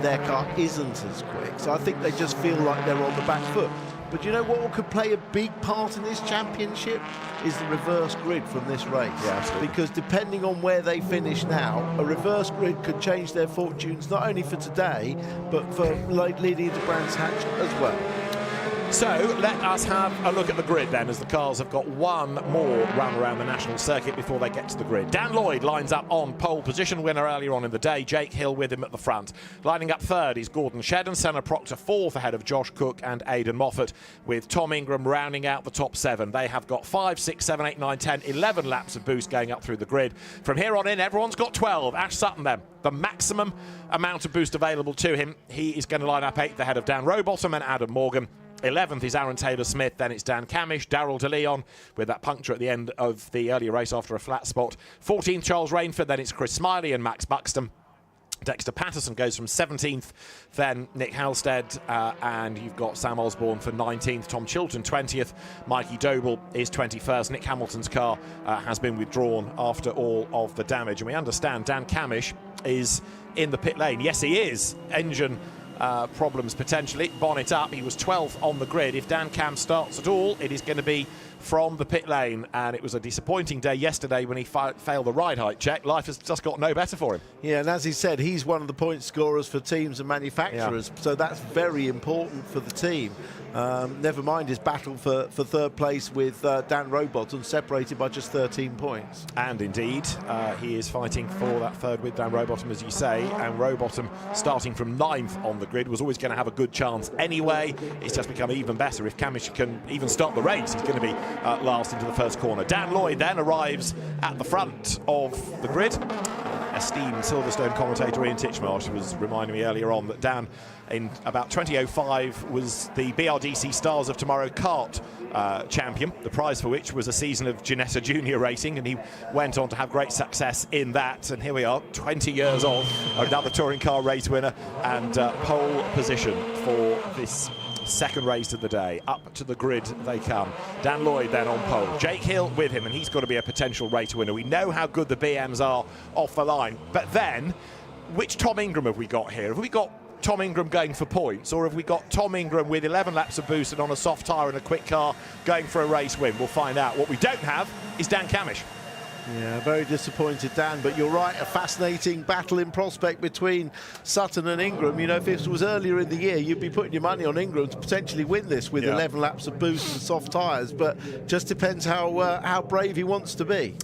Their car isn't as quick, so I think they just feel like they're on the back foot. But you know what could play a big part in this championship is the reverse grid from this race. Yeah, absolutely. Because depending on where they finish now, a reverse grid could change their fortunes not only for today, but for leading into Brands Hatch as well. So let us have a look at the grid then, as the cars have got one more run around the national circuit before they get to the grid. Dan Lloyd lines up on pole position, winner earlier on in the day. Jake Hill with him at the front. Lining up third is Gordon Shedden. Senna Proctor 4th ahead of Josh Cook and Aidan Moffat, with Tom Ingram rounding out the top 7. They have got 5, 6, 7, 8, 9, 10, 11 laps of boost going up through the grid. From here on in, everyone's got 12. Ash Sutton then, the maximum amount of boost available to him. He is going to line up 8th ahead of Dan Rowbottom and Adam Morgan. 11th is Aaron Taylor-Smith, then it's Dan Camish, Darrell De Leon with that puncture at the end of the earlier race after a flat spot. 14th, Charles Rainford, then it's Chris Smiley and Max Buxton. Dexter Patterson goes from 17th, then Nick Halstead, and you've got Sam Osborne for 19th, Tom Chilton 20th, Mikey Doble is 21st. Nick Hamilton's car has been withdrawn after all of the damage, and we understand Dan Camish is in the pit lane. Yes, he is. Engine problems potentially. Bonnet up. He was 12th on the grid. If Dan Cam starts at all, it is going to be from the pit lane, and it was a disappointing day yesterday when he failed the ride height check. Life has just got no better for him. Yeah, and as he said, he's one of the point scorers for teams and manufacturers, so that's very important for the team. Never mind his battle for third place with Dan Rowbottom, separated by just 13 points. And indeed, he is fighting for that third with Dan Rowbottom, as you say, and Rowbottom, starting from 9th on the grid, was always going to have a good chance anyway. It's just become even better. If Camish can even start the race, he's going to be last into the first corner. Dan Lloyd then arrives at the front of the grid. Esteemed Silverstone commentator Ian Titchmarsh was reminding me earlier on that Dan, in about 2005, was the BRDC Stars of Tomorrow kart champion, the prize for which was a season of Ginetta Junior racing, and he went on to have great success in that. And here we are, 20 years on, another touring car race winner, and pole position for this second race of the day. Up to the grid they come. Dan Lloyd then on pole. Jake Hill with him, and he's got to be a potential race winner. We know how good the BMs are off the line, but then which Tom Ingram have we got here? Have we got Tom Ingram going for points, or have we got Tom Ingram with 11 laps of boost and on a soft tyre and a quick car going for a race win? We'll find out. What we don't have is Dan Camish. Yeah, very disappointed, Dan, but you're right, a fascinating battle in prospect between Sutton and Ingram. You know, if this was earlier in the year, you'd be putting your money on Ingram to potentially win this with 11 laps of boost and soft tyres, but just depends how brave he wants to be.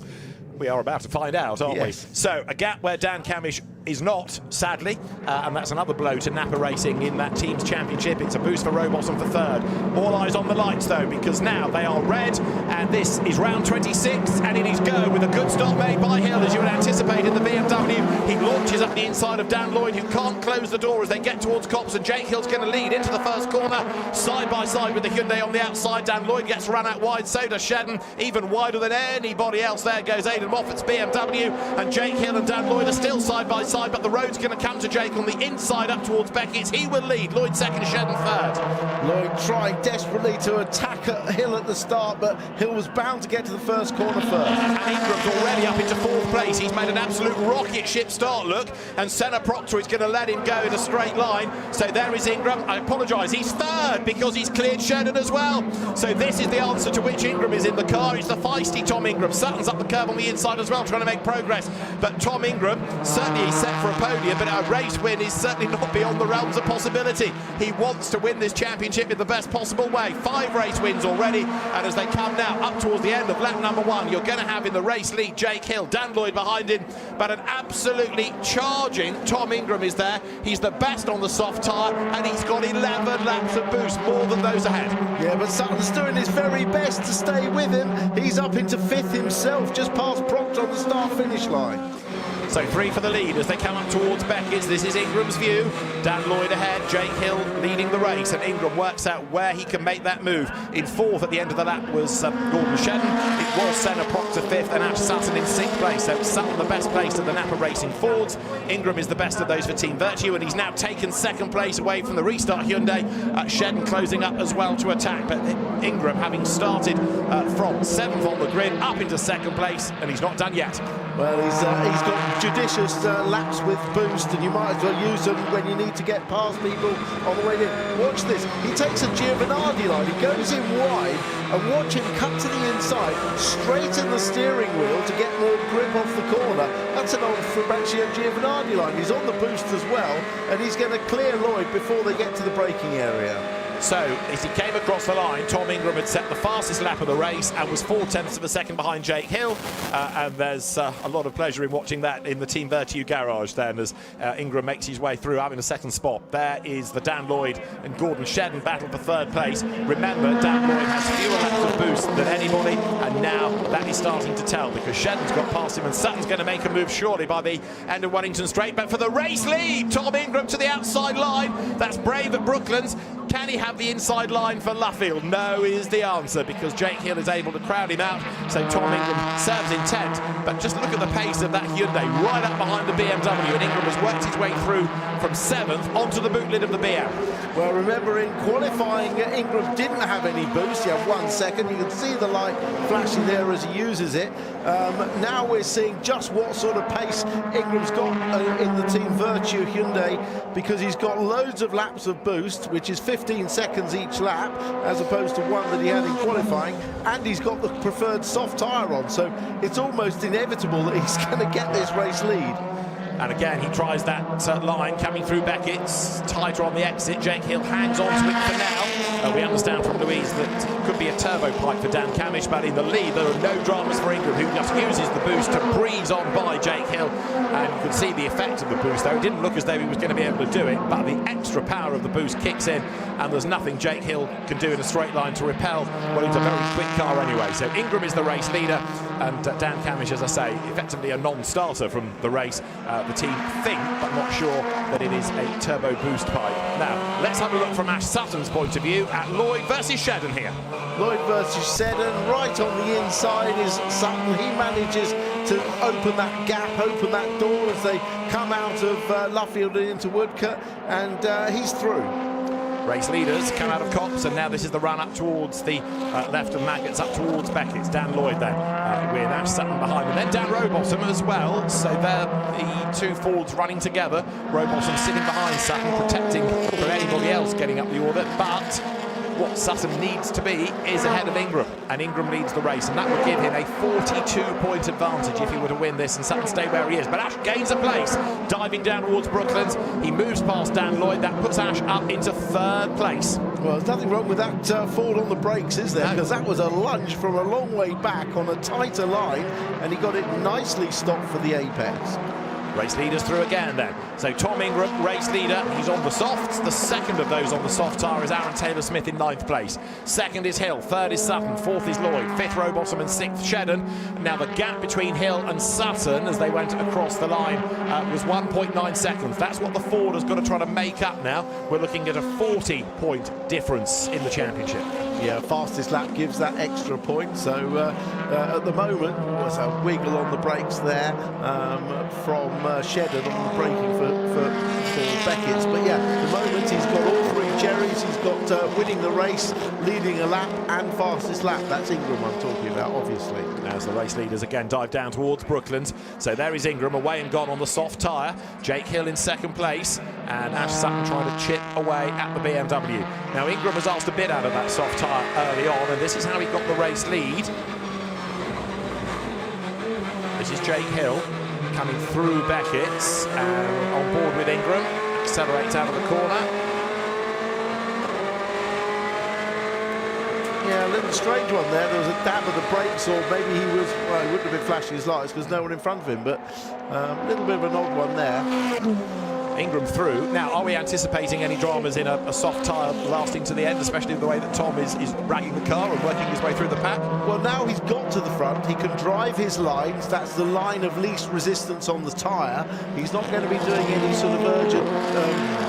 We are about to find out, aren't we? So, a gap where Dan Camish is not, sadly, and that's another blow to Napa Racing in that team's championship. It's a boost for Rowbottom for third. All eyes on the lights, though, because now they are red, and this is round 26, and it is go with a good start made by Hill, as you would anticipate in the BMW. He launches up the inside of Dan Lloyd, who can't close the door as they get towards Copse, and Jake Hill's going to lead into the first corner, side by side with the Hyundai on the outside. Dan Lloyd gets run out wide, so does Shedden, even wider than anybody else. There goes Aidan Moffat's BMW, and Jake Hill and Dan Lloyd are still side by side, but the road's going to come to Jake on the inside up towards Beckett's. He will lead. Lloyd second, Shedden third. Lloyd trying desperately to attack at Hill at the start, but Hill was bound to get to the first corner first. And Ingram's already up into fourth place. He's made an absolute rocket ship start, look, and Senna Proctor is going to let him go in a straight line. So there is Ingram. I apologise, he's third because he's cleared Shedden as well. So this is the answer to which Ingram is in the car. It's the feisty Tom Ingram. Sutton's up the curb on the inside as well, trying to make progress. But Tom Ingram, certainly he's set for a podium, but a race win is certainly not beyond the realms of possibility. He wants to win this championship in the best possible way. 5 race wins already, and as they come now up towards the end of lap number 1, you're going to have in the race lead Jake Hill, Dan Lloyd behind him, but an absolutely charging Tom Ingram is there. He's the best on the soft tyre, and he's got 11 laps of boost, more than those ahead. Yeah, but Sutton's doing his very best to stay with him. He's up into 5th himself, just past Proctor on the start-finish line. So 3 for the lead as they come up towards Beckett's. This is Ingram's view. Dan Lloyd ahead, Jake Hill leading the race, and Ingram works out where he can make that move. In 4th at the end of the lap was Gordon Shedden. It was Senna Proctor 5th and Ash Sutton in 6th place. So Sutton the best placed of the Napa Racing Fords. Ingram is the best of those for Team Virtue, and he's now taken 2nd place away from the restart Hyundai. Shedden closing up as well to attack, but Ingram having started from 7th on the grid up into 2nd place, and he's not done yet. Well, he's got judicious laps with boost, and you might as well use them when you need to get past people on the way in. Watch this. He takes a Giovinardi line. He goes in wide, and watch him cut to the inside, straighten the steering wheel to get more grip off the corner. That's an old Fabrizio Giovinardi line. He's on the boost as well, and he's going to clear Lloyd before they get to the braking area. So, as he came across the line, Tom Ingram had set the fastest lap of the race and was 0.4 of a second behind Jake Hill. And there's a lot of pleasure in watching that in the Team Virtue garage then, as Ingram makes his way through up in a 2nd spot. There is the Dan Lloyd and Gordon Shedden battle for 3rd place. Remember, Dan Lloyd has fewer laps of boost than anybody, and now that is starting to tell, because Shedden's got past him and Sutton's going to make a move surely by the end of Wellington Straight. But for the race lead, Tom Ingram to the outside line. That's brave at Brooklands. Can he have the inside line for Luffield? No is the answer, because Jake Hill is able to crowd him out. So Tom Ingram serves intent, but just look at the pace of that Hyundai right up behind the BMW, and Ingram has worked his way through from 7th onto the boot lid of the BM. Well, remember in qualifying, Ingram didn't have any boost. He had 1 second. You can see the light flashing there as he uses it. Now we're seeing just what sort of pace Ingram's got in the Team Virtue Hyundai, because he's got loads of laps of boost, which is 15 seconds each lap, as opposed to 1 that he had in qualifying, and he's got the preferred soft tyre on, so it's almost inevitable that he's going to get this race lead. And again, he tries that line coming through Beckett's, tighter on the exit. Jake Hill hangs on to it for now. We understand from Louise that it could be a turbo pipe for Dan Camish, but in the lead there are no dramas for Ingram, who just uses the boost to breeze on by Jake Hill. And you could see the effect of the boost, though. It didn't look as though he was going to be able to do it, but the extra power of the boost kicks in, and there's nothing Jake Hill can do in a straight line to repel what is a very quick car anyway. So Ingram is the race leader, and Dan Camish, as I say, effectively a non-starter from the race. The team think, but not sure that it is a turbo boost pipe. Now, let's have a look from Ash Sutton's point of view at Lloyd versus Shedden here. Lloyd versus Shedden, right on the inside is Sutton. He manages to open that gap, open that door as they come out of Luffield and into Woodcote, and he's through. Race leaders come out of Copse, and now this is the run up towards the left of Maggots, up towards Beckett's. Dan Lloyd then, with Ash Sutton behind him. Then Dan Rowbottom as well, so they're the 2 Fords running together. Rowbottom sitting behind Sutton, protecting from anybody else getting up the order, but what Sutton needs to be is ahead of Ingram, and Ingram leads the race, and that would give him a 42-point advantage if he were to win this and Sutton stay where he is. But Ash gains a place, diving down towards Brooklands. He moves past Dan Lloyd. That puts Ash up into 3rd place. Well, there's nothing wrong with that Ford on the brakes, is there? Because that was a lunge from a long way back on a tighter line, and he got it nicely stopped for the apex. Race leaders through again then. So Tom Ingram, race leader, he's on the softs. The second of those on the soft tyre is Aaron Taylor-Smith in 9th place. Second is Hill, third is Sutton, fourth is Lloyd, fifth Rowbottom and 6th Shedden. Now the gap between Hill and Sutton as they went across the line was 1.9 seconds. That's what the Ford has got to try to make up now. We're looking at a 40-point difference in the championship. Yeah, fastest lap gives that extra point. So at the moment, there's a wiggle on the brakes there from Shedden on the braking for Beckett's. But yeah, at the moment he's got all 3 cherries. He's got winning the race, leading a lap, and fastest lap. That's Ingram I'm talking about, obviously. As the race leaders again dive down towards Brooklands. So there is Ingram away and gone on the soft tyre. Jake Hill in 2nd place, and Ash Sutton trying to chip away at the BMW. Now Ingram has asked a bit out of that soft tyre early on, and this is how he got the race lead. This is Jake Hill coming through Beckett's and on board with Ingram. Accelerates out of the corner. Yeah, a little strange one there. There was a dab of the brakes, or maybe he was, well, he wouldn't have been flashing his lights because no one in front of him, but a little bit of an odd one there. Ingram through. Now, are we anticipating any dramas in a soft tyre lasting to the end, especially the way that Tom is ragging the car and working his way through the pack? Well, now he's got to the front. He can drive his lines. That's the line of least resistance on the tyre. He's not going to be doing any sort of urgent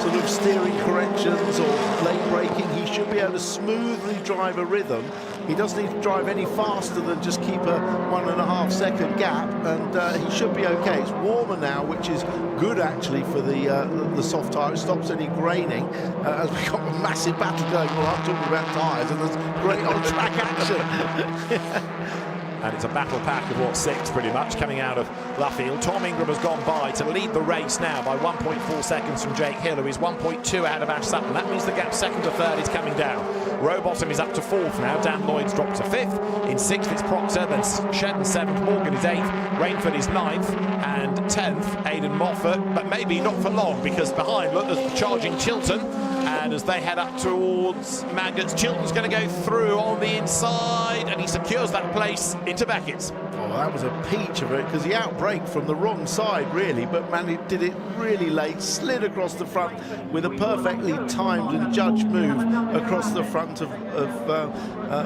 sort of steering corrections or late braking. He should be able to smoothly drive a rhythm. He doesn't need to drive any faster than just keep a 1.5 second gap, and he should be okay. It's warmer now, which is good actually for the soft tyre. It stops any graining as we've got a massive battle going. Well, I'm talking about tyres, and there's great on-track action. And it's a battle pack of, what, 6 pretty much coming out of Luffield. Tom Ingram has gone by to lead the race now by 1.4 seconds from Jake Hill, who is 1.2 out of Ash Sutton. That means the gap 2nd to 3rd is coming down. Rowbottom is up to 4th now. Dan Lloyd's dropped to 5th. In 6th it's Proctor, then Shedden 7th, Morgan is 8th, Rainford is 9th, and 10th Aidan Moffat, but maybe not for long, because behind, look, there's charging Chilton. And as they head up towards Maggots, Chilton's going to go through on the inside, and he secures that place into Beckett's. Oh, that was a peach of it, because he outbraked from the wrong side, really, but man, he did it really late, slid across the front with a perfectly timed and judged move across the front of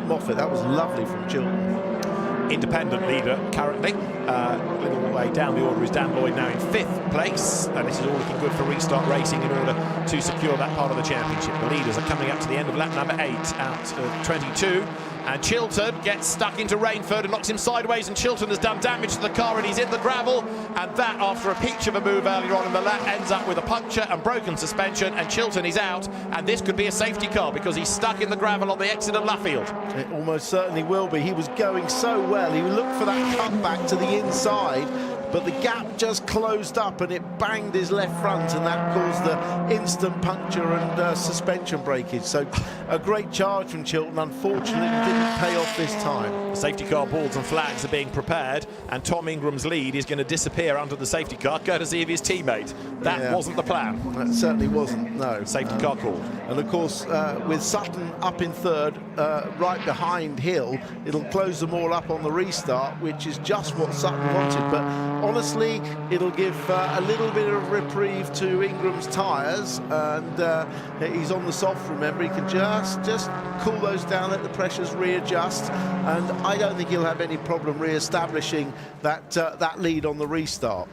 Moffat. That was lovely from Chilton. Independent leader currently. A little way down the order is Dan Lloyd now in 5th place, and this is all looking good for Restart Racing in order to secure that part of the championship. The leaders are coming up to the end of lap number 8 out of 22, and Chilton gets stuck into Rainford and knocks him sideways, and Chilton has done damage to the car and he's in the gravel, and that, after a peach of a move earlier on in the lap, ends up with a puncture and broken suspension, and Chilton is out, and this could be a safety car because he's stuck in the gravel on the exit of Luffield. It almost certainly will be. He was going so well. He looked for that cutback to the inside, but the gap just closed up and it banged his left front, and that caused the instant puncture and suspension breakage. So a great charge from Chilton. Unfortunately, it didn't pay off this time. The safety car boards and flags are being prepared, and Tom Ingram's lead is going to disappear under the safety car, courtesy of his teammate. That wasn't the plan. That certainly wasn't, no. Safety car called. And of course, with Sutton up in 3rd, right behind Hill, it'll close them all up on the restart, which is just what Sutton wanted. But honestly, it'll give a little bit of reprieve to Ingram's tyres, and he's on the soft, remember. He can just cool those down, let the pressures readjust, and I don't think he'll have any problem re-establishing that lead on the restart.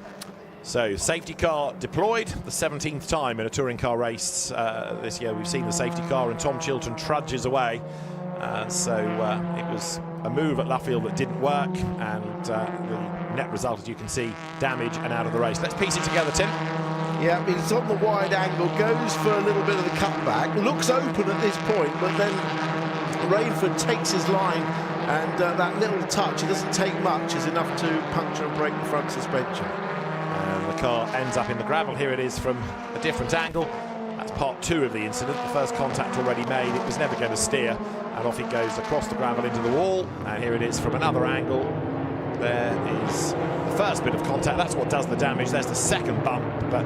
So, safety car deployed, the 17th time in a touring car race this year we've seen the safety car, and Tom Chilton trudges away. So it was a move at Luffield that didn't work, and the net result, as you can see, damage and out of the race. Let's piece it together, Tim. Yeah, he's on the wide angle, goes for a little bit of the cutback, looks open at this point, but then Rainford takes his line, and that little touch, it doesn't take much, is enough to puncture and break the front suspension. And the car ends up in the gravel. Here it is from a different angle. That's part 2 of the incident. The first contact already made. It was never going to steer, and off it goes across the gravel into the wall. And here it is from another angle. There is the first bit of contact. That's what does the damage. There's the second bump, but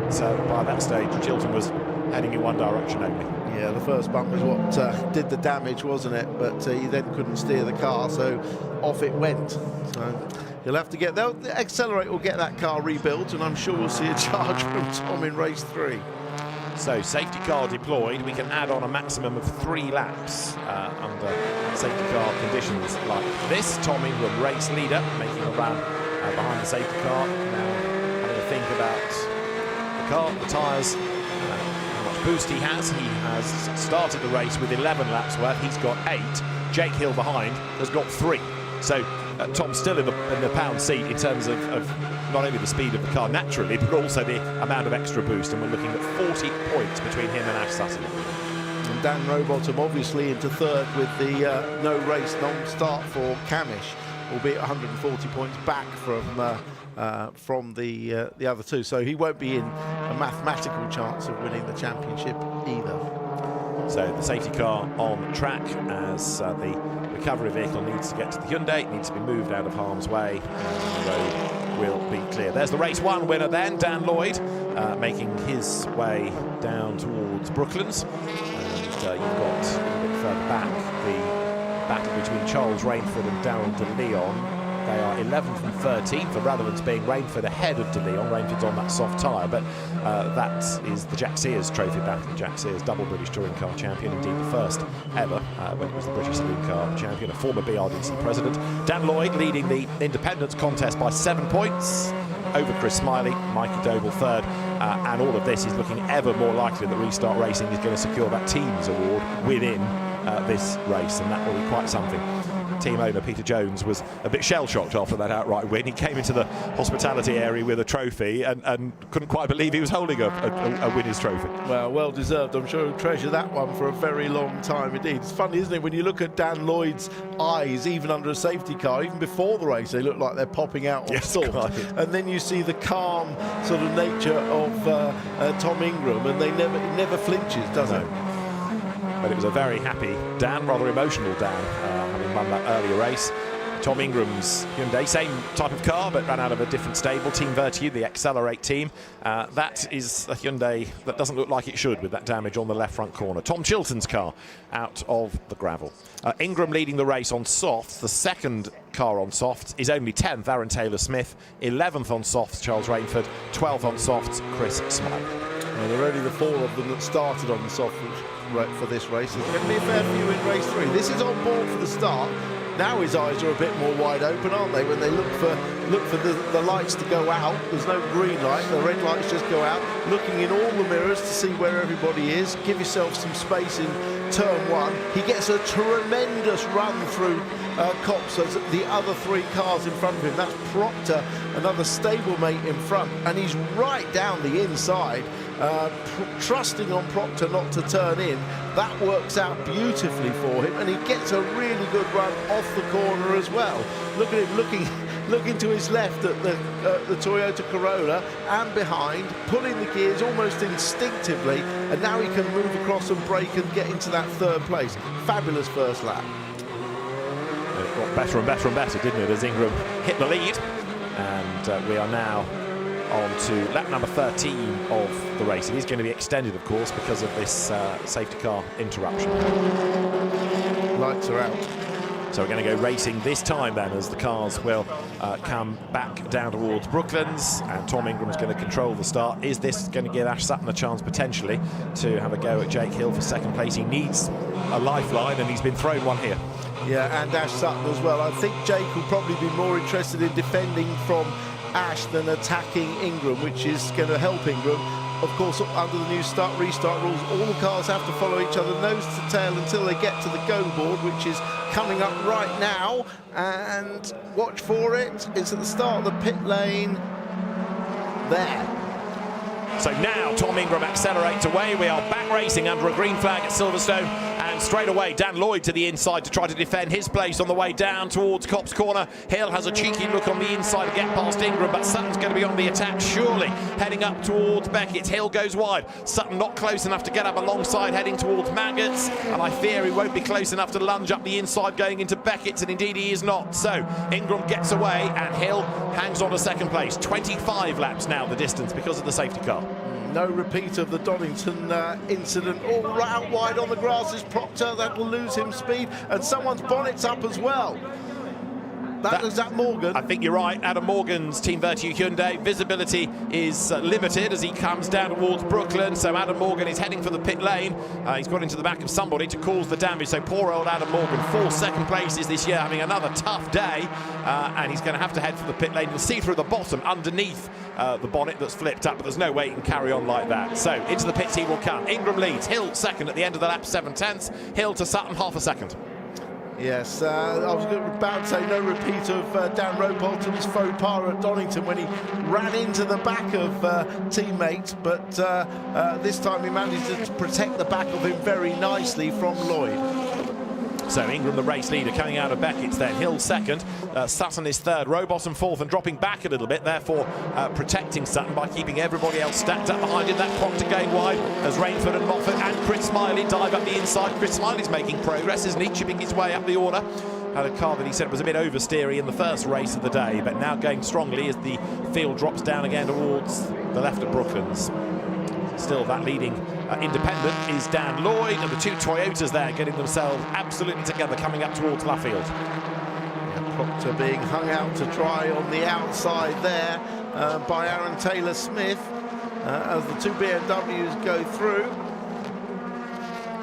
by that stage, Chilton was heading in one direction only. Yeah, the first bump was what did the damage, wasn't it? But he then couldn't steer the car, so off it went. So He'll have to they'll accelerate or get that car rebuilt, and I'm sure we'll see a charge from Tom in race 3. So safety car deployed. We can add on a maximum of 3 laps under safety car conditions like this. Tom Ingram, race leader, making a run behind the safety car. Now having a think about the car, the tyres, how much boost he has. He has started the race with 11 laps worth. He's got 8. Jake Hill behind has got 3. So Tom's still in the pound seat in terms of not only the speed of the car naturally, but also the amount of extra boost. And we're looking at 40 points between him and Ash Sutton. And Dan Rowbottom obviously into 3rd with the no race, non-start for Camish, albeit 140 points back from the other 2. So he won't be in a mathematical chance of winning the championship either. So the safety car on track as the recovery vehicle needs to get to the Hyundai. It needs to be moved out of harm's way, and the road will be clear. There's the race 1 winner then, Dan Lloyd, making his way down towards Brooklands. And you've got a little bit further back the battle between Charles Rainford and Darryl De Leon. They are 11th and 13th, and rather than being Rainford ahead of De Leon, Rainford's on that soft tyre, but that is the Jack Sears trophy battle. Jack Sears, double British Touring Car champion, indeed the first ever when he was the British Saloon Car champion, a former BRDC president. Dan Lloyd leading the independence contest by 7 points over Chris Smiley, Mikey Doble 3rd, and all of this is looking ever more likely that Restart Racing is going to secure that teams award within this race, and that will be quite something. Team owner Peter Jones was a bit shell-shocked after that outright win. He came into the hospitality area with a trophy and couldn't quite believe he was holding a winner's trophy. Well deserved. I'm sure he'll treasure that one for a very long time indeed. It's funny, isn't it, when you look at Dan Lloyd's eyes, even under a safety car, even before the race, they look like they're popping out on salt. And then you see the calm sort of nature of Tom Ingram, and it never flinches, does it? But it was a very happy Dan, rather emotional Dan, having won that earlier race. Tom Ingram's Hyundai, same type of car, but ran out of a different stable. Team VERTU, the Accelerate team. That is a Hyundai that doesn't look like it should with that damage on the left front corner. Tom Chilton's car out of the gravel. Ingram leading the race on softs. The second car on softs is only 10th, Aaron Taylor-Smith. 11th on softs, Charles Rainford. 12th on softs, Chris Smiley. Well, there are only the 4 of them that started on the soft for this race. There's going to be a fair few in race 3. This is on board for the start. Now his eyes are a bit more wide open, aren't they? When they look for the lights to go out, there's no green light, the red lights just go out. Looking in all the mirrors to see where everybody is. Give yourself some space in turn 1. He gets a tremendous run through Cops as the other 3 cars in front of him. That's Proctor, another stablemate in front, and he's right down the inside. Trusting on Proctor not to turn in. That works out beautifully for him, and he gets a really good run off the corner as well. Look at him looking to his left at the Toyota Corolla and behind, pulling the gears almost instinctively, and now he can move across and brake and get into that 3rd place. Fabulous first lap. It got better and better and better, didn't it, as Ingram hit the lead, and we are now on to lap number 13 of the race. It is going to be extended, of course, because of this safety car interruption. Lights are out. So we're going to go racing this time then, as the cars will come back down towards Brooklands, and Tom Ingram is going to control the start. Is this going to give Ash Sutton a chance potentially to have a go at Jake Hill for 2nd place? He needs a lifeline, and he's been thrown one here. Yeah, and Ash Sutton as well. I think Jake will probably be more interested in defending from Ash than attacking Ingram, which is going to help Ingram. Of course, under the new restart rules, all the cars have to follow each other nose to tail until they get to the go board, which is coming up right now. And watch for it. It's at the start of the pit lane. There. So now Tom Ingram accelerates away. We are back racing under a green flag at Silverstone, and straight away Dan Lloyd to the inside to try to defend his place on the way down towards Copse Corner. Hill has a cheeky look on the inside to get past Ingram, but Sutton's going to be on the attack surely, heading up towards Beckett. Hill goes wide. Sutton not close enough to get up alongside, heading towards Maggots, and I fear he won't be close enough to lunge up the inside going into Beckett's, and indeed he is not. So Ingram gets away and Hill hangs on to 2nd place. 25 laps now the distance because of the safety car. No repeat of the Donington incident. All out wide on the grass is Proctor. That will lose him speed, and someone's bonnet's up as well. Is that Morgan? I think you're right. Adam Morgan's Team VERTU Hyundai. Visibility is limited as he comes down towards Brooklyn. So Adam Morgan is heading for the pit lane. He's got into the back of somebody to cause the damage. So poor old Adam Morgan, 4 second places this year, having another tough day. And he's going to have to head for the pit lane. You'll see through the bottom underneath the bonnet that's flipped up, but there's no way he can carry on like that. So into the pits he will come. Ingram leads. Hill second at the end of the lap, 7/10. Hill to Sutton, half a second. Yes, I was about to say no repeat of Dan Rowbolton's faux pas at Donington when he ran into the back of teammates, but this time he managed to protect the back of him very nicely from Lloyd. So Ingram, the race leader, coming out of Beckett's then. Hill second, Sutton is third, Rowbottom fourth and dropping back a little bit, therefore protecting Sutton by keeping everybody else stacked up behind him. That Proctor going wide as Rainford and Moffat and Chris Smiley dive up the inside. Chris Smiley's making progress, isn't he? Chipping his way up the order. Had a car that he said was a bit oversteery in the first race of the day, but now going strongly as the field drops down again towards the left of Brooklands. Still, that leading independent is Dan Lloyd, and the two Toyotas there getting themselves absolutely together coming up towards Luffield. Proctor being hung out to dry on the outside there by Aaron Taylor-Smith as the two BMWs go through.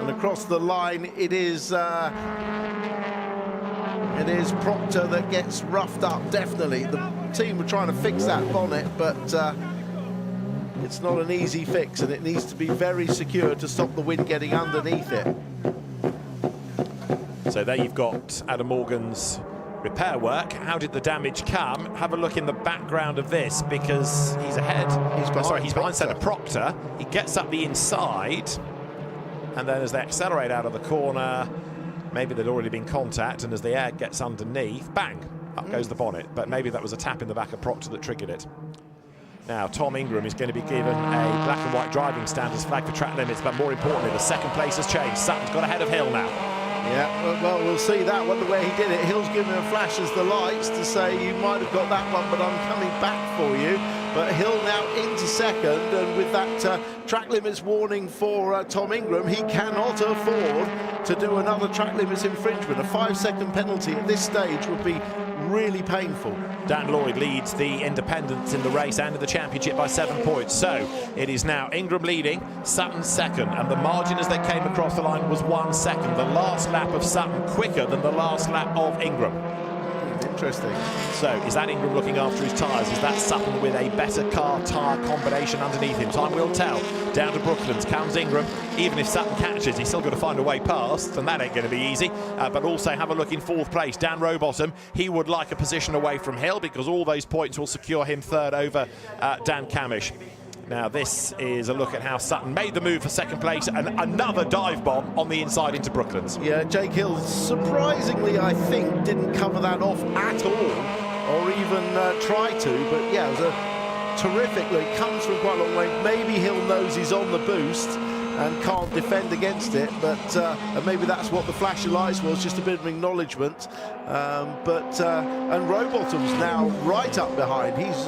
And across the line, it is Proctor that gets roughed up, definitely. The team were trying to fix that bonnet, but it's not an easy fix, and it needs to be very secure to stop the wind getting underneath it. So there you've got Adam Morgan's repair work. How did the damage come? Have a look in the background of this, because he's ahead. He's behind centre Proctor. He gets up the inside, and then as they accelerate out of the corner, maybe there'd already been contact, and as the air gets underneath, bang, up goes the bonnet. But maybe that was a tap in the back of Proctor that triggered it. Now, Tom Ingram is going to be given a black and white driving standards flag for track limits, but more importantly, the second place has changed. Sutton's got ahead of Hill now. Yeah, well, we'll see that. Wonder where he did it. Hill's giving him flashes the lights to say, you might have got that one, but I'm coming back for you. But Hill now into second, and with that track limits warning for Tom Ingram, he cannot afford to do another track limits infringement. A 5-second penalty at this stage would be really painful. Dan Lloyd leads the independents in the race and in the championship by 7 points. So it is now Ingram leading, Sutton second, and the margin as they came across the line was 1 second. The last lap of Sutton quicker than the last lap of Ingram. Interesting. So is that Ingram looking after his tyres? Is that Sutton with a better car-tyre combination underneath him? Time will tell. Down to Brooklands comes Ingram. Even if Sutton catches, he's still got to find a way past, and that ain't going to be easy. But also have a look in fourth place. Dan Rowbottom, he would like a position away from Hill because all those points will secure him third over Dan Camish. Now this is a look at how Sutton made the move for second place, and another dive bomb on the inside into Brooklands. Yeah, Jake Hill surprisingly, I think, didn't cover that off at all, or even try to, but yeah, it was a terrific look. It comes from quite a long way. Maybe Hill knows he's on the boost and can't defend against it, but and maybe that's what the flash of lights was, just a bit of acknowledgement. And Rowbottom's now right up behind. He's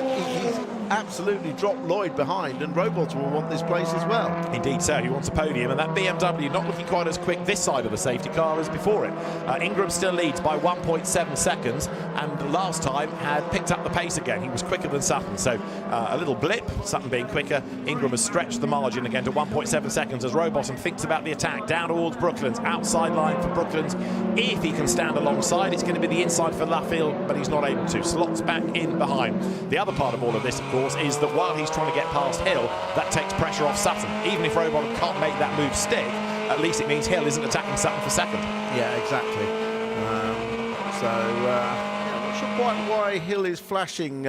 absolutely dropped Lloyd behind, and Rowbottom will want this place as well. Indeed so, he wants a podium, and that BMW not looking quite as quick this side of the safety car as before it. Ingram still leads by 1.7 seconds, and last time had picked up the pace again. He was quicker than Sutton, so a little blip, Sutton being quicker. Ingram has stretched the margin again to 1.7 seconds as Rowbottom thinks about the attack down towards Brooklands, outside line for Brooklands. If he can stand alongside, it's going to be the inside for Luffield, but he's not able to. Slots back in behind. The other part of all of this, of course, is that while he's trying to get past Hill, that takes pressure off Sutton. Even if Rowbottom can't make that move stick, at least it means Hill isn't attacking Sutton for second. Yeah, exactly. I'm not sure quite why Hill is flashing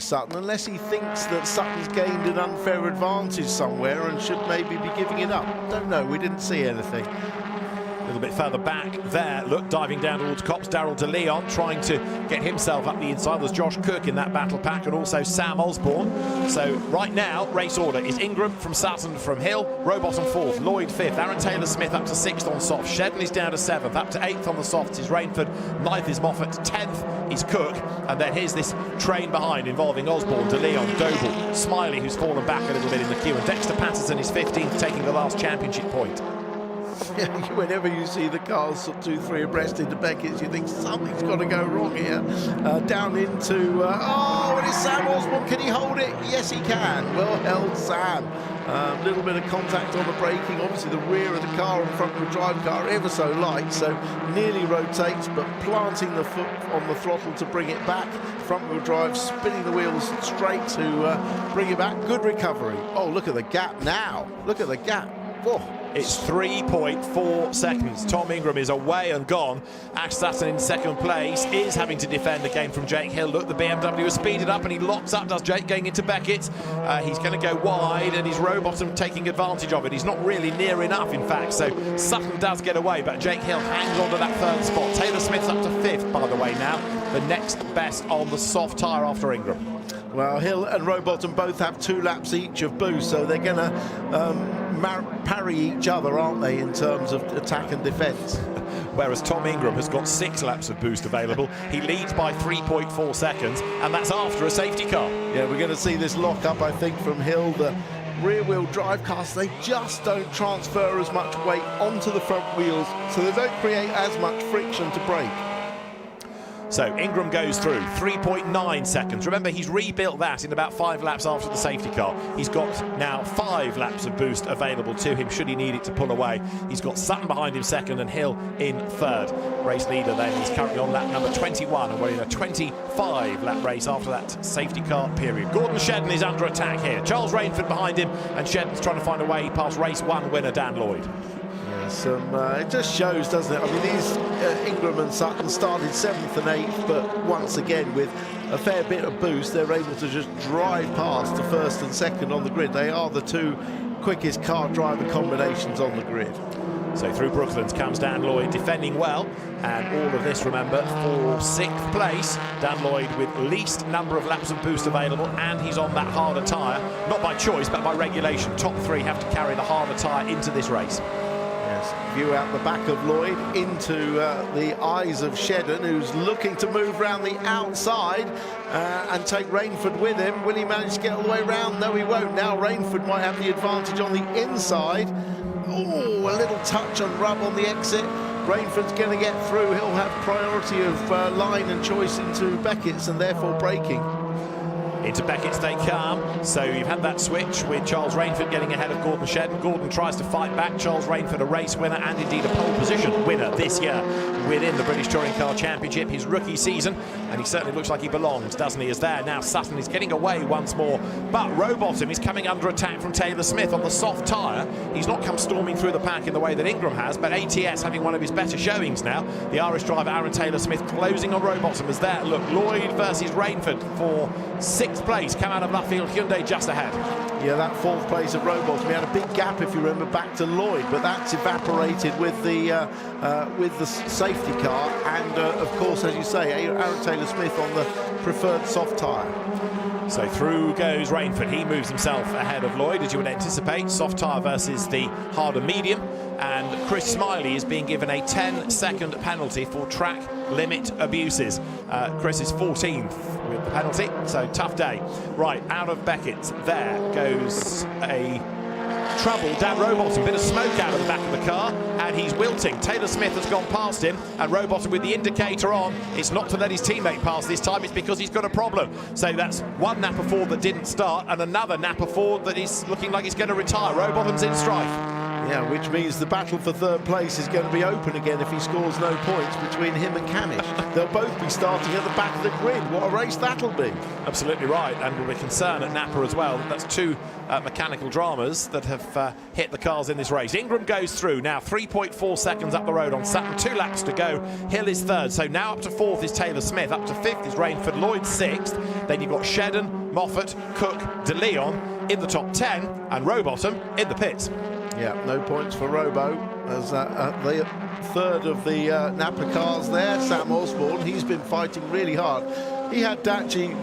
Sutton, unless he thinks that Sutton's gained an unfair advantage somewhere and should maybe be giving it up. Don't know, we didn't see anything. A little bit further back there, look, diving down towards Cops, Darrell De Leon trying to get himself up the inside. There's Josh Cook in that battle pack, and also Sam Osborne. So right now, race order is Ingram from Sutton from Hill, Rowbottom fourth, Lloyd fifth, Aaron Taylor-Smith up to sixth on soft, Shedden is down to seventh, up to eighth on the softs is Rainford, ninth is Moffat, 10th is Cook, and then here's this train behind involving Osborne, De Leon, Doble, Smiley, who's fallen back a little bit in the queue, and Dexter Patterson is 15th, taking the last championship point. Whenever you see the cars sort of 2-3 abreast into Beckett's, you think something's got to go wrong here. Down into, and it's Sam Osborne. Can he hold it? Yes, he can. Well held, Sam. Little bit of contact on the braking. Obviously, the rear of the car and front wheel drive car ever so light, so nearly rotates, but planting the foot on the throttle to bring it back. Front wheel drive, spinning the wheels straight to bring it back. Good recovery. Oh, look at the gap now. Look at the gap. Whoa. It's 3.4 seconds. Tom Ingram is away and gone. Ash Sutton in second place is having to defend again from Jake Hill. Look, the BMW has speeded up and he locks up, does Jake, going into Beckett. He's going to go wide and he's Rowbottom taking advantage of it. He's not really near enough, in fact, so Sutton does get away, but Jake Hill hangs on to that third spot. Taylor Smith's up to fifth, by the way, now. The next best on the soft tyre after Ingram. Well, Hill and Rowbottom both have 2 laps each of boost, so they're going to parry each other, aren't they, in terms of attack and defence. Whereas Tom Ingram has got 6 laps of boost available. He leads by 3.4 seconds, and that's after a safety car. Yeah, we're going to see this lock-up, I think, from Hill. The rear-wheel drive cars, they just don't transfer as much weight onto the front wheels, so they don't create as much friction to brake. So Ingram goes through 3.9 seconds. Remember, he's rebuilt that in about 5 laps after the safety car. He's got now 5 laps of boost available to him should he need it to pull away. He's got Sutton behind him second and Hill in third. Race leader then is currently on lap number 21, and we're in a 25-lap race after that safety car period. Gordon Shedden is under attack here. Charles Rainford behind him, and Shedden's trying to find a way past race 1 winner Dan Lloyd. It just shows, doesn't it? I mean, these Ingram and Sutton started 7th and 8th, but once again, with a fair bit of boost, they're able to just drive past the 1st and 2nd on the grid. They are the 2 quickest car driver combinations on the grid. So through Brooklands comes Dan Lloyd, defending well, and all of this, remember, for 6th place. Dan Lloyd with least number of laps of boost available, and he's on that harder tyre, not by choice, but by regulation. Top 3 have to carry the harder tyre into this race. View out the back of Lloyd into the eyes of Shedden, who's looking to move round the outside and take Rainford with him. Will he manage to get all the way round? No, he won't. Now Rainford might have the advantage on the inside. Oh, a little touch and rub on the exit. Rainford's going to get through. He'll have priority of line and choice into Beckett's and therefore braking. Into Beckett's they come. So you've had that switch with Charles Rainford getting ahead of Gordon Shedden. Gordon tries to fight back. Charles Rainford, a race winner and indeed a pole position winner this year within the British Touring Car Championship, his rookie season, and he certainly looks like he belongs, doesn't he? As there now Sutton is getting away once more, but Rowbottom is coming under attack from Taylor Smith on the soft tyre. He's not come storming through the pack in the way that Ingram has, but ATS having one of his better showings now. The Irish driver Aaron Taylor Smith closing on Rowbottom as there. Look, Lloyd versus Rainford for 6th place. Come out of left field, Hyundai just ahead. Yeah, that 4th place of Rowbottom, he had a big gap, if you remember, back to Lloyd, but that's evaporated with the safety car, and of course, as you say, Aaron Taylor Smith on the preferred soft tyre. So through goes Rainford. He moves himself ahead of Lloyd, as you would anticipate. Soft tyre versus the harder medium. And Chris Smiley is being given a 10-second penalty for track limit abuses. Chris is 14th with the penalty, so tough day. Right, out of Beckett, there goes a trouble. Dan Rowbottom, bit of smoke out of the back of the car, and he's wilting. Taylor Smith has gone past him, and Rowbottom with the indicator on. It's not to let his teammate pass this time, it's because he's got a problem. So that's one Napa Ford that didn't start, and another Napa Ford that is looking like he's going to retire. Rowbottom's in strife. Yeah, which means the battle for 3rd place is going to be open again if he scores no points between him and Canish. They'll both be starting at the back of the grid. What a race that'll be. Absolutely right, and we'll be concerned at Napa as well. That's 2 mechanical dramas that have hit the cars in this race. Ingram goes through now, 3.4 seconds up the road on Sutton, 2 laps to go. Hill is 3rd, so now up to 4th is Taylor Smith, up to 5th is Rainford, Lloyd 6th. Then you've got Shedden, Moffat, Cook, De Leon in the top 10, and Rowbottom in the pits. Yeah, no points for Robo as the 3rd of the Napa cars there. Sam Osborne, he's been fighting really hard. He had actually,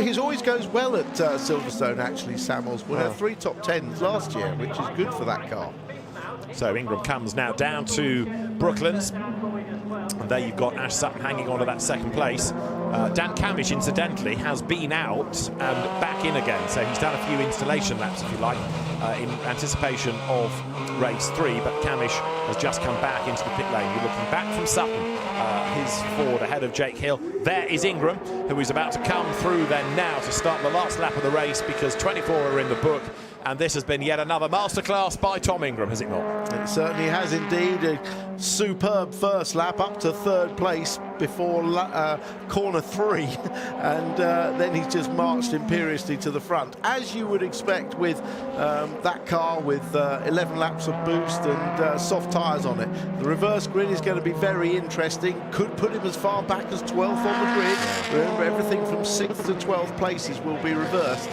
he always goes well at Silverstone actually, Sam Osborne. Had 3 top 10s last year, which is good for that car. So Ingram comes now down to Brooklands. And there you've got Ash Sutton hanging on to that 2nd place. Dan Camish, incidentally, has been out and back in again. So he's done a few installation laps, if you like, in anticipation of race 3. But Camish has just come back into the pit lane. You're looking back from Sutton. His Ford ahead of Jake Hill. There is Ingram, who is about to come through then now to start the last lap of the race, because 24 are in the book. And this has been yet another masterclass by Tom Ingram, has it not? It certainly has indeed. A superb first lap up to 3rd place before corner 3. And then he's just marched imperiously to the front, as you would expect with that car with 11 laps of boost and soft tyres on it. The reverse grid is going to be very interesting. Could put him as far back as 12th on the grid. Remember, everything from 6th to 12th places will be reversed.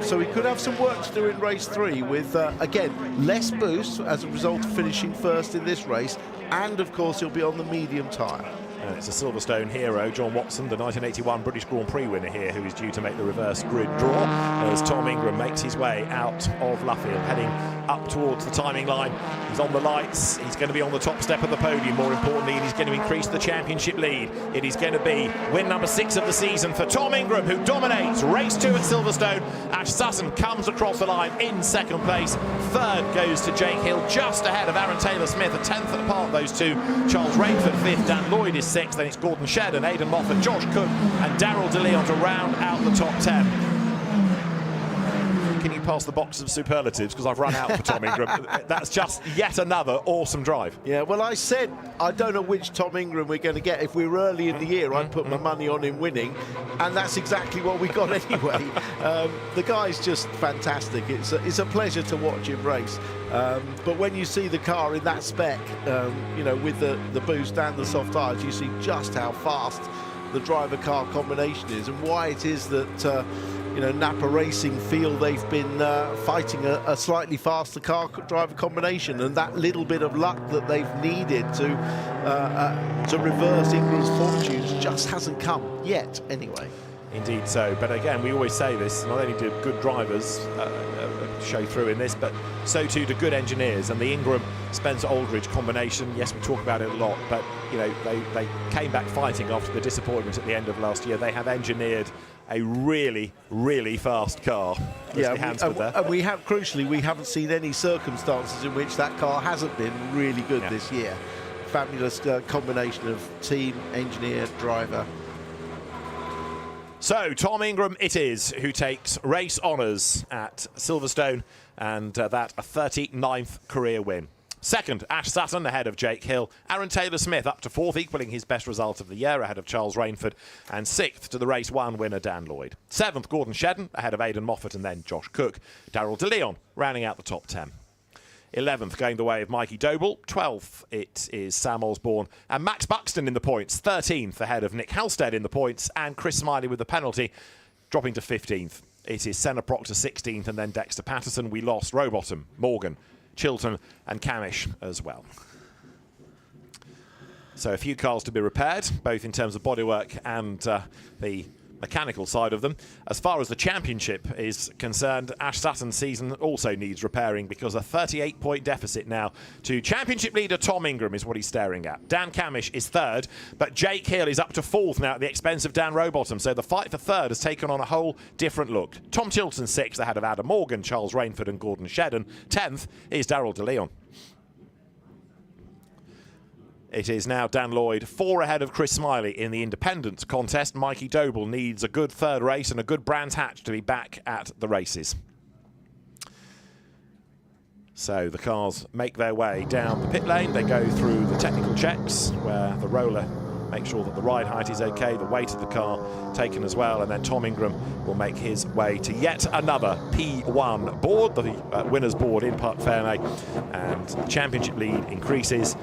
So he could have some work to do in race 3 with, again, less boost as a result of finishing first in this race. And, of course, he'll be on the medium tyre. It's a Silverstone hero, John Watson, the 1981 British Grand Prix winner here, who is due to make the reverse grid draw as Tom Ingram makes his way out of Luffield, heading up towards the timing line. He's on the lights. He's going to be on the top step of the podium, more importantly, and he's going to increase the championship lead. It is going to be win number 6 of the season for Tom Ingram, who dominates race 2 at Silverstone. Ash Sutton comes across the line in 2nd place. 3rd goes to Jake Hill, just ahead of Aaron Taylor-Smith, a 10th apart, those two. Charles Rainford 5th, Dan Lloyd is 6th, then it's Gordon Shedden, Aidan Moffat, Josh Cook and Daryl DeLeon to round out the top 10. Can you pass the box of superlatives, because I've run out for Tom Ingram. That's just yet another awesome drive. Yeah, well, I said I don't know which Tom Ingram we're going to get. If we were early in the year, I'd put my money on him winning, and that's exactly what we got anyway. The guy's just fantastic. It's a pleasure to watch him race. But when you see the car in that spec, you know, with the boost and the soft tyres, you see just how fast the driver-car combination is, and why it is that you know, Napa Racing feel they've been fighting a slightly faster car driver combination, and that little bit of luck that they've needed to reverse Ingram's fortunes just hasn't come yet, anyway. Indeed so, but again, we always say this, not only do good drivers show through in this, but so too do good engineers, and the Ingram-Spencer-Aldridge combination, yes, we talk about it a lot, but you know, they came back fighting after the disappointment at the end of last year. They have engineered a really, really fast car. Yeah, and we have, crucially, we haven't seen any circumstances in which that car hasn't been really good this year. Fabulous combination of team, engineer, driver. So, Tom Ingram it is who takes race honours at Silverstone, and that a 39th career win. 2nd, Ash Sutton ahead of Jake Hill. Aaron Taylor-Smith up to 4th, equalling his best result of the year ahead of Charles Rainford. And 6th to the race 1 winner Dan Lloyd. 7th, Gordon Shedden ahead of Aidan Moffat and then Josh Cook. Daryl DeLeon rounding out the top 10. 11th going the way of Mikey Doble. 12th it is Sam Osborne and Max Buxton in the points. 13th ahead of Nick Halstead in the points, and Chris Smiley with the penalty dropping to 15th. It is Senna Proctor 16th and then Dexter Patterson. We lost Rowbottom, Morgan, Chilton and Camish as well. So a few cars to be repaired, both in terms of bodywork and the mechanical side of them. As far as the championship is concerned, Ash Sutton's season also needs repairing, because a 38-point deficit now to championship leader Tom Ingram is what he's staring at. Dan Camish is 3rd, but Jake Hill is up to 4th now at the expense of Dan Rowbottom, so the fight for 3rd has taken on a whole different look. Tom Chilton 6th ahead of Adam Morgan, Charles Rainford and Gordon Shedden. 10th is Daryl DeLeon. It is now Dan Lloyd 4 ahead of Chris Smiley in the independent contest. Mikey Doble needs a good 3rd race and a good Brands Hatch to be back at the races. So the cars make their way down the pit lane. They go through the technical checks where the roller makes sure that the ride height is okay, the weight of the car taken as well, and then Tom Ingram will make his way to yet another P1 board, the winner's board in Parc Fermé, and the championship lead increases.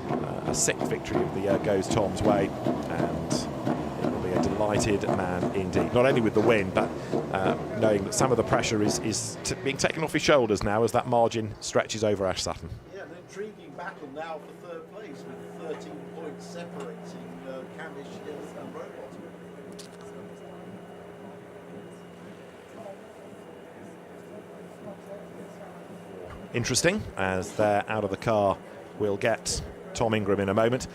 A 6th victory of the year goes Tom's way, and it will be a delighted man indeed. Not only with the win, but knowing that some of the pressure is being taken off his shoulders now as that margin stretches over Ash Sutton. Yeah, an intriguing battle now for 3rd place with 13 points separating Camish, Hill and Rowbottom. Interesting, as they're out of the car, we'll get Tom Ingram in a moment.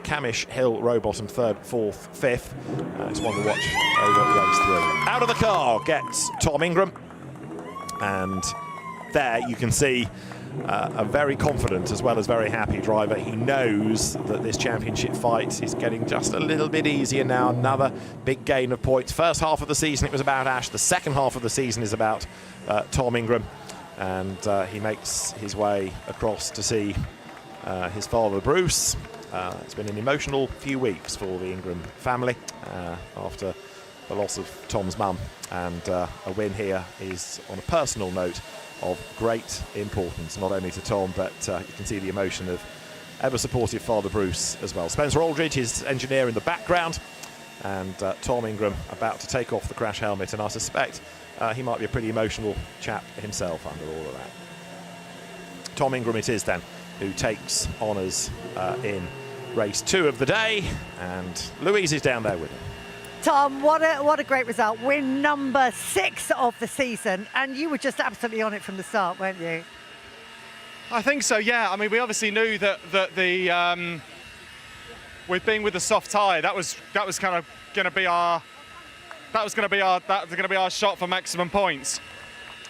Camish, Hill, Rowbottom, 3rd, 4th, 5th. It's one to watch over race 3. Out of the car gets Tom Ingram. And there you can see a very confident as well as very happy driver. He knows that this championship fight is getting just a little bit easier now. Another big gain of points. First half of the season it was about Ash. The second half of the season is about Tom Ingram. And he makes his way across to see his father Bruce. It's been an emotional few weeks for the Ingram family after the loss of Tom's mum. And a win here is, on a personal note, of great importance, not only to Tom, but you can see the emotion of ever-supportive Father Bruce as well. Spencer Aldridge, his engineer, in the background, and Tom Ingram about to take off the crash helmet, and I suspect he might be a pretty emotional chap himself under all of that. Tom Ingram it is then who takes honours in race 2 of the day, and Louise is down there with him. Tom, what a great result. Win number 6 of the season, and you were just absolutely on it from the start, weren't you? I think so, yeah. I mean, we obviously knew that the with being with the soft tyre, that was kind of going to be our shot for maximum points.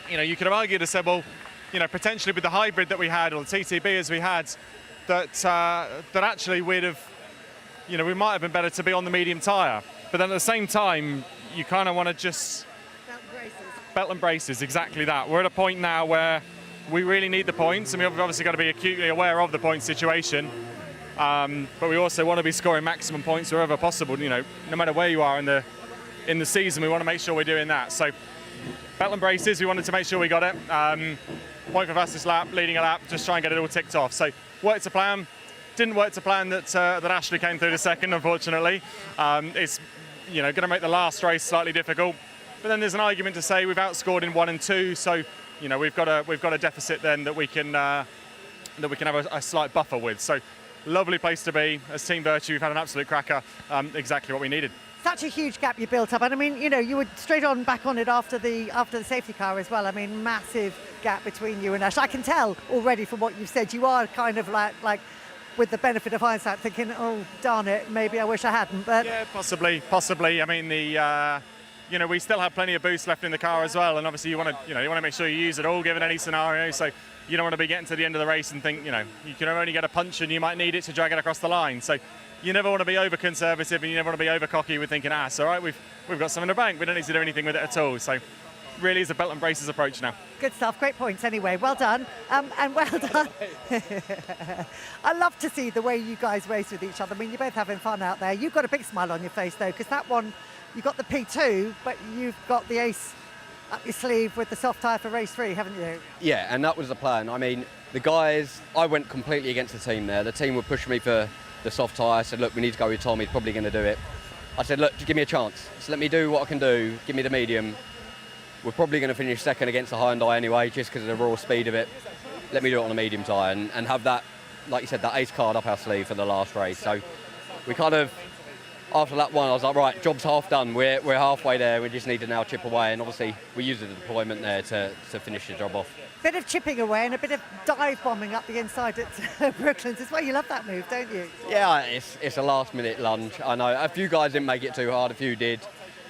You know, you could have argued and said, well, you know, potentially with the hybrid that we had, or the TTB as we had, that actually we'd have, you know, we might have been better to be on the medium tyre. But then at the same time, you kind of want to just... Belt and braces, exactly that. We're at a point now where we really need the points, and we've obviously got to be acutely aware of the point situation. But we also want to be scoring maximum points wherever possible. You know, no matter where you are in the season, we want to make sure we're doing that. So, belt and braces, we wanted to make sure we got it. Point for fastest lap, leading a lap, just try and get it all ticked off. So, worked to plan. Didn't work to plan that Ashley came through the second, unfortunately. It's, you know, going to make the last race slightly difficult. But then there's an argument to say we've outscored in 1 and 2, so you know we've got a deficit then that we can have a slight buffer with. So lovely place to be. As Team VERTU, we've had an absolute cracker. Exactly what we needed. Such a huge gap you built up, and I mean, you know, you were straight on back on it after the safety car as well. I mean, massive gap between you and Ash. I can tell already from what you've said, you are kind of like. With the benefit of hindsight, thinking, "Oh, darn it, maybe I wish I hadn't." But yeah, possibly. I mean, you know, we still have plenty of boost left in the car as well, and obviously you want to make sure you use it all, given any scenario. So you don't want to be getting to the end of the race and think, you know, you can only get a punch and you might need it to drag it across the line. So you never want to be over conservative and you never want to be over cocky with thinking, it's all right, we've got some in the bank, we don't need to do anything with it at all. So really is a belt and braces approach now. Good stuff, great points anyway, well done. And well done. I love to see the way you guys race with each other. I mean, you're both having fun out there. You've got a big smile on your face though, because that one, you got the P2, but you've got the ace up your sleeve with the soft tyre for race 3, haven't you? Yeah, and that was the plan. I mean, the guys, I went completely against the team there. The team would push me for the soft tyre. I said, look, we need to go with Tom, he's probably going to do it. I said, look, just give me a chance. Just let me do what I can do, give me the medium. We're probably going to finish second against the Hyundai anyway, just because of the raw speed of it. Let me do it on a medium tyre and have that, like you said, that ace card up our sleeve for the last race. So we kind of, after that one, I was like, right, job's half done. We're halfway there. We just need to now chip away. And obviously, we used the deployment there to finish the job off. Bit of chipping away and a bit of dive bombing up the inside at Brooklands. It's why you love that move, don't you? Yeah, it's a last-minute lunge. I know a few guys didn't make it too hard. A few did.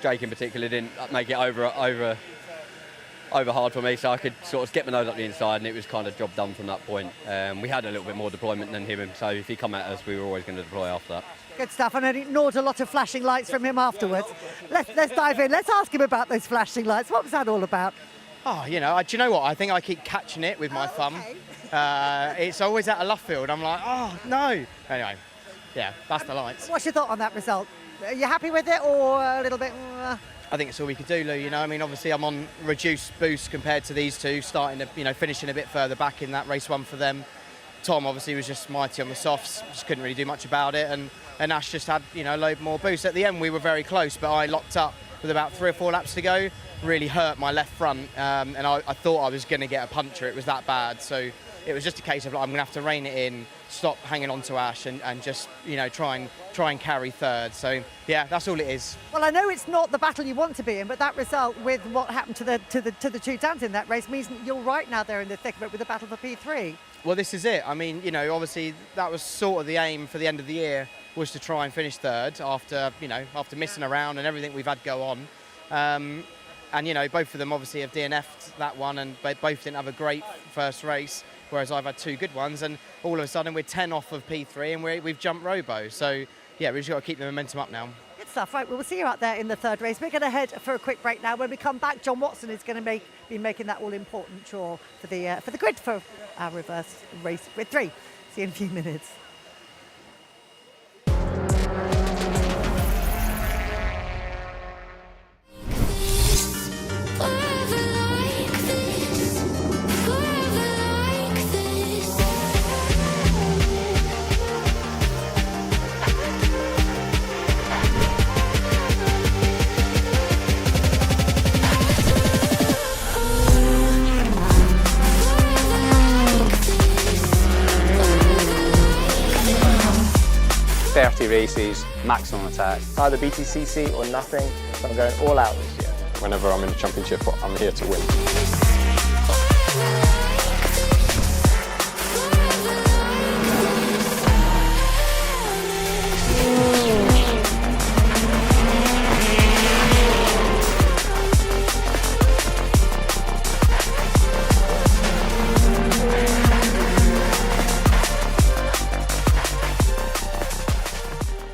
Jake in particular didn't make it over hard for me, so I could sort of get my nose up the inside, and it was kind of job done from that point. We had a little bit more deployment than him, so if he come at us, we were always going to deploy after that. Good stuff, and I ignored a lot of flashing lights from him afterwards. Let's dive in. Let's ask him about those flashing lights. What was that all about? Oh, do you know what? I think I keep catching it with my thumb. It's always at a left field. I'm like, oh, no. Anyway, yeah, that's the lights. What's your thought on that result? Are you happy with it or a little bit... I think it's all we could do, Lou. You know, I mean, obviously I'm on reduced boost compared to these two, finishing a bit further back in that race 1 for them. Tom obviously was just mighty on the softs, just couldn't really do much about it, and Ash just had, a load more boost. At the end we were very close, but I locked up with about 3 or 4 laps to go, really hurt my left front, and I thought I was going to get a puncture. It was that bad. So it was just a case of like, I'm going to have to rein it in, stop hanging on to Ash, and just try and carry third. So yeah, that's all it is. Well, I know it's not the battle you want to be in, but that result with what happened to the two Dans in that race means you're right now there in the thick of it with the battle for P3. Well, this is it. I mean, obviously that was sort of the aim for the end of the year, was to try and finish third after missing around and everything we've had go on. And both of them obviously have DNF'd that one, and they both didn't have a great first race, whereas I've had two good ones, and all of a sudden we're 10 off of P3 and we've jumped Robo. So yeah, we've just got to keep the momentum up now. Good stuff. Right, well, we'll see you out there in the third race. We're going to head for a quick break now. When we come back, John Watson is going to be making that all-important draw for the grid for our reverse race with 3. See you in a few minutes. Races, maximum attack. Either BTCC or nothing, so I'm going all out this year. Whenever I'm in a championship, I'm here to win.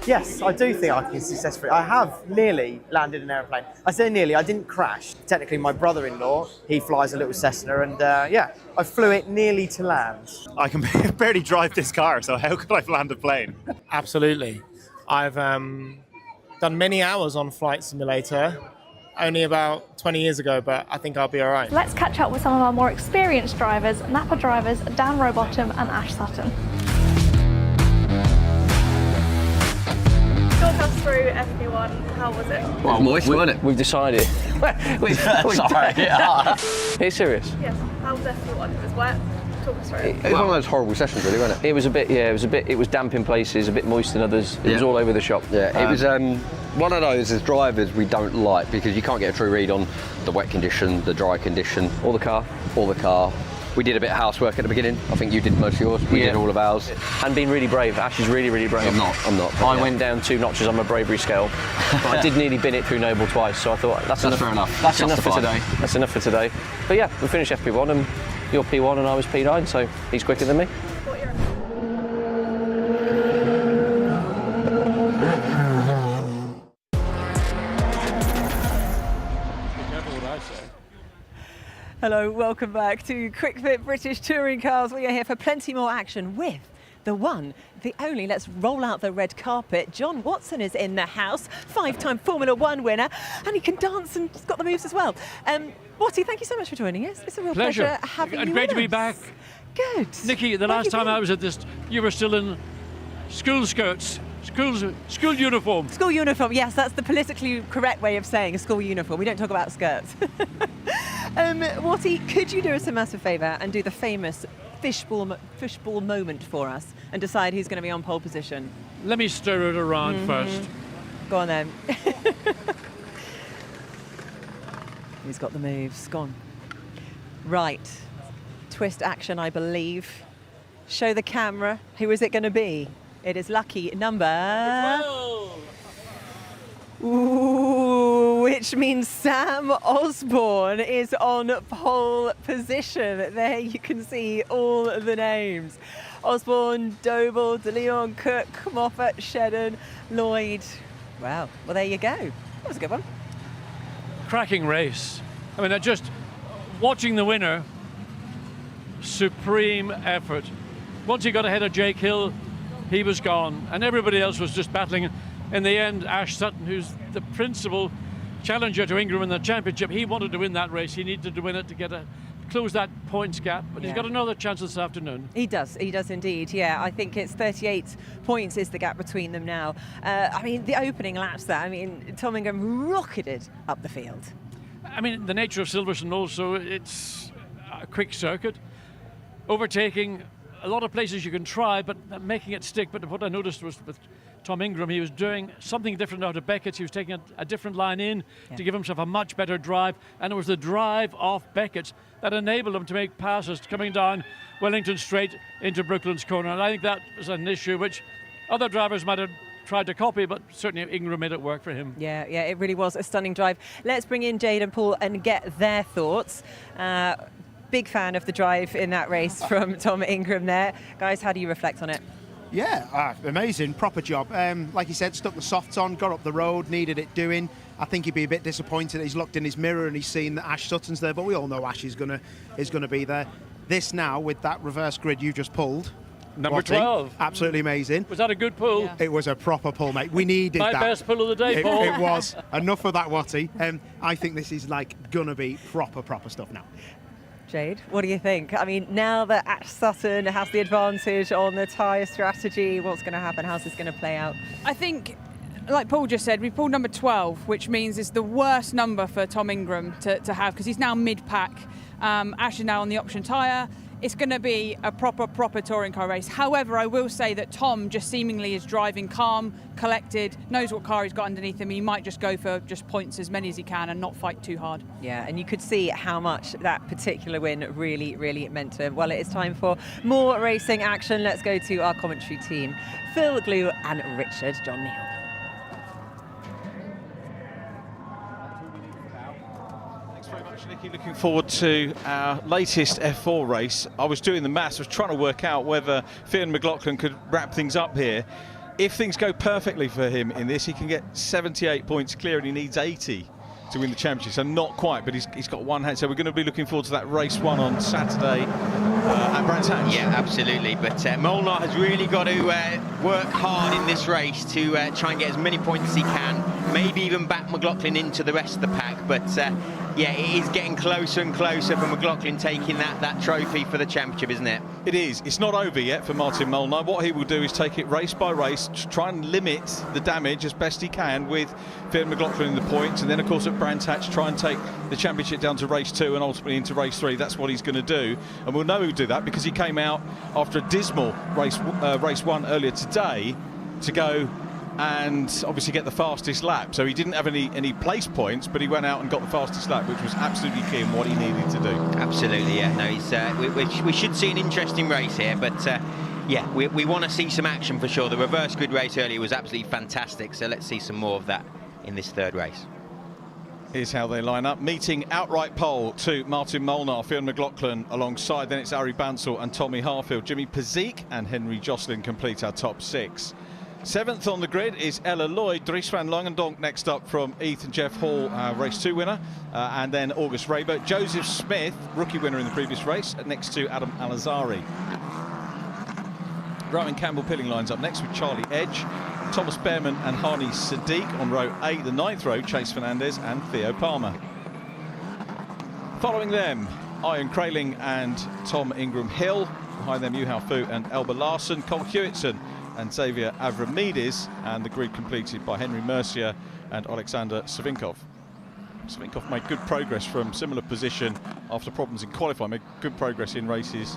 Yes, I do think I can successfully. I have nearly landed an aeroplane. I say nearly, I didn't crash. Technically, my brother-in-law, he flies a little Cessna, and yeah, I flew it nearly to land. I can barely drive this car, so how could I land a plane? Absolutely. I've done many hours on Flight Simulator, only about 20 years ago, but I think I'll be all right. Let's catch up with some of our more experienced drivers, Napa drivers Dan Rowbottom and Ash Sutton. Talk us through FP1, how was it? Well, moist, wasn't it? We've decided. Sorry. Are you serious? Yes, how was FP1? It was wet. Talk us through it. It was one of those horrible sessions, really, wasn't it? It was a bit, yeah, it was damp in places, a bit moist in others. It was all over the shop. Yeah, it was one of those as drivers we don't like, because you can't get a true read on the wet condition, the dry condition, or the car. We did a bit of housework at the beginning. I think you did most of yours. We did all of ours. And being really brave. Ash is really, really brave. I'm not. I went down 2 notches on my bravery scale. But I did nearly bin it through Noble twice, so I thought that's enough. Fair enough. That's enough for today. That's enough for today. But yeah, we finished FP1 and you're P1 and I was P9, so he's quicker than me. Hello, welcome back to Kwik Fit British Touring Cars. We are here for plenty more action with the one, the only. Let's roll out the red carpet. John Watson is in the house, 5-time Formula 1 winner, and he can dance and he's got the moves as well. Watty, thank you so much for joining us. It's a real pleasure having you Great with to be us. back. Good. Nikki, the last time I was at this, you were still in school skirts. School uniform. School uniform, yes, that's the politically correct way of saying a school uniform. We don't talk about skirts. Watty, could you do us a massive favour and do the famous fishbowl moment for us and decide who's going to be on pole position? Let me stir it around first. Go on then. He's got the moves. Go on. Right. Twist action, I believe. Show the camera. Who is it going to be? It is lucky number 12. Ooh, which means Sam Osborne is on pole position. There you can see all the names. Osborne, Doble, De Leon, Cook, Moffat, Shedden, Lloyd. Wow, well there you go. That was a good one. Cracking race. I mean, just watching the winner, supreme effort. Once he got ahead of Jake Hill, he was gone, and everybody else was just battling. In the end, Ash Sutton, who's the principal challenger to Ingram in the championship, he wanted to win that race. He needed to win it to close that points gap, but he's got another chance this afternoon. He does indeed, yeah. I think it's 38 points is the gap between them now. I mean, the opening laps there, I mean, Tom Ingram rocketed up the field. I mean, the nature of Silverstone also, it's a quick circuit. overtaking. A lot of places you can try, but making it stick. But what I noticed was with Tom Ingram, he was doing something different out of Beckett's. He was taking a different line in to give himself a much better drive. And it was the drive off Beckett's that enabled him to make passes coming down Wellington Straight into Brooklands Corner. And I think that was an issue which other drivers might have tried to copy, but certainly Ingram made it work for him. Yeah, it really was a stunning drive. Let's bring in Jade and Paul and get their thoughts. Big fan of the drive in that race from Tom Ingram there. Guys, how do you reflect on it? Yeah, amazing, proper job. Like he said, stuck the softs on, got up the road, needed it doing. I think he'd be a bit disappointed. He's looked in his mirror and he's seen that Ash Sutton's there, but we all know Ash is gonna be there. This now, with that reverse grid you just pulled, Number 12. Absolutely amazing. Was that a good pull? Yeah. It was a proper pull, mate. We needed My that. best pull of the day, Paul. It was. Enough of that, Watty. I think this is like gonna be proper stuff now. Jade, what do you think? I mean, now that Ash Sutton has the advantage on the tyre strategy, what's going to happen? How's this going to play out? I think, like Paul just said, we pulled number 12, which means it's the worst number for Tom Ingram to have, because he's now mid-pack. Ash is now on the option tyre. It's going to be a proper touring car race. However, I will say that Tom just seemingly is driving calm, collected, knows what car he's got underneath him. He might just go for just points, as many as he can, and not fight too hard. Yeah, and you could see how much that particular win really meant to him. Well, it is time for more racing action. Let's go to our commentary team, Phil Glue and Richard John Neal. Looking forward to our latest F4 race. I was doing the maths, I was trying to work out whether Fionn McLaughlin could wrap things up here. If things go perfectly for him in this, he can get 78 points clear and he needs 80 to win the championship. So not quite, but he's got one hand. So we're going to be looking forward to that race 1 on Saturday at Brands Hatch. Yeah, absolutely. But Molnar has really got to work hard in this race to try and get as many points as he can. Maybe even back McLaughlin into the rest of the pack. But yeah, it is getting closer and closer for McLaughlin taking that trophy for the championship, isn't it? It is. It's not over yet for Martin Molnar. What he will do is take it race by race, try and limit the damage as best he can with Fionn McLaughlin in the points, and then of course at Brands Hatch try and take the championship down to race 2 and ultimately into race 3. That's what he's going to do, and we'll know he'll do that because he came out after a dismal race 1 earlier today to go and obviously get the fastest lap. So he didn't have any place points, but he went out and got the fastest lap, which was absolutely key in what he needed to do. Absolutely, yeah. No, he's, we should see an interesting race here, but yeah, we want to see some action for sure. The reverse grid race earlier was absolutely fantastic, so let's see some more of that in this third race. Here's how they line up. Meeting outright pole to Martin Molnar, Fionn McLaughlin alongside. Then it's Ari Bansal and Tommy Harfield. Jimmy Pezik and Henry Jocelyn complete our top 6. 7th on the grid is Ella Lloyd. Dries van Langendonk next up from Ethan Jeff Hall, race 2 winner. And then August Raber. Joseph Smith, rookie winner in the previous race, next to Adam Alazari. Rowan Campbell Pilling lines up next with Charlie Edge. Thomas Behrman and Hani Sadiq on row 8. The 9th row, Chase Fernandez and Theo Palmer. Following them, Ian Kraling and Tom Ingram Hill. Behind them, Juhao Fu and Elba Larson. Cole Hewitson and Xavier Avramidis, and the grid completed by Henry Mercier and Alexander Savinkov. Savinkov made good progress from similar position after problems in qualifying, made good progress in races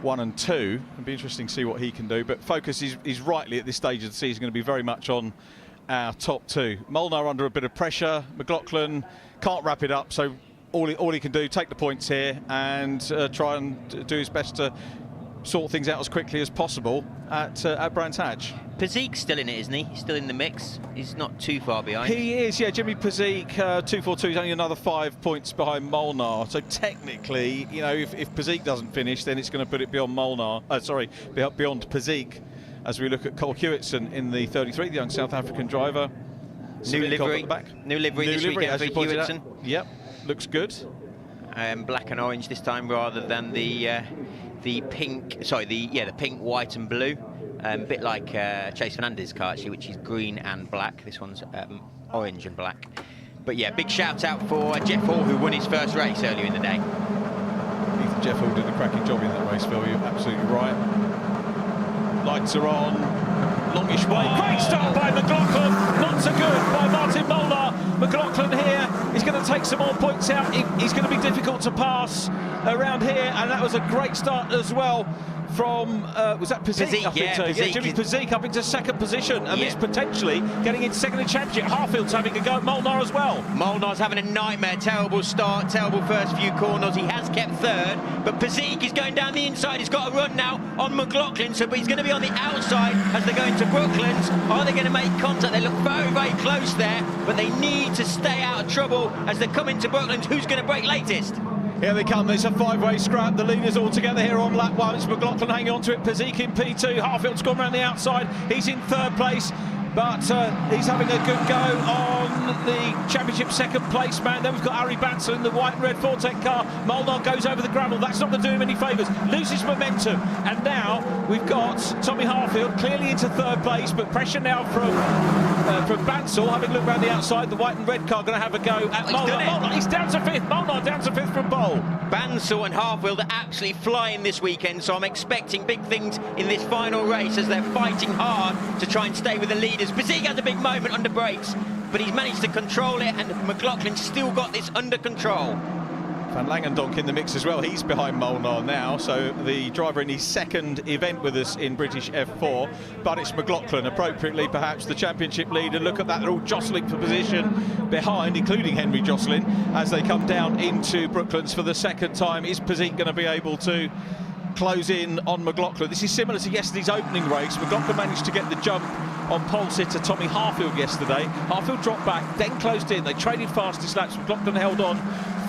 1 and 2. It'll be interesting to see what he can do, but focus is rightly at this stage of the season going to be very much on our top 2. Molnar under a bit of pressure. McLaughlin can't wrap it up, so all he can do, take the points here and try and do his best to sort things out as quickly as possible at Brands Hatch. Pazik's still in it, isn't he? He's still in the mix. He's not too far behind. He is, yeah. Jimmy Pazik, 242, is only another 5 points behind Molnar. So technically, you know, if Pazik doesn't finish, then it's going to put it beyond Molnar. Beyond Pazik, as we look at Cole Hewitson in the 33, the young South African driver. New livery. New livery this weekend for Hewitson. Yep, looks good. Black and orange this time rather than the pink, the pink, white and blue. A bit like Chase Fernandez's car actually, which is green and black. This one's orange and black. But yeah, big shout out for Jeff Hall, who won his first race earlier in the day. Ethan Jeff Hall did a cracking job in that race, Phil. You're absolutely right. Lights are on. Longish way. Great start by McLaughlin. Not so good by Martin Molnar. McLaughlin here is going to take take some more points out. He's going to be difficult to pass around here, and that was a great start as well from, was that Pizzic? Jimmy Pizzic up into second position, and this potentially getting into second in the championship. Harfield's having a go at Molnar as well. Molnar's having a nightmare, terrible start, terrible first few corners. He has kept third, but Pizzic is going down the inside. He's got a run now on McLaughlin, but he's going to be on the outside as they go into Brooklands. Are they going to make contact? They look very, very close there, but they need to stay out of trouble as they come into Brooklands. Who's going to break latest? Here they come, it's a five-way scrap. The leaders all together here on lap 1. It's McLaughlin hanging on to it, Pizzic in P2. Harfield's gone around the outside. He's in third place, but he's having a good go on the championship second place man. Then we've got Harry Bansal in the white and red Fortec car. Molnar goes over the gravel. That's not going to do him any favours. Loses momentum. And now we've got Tommy Harfield clearly into third place, but pressure now from Bansal, having looked around the outside. The white and red car going to have a go at Molnar. He's down to fifth. Molnar down to fifth from pole. Bansal and Harfield are actually flying this weekend, so I'm expecting big things in this final race as they're fighting hard to try and stay with the leaders. Pizzic has a big moment under brakes, but he's managed to control it, and McLaughlin's still got this under control. Van Langendonk in the mix as well. He's behind Molnar now, so the driver in his second event with us in British F4. But it's McLaughlin, appropriately perhaps the championship leader. Look at that, they're all jostling for position behind, including Henry Josselin, as they come down into Brooklands for the second time. Is Pizzic going to be able to close in on McLaughlin? This is similar to yesterday's opening race. McLaughlin managed to get the jump on pole sitter Tommy Harfield yesterday. Harfield dropped back, then closed in. They traded fastest laps. McLaughlin held on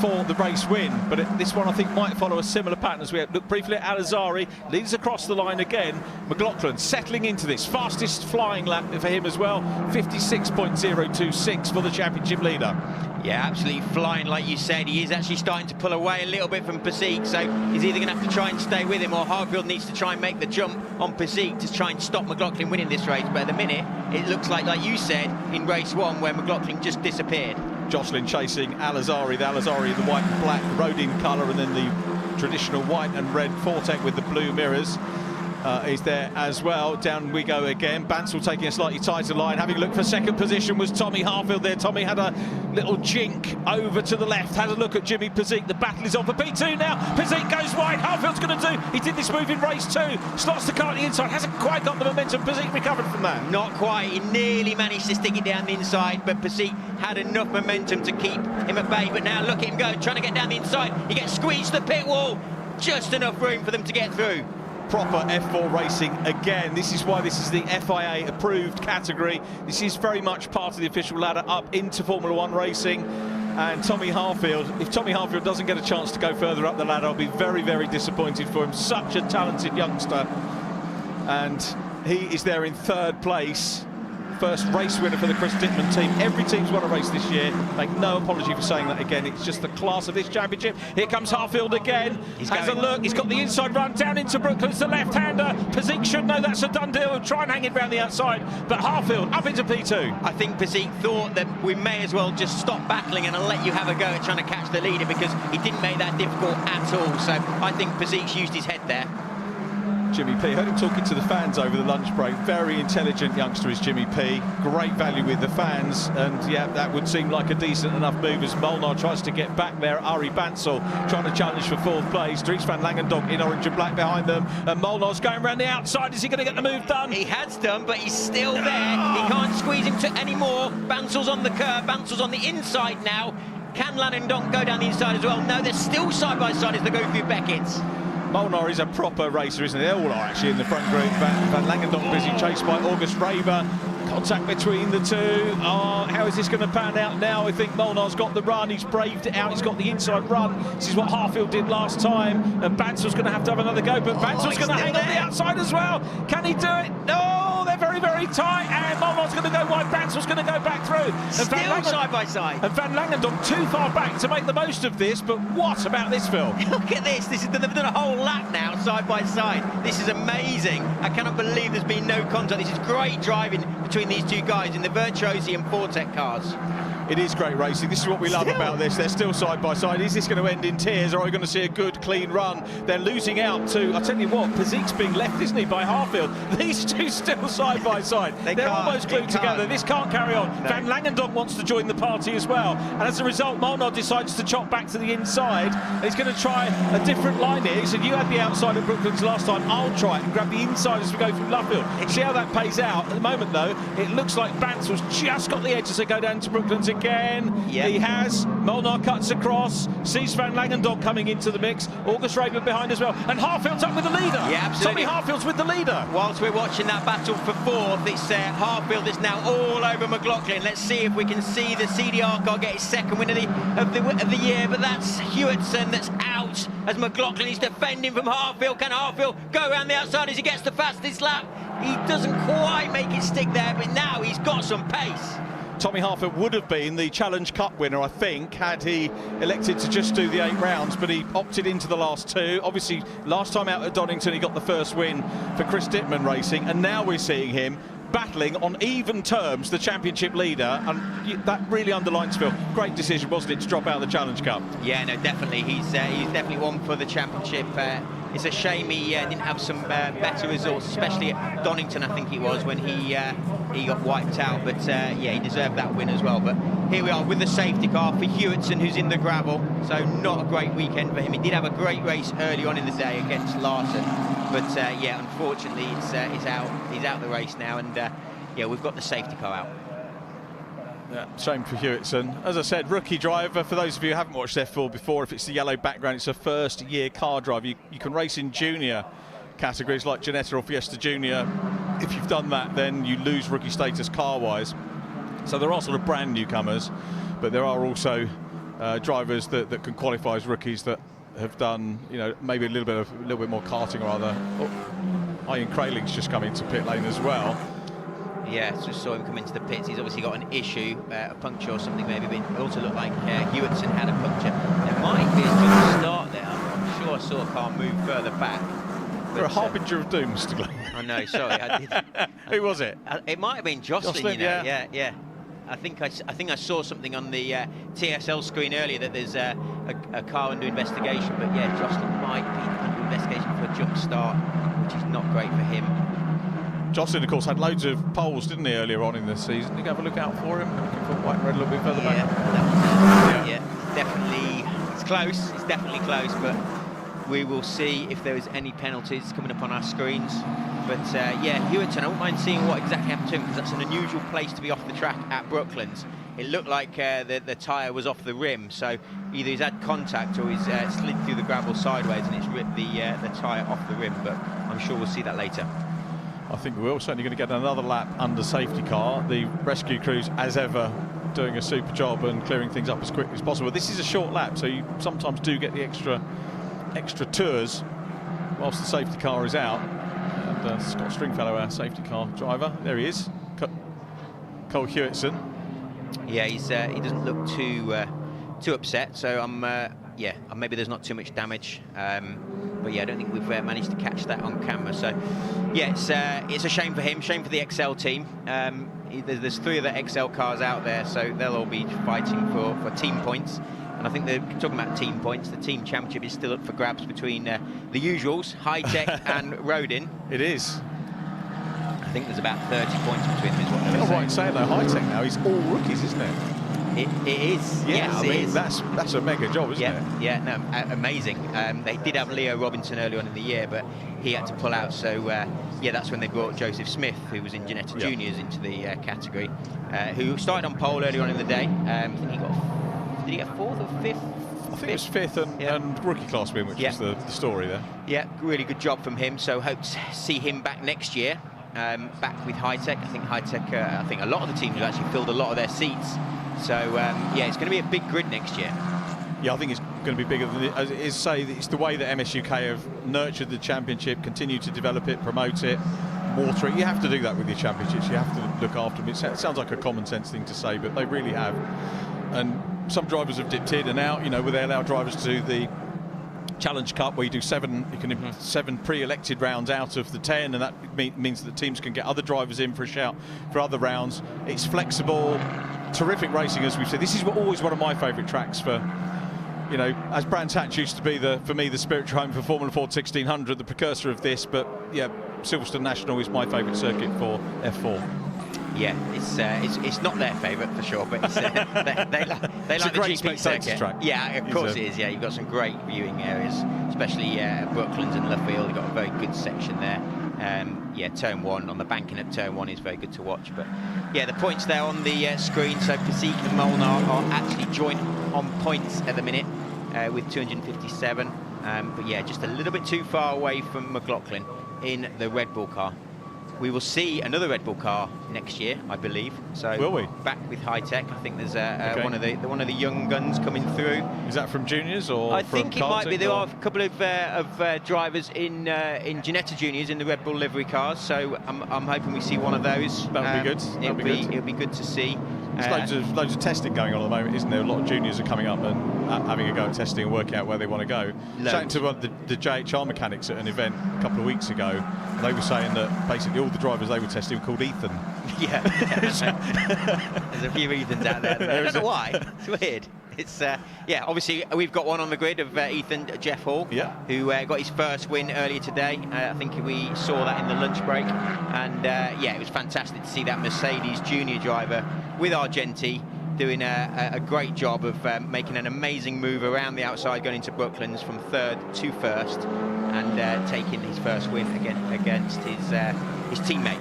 for the race win, but this one I think might follow a similar pattern as we look briefly at Al-Azhari. Leads across the line again. McLaughlin settling into this fastest flying lap for him as well. 56.026 for the championship leader. Yeah, absolutely flying, like you said. He is actually starting to pull away a little bit from Pizzic, so he's either going to have to try and stay with him, or Harfield needs to try and make the jump on Pizzic to try and stop McLaughlin winning this race. But at the minute, it looks like you said, in race 1, where McLaughlin just disappeared. Josselin chasing Al-Azhari, the white and black road-in colour, and then the traditional white and red Fortec with the blue mirrors is there as well. Down we go again. Bansal taking a slightly tighter line. Having a look for second position was Tommy Harfield there. Tommy had a little jink over to the left. Had a look at Jimmy Pizzic. The battle is on for P2 now. Pizzic goes wide. Harfield's going to do. He did this move in race 2. Slots the car at the inside. Hasn't quite got the momentum. Pizzic recovered from that. Not quite. He nearly managed to stick it down the inside, but Pizzic had enough momentum to keep him at bay. But now look at him go, trying to get down the inside. He gets squeezed to the pit wall. Just enough room for them to get through. Proper F4 racing again. This is why this is the FIA approved category. This is very much part of the official ladder up into Formula 1 racing. And Tommy Harfield, if Tommy Harfield doesn't get a chance to go further up the ladder, I'll be very, very disappointed for him. Such a talented youngster. And he is there in third place. First race winner for the Chris Dickman team. Every team's won a race this year. Make no apology for saying that again. It's just the class of this championship. Here comes Harfield again. Has a look. He's got the inside run down into Brooklands. The left-hander. Pizzic should know that's a done deal. He'll try and hang it round the outside. But Harfield up into P2. I think Pizzic thought that we may as well just stop battling and I'll let you have a go at trying to catch the leader, because he didn't make that difficult at all. So I think Pizzic's used his head there. Jimmy P. Heard him talking to the fans over the lunch break. Very intelligent youngster is Jimmy P. Great value with the fans, and yeah, that would seem like a decent enough move as Molnar tries to get back there. Ari Bansal trying to challenge for fourth place. Dries van Langendonk in orange and black behind them, and Molnar's going around the outside. Is he going to get the move done? He has done, but he's still there. He can't squeeze him to any more. Bansal's on the curve. Bansal's on the inside now. Can Langendonk go down the inside as well? No, they're still side by side as they go through Beckett's. Molnar is a proper racer, isn't he? They all are actually in the front group. Van Langendonk busy chased by August Raber. Contact between the two. How is this going to pan out now? I think Molnar's got the run. He's braved it out. He's got the inside run. This is what Harfield did last time. And Bansal's going to have another go. But Bansal's going to hang on the outside as well. Can he do it? No, they're very, very tight. And Molnar's going to go wide. Bansal's going to go back through. And Still side by side. And Van Langendonk too far back to make the most of this. But what about this, Phil? Look at this. They've done a whole lap now, side by side. This is amazing. I cannot believe there's been no contact. This is great driving between these two guys in the Virtuosi and Fortec cars. It is great racing. This is what we love about this. They're still side by side. Is this going to end in tears, or are we going to see a good, clean run? They're losing out to, I'll tell you what, Pazik's being left, isn't he, by Harfield. These two still side by side. They're almost glued together. This can't carry on. No. Van Langendonk wants to join the party as well. And as a result, Molnar decides to chop back to the inside. And he's going to try a different line here. He said, you had the outside of Brooklands last time. I'll try it and grab the inside as we go through Luffield. See how that pays out. At the moment, though, it looks like Bantz was just got the edge as they go down to Brooklands again. Yep. He has. Molnar cuts across. Sees Van Langendonk coming into the mix. August Raven behind as well. And Harfield's up with the leader. Yeah, absolutely. Tommy Harfield's with the leader. Whilst we're watching that battle for fourth, it's Harfield is now all over McLaughlin. Let's see if we can see the CDR car get his second win of the year. But that's Hewitson that's out as McLaughlin is defending from Harfield. Can Harfield go around the outside as he gets the fastest lap? He doesn't quite make it stick there, but now he's got some pace. Tommy Harfield would have been the Challenge Cup winner, I think, had he elected to just do the 8 rounds, but he opted into the last 2. Obviously, last time out at Donington, he got the first win for Chris Dittman Racing, and now we're seeing him battling on even terms the championship leader, and that really underlines, Phil, great decision, wasn't it, to drop out of the Challenge Cup? Yeah, no, definitely. He's definitely one for the championship. It's a shame he didn't have some better results, especially at Donington, I think it was, when he got wiped out. But yeah, he deserved that win as well. But here we are with the safety car for Hewitson, who's in the gravel. So not a great weekend for him. He did have a great race early on in the day against Larson. But yeah, unfortunately, he's out the race now. And yeah, we've got the safety car out. Yeah, shame for Hewitson. As I said, rookie driver. For those of you who haven't watched F4 before, if it's the yellow background, it's a first-year car driver. You can race in junior categories like Ginetta or Fiesta Junior. If you've done that, then you lose rookie status car-wise. So there are sort of brand newcomers, but there are also drivers that can qualify as rookies that have done, you know, maybe a little bit more karting or other. Oh, Ian Krayling's just come into pit lane as well. Yeah, just saw him come into the pits. He's obviously got an issue, a puncture or something maybe, but it also looked like Hewitson had a puncture. There might be a good start there. I'm sure I saw a car move further back. You're a harbinger of doom, Mr. Glenn. I know, sorry. I did. Who was it? It might have been Jocelyn, you know. Yeah. I think I saw something on the TSL screen earlier that there's a car under investigation, but yeah, Jocelyn might be under investigation for a jump start, which is not great for him. Jocelyn, of course, had loads of poles, didn't he, earlier on in the season? Did you have a look out for him? Looking for white and red a little bit further back. Yeah, definitely. It's close. It's definitely close, but we will see if there is any penalties coming up on our screens. But yeah, Hewitton, I wouldn't mind seeing what exactly happened to him, because that's an unusual place to be off the track at Brooklands. It looked like the tyre was off the rim, so either he's had contact or he's slid through the gravel sideways and it's ripped the tyre off the rim, but I'm sure we'll see that later. I think we will. Certainly going to get another lap under safety car. The rescue crews, as ever, doing a super job and clearing things up as quickly as possible. This is a short lap, so you sometimes do get the extra tours whilst the safety car is out. And Scott Stringfellow, our safety car driver, there he is, Cole Hewitson. Yeah, he doesn't look too upset. So yeah, maybe there's not too much damage. But yeah, I don't think we've managed to catch that on camera. So yeah, it's a shame for him, shame for the XL team. There's 3 of the XL cars out there, so they'll all be fighting for team points. And I think they're talking about team points. The team championship is still up for grabs between the usuals, High Tech and Rodin. It is. I think there's about 30 points between them, is what You're right saying though, High Tech now, he's all rookies, isn't it? It is. Yeah, yes, I mean, it is. That's a mega job, isn't it? Yeah, no, amazing. They did have Leo Robinson early on in the year, but he had to pull out. So yeah, that's when they brought Joseph Smith, who was in Ginetta Juniors, into the category, who started on pole early on in the day. I think did he get 4th or 5th? I think it was 5th and rookie class win, which was the story there. Yeah, really good job from him. So hope to see him back next year, back with High Tech. I think High Tech, I think a lot of the teams have actually filled a lot of their seats. So yeah, it's going to be a big grid next year. Yeah, I think it's going to be bigger than it is. Say it's the way that MSUK have nurtured the championship, continue to develop it, promote it, water it. You have to do that with your championships. You have to look after them. It sounds like a common sense thing to say, but they really have. And some drivers have dipped in and out, you know, where they allow drivers to do the Challenge Cup, where you do 7 pre-elected rounds out of the 10, and that means that teams can get other drivers in for a shout for other rounds. It's flexible. terrific racing, as we've said. This is always one of my favourite tracks for, you know, as Brands Hatch used to be for me the spirit home for Formula Ford 1600, the precursor of this. But yeah, Silverstone National is my favourite circuit for F4. Yeah, it's not their favourite for sure, but it's, they like the GP circuit. Track. Yeah, of course it is. Yeah, you've got some great viewing areas, especially Brooklands and Luffield. You've got a very good section there. Yeah, turn 1 on the banking at turn 1 is very good to watch. But yeah, the points there on the screen. So Pesik and Molnar are actually joint on points at the minute with 257. But yeah, just a little bit too far away from McLaughlin in the Red Bull car. We will see another Red Bull car next year, I believe. So will we? Back with high tech. I think there's one of the young guns coming through. Is that from juniors or? I think it might be. There are a couple of drivers in Ginetta Juniors in the Red Bull livery cars. So I'm hoping we see one of those. That would be good. It'll be good to see. There's loads of testing going on at the moment, isn't there? A lot of juniors are coming up and having a go at testing and working out where they want to go. Chatting to one of the JHR mechanics at an event a couple of weeks ago, and they were saying that basically all the drivers they were testing were called Ethan. Yeah. There's a few Ethans out there. I don't know why. It's weird. It's yeah. Obviously, we've got one on the grid of Ethan Jeff Hall, who got his first win earlier today. I think we saw that in the lunch break, and yeah, it was fantastic to see that Mercedes junior driver with Argenti doing a great job of making an amazing move around the outside, going into Brooklands from 3rd to 1st, and taking his first win against his teammate.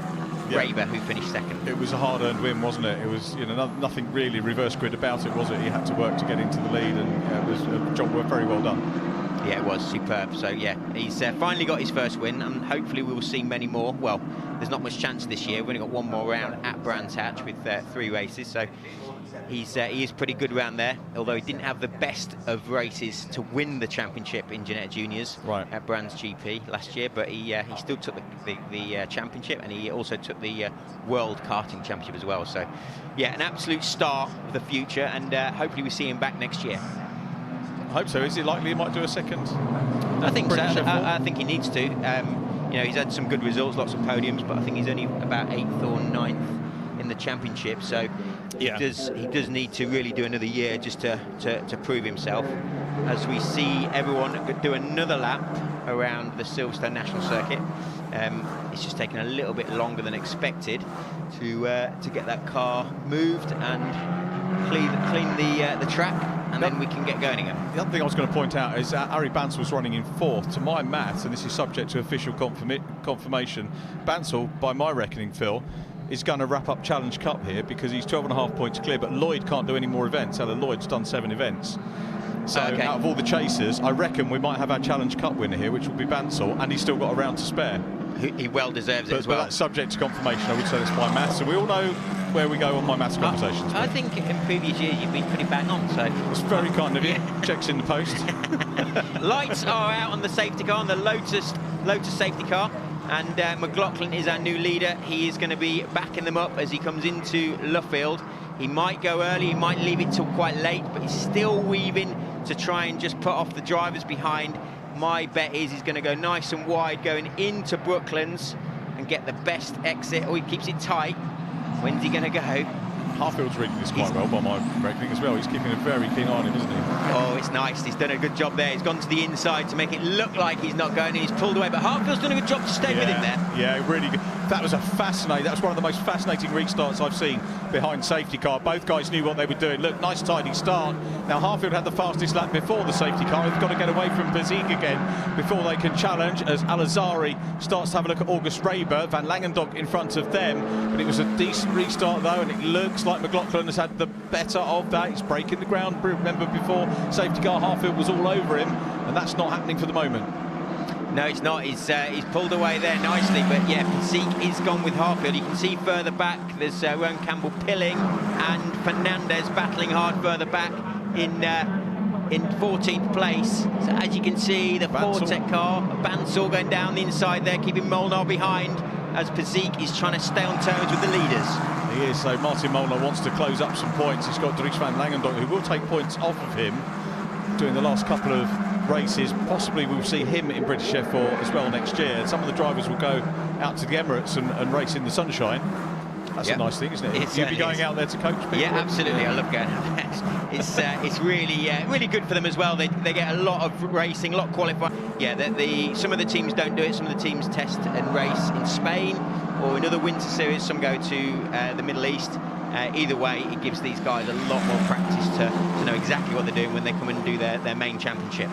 Raber, who finished 2nd. It was a hard-earned win, wasn't it? It was, you know, nothing really reverse grid about it, was it? He had to work to get into the lead, and it was a job very well done. Yeah, it was superb. So yeah, he's finally got his first win, and hopefully we will see many more. Well, there's not much chance this year. We've only got one more round at Brands Hatch with 3 races, so he is pretty good around there. Although he didn't have the best of races to win the championship in Ginetta Juniors at Brands GP last year, but he still took the championship, and he also took the World Karting Championship as well. So yeah, an absolute star of the future, and hopefully we see him back next year. I hope so. Is it likely he might do a second? I think so. I think he needs to. You know, he's had some good results, lots of podiums, but I think he's only about 8th or 9th in the championship. So he does need to really do another year just to prove himself. As we see everyone do another lap around the Silverstone National Circuit, it's just taken a little bit longer than expected to get that car moved and clean the track. And then we can get going again. The other thing I was going to point out is Ari Bansal was running in 4th. To my math, and this is subject to official confirmation, Bansal, by my reckoning, Phil, is going to wrap up Challenge Cup here because he's 12.5 points clear, but Lloyd can't do any more events. Alan Lloyd's done 7 events. So out of all the chasers, I reckon we might have our Challenge Cup winner here, which will be Bansal, and he's still got a round to spare. He well deserves it as well. But that's subject to confirmation. I would say that's my maths, and we all know where we go on my maths conversations. I think in previous years you've been pretty bang on, so it's very kind of you. Checks in the post. Lights are out on the safety car, on the Lotus safety car, and McLaughlin is our new leader. He is going to be backing them up as he comes into Luffield. He might go early, he might leave it till quite late, but he's still weaving to try and just put off the drivers behind. My bet is he's going to go nice and wide going into Brooklands and get the best exit. Oh, he keeps it tight. When's he going to go? Harfield's reading this quite well by my reckoning as well. He's keeping a very keen eye on him, isn't he? Oh, it's nice. He's done a good job there. He's gone to the inside to make it look like he's not going, and he's pulled away. But Harfield's done a good job to stay with him there. Yeah, really good. That was one of the most fascinating restarts I've seen behind safety car. Both guys knew what they were doing. Look, nice tidy start. Now Harfield had the fastest lap before the safety car. They've got to get away from Pesik again before they can challenge, as Alazari starts to have a look at August Raber. Van Langendonk in front of them, but it was a decent restart though, and it looks like McLaughlin has had the better of that. He's breaking the ground. Remember, before safety car, Harfield was all over him, and that's not happening for the moment. No, it's not. He's pulled away there nicely, but yeah, Pesik is gone with Harfield. You can see further back, there's Rowan Campbell pilling, and Fernandez battling hard further back in 14th place. So as you can see, the Fortec car, Bansal going down the inside there, keeping Molnar behind, as Pesik is trying to stay on terms with the leaders. He is, so Martin Molnar wants to close up some points. He's got Dries van Langendonk, who will take points off of him doing the last couple of races. Possibly we'll see him in British F4 as well next year. Some of the drivers will go out to the Emirates and race in the sunshine. That's a nice thing, isn't it? You'd be going out there to coach people. Yeah, absolutely. I love going out there. It's really good for them as well. They get a lot of racing, a lot of qualifying. Yeah, some of the teams don't do it. Some of the teams test and race in Spain or in other winter series. Some go to the Middle East. Either way, it gives these guys a lot more practice to know exactly what they're doing when they come and do their main championship.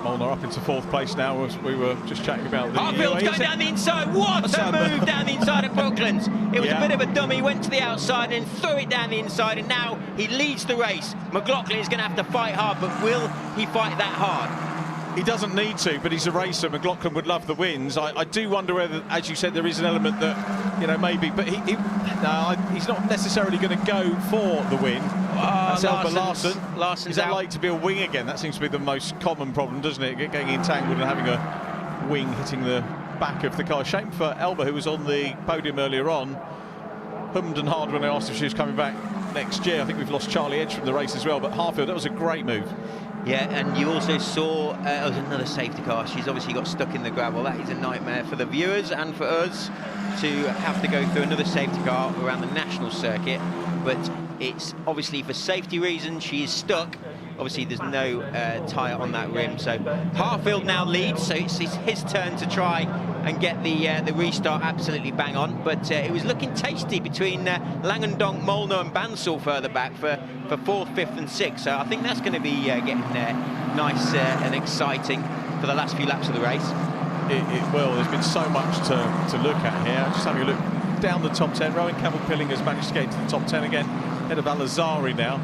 Molnar up into 4th place now, as we were just chatting about. Harfield's going down the inside. What a move down the inside of Brooklands. It was a bit of a dummy, went to the outside and threw it down the inside, and now he leads the race. McLaughlin is going to have to fight hard, but will he fight that hard? He doesn't need to, but he's a racer. McLaughlin would love the wins. I do wonder whether, as you said, there is an element that, you know, maybe, but he's not necessarily going to go for the win. That's Larson. Is that like to be a wing again? That seems to be the most common problem, doesn't it? Getting entangled and having a wing hitting the back of the car. Shame for Elba, who was on the podium earlier on. Hummed and hard when I asked if she was coming back next year. I think we've lost Charlie Edge from the race as well, but Harfield, that was a great move. Yeah, and you also saw another safety car. She's obviously got stuck in the gravel. That is a nightmare for the viewers and for us to have to go through another safety car around the national circuit. But it's obviously for safety reasons. She is stuck. Obviously, there's no tyre on that rim. So Harfield now leads. So it's his turn to try and get the restart absolutely bang on. But it was looking tasty between Langendonk, Molnar and Bansal further back for 4th, 5th and 6th. So I think that's going to be getting nice and exciting for the last few laps of the race. It will. There's been so much to look at here. Just having a look down the top 10. Rowan Campbell-Pilling has managed to get into the top 10 again. Head of Al-Azari now.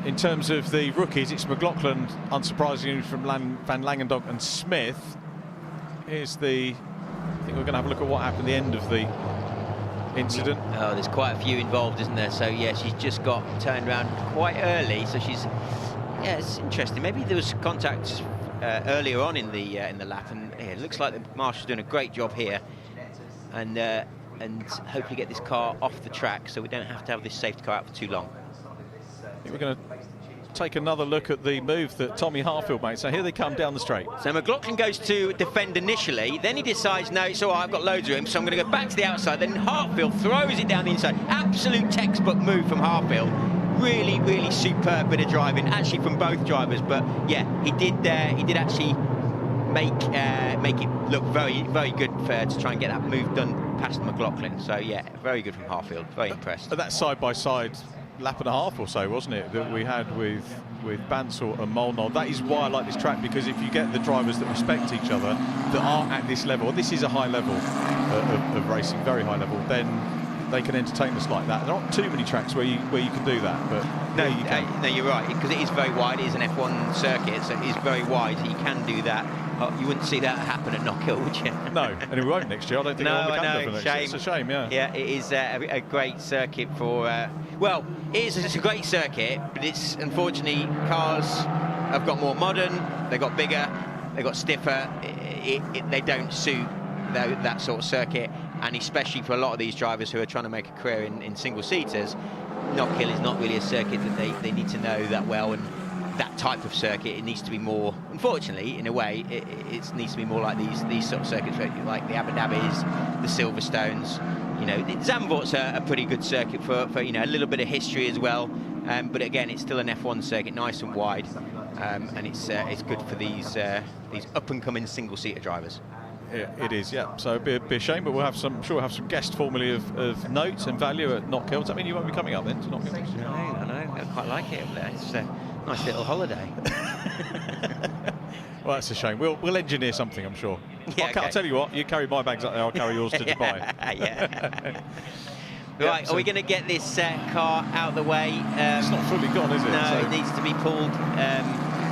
In terms of the rookies, it's McLaughlin, unsurprisingly, from Van Langendonk and Smith. Here's I think we're going to have a look at what happened at the end of the incident. Oh, there's quite a few involved, isn't there? So yeah, she's just got turned around quite early. So yeah, it's interesting. Maybe there was contact earlier on in the lap, and yeah, it looks like the marshal's doing a great job here, and hopefully get this car off the track so we don't have to have this safety car out for too long. I think we're going to take another look at the move that Tommy Harfield made. So here they come down the straight. So McLaughlin goes to defend initially, then he decides, no, it's all right, I've got loads of room, so I'm going to go back to the outside. Then Harfield throws it down the inside. Absolute textbook move from Harfield. Really, really superb bit of driving, actually from both drivers. But yeah, he did actually make it look very, very good to try and get that move done past McLaughlin. So yeah, very good from Harfield. Very impressed. That side-by-side lap and a half or so, wasn't it, that we had with Bansal and Molnar. That is why I like this track, because if you get the drivers that respect each other, that are at this level, this is a high level of racing, very high level, then they can entertain us like that. There aren't too many tracks where you can do that, but no, you're right, because it is very wide. It is an F1 circuit, so it is very wide, so you can do that. You wouldn't see that happen at Knockhill, would you? No, and we won't next year. I don't think no, shame. It's a shame, yeah. Yeah, it is a great circuit for... well, it's a great circuit, but it's unfortunately cars have got more modern, they've got bigger, they've got stiffer. They don't suit that sort of circuit, and especially for a lot of these drivers who are trying to make a career in single-seaters, Knockhill is not really a circuit that they need to know that well, and that type of circuit, it needs to be more, unfortunately, in a way, it needs to be more like these sort of circuits, like the Abu Dhabis, the Silverstones. You know, Zandvoort's a pretty good circuit for you know, a little bit of history as well. But again, it's still an F1 circuit, nice and wide, and it's good for these up-and-coming single-seater drivers. It is, yeah. So it'd be a shame, but we'll have some. I'm sure we'll have some guest formulae of note and value at Knockhill. Does that mean you won't be coming up then to Knockhill? No, I quite like it up there. It's a nice little holiday. Well, that's a shame. We'll engineer something, I'm sure. Yeah, I'll tell you what. You carry my bags up there. I'll carry yours to Dubai. Yeah. Right, are we going to get this car out of the way? It's not fully gone, is it? No, so it needs to be pulled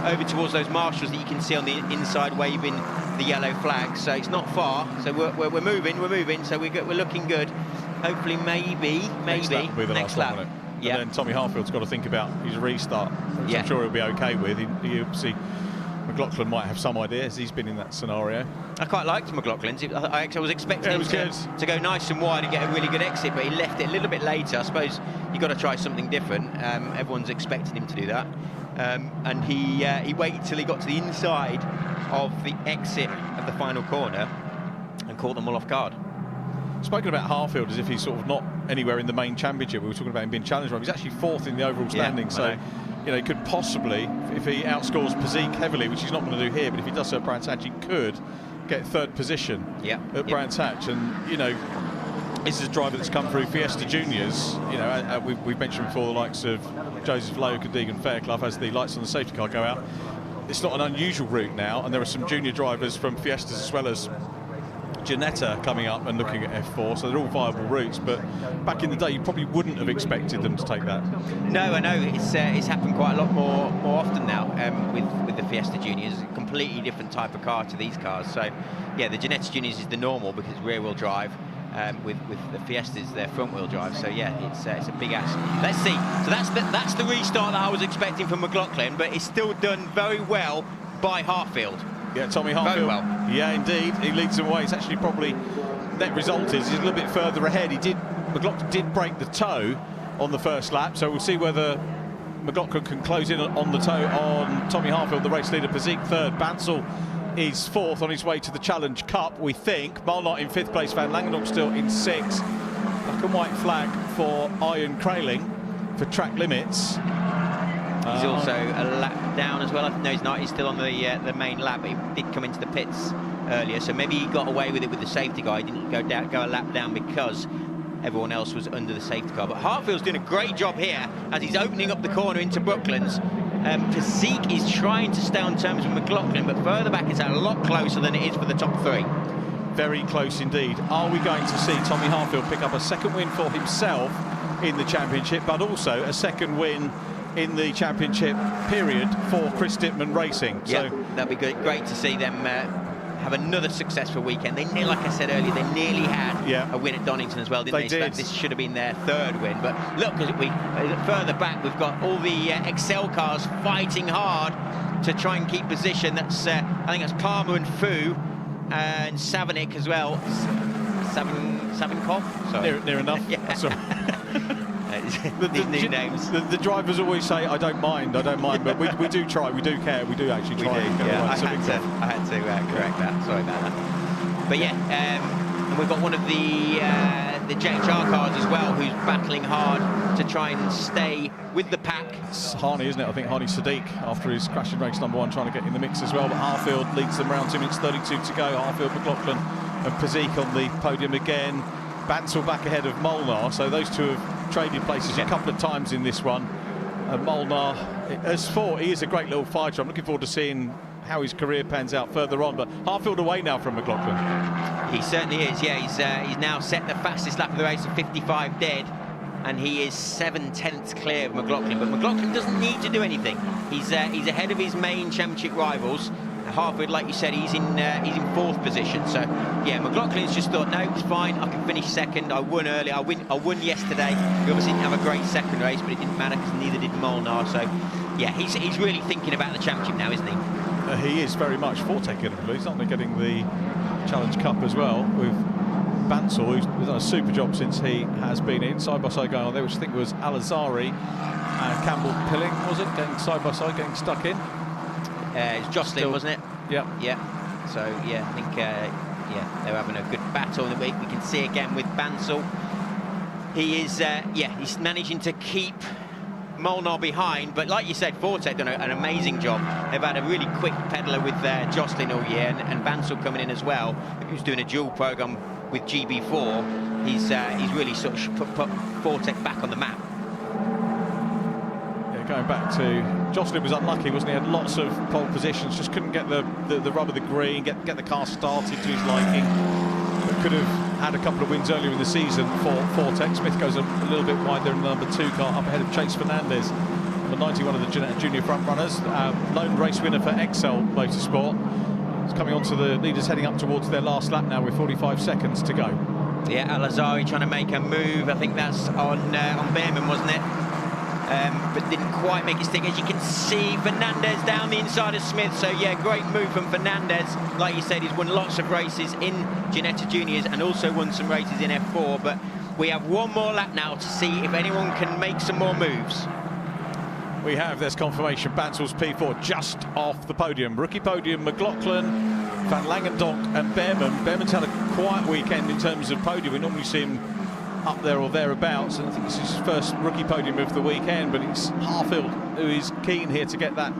over towards those marshals that you can see on the inside waving the yellow flag. So it's not far. So we're moving. So we're looking good. Hopefully, maybe next lap will be the next last lap. one, yeah. And then Tommy Harfield's got to think about his restart, which I'm sure he'll be okay with. He obviously, McLaughlin might have some ideas. He's been in that scenario. I quite liked McLaughlin's. I was expecting him to go nice and wide and get a really good exit, but he left it a little bit later. I suppose you've got to try something different. Everyone's expecting him to do that. And he waited till he got to the inside of the exit of the final corner and caught them all off guard. spoken about Harfield as if he's sort of not anywhere in the main championship. We were talking about him being challenged. He's actually 4th in the overall standing, so you know, he could possibly, if he outscores Pazik heavily, which he's not going to do here, but if he does so at Brands Hatch, he could get 3rd position at Brands Hatch. And you know, this is a driver that's come through Fiesta Juniors. You know, we've mentioned before the likes of Joseph Loke and Deegan Fairclough as the lights on the safety car go out. It's not an unusual route now, and there are some junior drivers from Fiestas as well as Ginetta coming up and looking at F4, so they're all viable routes. But back in the day, you probably wouldn't have expected them to take that. No, I know it's happened quite a lot more often now with the Fiesta Juniors. A completely different type of car to these cars. So yeah, the Ginetta Juniors is the normal because it's rear-wheel drive. With the Fiestas, they're front-wheel drive. So yeah, it's a big ask. Let's see. So that's the restart that I was expecting from McLaughlin, but it's still done very well by Harfield. Yeah, Tommy Harfield. Very well. Yeah, indeed. He leads them away. It's actually probably net result is he's a little bit further ahead. McLaughlin did break the toe on the first lap, so we'll see whether McLaughlin can close in on the toe on Tommy Harfield, the race leader. Pazik 3rd. Bansal is 4th on his way to the Challenge Cup, we think. Molnart in 5th place. Van Langenhoek still in 6th. Black and white flag for Ian Kraling for track limits. He's also a lap down as well. No, he's not. He's still on the main lap. But he did come into the pits earlier, so maybe he got away with it with the safety car. He didn't go a lap down because everyone else was under the safety car. But Harfield's doing a great job here as he's opening up the corner into Brooklands. Pazik is trying to stay on terms with McLaughlin, but further back it's a lot closer than it is for the top 3. Very close indeed. Are we going to see Tommy Harfield pick up a 2nd win for himself in the championship, but also a 2nd win in the championship period for Chris Dittman Racing? Yeah, so that'd be good. Great to see them have another successful weekend. They, like I said earlier, they nearly had a win at Donington as well, didn't they? So this should have been their 3rd win. But look, further back, we've got all the Excel cars fighting hard to try and keep position. That's I think that's Palmer and Fu and Savanik as well. Savinkov? Sorry. Near enough. Yeah. That's all right. These new names. The drivers always say, I don't mind, but we do try, we do care, we do actually try. I had to correct that, sorry about that. But yeah, and we've got one of the JHR cars as well, who's battling hard to try and stay with the pack. It's Harney, isn't it? I think Harney Sadiq, after his crash in race #1, trying to get in the mix as well, but Harfield leads them around 2 minutes 32 to go. Harfield, McLaughlin and Pazik on the podium again. Bansal back ahead of Molnar, so those two have traded places a couple of times in this one. Molnar, as for, he is a great little fighter. I'm looking forward to seeing how his career pans out further on, but Harfield away now from McLaughlin. He certainly is, yeah. He's now set the fastest lap of the race of 55 dead, and he is 7/10 clear of McLaughlin, but McLaughlin doesn't need to do anything. He's ahead of his main championship rivals. Harfield, like you said, he's in 4th position. So yeah, McLaughlin's just thought, no, it's fine. I can finish 2nd. I won early. I won yesterday. We obviously didn't have a great 2nd race, but it didn't matter because neither did Molnar. So yeah, he's really thinking about the championship now, isn't he? He is very much. Forte he's not only getting the Challenge Cup as well with Bansal, who's done a super job since he has been in. Side by side going on there, which I think was Al-Azhari and Campbell Pilling, was it? Getting side by side, getting stuck in. It's Jocelyn, wasn't it? Yeah. Yeah. So yeah, I think they're having a good battle. We can see again with Bansal. He is he's managing to keep Molnar behind, but like you said, Forte done an amazing job. They've had a really quick peddler with Jocelyn all year, and Bansal coming in as well, who's doing a dual program with GB4. He's really sort of put Forte back on the map. Going back to Jocelyn was unlucky, wasn't he? Had lots of pole positions, just couldn't get the rub of the green, get the car started to his liking. But could have had a couple of wins earlier in the season for Forte. Smith goes a little bit wide there in the #2 car, up ahead of Chase Fernandez, the 91 of the junior front runners. Lone race winner for Excel Motorsport. It's coming onto the leaders, heading up towards their last lap now with 45 seconds to go. Yeah, Al-Azhari trying to make a move. I think that's on Behrman, wasn't it? But didn't quite make it stick. As you can see, Fernandez down the inside of Smith. So yeah, great move from Fernandez. Like you said, he's won lots of races in Ginetta Juniors and also won some races in F4. But we have one more lap now to see if anyone can make some more moves. We have, there's confirmation. Bansal's P4 just off the podium. Rookie podium, McLaughlin, Van Langendonk and Behrman. Behrman's had a quiet weekend in terms of podium. We normally see him up there or thereabouts, and I think this is his first rookie podium of the weekend, but it's Harfield who is keen here to get that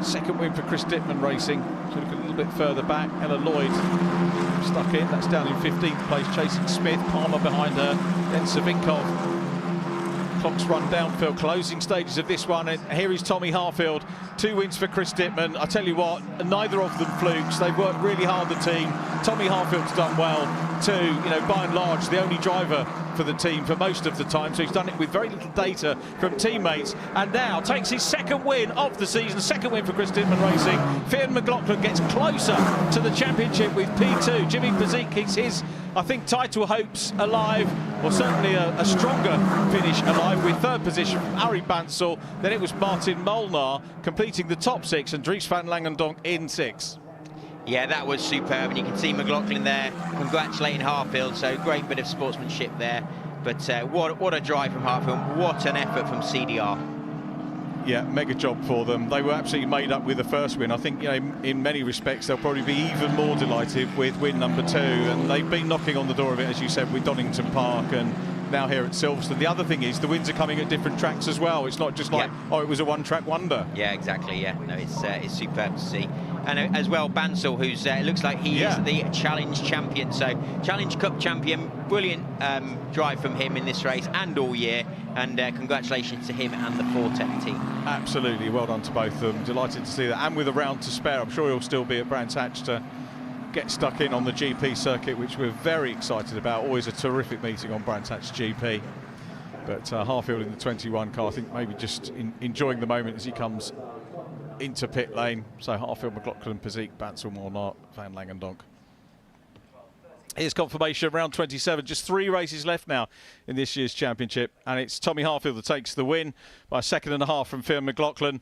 second win for Chris Dittman Racing. So look a little bit further back. Ella Lloyd stuck in, that's down in 15th place, chasing Smith. Palmer behind her, then Savinkov. Clock's run down, Phil. Closing stages of this one, and here is Tommy Harfield. 2 wins for Chris Dittman. I tell you what, neither of them flukes. They've worked really hard, the team. Tommy Harfield's done well too. You know, by and large, the only driver for the team for most of the time, so he's done it with very little data from teammates, and now takes his second win of the season. Second win for Chris Dittman Racing. Fionn McLaughlin gets closer to the championship with P2. Jimmy Pezik keeps his, I think, title hopes alive, or certainly a stronger finish alive, with third position from Arie Bansal. Then it was Martin Molnar completing the top 6, and Dries van Langendonk in 6. Yeah, that was superb, and you can see McLaughlin there congratulating Harfield, so great bit of sportsmanship there. But what a drive from Harfield, what an effort from CDR. Yeah, mega job for them. They were absolutely made up with the first win. I think, you know, in many respects, they'll probably be even more delighted with win number 2. And they've been knocking on the door of it, as you said, with Donington Park and now here at Silverstone. The other thing is the wins are coming at different tracks as well. It's not just like, oh, it was a one-track wonder. Yeah, exactly. Yeah, no, it's superb to see. And as well, Bansal, who's it looks like he is the Challenge champion. So Challenge Cup champion, brilliant drive from him in this race and all year. And congratulations to him and the Fortec team. Absolutely, well done to both of them. Delighted to see that. And with a round to spare, I'm sure he'll still be at Brands Hatch to get stuck in on the GP circuit, which we're very excited about. Always a terrific meeting on Brands Hatch GP. But Harfield in the 21 car, I think maybe just enjoying the moment as he comes into pit lane. So Harfield, McLaughlin, Pezik, Bansal, Molnar, Van Langendonk. Here's confirmation, round 27, just 3 races left now in this year's championship, and it's Tommy Harfield that takes the win by a 2.5 seconds from Fionn McLaughlin.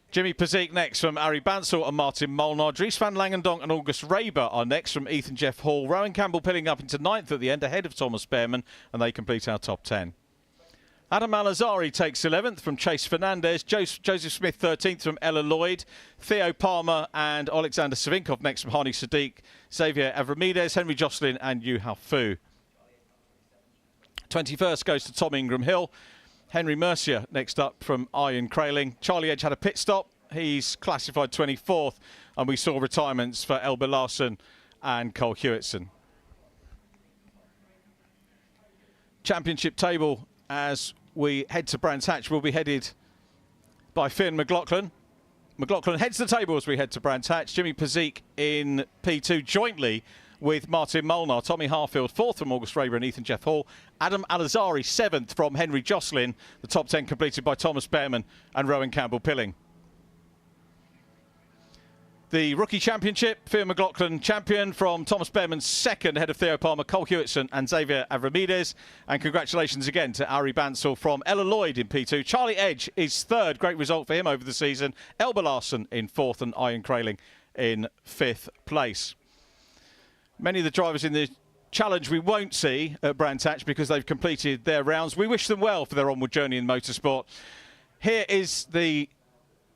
Jimmy Pezik next from Arie Bansal and Martin Molnar. Dries van Langendonk and August Raber are next from Ethan Jeff Hall. Rowan Campbell pilling up into 9th at the end, ahead of Thomas Behrman, and they complete our top 10. Adam Alazari takes 11th from Chase Fernandez. Joseph Smith 13th from Ella Lloyd. Theo Palmer and Alexander Savinkov next from Hani Sadiq. Xavier Avramides, Henry Jocelyn and Yu Hao Fu. 21st goes to Tom Ingram Hill. Henry Mercier next up from Ian Crailing. Charlie Edge had a pit stop. He's classified 24th. And we saw retirements for Elba Larsen and Cole Hewitson. Championship table as we head to Brands Hatch will be headed by Fionn McLaughlin. McLaughlin heads the table as we head to Brands Hatch. Jimmy Pezik in P2 jointly with Martin Molnar. Tommy Harfield 4th from August Raber and Ethan Jeff Hall. Adam Alazari 7th from Henry Jocelyn. The top 10 completed by Thomas Behrman and Rowan Campbell Pilling. The Rookie Championship, Fionn McLaughlin champion from Thomas Behrman's 2nd, ahead of Theo Palmer, Cole Hewitson and Xavier Avramides. And congratulations again to Arie Bansal from Ella Lloyd in P2. Charlie Edge is 3rd, great result for him over the season. Elba Larsen in 4th and Ian Crailing in 5th place. Many of the drivers in the challenge we won't see at Brands Hatch because they've completed their rounds. We wish them well for their onward journey in motorsport. Here is the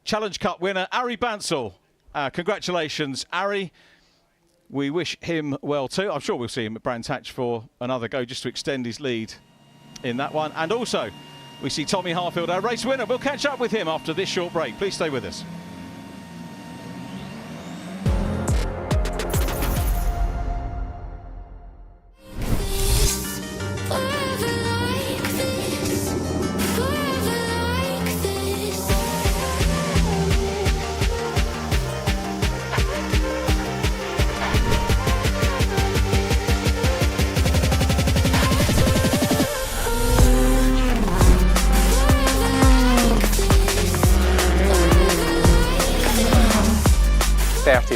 Challenge Cup winner, Arie Bansal. Congratulations, Arie. We wish him well too. I'm sure we'll see him at Brands Hatch for another go just to extend his lead in that one. And also, we see Tommy Harfield, our race winner. We'll catch up with him after this short break. Please stay with us.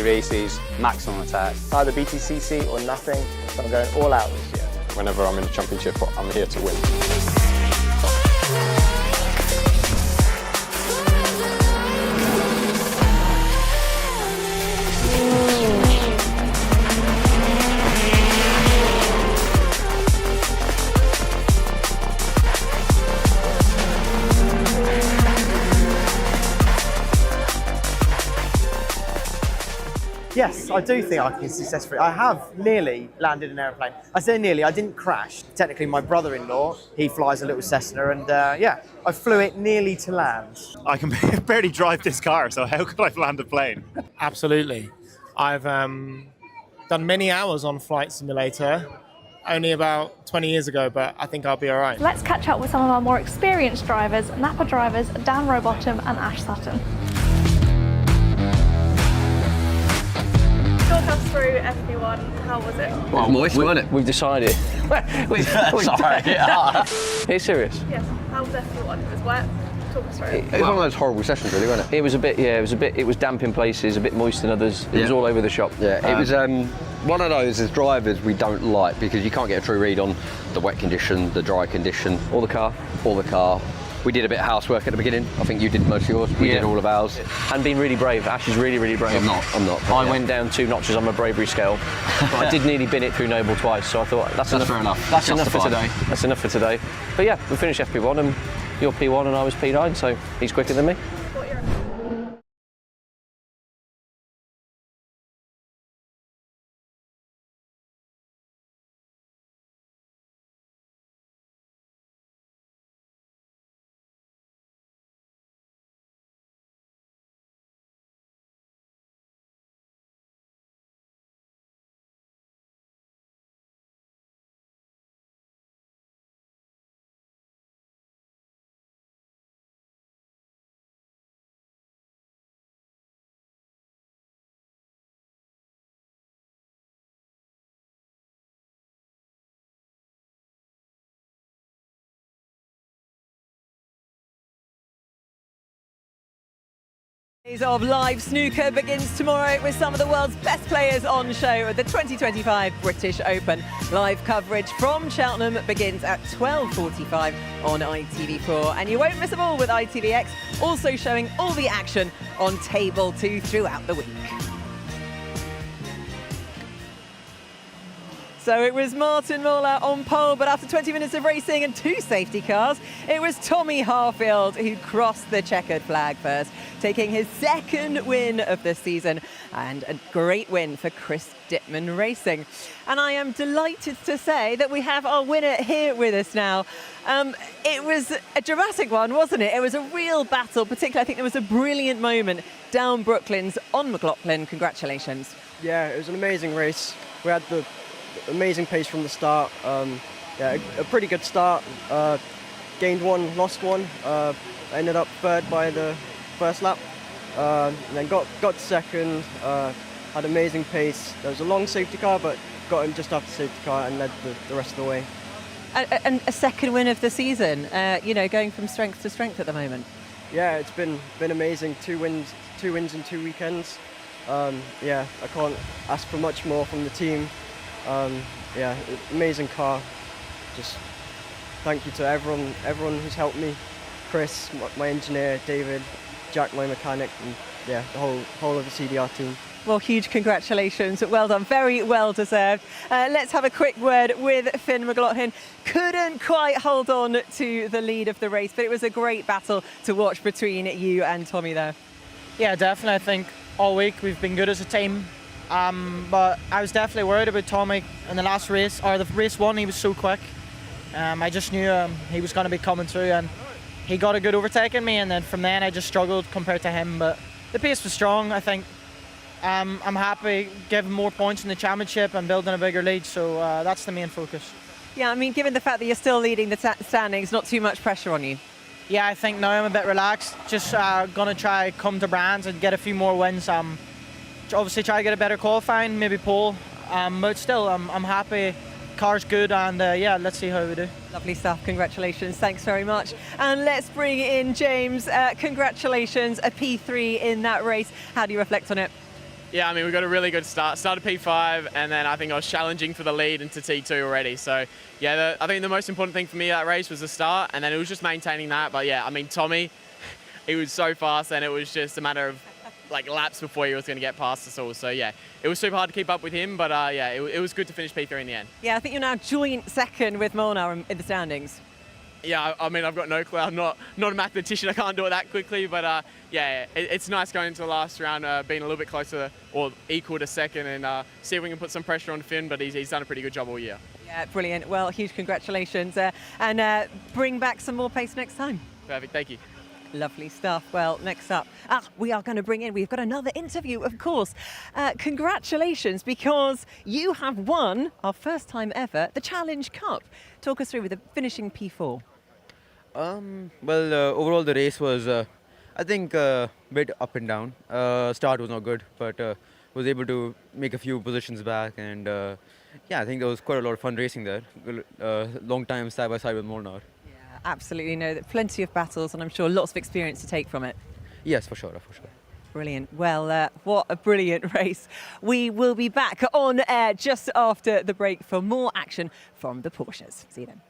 Races, maximum attack. Either BTCC or nothing, so I'm going all out this year. Whenever I'm in the championship, I'm here to win. Yes, I do think I can successfully. I have nearly landed an airplane. I say nearly, I didn't crash. Technically, my brother-in-law, he flies a little Cessna, and yeah, I flew it nearly to land. I can barely drive this car, so how could I land a plane? Absolutely. I've done many hours on Flight Simulator, only about 20 years ago, but I think I'll be all right. Let's catch up with some of our more experienced drivers, Napa drivers Dan Rowbottom and Ash Sutton. Talk us through FP1, how was it? Well, moist, wasn't it? We've decided. Sorry. Are you serious? Yes, how was FP1? It was wet. Talk us through it. It was one of those horrible sessions, really, wasn't it? It was a bit, it was damp in places, a bit moist in others. It was all over the shop. Yeah, it was one of those as drivers we don't like because you can't get a true read on the wet condition, the dry condition, or the car. We did a bit of housework at the beginning. I think you did most of yours. We did all of ours. And been really brave. Ash is really, really brave. I'm not. I went down 2 notches on my bravery scale, but I did nearly bin it through Noble twice. So I thought that's enough. Fair enough. That's enough for today. That's enough for today. But yeah, we finished FP1 and you're P1 and I was P9, so he's quicker than me. Days of live snooker begins tomorrow with some of the world's best players on show at the 2025 British Open. Live coverage from Cheltenham begins at 12:45 on ITV4, and you won't miss a ball with ITVX, also showing all the action on Table 2 throughout the week. So it was Martin Moller on pole, but after 20 minutes of racing and 2 safety cars, it was Tommy Harfield who crossed the checkered flag first, taking his 2nd win of the season, and a great win for Chris Dittman Racing. And I am delighted to say that we have our winner here with us now. It was a dramatic one, wasn't it? It was a real battle, particularly I think there was a brilliant moment down Brooklands on McLaughlin. Congratulations. Yeah, it was an amazing race. We had the amazing pace from the start. Yeah, a pretty good start. Gained 1, lost 1. Ended up 3rd by the first lap. And then got 2nd. Had amazing pace. There was a long safety car, but got him just after safety car and led the rest of the way. And a 2nd win of the season. You know, going from strength to strength at the moment. Yeah, it's been amazing. 2 wins in 2 weekends. Yeah, I can't ask for much more from the team. Yeah, amazing car. Just thank you to everyone who's helped me. Chris, my engineer, David, Jack, my mechanic, and yeah, the whole of the CDR team. Well, huge congratulations. Well done. Very well deserved. Let's have a quick word with Finn McLaughlin. Couldn't quite hold on to the lead of the race, but it was a great battle to watch between you and Tommy there. Yeah, definitely. I think all week we've been good as a team. But I was definitely worried about Tommy in the last race, or the race 1. He was so quick. I just knew he was going to be coming through, and he got a good overtake in me, and then from then I just struggled compared to him. But the pace was strong. I think I'm happy giving more points in the championship and building a bigger lead, so that's the main focus. Yeah, I mean, given the fact that you're still leading the standings, not too much pressure on you. Yeah, I think now I'm a bit relaxed. Just going to try come to Brands and get a few more wins. Obviously try to get a better qualifying, maybe pole, but still I'm happy. Car's good, and yeah, let's see how we do. Lovely stuff. Congratulations. Thanks very much. And let's bring in James. Congratulations, a P3 in that race. How do you reflect on it? Yeah, I mean, we got a really good start. Started P5, and then I think I was challenging for the lead into T2 already. So, yeah, I think the most important thing for me that race was the start, and then it was just maintaining that. But yeah, I mean, Tommy, he was so fast, and it was just a matter of like laps before he was going to get past us all. So yeah, it was super hard to keep up with him, but yeah, it was good to finish P3 in the end. Yeah, I think you're now joint second with Molnar in the standings. Yeah, I mean, I've got no clue. I'm not a mathematician. I can't do it that quickly. But yeah, it's nice going into the last round, being a little bit closer or equal to second, and see if we can put some pressure on Finn. But he's done a pretty good job all year. Yeah, brilliant. Well, huge congratulations, and bring back some more pace next time. Perfect. Thank you. Lovely stuff. Well, next up, we've got another interview, of course. Congratulations, because you have won, our first time ever, the Challenge Cup. Talk us through with the finishing P4. Well, overall the race was, I think, a bit up and down. Start was not good, but was able to make a few positions back, and yeah, I think there was quite a lot of fun racing there. Long time side by side with Molnar. Yeah, absolutely. No, plenty of battles, and I'm sure lots of experience to take from it. Yes, for sure. Brilliant. Well, what a brilliant race. We will be back on air just after the break for more action from the Porsches. See you then.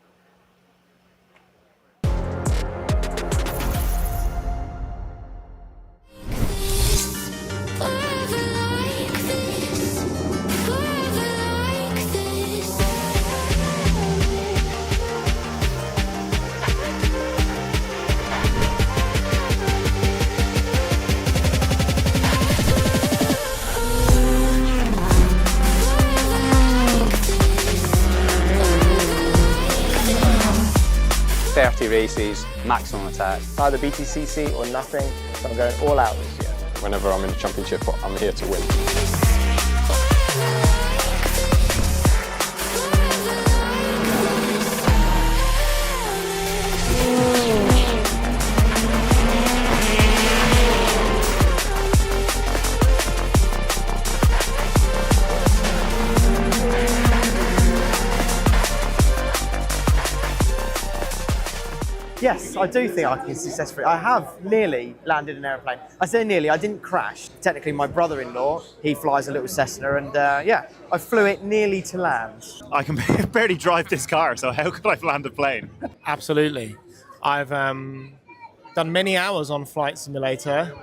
.30 races, maximum attack. Either BTCC or nothing, so I'm going all out this year. Whenever I'm in the championship, I'm here to win. Yes, I do think I can successfully. I have nearly landed an aeroplane. I say nearly, I didn't crash. Technically, my brother-in-law, he flies a little Cessna, and yeah, I flew it nearly to land. I can barely drive this car, so how could I land a plane? Absolutely. I've done many hours on Flight Simulator,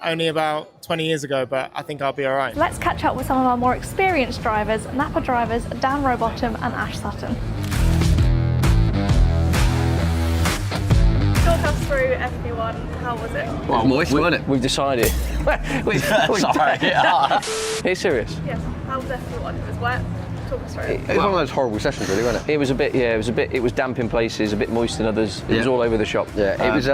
only about 20 years ago, but I think I'll be all right. Let's catch up with some of our more experienced drivers, Napa drivers Dan Rowbottom and Ash Sutton. Talk us through FP1, how was it? Well, moist, wasn't it? We've decided. Sorry. Are you serious? Yes, how was FP1? It was wet. Talk us through it. It was one of those horrible sessions, really, wasn't it? It was a bit, yeah, it was damp in places, a bit moist in others. It was all over the shop. Yeah, it was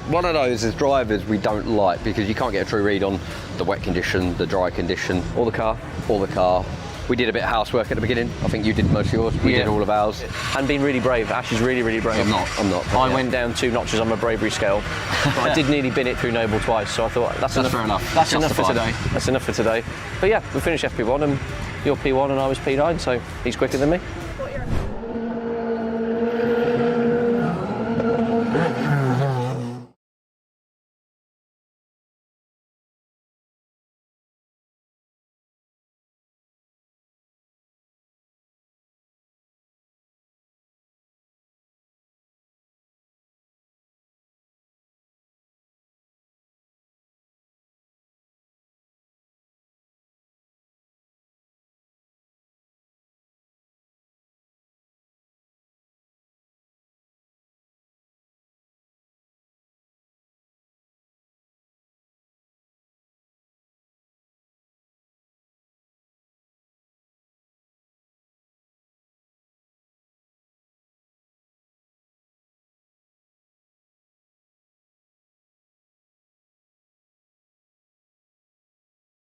one of those as drivers we don't like because you can't get a true read on the wet condition, the dry condition, or the car. We did a bit of housework at the beginning. I think you did most of yours. We did all of ours. And being really brave. Ash is really, really brave. I'm not. I went down 2 notches on my bravery scale. But I did nearly bin it through Noble twice, so I thought that's enough. Fair enough. That's enough for today. That's enough for today. But yeah, we finished FP1 and you're P1 and I was P9, so he's quicker than me.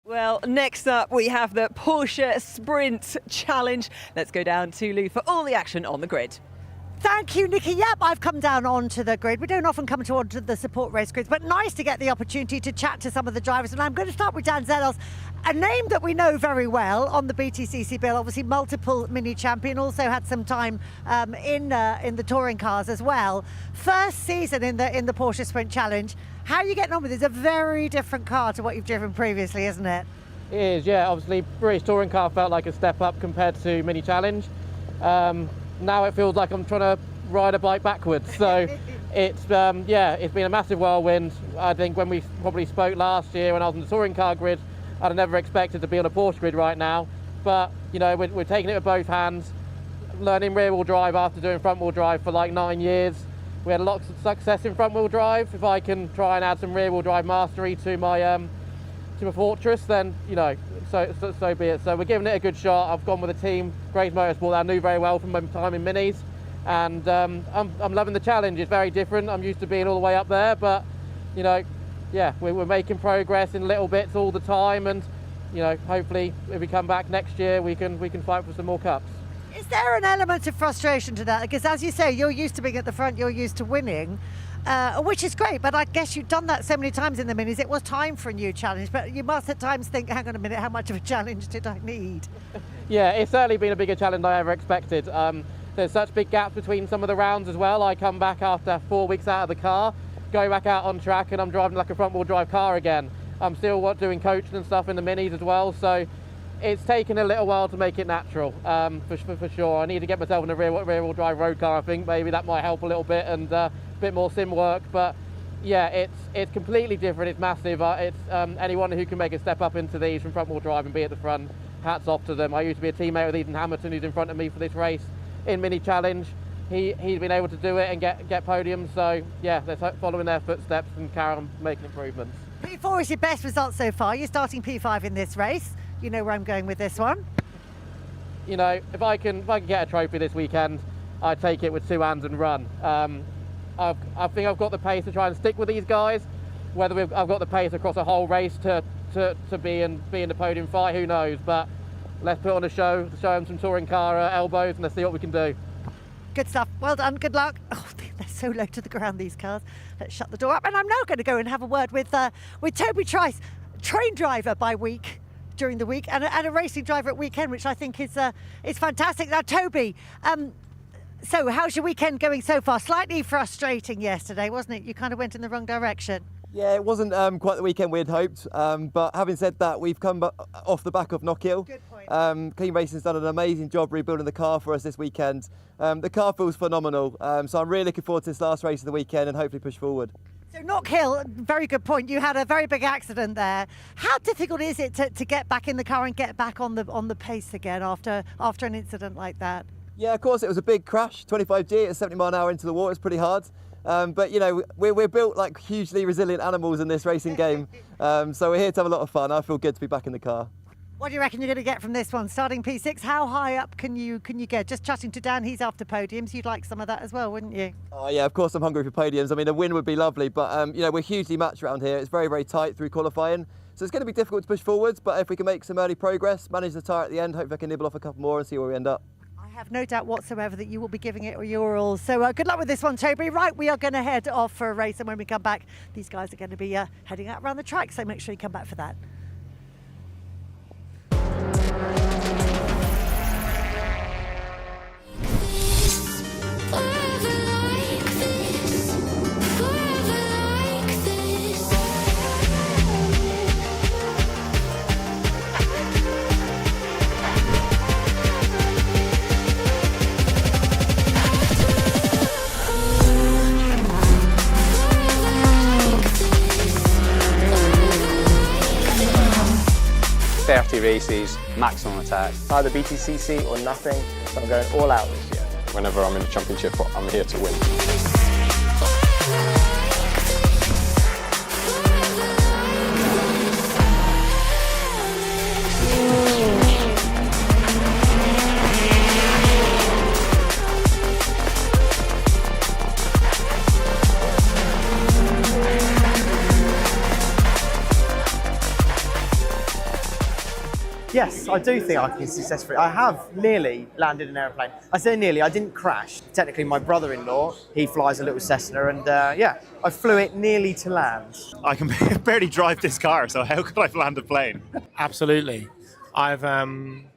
Well, next up we have the Porsche Sprint Challenge. Let's go down to Lou for all the action on the grid. Thank you, Nikki. Yep, I've come down onto the grid. We don't often come onto the support race grids, but nice to get the opportunity to chat to some of the drivers. And I'm going to start with Dan Zelos, a name that we know very well on the BTCC bill, obviously multiple mini champion, also had some time in the touring cars as well. First season in the Porsche Sprint Challenge. How are you getting on with it? It's a very different car to what you've driven previously, isn't it? It is, yeah. Obviously, British touring car felt like a step up compared to mini challenge. Now it feels like I'm trying to ride a bike backwards. So it's it's been a massive whirlwind. I think when we probably spoke last year when I was on the touring car grid, I'd have never expected to be on a Porsche grid right now. But you know, we're taking it with both hands, learning rear wheel drive after doing front wheel drive for like 9 years. we had a lot of success in front wheel drive. If I can try and add some rear wheel drive mastery to my Fortress, then so be it. So we're giving it a good shot. I've gone with a team, Grace Motorsport, that I knew very well from my time in minis, and I'm loving the challenge. It's very different. I'm used to being all the way up there, but yeah, we're making progress in little bits all the time, and hopefully if we come back next year, we can fight for some more cups. Is there an element of frustration to that? Because as you say, you're used to being at the front, you're used to winning, which is great, but I guess you've done that so many times in the minis, it was time for a new challenge, but you must at times think, hang on a minute, how much of a challenge did I need? Yeah, it's certainly been a bigger challenge than I ever expected. There's such big gaps between some of the rounds as well. I come back after 4 weeks out of the car, going back out on track, and I'm driving like a front wheel drive car again. I'm still doing coaching and stuff in the minis as well, so it's taken a little while to make it natural, for sure. I need to get myself in a rear wheel drive road car, I think. Maybe that might help a little bit, and a bit more sim work. But yeah, it's completely different. It's massive. It's anyone who can make a step up into these from front wheel drive and be at the front, hats off to them. I used to be a teammate with Ethan Hamilton, who's in front of me for this race in Mini Challenge. He's been able to do it and get podiums. So yeah, they're following their footsteps and carry on making improvements. P4 is your best result so far. You're starting P5 in this race. You know where I'm going with this one. If I can get a trophy this weekend, I'd take it with two hands and run. I think I've got the pace to try and stick with these guys. Whether I've got the pace across a whole race to be in the podium fight, who knows? But let's put on a show them some touring car elbows, and let's see what we can do. Good stuff. Well done. Good luck. Oh, they're so low to the ground, these cars. Let's shut the door up. And I'm now going to go and have a word with Toby Trice, train driver by week during the week, and a racing driver at weekend, which I think is fantastic. Now, Toby, so how's your weekend going so far? Slightly frustrating yesterday, wasn't it? You kind of went in the wrong direction. Yeah, it wasn't quite the weekend we had hoped, but having said that, we've come off the back of Knockhill. Good point. Clean Racing's done an amazing job rebuilding the car for us this weekend. The car feels phenomenal, so I'm really looking forward to this last race of the weekend and hopefully push forward. So Knockhill, very good point. You had a very big accident there. How difficult is it to get back in the car and get back on the pace again after an incident like that? Yeah, of course, it was a big crash, 25G at 70 mile an hour into the water. It's pretty hard. But we're built like hugely resilient animals in this racing game. So we're here to have a lot of fun. I feel good to be back in the car. What do you reckon you're going to get from this one? Starting P6, how high up can you get? Just chatting to Dan, he's after podiums. You'd like some of that as well, wouldn't you? Oh yeah, of course I'm hungry for podiums. I mean, a win would be lovely, but we're hugely matched around here. It's very, very tight through qualifying. So it's going to be difficult to push forwards, but if we can make some early progress, manage the tyre at the end, hopefully I can nibble off a couple more and see where we end up. I have no doubt whatsoever that you will be giving it your all. So good luck with this one, Toby. Right, we are going to head off for a race, and when we come back, these guys are going to be heading out around the track, so make sure you come back for that. .30 races, maximum attack. Either BTCC or nothing, so I'm going all out this year. Whenever I'm in a championship, I'm here to win. Yes, I do think I can successfully. I have nearly landed an aeroplane. I say nearly, I didn't crash. Technically, my brother-in-law, he flies a little Cessna, and yeah, I flew it nearly to land. I can barely drive this car, so how could I land a plane? Absolutely. I've done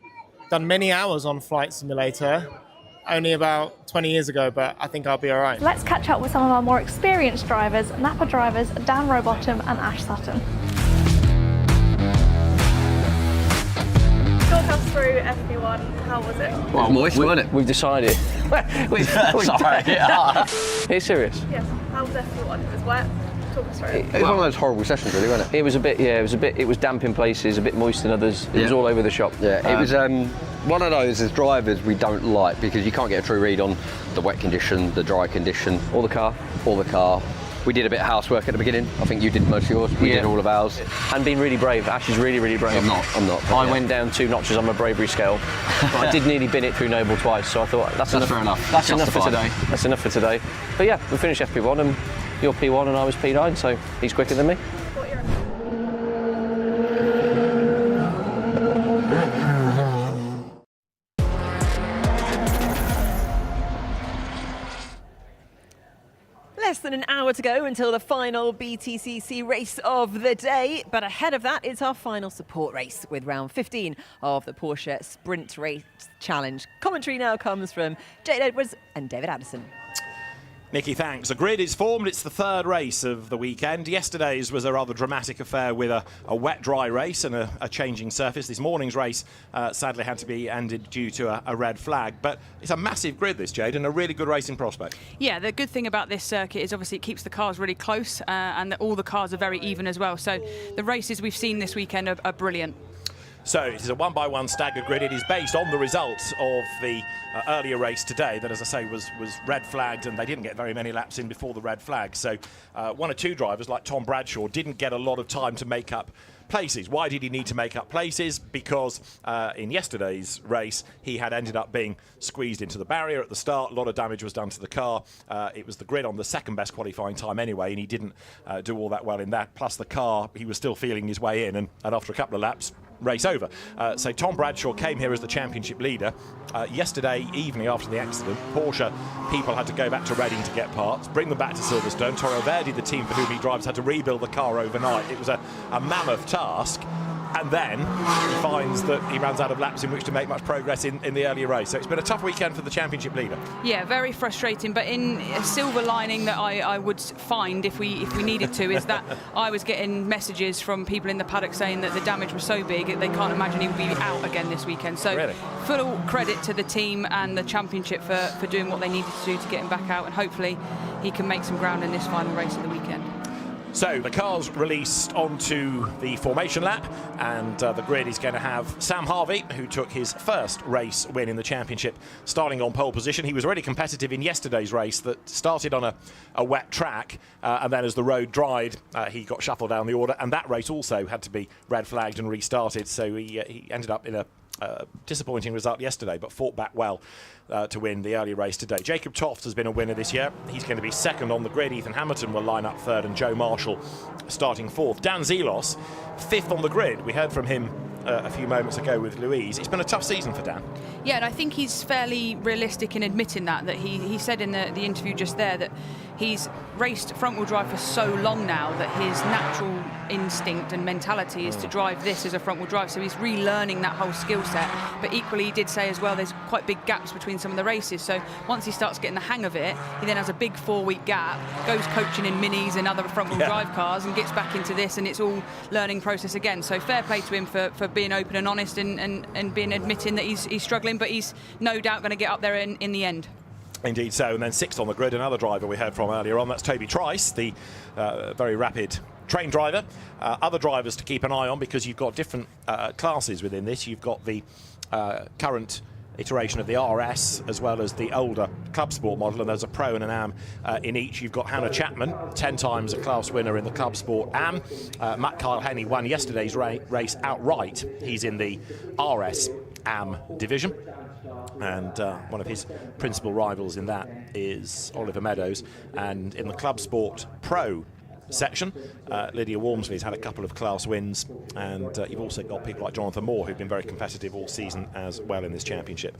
many hours on Flight Simulator, only about 20 years ago, but I think I'll be all right. Let's catch up with some of our more experienced drivers, Napa drivers Dan Rowbottom and Ash Sutton. Talk us through FP1, how was it? Well, moist, wasn't it? We've decided. Sorry. Are you serious? Yes, how was FP1? It was wet. Talk us through it. It was one of those horrible sessions, really, wasn't it? It was a bit, yeah, it was damp in places, a bit moist in others. It was all over the shop. Yeah, it was one of those as drivers we don't like because you can't get a true read on the wet condition, the dry condition, or the car. We did a bit of housework at the beginning. I think you did most of yours. We did all of ours. And been really brave. Ash is really, really brave. I'm not. I went down 2 notches on my bravery scale. But I did nearly bin it through Noble twice, so I thought that's enough. Fair enough. That's enough for Justified. today. That's enough for today. But yeah, we finished FP1 and you're P1 and I was P9, so he's quicker than me. Less than an hour to go until the final BTCC race of the day. But ahead of that, it's our final support race with round 15 of the Porsche Sprint Race Challenge. Commentary now comes from Jade Edwards and David Addison. Nikki, thanks. The grid is formed. It's the third race of the weekend. Yesterday's was a rather dramatic affair with a wet-dry race and a changing surface. This morning's race sadly had to be ended due to a red flag. But it's a massive grid, this, Jade, and a really good racing prospect. Yeah, the good thing about this circuit is obviously it keeps the cars really close and that all the cars are very even as well. So the races we've seen this weekend are brilliant. So it is a one-by-one staggered grid. It is based on the results of the earlier race today that, as I say, was red flagged, and they didn't get very many laps in before the red flag. So one or two drivers, like Tom Bradshaw, didn't get a lot of time to make up places. Why did he need to make up places? Because in yesterday's race, he had ended up being squeezed into the barrier at the start. A lot of damage was done to the car. It was the grid on the second best qualifying time anyway, and he didn't do all that well in that. Plus the car, he was still feeling his way in, and after a couple of laps, race over. So Tom Bradshaw came here as the championship leader. Yesterday evening after the accident, Porsche people had to go back to Reading to get parts, bring them back to Silverstone. Toro Verdi, the team for whom he drives, had to rebuild the car overnight. It was a mammoth task. And then he finds that he runs out of laps in which to make much progress in the earlier race. So it's been a tough weekend for the championship leader. Yeah, very frustrating. But in a silver lining that I would find if we needed to is that I was getting messages from people in the paddock saying that the damage was so big they can't imagine he would be out again this weekend. So really? Full credit to the team and the championship for doing what they needed to do to get him back out, and hopefully he can make some ground in this final race of the weekend. So the car's released onto the formation lap, and the grid is going to have Sam Harvey, who took his first race win in the championship, starting on pole position. He was already competitive in yesterday's race that started on a wet track, and then as the road dried, he got shuffled down the order, and that race also had to be red flagged and restarted, so he ended up in a disappointing result yesterday, but fought back well to win the early race today. Jacob Toft has been a winner this year. He's going to be second on the grid. Ethan Hamilton will line up third, and Joe Marshall starting fourth. Dan Zelos, fifth on the grid. We heard from him a few moments ago with Louise. It's been a tough season for Dan. Yeah, and I think he's fairly realistic in admitting that he said in the interview just there that he's raced front-wheel drive for so long now that his natural instinct and mentality is to drive this as a front-wheel drive, so he's relearning that whole skill set. But equally, he did say as well there's quite big gaps between some of the races, so once he starts getting the hang of it, he then has a big 4-week gap, goes coaching in minis and other front-wheel drive cars, and gets back into this, and it's all learning process again. So fair play to him for being open and honest and being admitting that he's struggling, but he's no doubt going to get up there in the end. Indeed so. And then sixth on the grid, another driver we heard from earlier on, that's Toby Trice, the very rapid train driver. Other drivers to keep an eye on, because you've got different classes within this. You've got the current iteration of the RS as well as the older Club Sport model, and there's a Pro and an AM in each. You've got Hannah Chapman, 10 times a class winner in the Club Sport AM. Matt Kyle Henney won yesterday's race outright. He's in the RS AM division, and one of his principal rivals in that is Oliver Meadows. And in the Club Sport Pro section, Lydia Walmsley's had a couple of class wins, and you've also got people like Jonathan Moore, who've been very competitive all season as well in this championship.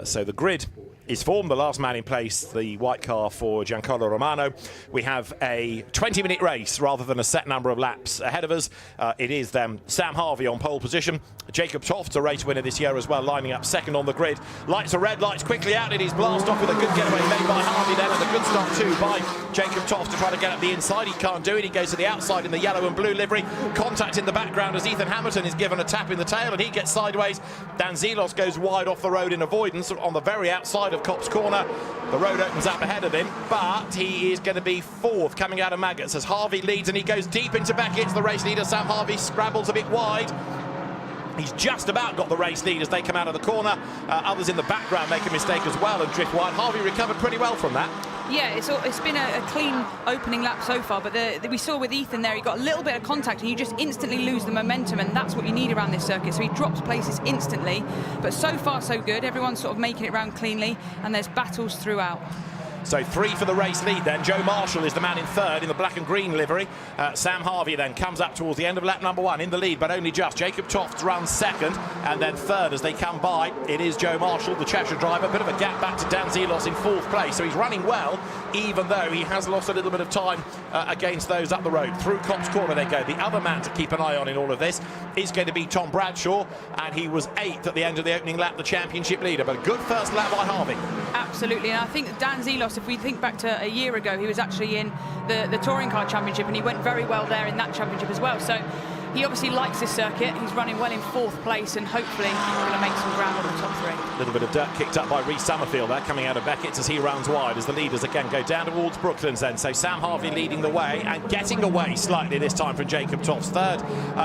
So the grid is formed. The last man in place, the white car for Giancarlo Romano. We have a 20-minute race rather than a set number of laps ahead of us. It is then Sam Harvey on pole position. Jacob Toft, a race winner this year as well, lining up second on the grid. Lights are red, lights quickly out. It is blast off with a good getaway made by Harvey then, and a good start too by Jacob Toft to try to get up the inside. He can't do it. He goes to the outside in the yellow and blue livery. Contact in the background as Ethan Hamilton is given a tap in the tail, and he gets sideways. Dan Zelos goes wide off the road in avoidance on the very outside of Copse Corner. The road opens up ahead of him, but he is going to be fourth coming out of Maggots as Harvey leads, and he goes deep into Beckett's. The race leader Sam Harvey scrabbles a bit wide. He's just about got the race lead as they come out of the corner. Others in the background make a mistake as well and drift wide. Harvey recovered pretty well from that. Yeah, it's been a clean opening lap so far, but we saw with Ethan there, he got a little bit of contact and you just instantly lose the momentum, and that's what you need around this circuit. So he drops places instantly, but so far so good. Everyone's sort of making it round cleanly, and there's battles throughout. So 3 for the race lead then. Joe Marshall is the man in third in the black and green livery. Sam Harvey then comes up towards the end of lap number 1 in the lead, but only just. Jacob Tofts runs second, and then third as they come by. It is Joe Marshall, the Cheshire driver. Bit of a gap back to Dan Zelos in 4th place. So he's running well, even though he has lost a little bit of time against those up the road. Through Cops Corner they go. The other man to keep an eye on in all of this is going to be Tom Bradshaw, and he was 8th at the end of the opening lap, the championship leader. But a good first lap by Harvey. Absolutely, and I think that Dan Zelos, if we think back to a year ago, he was actually in the Touring Car Championship, and he went very well there in that championship as well. So he obviously likes this circuit. He's running well in 4th place, and hopefully going to make some ground on the top 3. A little bit of dirt kicked up by Rhys Summerfield there, coming out of Beckett's as he runs wide, as the leaders again go down towards Brooklands then. So Sam Harvey leading the way and getting away slightly this time from Jacob Tofts. Third,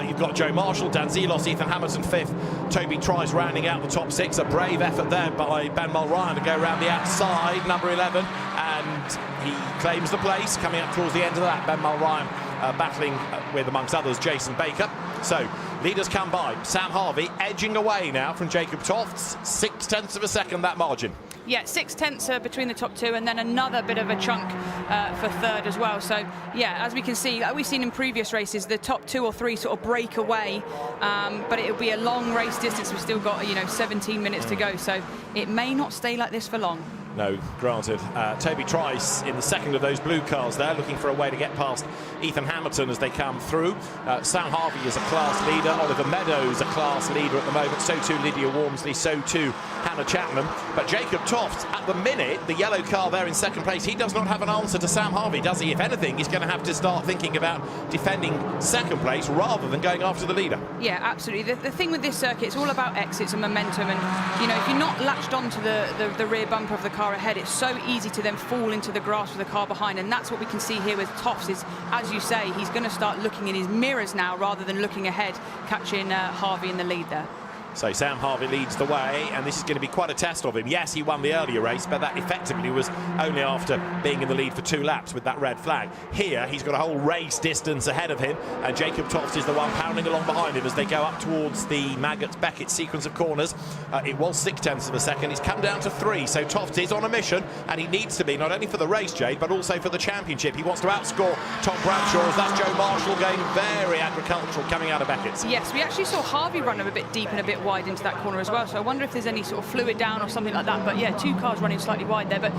you've got Joe Marshall, Dan Zelos, Ethan Hamilton 5th. Toby Trice rounding out the top 6. A brave effort there by Ben Mulryan to go around the outside, number 11, and he claims the place coming up towards the end of that. Ben Mulryan battling with, amongst others, Jason Baker. So leaders come by. Sam Harvey edging away now from Jacob Tofts. 0.6 of a second, that margin. Yeah, 0.6 between the top 2, and then another bit of a chunk for third as well. So yeah, as we can see, like we've seen in previous races, the top 2 or 3 sort of break away, but it'll be a long race distance. We've still got 17 minutes to go, so it may not stay like this for long. No, granted. Toby Trice in the second of those blue cars there, looking for a way to get past Ethan Hamilton as they come through. Sam Harvey is a class leader. Oliver Meadows a class leader at the moment. So too Lydia Walmsley, so too Hannah Chapman. But Jacob Tofts, at the minute, the yellow car there in second place, he does not have an answer to Sam Harvey, does he? If anything, he's going to have to start thinking about defending second place rather than going after the leader. Yeah, absolutely. The thing with this circuit, it's all about exits and momentum. And, if you're not latched onto the rear bumper of the car ahead, it's so easy to then fall into the grass with the car behind, and that's what we can see here with Tofts. Is, as you say, he's going to start looking in his mirrors now rather than looking ahead, catching Harvey in the lead there. So Sam Harvey leads the way, and this is going to be quite a test of him. Yes, he won the earlier race, but that effectively was only after being in the lead for 2 laps with that red flag. Here, he's got a whole race distance ahead of him, and Jacob Tofts is the one pounding along behind him as they go up towards the Maggots-Beckett sequence of corners. It was 0.6 of a second. He's come down to 3, so Tofts is on a mission, and he needs to be, not only for the race, Jade, but also for the championship. He wants to outscore Tom Bradshaw, as that's Joe Marshall going very agricultural coming out of Beckett's. Yes, we actually saw Harvey run a bit deep and a bit wide into that corner as well, so I wonder if there's any sort of fluid down or something like that. But yeah, 2 cars running slightly wide there, but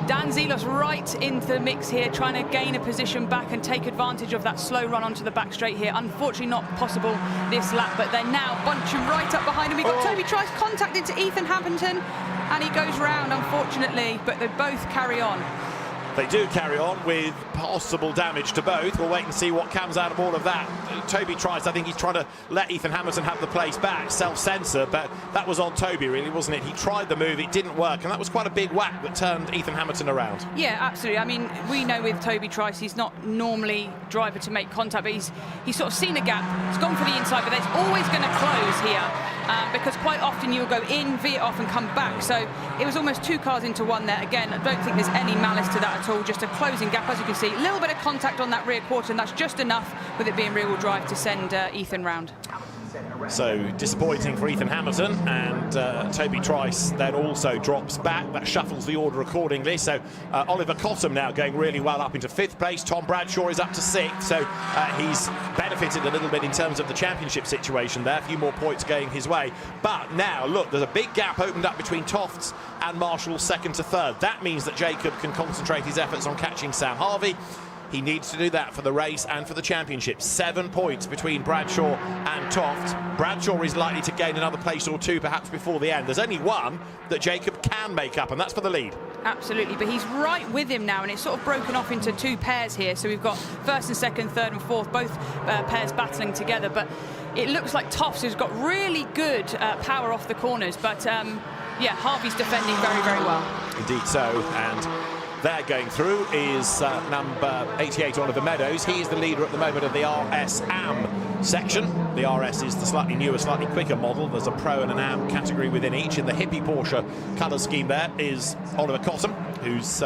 Dan Zelos right into the mix here, trying to gain a position back and take advantage of that slow run onto the back straight here. Unfortunately not possible this lap, but they're now bunching right up behind him. We've got Toby Trice contacted to Ethan Hamilton, and he goes round, unfortunately, but they both carry on. They do carry on with possible damage to both. We'll wait and see what comes out of all of that. Toby Trice, I think he's trying to let Ethan Hamilton have the place back, self-censor, but that was on Toby really, wasn't it? He tried the move, it didn't work, and that was quite a big whack that turned Ethan Hamilton around. Yeah, absolutely. I mean, we know with Toby Trice, he's not normally driver to make contact, but he's sort of seen a gap. He's gone for the inside, but it's always going to close here, because quite often you'll go in, veer off and come back. So it was almost 2 cars into 1 there. Again, I don't think there's any malice to that at all, just a closing gap, as you can see. A little bit of contact on that rear quarter, and that's just enough with it being rear-wheel drive to send Ethan round. So disappointing for Ethan Hamilton, and Toby Trice then also drops back. That shuffles the order accordingly. So Oliver Cottam now going really well up into 5th place. Tom Bradshaw is up to 6th, so he's benefited a little bit in terms of the championship situation there. A few more points going his way. But now, look, there's a big gap opened up between Tofts and Marshall, 2nd to 3rd. That means that Jacob can concentrate his efforts on catching Sam Harvey. He needs to do that for the race and for the championship. 7 points between Bradshaw and Tofts. Bradshaw is likely to gain another place or 2 perhaps before the end. There's only 1 that Jacob can make up, and that's for the lead. Absolutely, but he's right with him now, and it's sort of broken off into 2 pairs here. So we've got 1st and 2nd, 3rd and 4th, both pairs battling together. But it looks like Tofts has got really good power off the corners. But yeah, Harvey's defending very, very well. Indeed so, and there going through is number 88, Oliver Meadows. He is the leader at the moment of the RS Am section. The RS is the slightly newer, slightly quicker model. There's a Pro and an AM category within each. In the hippie Porsche colour scheme there is Oliver Cottam, whose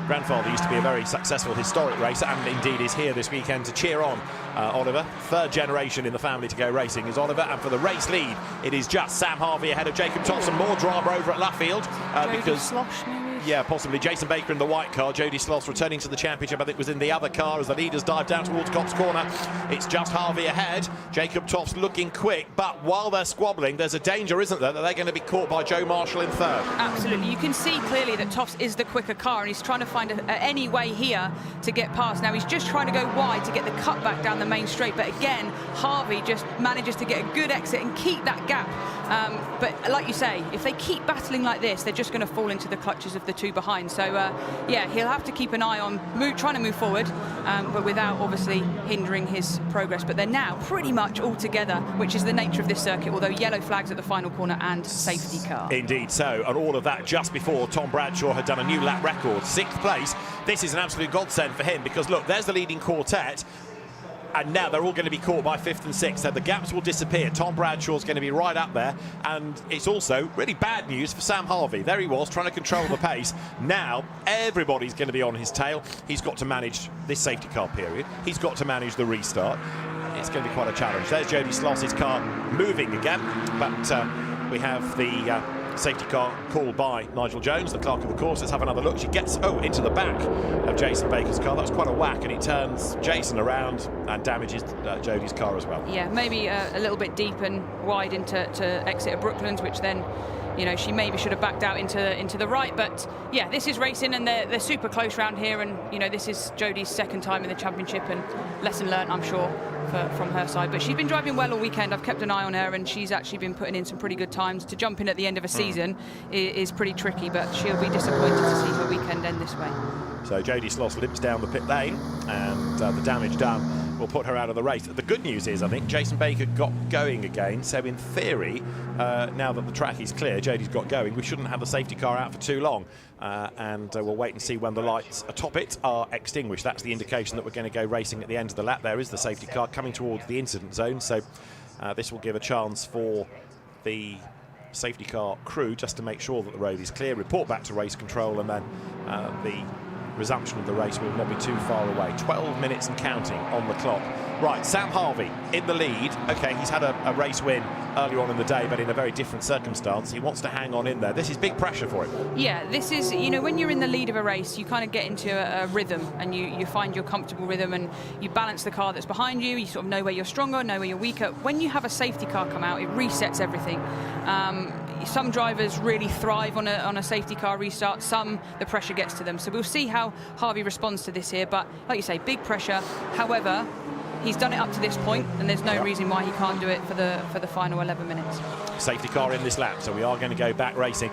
grandfather used to be a very successful historic racer, and indeed is here this weekend to cheer on Oliver. Third generation in the family to go racing is Oliver, and for the race lead it is just Sam Harvey ahead of Jacob Thompson. More drama over at Luffield because yeah, possibly Jason Baker in the white car, Jody Sloss returning to the championship. I think was in the other car as the leaders dive down towards Copse Corner. It's just Harvey ahead. Jacob Toff's looking quick, but while they're squabbling, there's a danger, isn't there, that they're going to be caught by Joe Marshall in third. Absolutely. You can see clearly that Toff's is the quicker car, and he's trying to find any way here to get past. Now he's just trying to go wide to get the cutback down the main straight, but again, Harvey just manages to get a good exit and keep that gap. But like you say, if they keep battling like this, they're just going to fall into the clutches of the two behind. So yeah, he'll have to keep an eye on trying to move forward, but without obviously hindering his progress. But they're now pretty much all together, which is the nature of this circuit, although yellow flags at the final corner and safety car. Indeed so, and all of that just before Tom Bradshaw had done a new lap record, 6th place. This is an absolute godsend for him because look, there's the leading quartet, and now they're all going to be caught by 5th and 6th, so the gaps will disappear. Tom Bradshaw's going to be right up there, and it's also really bad news for Sam Harvey. There he was, trying to control the pace. Now everybody's going to be on his tail. He's got to manage this safety car period. He's got to manage the restart. It's going to be quite a challenge. There's Jody Sloss's car moving again, but we have the safety car called by Nigel Jones, the clerk of the course. Let's have another look. She gets into the back of Jason Baker's car. That's quite a whack, and it turns Jason around and damages Jody's car as well. Yeah, maybe a little bit deep and wide into exit of Brooklands, which then, you know, she maybe should have backed out into the right. But yeah, this is racing, and they're super close round here, and you know, this is Jody's 2nd time in the championship, and lesson learnt, I'm sure, from her side. But she's been driving well all weekend. I've kept an eye on her, and she's actually been putting in some pretty good times. To jump in at the end of a season is pretty tricky, but she'll be disappointed to see her weekend end this way. So Jody Sloss limps down the pit lane, and the damage done will put her out of the race. The good news is, I think, Jason Baker got going again, so in theory, now that the track is clear, Jody's got going, we shouldn't have the safety car out for too long, and we'll wait and see when the lights atop it are extinguished. That's the indication that we're going to go racing at the end of the lap. There is the safety car coming towards the incident zone, so this will give a chance for the safety car crew just to make sure that the road is clear, report back to race control, and then the resumption of the race will not be too far away. 12 minutes and counting on the clock. Right, Sam Harvey in the lead. Okay, he's had a race win earlier on in the day, but in a very different circumstance. He wants to hang on in there. This is big pressure for him. Yeah, this is, you know, when you're in the lead of a race, you kind of get into a rhythm, and you find your comfortable rhythm, and you balance the car that's behind you. You sort of know where you're stronger, know where you're weaker. When you have a safety car come out, it resets everything. Some drivers really thrive on a safety car restart. Some, the pressure gets to them. So we'll see how Harvey responds to this here. But like you say, big pressure. However, he's done it up to this point, and there's no reason why he can't do it for the final 11 minutes. Safety car in this lap, so we are going to go back racing.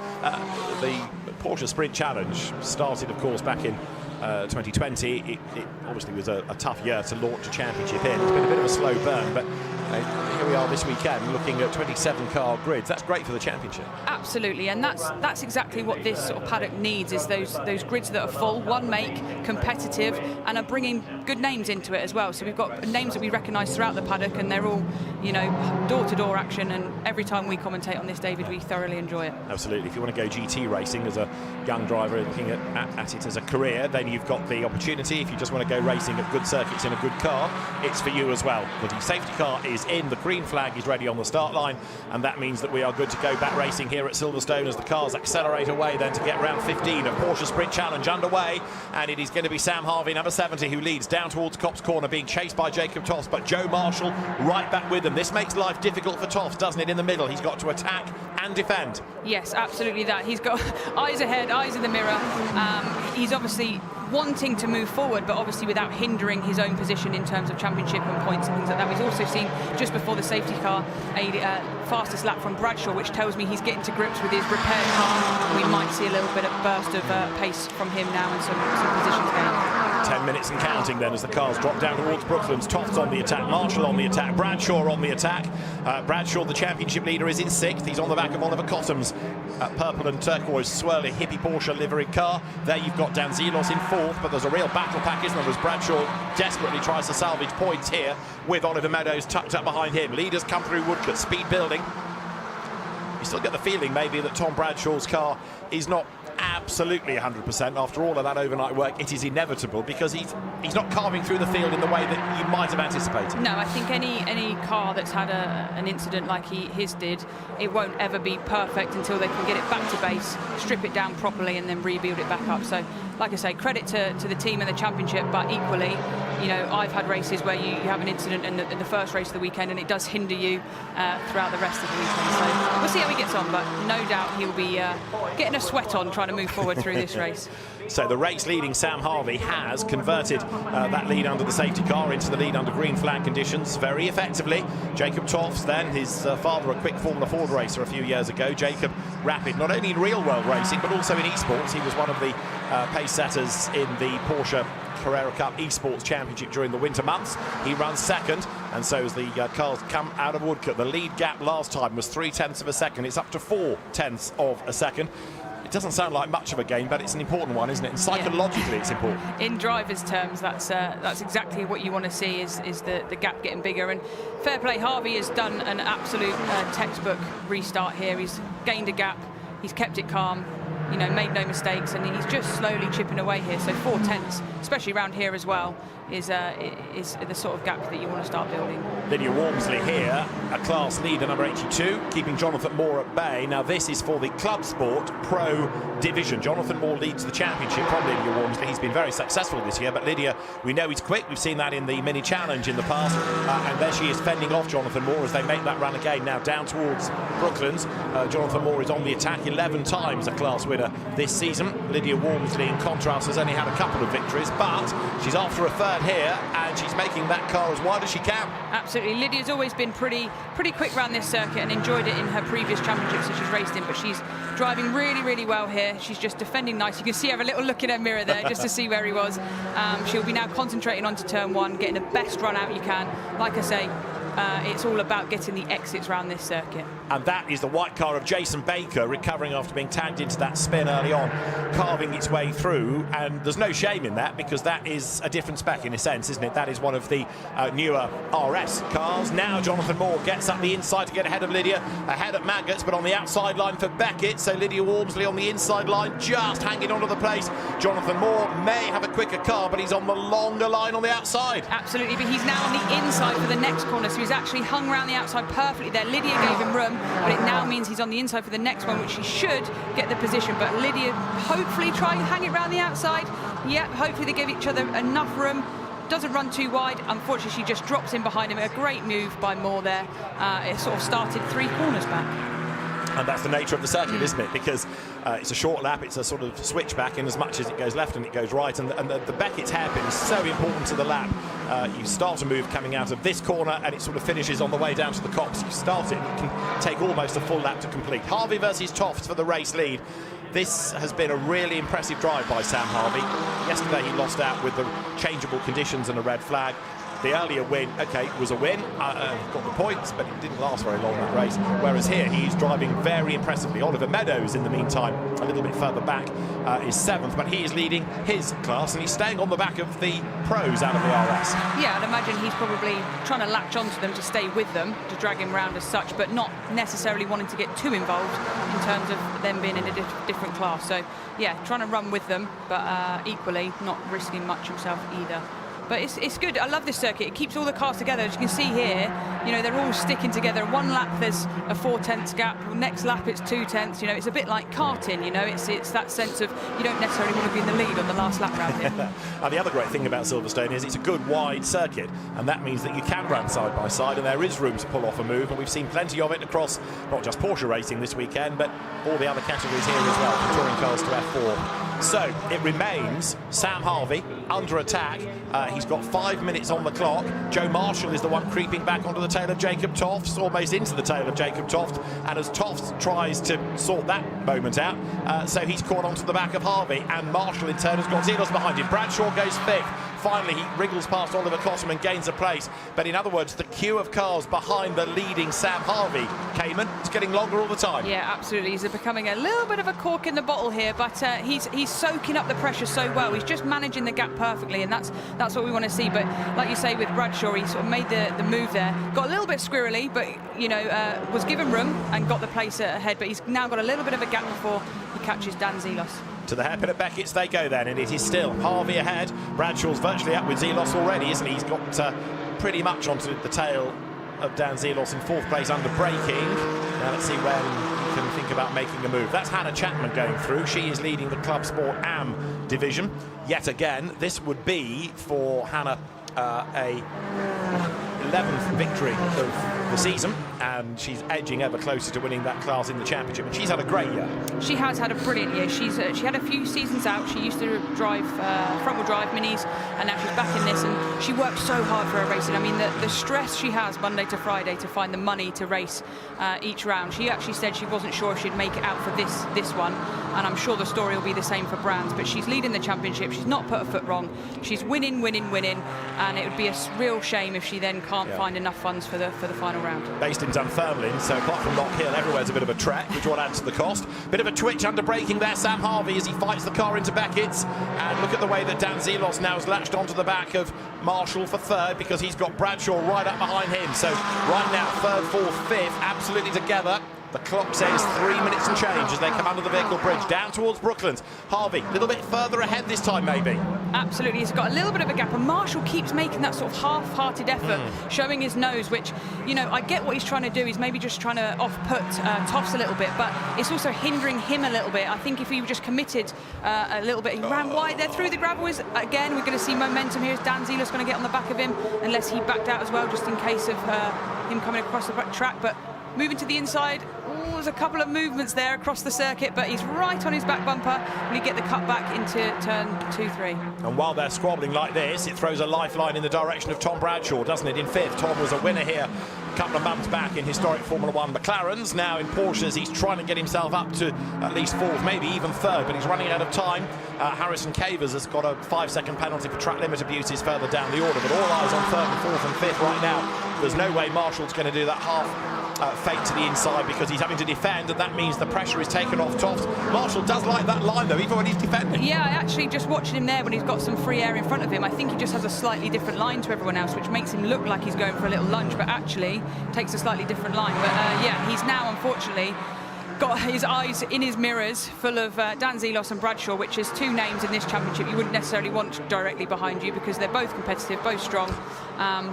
The Porsche Sprint Challenge started, of course, back in 2020. It obviously was a tough year to launch a championship in. It's been a bit of a slow burn, but here we are this weekend looking at 27 car grids. That's great for the championship. Absolutely, and that's exactly what this sort of paddock needs, is those grids that are full, one make, competitive, and are bringing good names into it as well. So we've got names that we recognise throughout the paddock, and they're all, you know, door-to-door action, and every time we commentate on this, David, we thoroughly enjoy it. Absolutely. If you want to go GT racing as a young driver looking at it as a career, then you've got the opportunity. If you just want to go racing at good circuits in a good car, it's for you as well. The safety car is in, the green flag is ready on the start line, and that means that we are good to go back racing here at Silverstone as the cars accelerate away then to get round 15 of Porsche Sprint Challenge underway, and it is going to be Sam Harvey, number 70, who leads down towards Copse Corner, being chased by Jacob Toffs, but Joe Marshall right back with them. This makes life difficult for Toffs, doesn't it, in the middle? He's got to attack and defend. Yes, absolutely that. He's got eyes ahead, eyes in the mirror. He's obviously wanting to move forward, but obviously without hindering his own position in terms of championship and points and things like that. We've also seen, just before the safety car, a fastest lap from Bradshaw, which tells me he's getting to grips with his repaired car. We might see a little bit of burst of pace from him now and some positions gained. 10 minutes and counting then as the cars drop down towards Brooklands. Toft's on the attack, Marshall on the attack, Bradshaw on the attack. Bradshaw, the championship leader, is in 6th. He's on the back of Oliver Cotham's purple and turquoise swirly hippie Porsche livery car. There you've got Danzilos in 4th, but there's a real battle pack, isn't there, as Bradshaw desperately tries to salvage points here with Oliver Meadows tucked up behind him. Leaders come through Woodcote, speed building. You still get the feeling maybe that Tom Bradshaw's car is not absolutely 100% after all of that overnight work. It is inevitable because he's not carving through the field in the way that you might have anticipated. No, I think any car that's had an incident like his did, it won't ever be perfect until they can get it back to base, strip it down properly and then rebuild it back up. So like I say, credit to the team and the championship, but equally, you know, I've had races where you have an incident in the first race of the weekend and it does hinder you throughout the rest of the weekend. So we'll see how he gets on, but no doubt he'll be getting a sweat on trying to move forward through this race. So the race leading Sam Harvey has converted that lead under the safety car into the lead under green flag conditions very effectively. Jacob Tofts then, his father, a quick Formula Ford racer a few years ago. Jacob rapid, not only in real world racing, but also in esports. He was one of the pace setters in the Porsche Carrera Cup Esports Championship during the winter months. He runs 2nd, and so as the cars come out of Woodcote, the lead gap last time was 0.3 of a second. It's up to 0.4 of a second. It doesn't sound like much of a gain, but it's an important one, isn't it? And psychologically, it's important. In drivers' terms, that's exactly what you want to see is the gap getting bigger. And fair play, Harvey has done an absolute textbook restart here. He's gained a gap, he's kept it calm, you know, made no mistakes, and he's just slowly chipping away here. So 0.4, especially around here as well, is the sort of gap that you want to start building. Lydia Walmsley here, a class leader, number 82, keeping Jonathan Moore at bay. Now this is for the Club Sport Pro Division. Jonathan Moore leads the championship from Lydia Walmsley. He's been very successful this year, but Lydia, we know he's quick. We've seen that in the mini challenge in the past, and there she is fending off Jonathan Moore as they make that run again. Now down towards Brooklands, Jonathan Moore is on the attack, 11 times a class winner this season. Lydia Walmsley, in contrast, has only had a couple of victories, but she's after a third here, and she's making that car as wide as she can. Absolutely. Lydia's always been pretty quick around this circuit and enjoyed it in her previous championships that she's raced in, but she's driving really well here. She's just defending nice. You can see her a little look in her mirror there just to see where he was. She'll be now concentrating onto turn 1, getting the best run out you can. Like I say, it's all about getting the exits around this circuit. And that is the white car of Jason Baker, recovering after being tagged into that spin early on, carving its way through. And there's no shame in that, because that is a different spec in a sense, isn't it? That is one of the newer RS cars. Now Jonathan Moore gets up the inside to get ahead of Lydia, ahead at Maggots, but on the outside line for Beckett. So Lydia Walmsley on the inside line, just hanging onto the place. Jonathan Moore may have a quicker car, but he's on the longer line on the outside. Absolutely, but he's now on the inside for the next corner, so he's actually hung around the outside perfectly there. Lydia gave him room, but it now means he's on the inside for the next one, which he should get the position. But Lydia hopefully try and hang it around the outside. Yep, hopefully they give each other enough room. Doesn't run too wide. Unfortunately, she just drops in behind him. A great move by Moore there. It sort of started 3 corners back. And that's the nature of the circuit, isn't it? Because it's a short lap, it's a sort of switchback in as much as it goes left and it goes right. And the Beckett hairpin is so important to the lap. You start a move coming out of this corner and it sort of finishes on the way down to the copse. You start it and it can take almost a full lap to complete. Harvey versus Tofts for the race lead. This has been a really impressive drive by Sam Harvey. Yesterday he lost out with the changeable conditions and a red flag. The earlier win, okay, was a win, got the points, but it didn't last very long, that race. Whereas here, he's driving very impressively. Oliver Meadows, in the meantime, a little bit further back, is 7th, but he is leading his class, and he's staying on the back of the pros out of the RS. Yeah, I'd imagine he's probably trying to latch onto them to stay with them, to drag him round as such, but not necessarily wanting to get too involved in terms of them being in a different class. So, yeah, trying to run with them, but equally not risking much himself either. But it's good. I love this circuit. It keeps all the cars together. As you can see here, you know, they're all sticking together. One lap there's a 0.4 gap. Next lap it's 0.2. You know, it's a bit like karting. You know, it's that sense of you don't necessarily want to be in the lead on the last lap round here. And the other great thing about Silverstone is it's a good wide circuit, and that means that you can run side by side, and there is room to pull off a move. And we've seen plenty of it across not just Porsche racing this weekend, but all the other categories here as well, from touring cars to F4. So it remains Sam Harvey under attack. He's got 5 minutes on the clock. Joe Marshall is the one creeping back onto the tail of Jacob Tofts, almost into the tail of Jacob Tofts. And as Tofts tries to sort that moment out, so he's caught onto the back of Harvey, and Marshall in turn has got Zelos behind him. Bradshaw goes fifth. Finally, he wriggles past Oliver Cottam and gains a place. But in other words, the queue of cars behind the leading Sam Harvey, Cayman, is getting longer all the time. Yeah, absolutely. He's becoming a little bit of a cork in the bottle here, but he's soaking up the pressure so well. He's just managing the gap perfectly, and that's what we want to see. But like you say, with Bradshaw, he sort of made the move there. Got a little bit squirrely, but was given room and got the place ahead. But he's now got a little bit of a gap before he catches Dan Zelos. To the hairpin at Beckett's they go then, and it is still Harvey ahead. Bradshaw's virtually up with Zelos already, isn't he? He's got pretty much onto the tail of Dan Zelos in fourth place under braking. Now let's see when he can think about making a move. That's Hannah Chapman going through. She is leading the Club Sport AM division. Yet again, this would be for Hannah a 11th victory of the season, and she's edging ever closer to winning that class in the championship, and she's had a great year. She has had a brilliant year. She had a few seasons out. She used to drive front-wheel drive minis, and now she's back in this, and she worked so hard for her racing. I mean, the stress she has Monday to Friday to find the money to race each round. She actually said she wasn't sure if she'd make it out for this one, and I'm sure the story will be the same for Brands, but she's leading the championship. She's not put a foot wrong. She's winning, and it would be a real shame if she then can't find enough funds for the final round. Based in Dunfermline, so apart from Lock Hill, everywhere's a bit of a trek, which will add to the cost. Bit of a twitch under braking there, Sam Harvey, as he fights the car into Beckett's. And look at the way that Dan Zelos now has latched onto the back of Marshall for third, because he's got Bradshaw right up behind him. So right now, third, fourth, fifth, absolutely together. The clock says 3 minutes and change as they come under the vehicle bridge, down towards Brooklands. Harvey, a little bit further ahead this time, maybe. Absolutely, he's got a little bit of a gap, and Marshall keeps making that sort of half-hearted effort, showing his nose, which, I get what he's trying to do. He's maybe just trying to off-put Tofts a little bit, but it's also hindering him a little bit. I think if he just committed a little bit, he ran wide there through the gravel. Again, we're going to see momentum here. Is Dan Zelos going to get on the back of him, unless he backed out as well, just in case of him coming across the track. But moving to the inside, there's a couple of movements there across the circuit, but he's right on his back bumper when he get the cut back into turn 2-3. And while they're squabbling like this, it throws a lifeline in the direction of Tom Bradshaw, doesn't it? In fifth, Tom was a winner here a couple of months back in historic Formula One McLarens. Now in Porsches, he's trying to get himself up to at least fourth, maybe even third, but he's running out of time. Harrison Cavers has got a 5-second penalty for track limit abuses further down the order, but all eyes on third and fourth and fifth right now. There's no way Marshall's going to do that half fake to the inside, because he's having to defend, and that means the pressure is taken off Tofts. Marshall does like that line though, even when he's defending. Yeah, I actually just watching him there when he's got some free air in front of him. I think he just has a slightly different line to everyone else, which makes him look like he's going for a little lunge, but actually takes a slightly different line. But yeah, he's now unfortunately got his eyes in his mirrors full of Dan Zelos and Bradshaw, which is two names in this championship you wouldn't necessarily want directly behind you, because they're both competitive, both strong,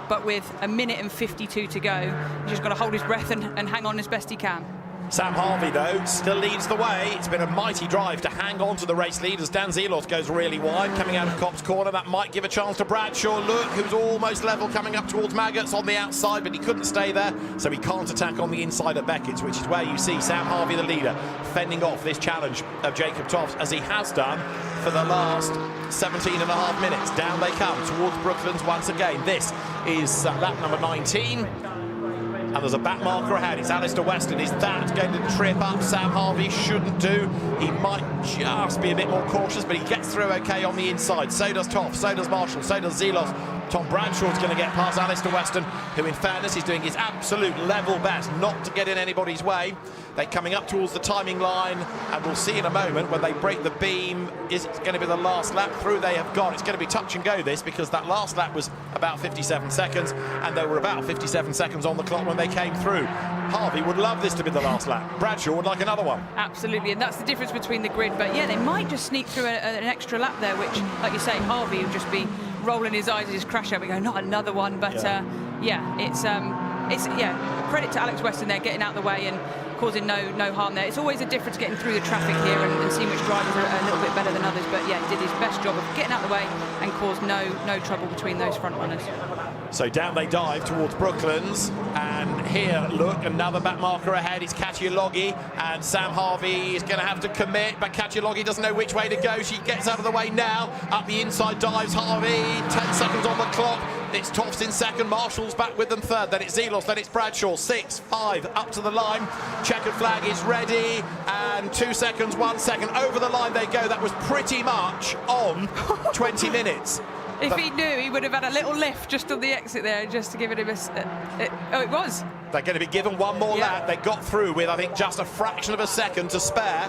but with 1 minute and 52 to go, he's just got to hold his breath and hang on as best he can. Sam Harvey, though, still leads the way. It's been a mighty drive to hang on to the race lead as Dan Zelos goes really wide, coming out of Cops Corner. That might give a chance to Bradshaw. Look, who's almost level, coming up towards Maggots on the outside, but he couldn't stay there, so he can't attack on the inside at Beckett's, which is where you see Sam Harvey, the leader, fending off this challenge of Jacob Tofts, as he has done for the last 17.5 minutes. Down they come towards Brooklands once again. This is lap number 19. And there's a back marker ahead. It's Alistair Weston. Is that going to trip up Sam Harvey? Shouldn't do. He might just be a bit more cautious, but he gets through okay on the inside. So does Tofts, so does Marshall, so does Zelos. Tom Bradshaw's going to get past Alistair Weston, who in fairness is doing his absolute level best not to get in anybody's way. They're coming up towards the timing line, and we'll see in a moment when they break the beam. Is it going to be the last lap through? They have gone. It's going to be touch and go, this, because that last lap was about 57 seconds, and there were about 57 seconds on the clock when they came through. Harvey would love this to be the last lap. Bradshaw would like another one. Absolutely, and that's the difference between the grid. But yeah, they might just sneak through an extra lap there, which, like you say, Harvey would just be rolling his eyes at his crash out and go, not another one. But yeah, it's credit to Alex Weston there, getting out the way and causing no harm there. It's always a difference getting through the traffic here and seeing which drivers are a little bit better than others. But yeah, he did his best job of getting out the way and caused no trouble between those front runners. So down they dive towards Brooklands, and here, look, another back marker ahead. It's Katyalogi, and Sam Harvey is going to have to commit, but Katyalogi doesn't know which way to go. She gets out of the way now. Up the inside dives Harvey. 10 seconds on the clock. It's Tofts in second, Marshall's back with them third, then it's Zelos, then it's Bradshaw, 6, 5, up to the line. Checkered flag is ready, and 2 seconds, 1 second, over the line they go. That was pretty much on 20 minutes. If he knew, he would have had a little lift just on the exit there, just to give it a oh, it was. They're going to be given one more lap. They got through with, I think, just a fraction of a second to spare.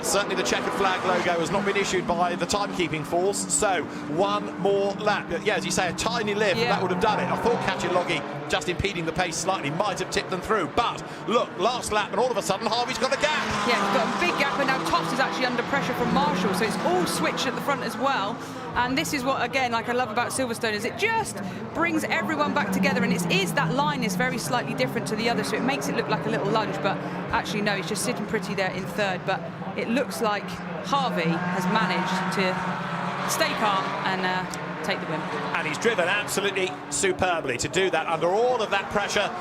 Certainly the checkered flag logo has not been issued by the timekeeping force, so one more lap. Yeah, as you say, a tiny lift, that would have done it. I thought Katyalogi, just impeding the pace slightly, might have tipped them through. But look, last lap, and all of a sudden Harvey's got a gap. Yeah, he's got a big gap, and now Tofts is actually under pressure from Marshall, so it's all switched at the front as well. And this is what, again, like I love about Silverstone, is it just brings everyone back together, and it is that line is very slightly different to the other, so it makes it look like a little lunge, but actually no, he's just sitting pretty there in third. But it looks like Harvey has managed to stay calm and take the win. And he's driven absolutely superbly to do that under all of that pressure.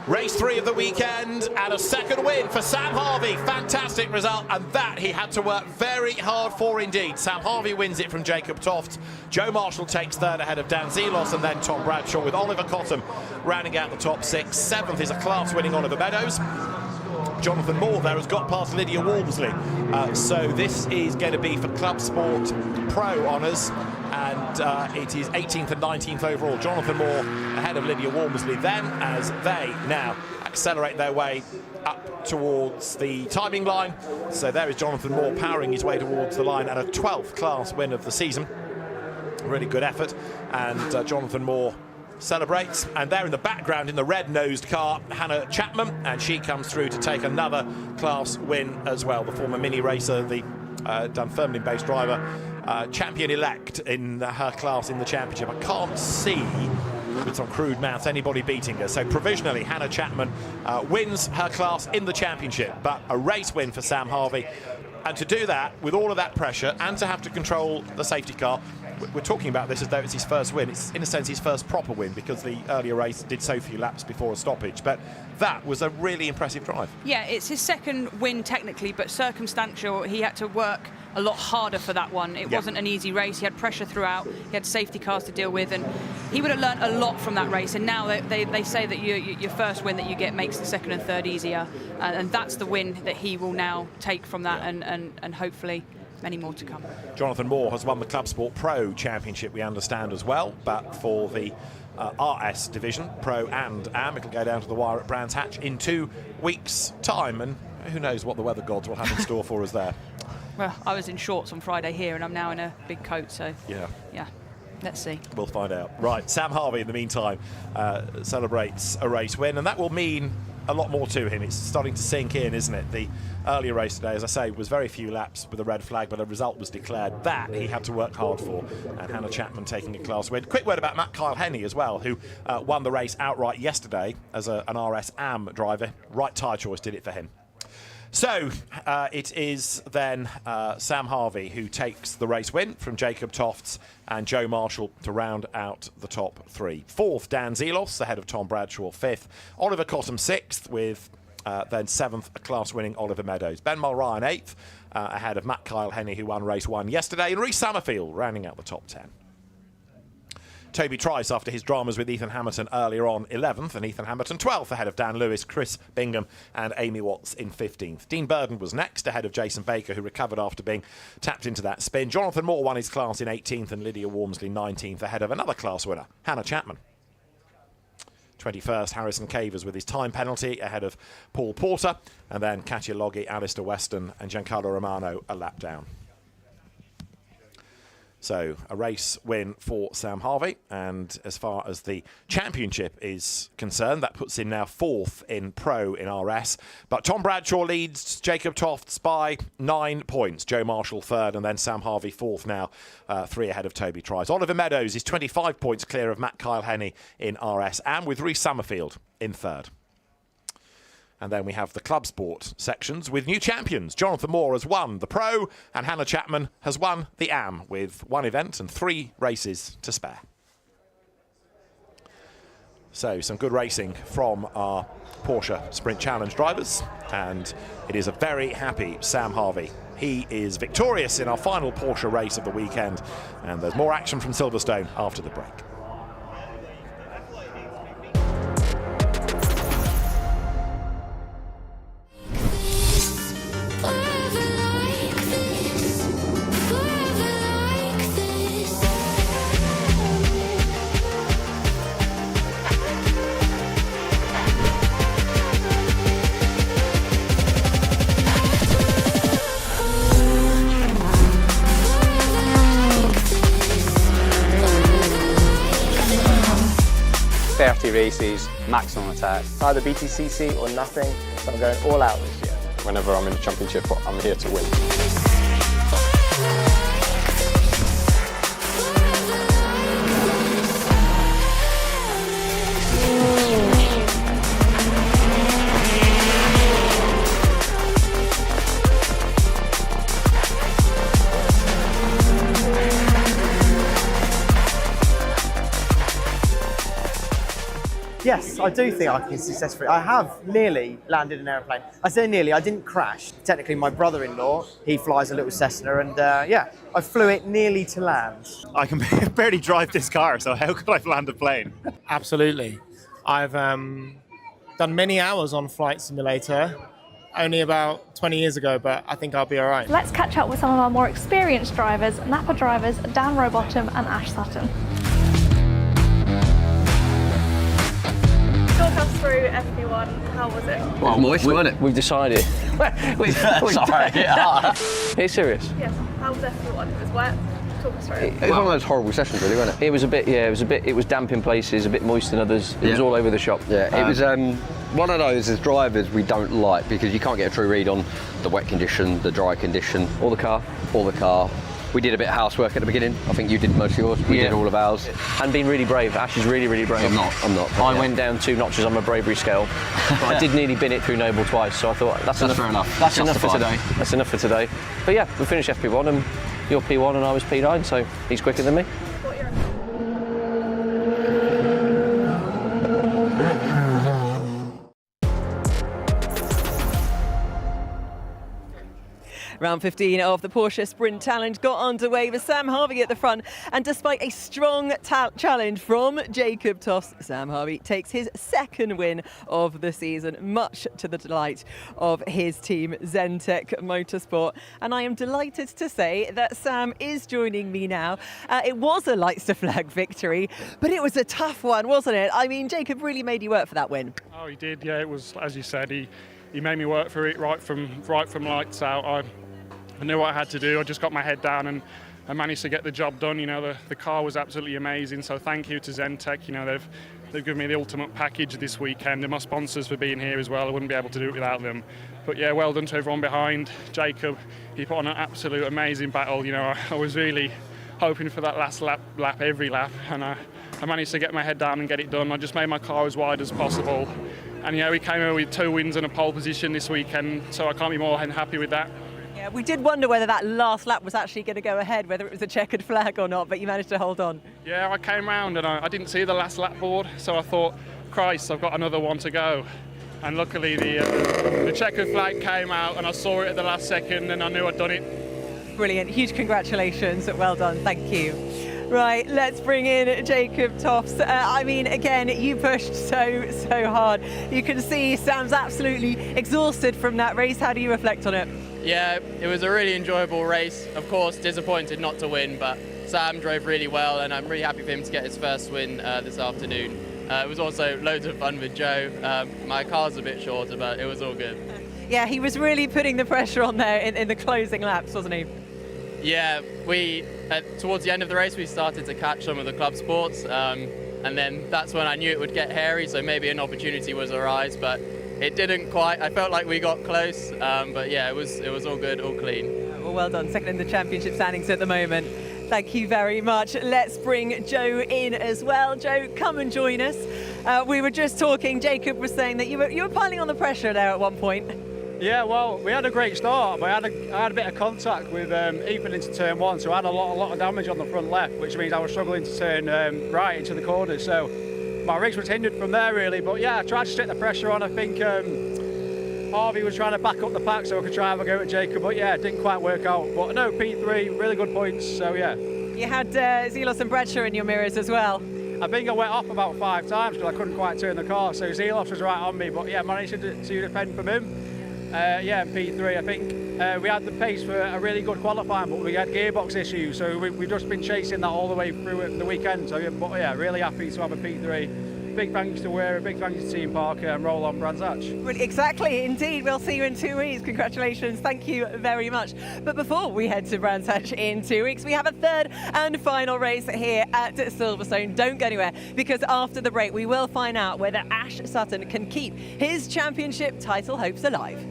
Race 3 of the weekend, and a second win for Sam Harvey. Fantastic result, and that he had to work very hard for indeed. Sam Harvey wins it from Jacob Tofts. Joe Marshall takes third ahead of Dan Zelos, and then Tom Bradshaw, with Oliver Cottam rounding out the top 6. 7th is a class-winning Oliver Meadows. Jonathan Moore there has got past Lydia Walmsley. So this is going to be for Club Sport Pro honours, and it is 18th and 19th overall. Jonathan Moore ahead of Lydia Walmsley then, as they now accelerate their way up towards the timing line. So there is Jonathan Moore powering his way towards the line, and a 12th class win of the season. Really good effort, and Jonathan Moore celebrates. And there in the background in the red-nosed car, Hannah Chapman, and she comes through to take another class win as well. The former mini racer, the Dunfermline-based driver, champion-elect in her class in the championship. I can't see, with some crude maths, anybody beating her. So provisionally, Hannah Chapman wins her class in the championship, but a race win for Sam Harvey. And to do that, with all of that pressure, and to have to control the safety car, we're talking about this as though it's his first win. It's, in a sense, his first proper win, because the earlier race did so few laps before a stoppage. But that was a really impressive drive. Yeah, it's his second win technically, but circumstantial. He had to work a lot harder for that one. It wasn't an easy race. He had pressure throughout. He had safety cars to deal with, and he would have learned a lot from that race. And now they say that your first win that you get makes the second and third easier, and that's the win that he will now take from that, and hopefully many more to come. Jonathan Moore has won the Club Sport Pro Championship, we understand, as well, but for the RS division, Pro and Am, it'll go down to the wire at Brands Hatch in 2 weeks' time, and who knows what the weather gods will have in store for us there. Well, I was in shorts on Friday here, and I'm now in a big coat, so yeah, let's see. We'll find out. Right, Sam Harvey, in the meantime, celebrates a race win, and that will mean a lot more to him. It's starting to sink in, isn't it? The earlier race today, as I say, was very few laps with a red flag, but a result was declared. That he had to work hard for, and Hannah Chapman taking a class win. Quick word about Matt Kyle Henney as well, who won the race outright yesterday as an RS Am driver. Right tyre choice did it for him. So it is then Sam Harvey who takes the race win from Jacob Tofts and Joe Marshall to round out the top 3. 4th, Dan Zelos, ahead of Tom Bradshaw. 5th, Oliver Cottam 6th, with then 7th, a class-winning Oliver Meadows. Ben Mulryan 8th, ahead of Matt Kyle Henney, who won race 1 yesterday, and Rhys Summerfield rounding out the top 10. Toby Trice, after his dramas with Ethan Hamilton earlier on, 11th, and Ethan Hamilton 12th, ahead of Dan Lewis, Chris Bingham and Amy Watts in 15th. Dean Burden was next, ahead of Jason Baker, who recovered after being tapped into that spin. Jonathan Moore won his class in 18th, and Lydia Walmsley 19th, ahead of another class winner, Hannah Chapman. 21st, Harrison Cavers with his time penalty, ahead of Paul Porter, and then Katyalogi, Alistair Weston and Giancarlo Romano a lap down. So a race win for Sam Harvey, and as far as the championship is concerned, that puts him now 4th in Pro in RS. But Tom Bradshaw leads Jacob Tofts by 9 points. Joe Marshall 3rd, and then Sam Harvey 4th now, 3 ahead of Toby Trice. Oliver Meadows is 25 points clear of Matt Kyle Henney in RS, and with Rhys Summerfield in 3rd. And then we have the club sport sections with new champions. Jonathan Moore has won the Pro, and Hannah Chapman has won the Am, with 1 event and 3 races to spare. So some good racing from our Porsche Sprint Challenge drivers, and it is a very happy Sam Harvey. He is victorious in our final Porsche race of the weekend, and there's more action from Silverstone after the break. .30 races, maximum attack. It's either BTCC or nothing, so I'm going all out this year. Whenever I'm in a championship, I'm here to win. Yes, I do think I can successfully. I have nearly landed an aeroplane. I say nearly, I didn't crash. Technically, my brother-in-law, he flies a little Cessna, and yeah, I flew it nearly to land. I can barely drive this car, so how could I land a plane? Absolutely. I've done many hours on Flight Simulator, only about 20 years ago, but I think I'll be all right. Let's catch up with some of our more experienced drivers, Napa drivers Dan Rowbottom and Ash Sutton. Talk us through FP1, how was it? Well, moist, wasn't it? We've decided. Sorry, yeah. Are you serious? Yes, how was FP1? It was wet. Talk us through it. It was one of those horrible sessions, really, wasn't it? It was a bit, yeah, it was damp in places, a bit moist in others. It was all over the shop. Yeah, it was one of those as drivers we don't like because you can't get a true read on the wet condition, the dry condition, or the car. We did a bit of housework at the beginning. I think you did most of yours. We did all of ours. And been really brave. Ash is really, really brave. I'm not. I went down 2 notches on my bravery scale. But I did nearly bin it through Noble twice, so I thought that's enough. Fair enough. That's enough for today. That's enough for today. But yeah, we finished FP1 and you're P1 and I was P9, so he's quicker than me. Round 15 of the Porsche Sprint Challenge got underway with Sam Harvey at the front, and despite a strong challenge from Jacob Toss, Sam Harvey takes his second win of the season, much to the delight of his team Zentech Motorsport. And I am delighted to say that Sam is joining me now. It was a lights to flag victory, but it was a tough one, wasn't it? I mean, Jacob really made you work for that win. Oh, he did. Yeah, it was, as you said, he made me work for it right from lights out. I knew what I had to do. I just got my head down and I managed to get the job done. You know, the car was absolutely amazing. So thank you to Zentech. You know, they've given me the ultimate package this weekend, and my sponsors for being here as well. I wouldn't be able to do it without them. But yeah, well done to everyone behind. Jacob, he put on an absolute amazing battle. You know, I was really hoping for that last lap every lap, and I managed to get my head down and get it done. I just made my car as wide as possible. And yeah, we came over with 2 wins and a pole position this weekend, so I can't be more than happy with that. Yeah, we did wonder whether that last lap was actually going to go ahead, whether it was a checkered flag or not, but you managed to hold on. Yeah, I came round and I didn't see the last lap board, so I thought, Christ, I've got another one to go. And luckily the checkered flag came out and I saw it at the last second and I knew I'd done it. Brilliant, huge congratulations, well done, thank you. Right, let's bring in Jacob Toffs. I mean, again, you pushed so hard. You can see Sam's absolutely exhausted from that race. How do you reflect on it? Yeah, it was a really enjoyable race. Of course, disappointed not to win, but Sam drove really well and I'm really happy for him to get his first win this afternoon. It was also loads of fun with Joe. My car's a bit shorter, but it was all good. Yeah, he was really putting the pressure on there in the closing laps, wasn't he? Yeah, towards the end of the race we started to catch some of the club sports, and then that's when I knew it would get hairy, so maybe an opportunity was arise, but it didn't quite. I felt like we got close, but yeah, it was all good, all clean. Well done, second in the championship standings at the moment. Thank you very much. Let's bring Joe in as well. Joe, come and join us. We were just talking, Jacob was saying that you were piling on the pressure there at one point. Yeah, well, we had a great start, but I had a bit of contact with Ethan into turn 1, so I had a lot of damage on the front left, which means I was struggling to turn right into the corners. So my race was hindered from there really. But yeah, I tried to stick the pressure on. I think Harvey was trying to back up the pack so I could try and have a go at Jacob, but yeah, it didn't quite work out. But no, P3, really good points, so yeah. You had Zelos and Bradshaw in your mirrors as well. I think I went off about 5 times because I couldn't quite turn the car, so Zelos was right on me, but yeah, managed to defend from him. Yeah, P3, I think we had the pace for a really good qualifying, but we had gearbox issues, so we've just been chasing that all the way through the weekend. So, but yeah, really happy to have a P3. Big thanks to Wera, big thanks to Team Parker, and roll on Brands Hatch. Exactly, indeed. We'll see you in 2 weeks. Congratulations. Thank you very much. But before we head to Brands Hatch in 2 weeks, we have a third and final race here at Silverstone. Don't go anywhere, because after the break, we will find out whether Ash Sutton can keep his championship title hopes alive.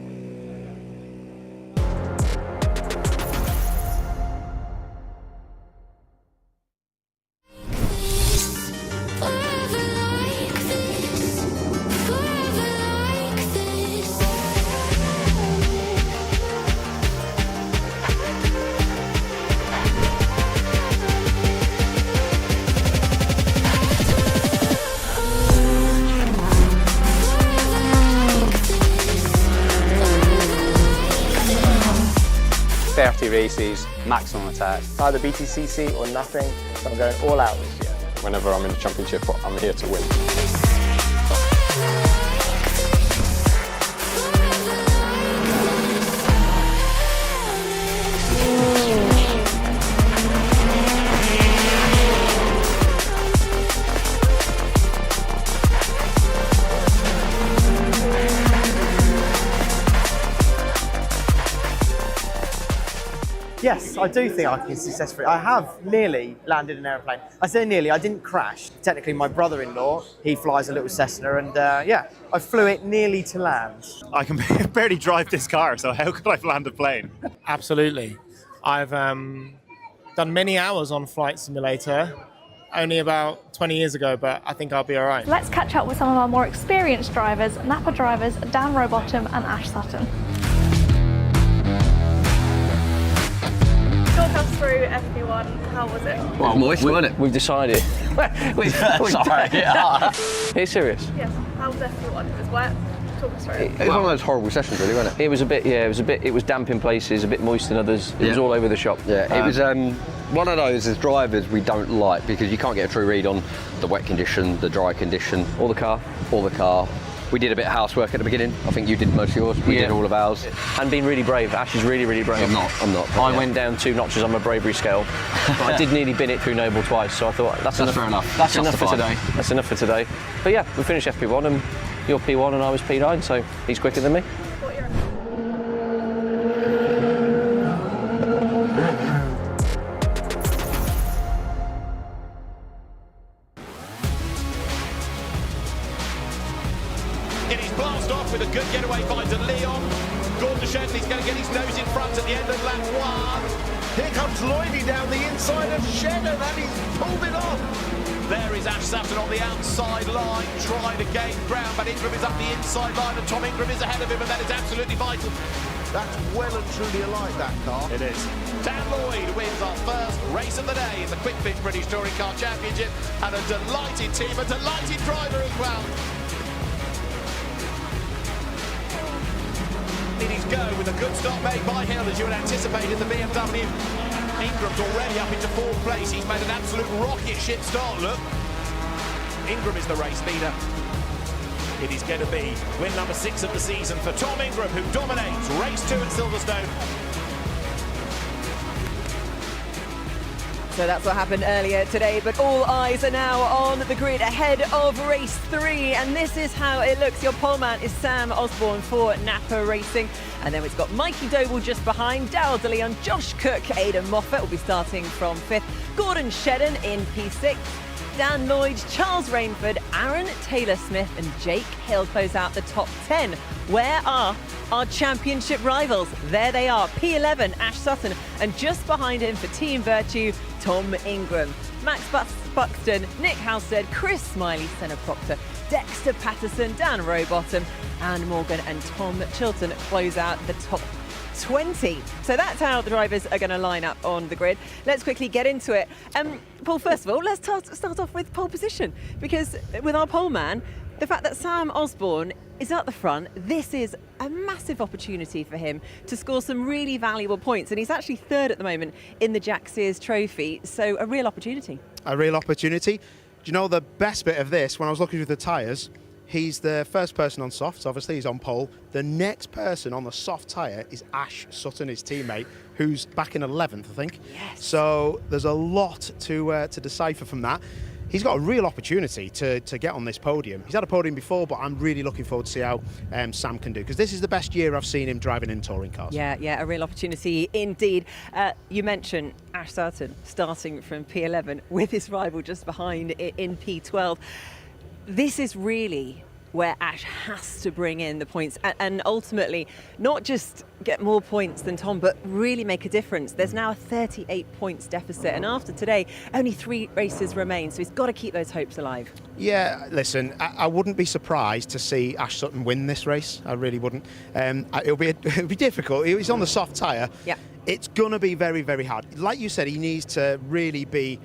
Races, maximum attack. Either BTCC or nothing, so I'm going all out this year. Whenever I'm in the championship, I'm here to win. Yes, I do think I can successfully. I have nearly landed an aeroplane. I say nearly, I didn't crash. Technically, my brother-in-law, he flies a little Cessna, and yeah, I flew it nearly to land. I can barely drive this car, so how could I land a plane? Absolutely. I've done many hours on Flight Simulator, only about 20 years ago, but I think I'll be all right. Let's catch up with some of our more experienced drivers, Napa drivers Dan Rowbottom and Ash Sutton. Talk us through FP1, how was it? Well, moist, wasn't it? We've decided. Sorry. Are you serious? Yes, how was FP1? It was wet. Talk us through it. It was one of those horrible sessions, really, wasn't it? It was a bit, yeah, it was damp in places, a bit moist in others. It was all over the shop. Yeah, it was one of those as drivers we don't like, because you can't get a true read on the wet condition, the dry condition, or the car. We did a bit of housework at the beginning. I think you did most of yours. We did all of ours. And being really brave. Ash is really, really brave. I'm not. I went down 2 notches on my bravery scale. But I did nearly bin it through Noble twice, so I thought that's enough. Fair enough. That's enough for today. That's enough for today. But yeah, we finished FP1 and you're P1 and I was P9, so he's quicker than me. With a good getaway by De Leon. Gordon Shenley's going to get his nose in front at the end of lap 1. Here comes Lloydie down the inside of Shenner, and he's pulled it off. There is Ash Sutton on the outside line, trying to gain ground, but Ingram is up the inside line, and Tom Ingram is ahead of him, and that is absolutely vital. That's well and truly alike, that car. It is. Dan Lloyd wins our first race of the day in the Kwik British Touring Car Championship, and a delighted team, a delighted driver as well. It is go with a good start made by Hill, as you would anticipate in the BMW. Ingram's already up into 4th place. He's made an absolute rocket ship start, look. Ingram is the race leader. It is going to be win number 6 of the season for Tom Ingram, who dominates race 2 at Silverstone. So that's what happened earlier today, but all eyes are now on the grid ahead of race 3, and this is how it looks. Your poleman is Sam Osborne for Napa Racing, and then it's got Mikey Doble just behind, Darryl De Leon, Josh Cook, Aidan Moffat will be starting from 5th, Gordon Shedden in P6, Dan Lloyd, Charles Rainford, Aaron Taylor-Smith and Jake Hill close out the top 10. Where are our championship rivals? There they are, P11, Ash Sutton, and just behind him for Team VERTU, Tom Ingram. Max Buxton, Nick Halstead, Chris Smiley, Senna Proctor, Dexter Patterson, Dan Rowbottom, and Morgan and Tom Chilton close out the top 20. So that's how the drivers are going to line up on the grid. Let's quickly get into it. Paul, first of all, let's start off with pole position, because with our pole man, the fact that Sam Osborne is at the front, this is a massive opportunity for him to score some really valuable points. And he's actually third at the moment in the Jack Sears Trophy. So a real opportunity. A real opportunity. Do you know the best bit of this? When I was looking through the tyres, he's the first person on softs, obviously he's on pole. The next person on the soft tyre is Ash Sutton, his teammate, who's back in 11th, I think. Yes. So there's a lot to decipher from that. He's got a real opportunity to get on this podium. He's had a podium before, but I'm really looking forward to see how Sam can do, because this is the best year I've seen him driving in touring cars. Yeah, a real opportunity indeed. You mentioned Ash Sutton starting from P11 with his rival just behind in P12. This is really where Ash has to bring in the points and ultimately not just get more points than Tom, but really make a difference. There's now a 38 points deficit, and after today, only 3 races remain, so he's got to keep those hopes alive. Yeah, listen, I wouldn't be surprised to see Ash Sutton win this race. I really wouldn't. It'll be difficult. He's on the soft tyre. Yeah. It's going to be very, very hard. Like you said, he needs to really be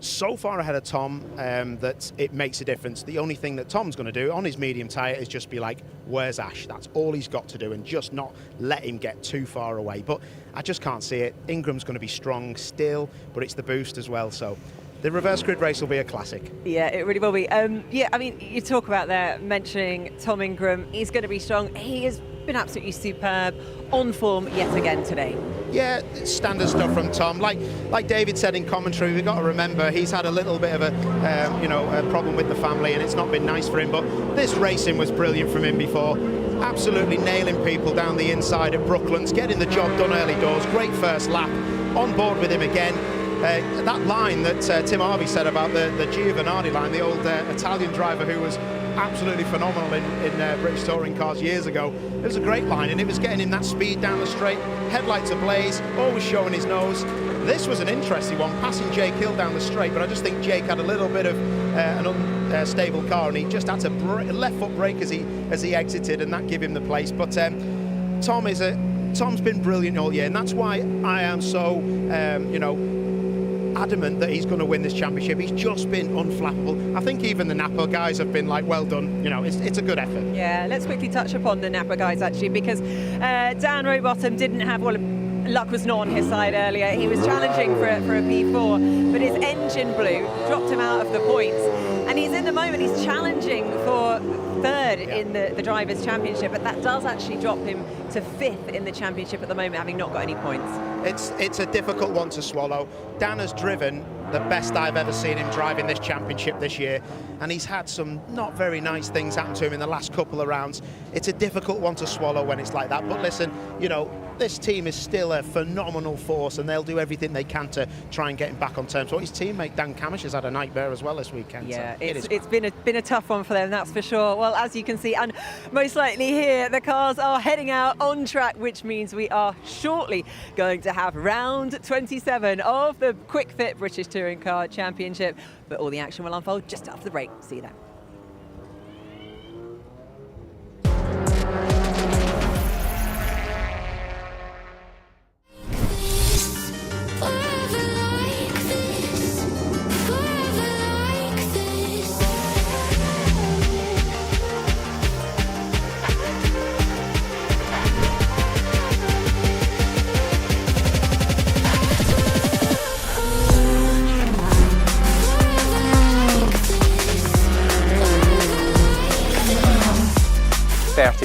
so far ahead of Tom that it makes a difference. The only thing that Tom's going to do on his medium tyre is just be like, where's Ash? That's all he's got to do, and just not let him get too far away. But I just can't see it. Ingram's going to be strong still, but it's the boost as well. So the reverse grid race will be a classic. Yeah, it really will be. Yeah, I mean, you talk about there, mentioning Tom Ingram. He's going to be strong. He has been absolutely superb, on form yet again today. Yeah, it's standard stuff from Tom. Like David said in commentary, we've got to remember he's had a little bit of a problem with the family, and it's not been nice for him. But this racing was brilliant from him before. Absolutely nailing people down the inside at Brooklands, getting the job done early doors. Great first lap. On board with him again. That line that Tim Harvey said about the Giovanardi line, the old Italian driver who was absolutely phenomenal in British touring cars years ago. It was a great line, and it was getting him that speed down the straight, headlights ablaze, always showing his nose. This was an interesting one, passing Jake Hill down the straight, but I just think Jake had a little bit of an unstable car, and he just had to left foot brake as he exited, and that gave him the place. But Tom's been brilliant all year, and that's why I am so adamant that he's going to win this championship. He's just been unflappable. I think even the Napa guys have been like, well done. It's a good effort. Yeah, let's quickly touch upon the Napa guys actually, because Dan Rowbottom didn't have, luck was not on his side earlier. He was challenging for a P4, but his engine blew, dropped him out of the points, and he's in the moment, he's challenging for third in the Drivers' Championship, but that does actually drop him to 5th in the championship at the moment, having not got any points. It's a difficult one to swallow. Dan has driven the best I've ever seen him driving this championship this year, and he's had some not very nice things happen to him in the last couple of rounds. It's a difficult one to swallow when it's like that, but listen, this team is still a phenomenal force, and they'll do everything they can to try and get him back on terms. But his teammate Dan Camish has had a nightmare as well this weekend. Yeah, so it's been a tough one for them, that's for sure. Well, as you can see, and most likely here, the cars are heading out on track, which means we are shortly going to have round 27 of the Kwik Fit British Touring Car Championship. But all the action will unfold just after the break. See you then.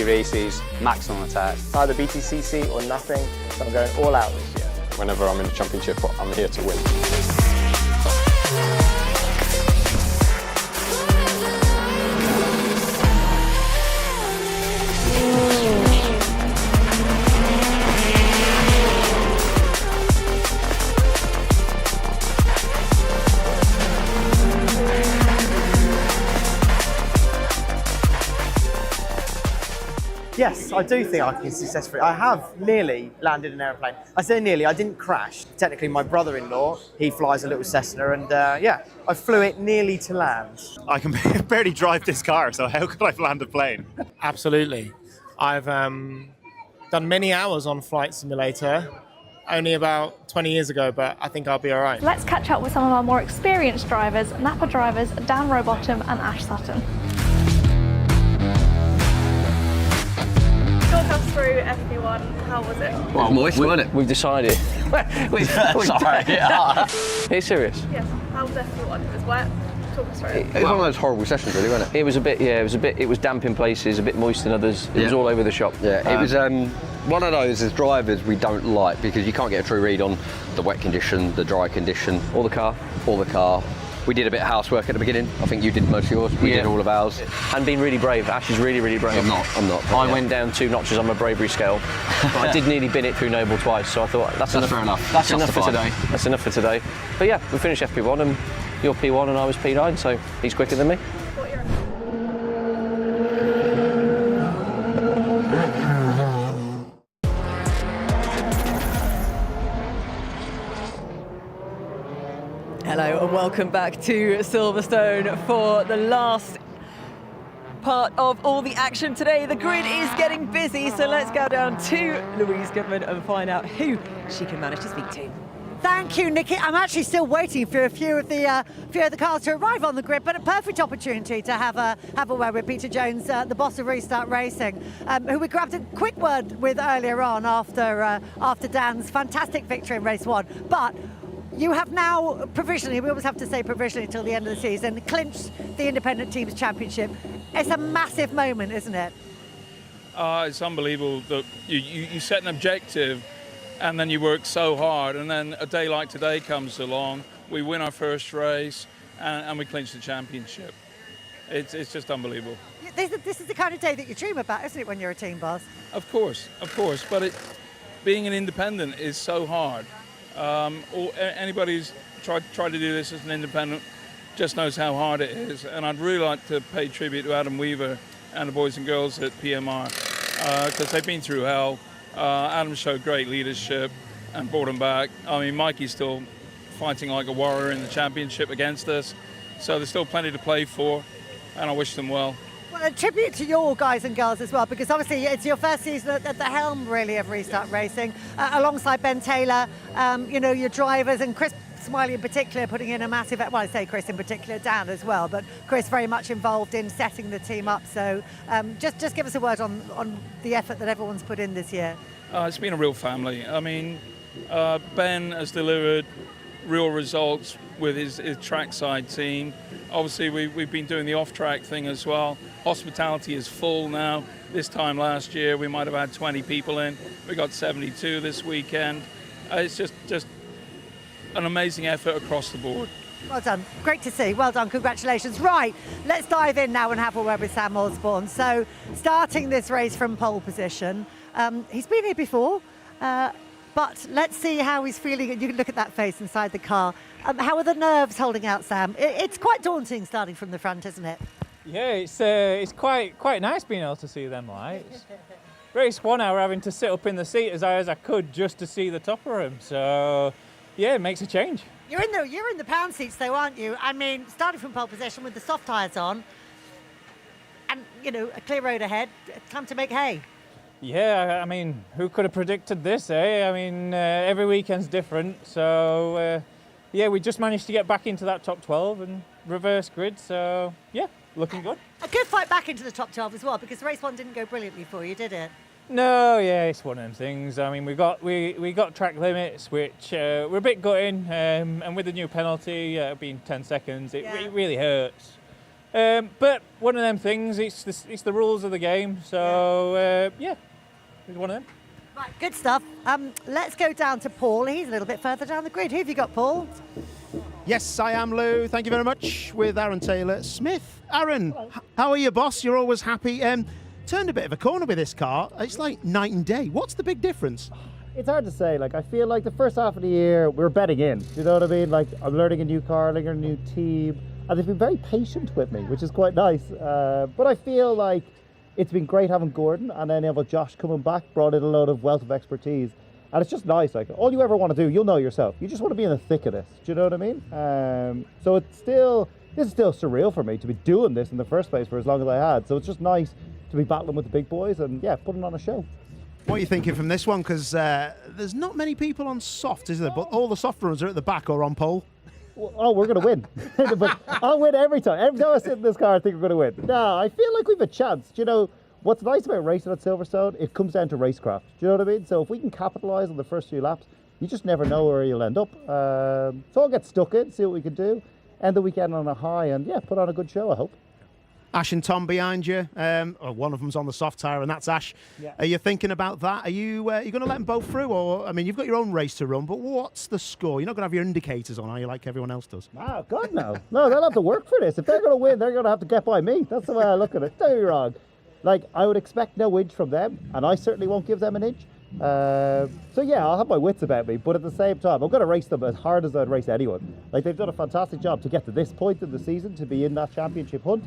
Races, maximum attack. Either BTCC or nothing, so I'm going all out this year. Whenever I'm in a championship, I'm here to win. Yes, I do think I can successfully. I have nearly landed an aeroplane. I say nearly, I didn't crash. Technically, my brother-in-law, he flies a little Cessna, and I flew it nearly to land. I can barely drive this car, so how could I land a plane? Absolutely. I've done many hours on Flight Simulator, only about 20 years ago, but I think I'll be all right. Let's catch up with some of our more experienced drivers, Napa drivers Dan Rowbottom and Ash Sutton. Talk us through FP1, how was it? Well, moist, wasn't it? We've decided. Sorry. Are you serious? Yes, how was FP1? It was wet. Talk us through it. It was one of those horrible sessions, really, wasn't it? It was a bit, yeah, it was damp in places, a bit moist in others. It was all over the shop. Yeah, it was one of those as drivers we don't like because you can't get a true read on the wet condition, the dry condition, or the car. We did a bit of housework at the beginning. I think you did most of yours. We did all of ours. And been really brave. Ash is really, really brave. I'm not. I went down 2 notches on my bravery scale. But I did nearly bin it through Noble twice, so I thought that's enough. Fair enough. That's enough for today. That's enough for today. But yeah, we finished FP1 and you're P1 and I was P9, so he's quicker than me. Hello and welcome back to Silverstone for the last part of all the action today. The grid is getting busy, so let's go down to Louise Goodman and find out who she can manage to speak to. Thank you, Nikki. I'm actually still waiting for a few of the cars to arrive on the grid, but a perfect opportunity to have a word with Peter Jones, the boss of Restart Racing, who we grabbed a quick word with earlier on after Dan's fantastic victory in race 1. But you have now provisionally, we always have to say provisionally until the end of the season, clinched the Independent Teams Championship. It's a massive moment, isn't it? It's unbelievable that you set an objective and then you work so hard, and then a day like today comes along, we win our first race and we clinch the championship. It's just unbelievable. This is the kind of day that you dream about, isn't it, when you're a team boss? Of course, but being an independent is so hard. Anybody who's tried to do this as an independent just knows how hard it is, and I'd really like to pay tribute to Adam Weaver and the boys and girls at PMR because they've been through hell. Adam showed great leadership and brought them back. I mean, Mikey's still fighting like a warrior in the championship against us, so there's still plenty to play for, and I wish them well. Well, a tribute to your guys and girls as well, because obviously it's your first season at the helm, really, of Restart Racing, alongside Ben Taylor, your drivers, and Chris Smiley in particular putting in a massive, well, I say Chris in particular, Dan as well, but Chris very much involved in setting the team up. So just give us a word on the effort that everyone's put in this year. It's been a real family. I mean, Ben has delivered real results with his trackside team. Obviously, we've been doing the off-track thing as well. Hospitality is full now. This time last year, we might have had 20 people in. We got 72 this weekend. It's just an amazing effort across the board. Well done. Great to see. Well done. Congratulations. Right, let's dive in now and have a word with Sam Osborne. So, starting this race from pole position, he's been here before, but let's see how he's feeling. You can look at that face inside the car. How are the nerves holding out, Sam? It's quite daunting starting from the front, isn't it? Yeah, it's quite nice being able to see them lights. Race 1, I were having to sit up in the seat as high as I could just to see the top of them. So, yeah, it makes a change. You're in the pound seats though, aren't you? I mean, starting from pole position with the soft tyres on, and a clear road ahead. Time to make hay. Yeah, I mean, who could have predicted this, eh? I mean, every weekend's different. So, yeah, we just managed to get back into that top 12 and reverse grid. So, yeah, looking good. A good fight back into the top 12 as well, because race 1 didn't go brilliantly for you, did it? No, yeah, it's one of them things. I mean, we got track limits, which we're a bit gutting, and with the new penalty being 10 seconds, it really hurts. But one of them things, it's the rules of the game. So yeah, it's one of them. Right, good stuff. Let's go down to Paul. He's a little bit further down the grid. Who have you got, Paul? Yes, I am, Lou. Thank you very much. With Aaron Taylor Smith. Aaron, how are you, boss? You're always happy. Turned a bit of a corner with this car. It's like night and day. What's the big difference? It's hard to say. Like, I feel like the first half of the year we're betting in. Do you know what I mean? Like, I'm learning a new car, learning a new team, and they've been very patient with me, which is quite nice. But I feel like it's been great having Gordon, and then have Josh coming back, brought in a load of wealth of expertise, and it's just nice. Like, all you ever want to do, you'll know yourself. You just want to be in the thick of this. Do you know what I mean? So this is still surreal for me to be doing this in the first place for as long as I had. So it's just nice to be battling with the big boys and, yeah, putting on a show. What are you thinking from this one? Because there's not many people on soft, is there? But all the soft runners are at the back or on pole. Oh, we're going to win. But I'll win every time. Every time I sit in this car, I think we're going to win. No, I feel like we've a chance. Do you know, what's nice about racing at Silverstone, it comes down to racecraft. Do you know what I mean? So if we can capitalise on the first few laps, you just never know where you'll end up. So I'll get stuck in, see what we can do, end the weekend on a high, and yeah, put on a good show, I hope. Ash and Tom behind you. One of them's on the soft tyre, and that's Ash. Yeah. Are you thinking about that? Are you going to let them both through? Or, I mean, you've got your own race to run, but what's the score? You're not going to have your indicators on, are you, like everyone else does? Oh, God, no. No, they'll have to work for this. If they're going to win, they're going to have to get by me. That's the way I look at it. Don't get me wrong. Like, I would expect no inch from them, and I certainly won't give them an inch. So yeah, I'll have my wits about me, but at the same time, I'm going to race them as hard as I'd race anyone. Like, they've done a fantastic job to get to this point in the season, to be in that championship hunt.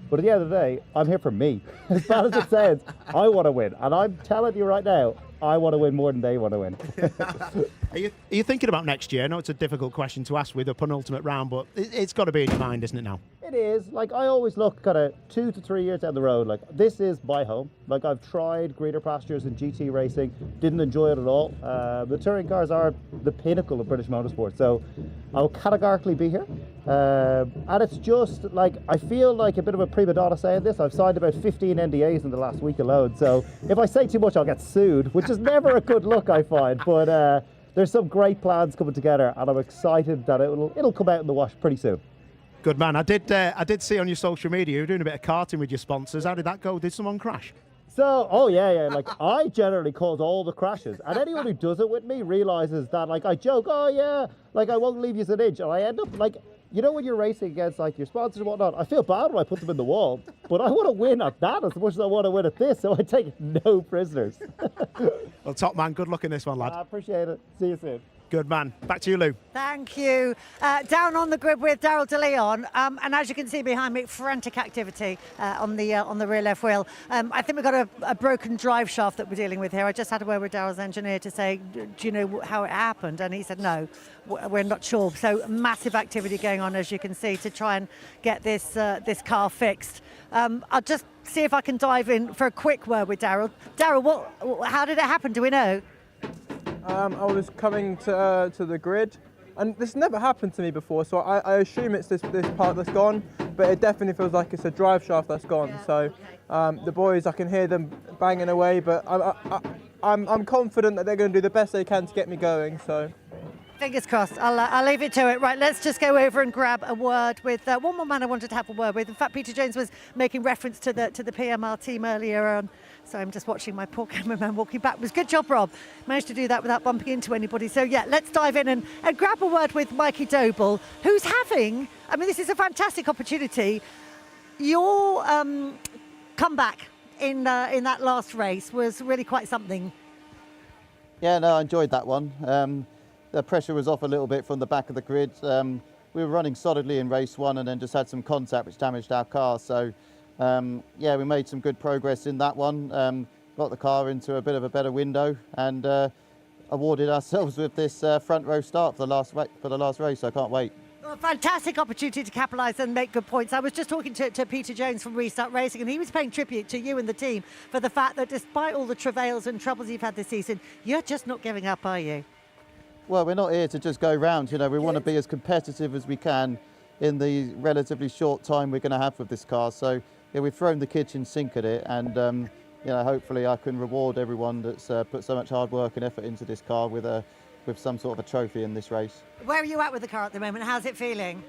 But at the end of the day, I'm here for me. As bad as it sounds, I want to win. And I'm telling you right now, I want to win more than they want to win. Are you thinking about next year? I know it's a difficult question to ask with a penultimate round, but it's got to be in your mind, isn't it now? It is. Like, I always look kind of 2 to 3 years down the road. Like, this is my home. Like, I've tried greener pastures in GT racing, didn't enjoy it at all. The touring cars are the pinnacle of British motorsport, so I'll categorically be here. And it's just, like, I feel like a bit of a prima donna saying this. I've signed about 15 NDAs in the last week alone, so if I say too much, I'll get sued, which is never a good look, I find. But there's some great plans coming together, and I'm excited that it'll come out in the wash pretty soon. Good man. I did see on your social media you were doing a bit of karting with your sponsors. How did that go? Did someone crash? So, oh yeah. Like, I generally cause all the crashes, and anyone who does it with me realizes that, like, I joke, oh yeah, like, I won't leave you an inch, and I end up, like, you know, when you're racing against, like, your sponsors and whatnot, I feel bad when I put them in the wall, but I want to win at that as much as I want to win at this, so I take no prisoners. Well, top man, good luck in this one, lad. I appreciate it. See you soon. Good man. Back to you, Lou. Thank you. Down on the grid with Daryl de Leon, and as you can see behind me, frantic activity on the rear left wheel. I think we've got a broken drive shaft that we're dealing with here. I just had a word with Daryl's engineer to say, do you know how it happened? And he said, no, we're not sure. So massive activity going on, as you can see, to try and get this car fixed. I'll just see if I can dive in for a quick word with Daryl. Daryl, how did it happen? Do we know? I was coming to the grid, and this never happened to me before, so I assume it's this part that's gone, but it definitely feels like it's a drive shaft that's gone. Yeah, so the boys, I can hear them banging away, but I'm confident that they're going to do the best they can to get me going. So. Fingers crossed. I'll leave it to it. Right, let's just go over and grab a word with one more man I wanted to have a word with. In fact, Peter Jones was making reference to the PMR team earlier on. So I'm just watching my poor cameraman walking back. It was good job, Rob. Managed to do that without bumping into anybody. So yeah, let's dive in and grab a word with Mikey Doble, who's having, I mean, this is a fantastic opportunity. Your comeback in that last race was really quite something. Yeah, no, I enjoyed that one. The pressure was off a little bit from the back of the grid. We were running solidly in race one and then just had some contact which damaged our car. So yeah, we made some good progress in that one. Got the car into a bit of a better window and awarded ourselves with this front row start for the last race. I can't wait. Well, fantastic opportunity to capitalise and make good points. I was just talking to Peter Jones from Restart Racing, and he was paying tribute to you and the team for the fact that despite all the travails and troubles you've had this season, you're just not giving up, are you? Well, we're not here to just go round. You know, we want to be as competitive as we can in the relatively short time we're going to have with this car. So yeah, we've thrown the kitchen sink at it, and you know, hopefully I can reward everyone that's put so much hard work and effort into this car with some sort of a trophy in this race. Where are you at with the car at the moment? How's it feeling?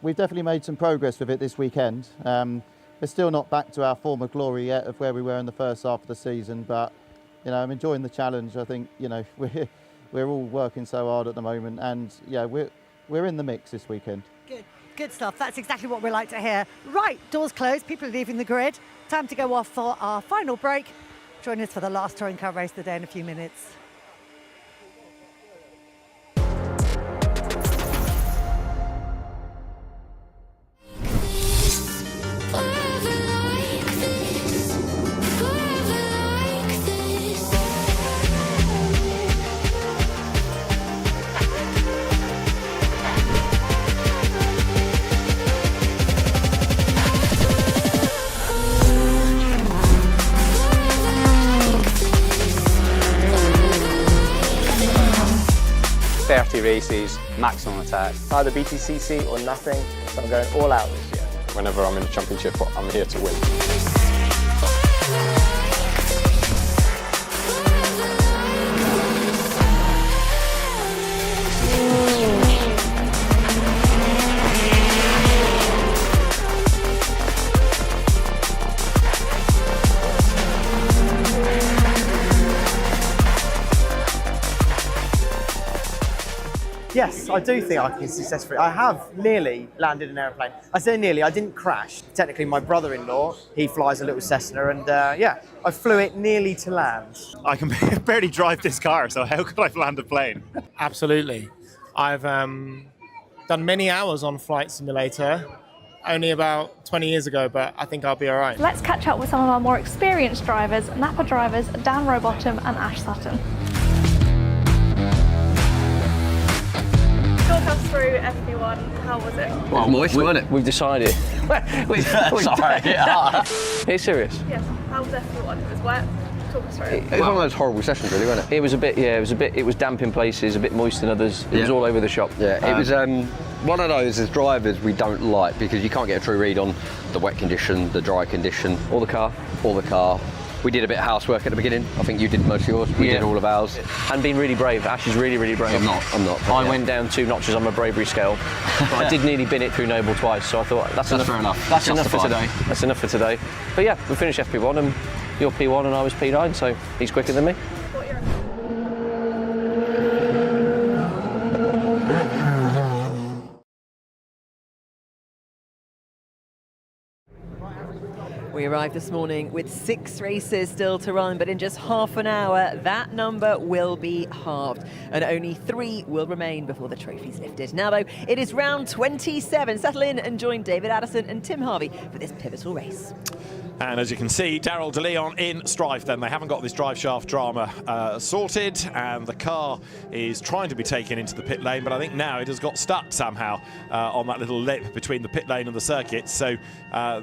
We've definitely made some progress with it this weekend. We're still not back to our former glory yet of where we were in the first half of the season, but you know, I'm enjoying the challenge. I think, you know, we're all working so hard at the moment, and yeah, we're in the mix this weekend. Good stuff. That's exactly what we like to hear. Right, doors closed, people are leaving the grid. Time to go off for our final break. Join us for the last touring car race of the day in a few minutes. 30 races, maximum attack. It's either BTCC or nothing, so I'm going all out this year. Whenever I'm in the championship, I'm here to win. Yes, I do think I can successfully. I have nearly landed an aeroplane. I say nearly, I didn't crash. Technically, my brother-in-law, he flies a little Cessna, and yeah, I flew it nearly to land. I can barely drive this car, so how could I land a plane? Absolutely. I've done many hours on Flight Simulator, only about 20 years ago, but I think I'll be all right. Let's catch up with some of our more experienced drivers, Napa drivers Dan Rowbottom and Ash Sutton. Talk us through FP1, how was it? Well, moist, wasn't it? We've decided. Sorry. Are you serious? Yes, how was FP1? It was wet. Talk us through it. It was one of those horrible sessions, really, wasn't it? It was a bit, it was damp in places, a bit moist in others. It was all over the shop. Yeah, it was one of those as drivers we don't like because you can't get a true read on the wet condition, the dry condition. Or the car. We did a bit of housework at the beginning. I think you did most of yours. We did all of ours. And been really brave. Ash is really, really brave. I'm not. I went down 2 notches on my bravery scale. But I did nearly bin it through Noble twice, so I thought that's enough. Fair enough. That's enough for today. That's enough for today. But yeah, we finished FP1 and you're P1 and I was P9, so he's quicker than me. We arrived this morning with 6 races still to run, but in just half an hour, that number will be halved, and only 3 will remain before the trophy's lifted. Now, though, it is round 27. Settle in and join David Addison and Tim Harvey for this pivotal race. And as you can see, Daryl De Leon in strife then. They haven't got this drive shaft drama sorted, and the car is trying to be taken into the pit lane, but I think now it has got stuck somehow on that little lip between the pit lane and the circuit, so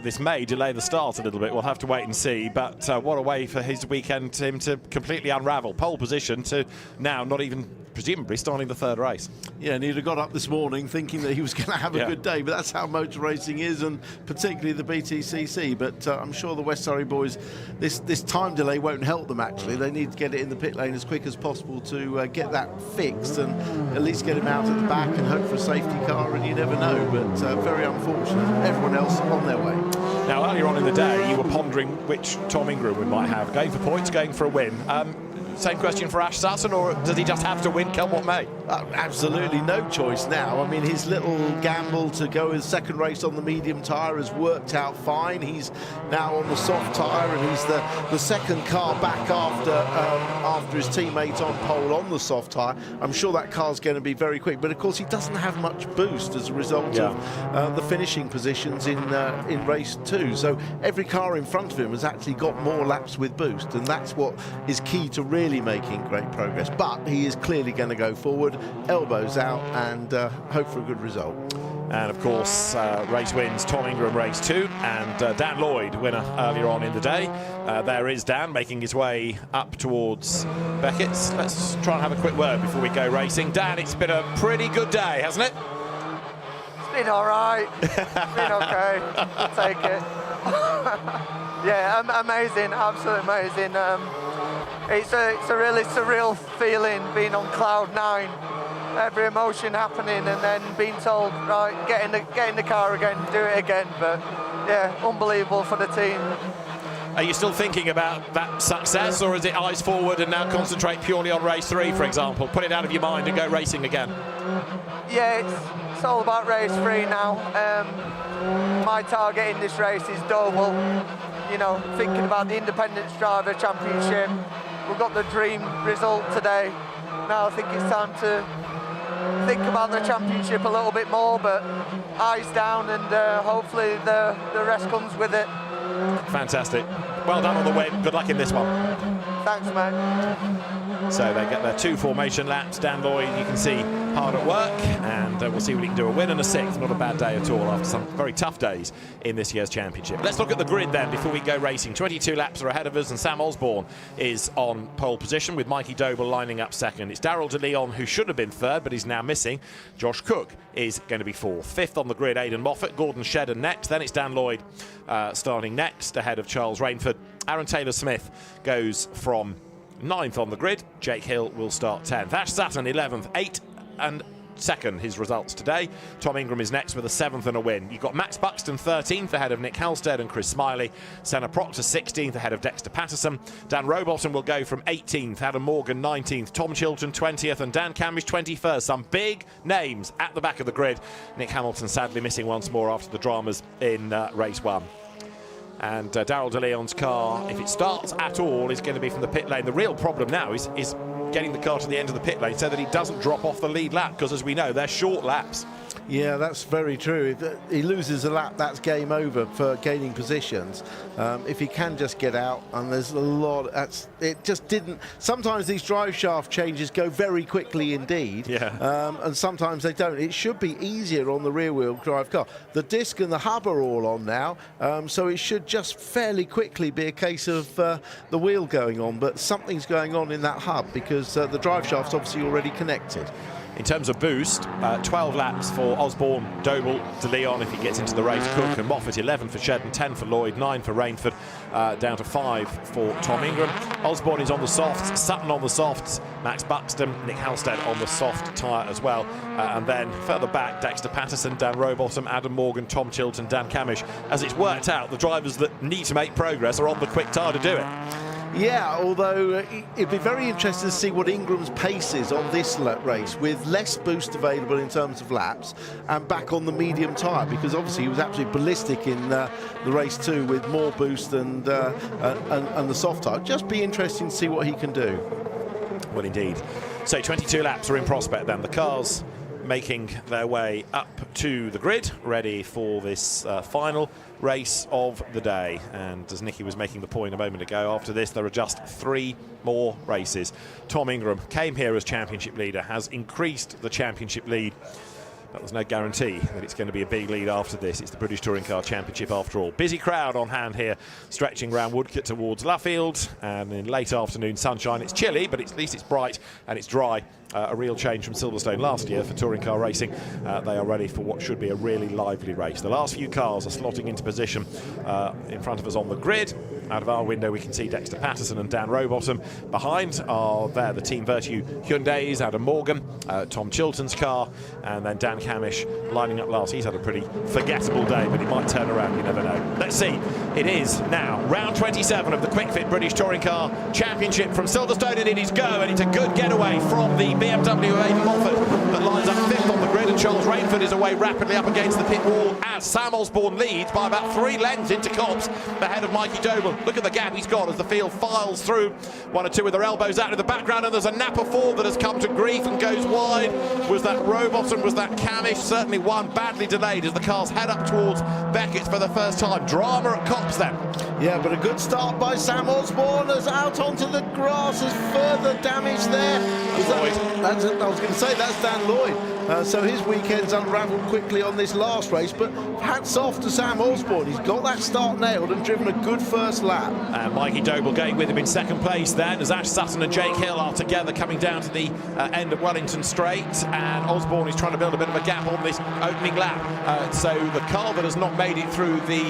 this may delay the start a little bit. We'll have to wait and see, but what a way for his weekend, Tim, to completely unravel. Pole position to now not even presumably starting the 3rd race. Yeah, and he'd have got up this morning thinking that he was going to have a good day, but that's how motor racing is, and particularly the BTCC. But I'm sure the West Surrey boys, this time delay won't help them, actually. They need to get it in the pit lane as quick as possible to get that fixed and at least get him out at the back and hope for a safety car, and you never know. But very unfortunate. Everyone else on their way. Now, earlier on in the day, you were pondering which Tom Ingram we might have, going for points, going for a win. Same question for Ash Sutton, or does he just have to win, come what may? Absolutely no choice now. I mean, his little gamble to go his 2nd race on the medium tyre has worked out fine. He's now on the soft tyre, and he's the 2nd car back after his teammate on pole on the soft tyre. I'm sure that car's going to be very quick, but of course he doesn't have much boost as a result of the finishing positions in race 2. So every car in front of him has actually got more laps with boost, and that's what is key to really making great progress. But he is clearly going to go forward, elbows out, and hope for a good result. And of course, race wins Tom Ingram race 2, and Dan Lloyd winner earlier on in the day. There is Dan making his way up towards Beckett's. Let's try and have a quick word before we go racing. Dan, it's been a pretty good day, hasn't it? It's been all right. It's been okay. I'll take it. Yeah, amazing, absolutely amazing. It's a really surreal feeling being on cloud 9. Every emotion happening, and then being told, right, get in the car again, do it again. But yeah, unbelievable for the team. Are you still thinking about that success, or is it eyes forward and now concentrate purely on race 3, for example? Put it out of your mind and go racing again. Yeah, it's all about race 3 now. My target in this race is double. You know, thinking about the Independence Driver Championship. We've got the dream result today. Now I think it's time to think about the championship a little bit more, but eyes down, and hopefully the rest comes with it. Fantastic. Well done on the win. Good luck in this one. Thanks, mate. So they get their 2 formation laps. Dan Lloyd, you can see, hard at work, and we'll see what he can do. A win and a 6th, not a bad day at all after some very tough days in this year's championship. Let's look at the grid then before we go racing. 22 laps are ahead of us, and Sam Osborne is on pole position with Mikey Doble lining up second. It's Darrell de Leon who should have been third, but he's now missing. Josh Cook is going to be fourth. Fifth on the grid, Aidan Moffat, Gordon Shedden next. Then it's Dan Lloyd starting next ahead of Charles Rainford. Aaron Taylor-Smith goes from 9th on the grid. Jake Hill will start 10th. Ash Sutton 11th, 8th and 2nd his results today. Tom Ingram is next with a 7th and a win. You've got Max Buxton 13th ahead of Nick Halstead and Chris Smiley. Senna Proctor 16th ahead of Dexter Patterson. Dan Rowbottom will go from 18th. Adam Morgan 19th. Tom Chilton 20th and Dan Camish 21st. Some big names at the back of the grid. Nick Hamilton sadly missing once more after the dramas in race 1. And Darrell de Leon's car, if it starts at all, is going to be from the pit lane. The real problem now is getting the car to the end of the pit lane so that he doesn't drop off the lead lap, because as we know, they're short laps. Yeah, that's very true. If he loses a lap, that's game over for gaining positions. If he can just get out, and there's a lot, it just didn't. Sometimes these drive shaft changes go very quickly indeed, and sometimes they don't. It should be easier on the rear wheel drive car. The disc and the hub are all on now, so it should just fairly quickly be a case of the wheel going on, but something's going on in that hub because the drive shaft's obviously already connected. In terms of boost, 12 laps for Osborne, Doble, De Leon if he gets into the race, Cook and Moffat, 11 for Shedden, 10 for Lloyd, 9 for Rainford, down to 5 for Tom Ingram. Osborne is on the softs, Sutton on the softs, Max Buxton, Nick Halstead on the soft tyre as well. And then further back, Dexter Patterson, Dan Rowbottom, Adam Morgan, Tom Chilton, Dan Camish. As it's worked out, the drivers that need to make progress are on the quick tyre to do it. Yeah, although it'd be very interesting to see what Ingram's pace is on this race with less boost available in terms of laps and back on the medium tyre, because obviously he was absolutely ballistic in the race 2 with more boost and the soft tyre. Just be interesting to see what he can do. Well, indeed. So 22 laps are in prospect then. The cars making their way up to the grid, ready for this final race of the day. And as Nicky was making the point a moment ago, after this there are just 3 more races. Tom Ingram came here as championship leader, has increased the championship lead, but there's no guarantee that it's going to be a big lead after this. It's the British Touring Car Championship after all. Busy crowd on hand here, stretching round Woodcote towards Luffield, and in late afternoon sunshine. It's chilly, but at least it's bright and it's dry. A real change from Silverstone last year for touring car racing. They are ready for what should be a really lively race. The last few cars are slotting into position in front of us on the grid. Out of our window we can see Dexter Patterson and Dan Rowbottom. Behind are there the Team VERTU Hyundais, Adam Morgan, Tom Chilton's car, and then Dan Camish lining up last. He's had a pretty forgettable day, but he might turn around, you never know. Let's see. It is now round 27 of the Kwik Fit British Touring Car Championship from Silverstone, and it is go, and it's a good getaway from the BMW Aidan Moffat that lines up 5th on the grid, and Charles Rainford is away rapidly up against the pit wall as Sam Osborne leads by about 3 lengths into Cobbs ahead of Mikey Doble. Look at the gap he's got as the field files through. 1 or 2 with their elbows out in the background, and there's a Napa Ford that has come to grief and goes wide. Was that Rowbottom? Was that Camish? Certainly one badly delayed as the cars head up towards Beckett's for the first time. Drama at Cobbs then. Yeah, but a good start by Sam Osborne as out onto the grass. There's further damage there. I was going to say that's Dan Lloyd. So his weekend's unravelled quickly on this last race, but hats off to Sam Osborne. He's got that start nailed and driven a good first lap. And Mikey Doble going with him in second place then, as Ash Sutton and Jake Hill are together coming down to the end of Wellington Straight, and Osborne is trying to build a bit of a gap on this opening lap. So the car that has not made it through the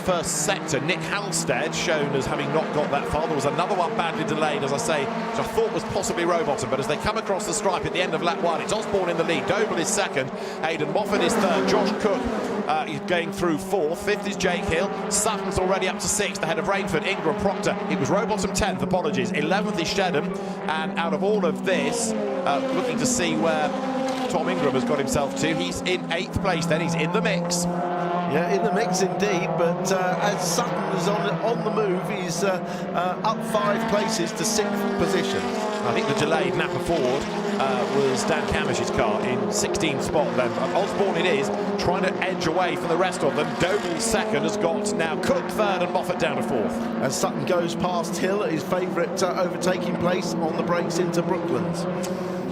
first sector, Nick Halstead, shown as having not got that far. There was another one badly delayed, as I say, which I thought was possibly Rowbottom, but as they come across the stripe at the end of lap 1, it's Osborne in the lead. Doble is second, Aidan Moffat is third, Josh Cook is going through 4th, 5th is Jake Hill, Sutton's already up to 6th ahead of Rainford, Ingram, Proctor. It was Rowbottom 10th, apologies, 11th is Shedden, and out of all of this, looking to see where Tom Ingram has got himself to, he's in 8th place then, he's in the mix. Yeah, in the mix indeed, but as Sutton is on the move, he's up 5 places to 6th position. I think the delayed Napa Ford was Dan Camish's car in 16th spot then. Osborne it is, trying to edge away from the rest of them. Doble's second has got now Cook third and Moffat down to fourth. As Sutton goes past Hill at his favourite overtaking place on the brakes into Brooklands.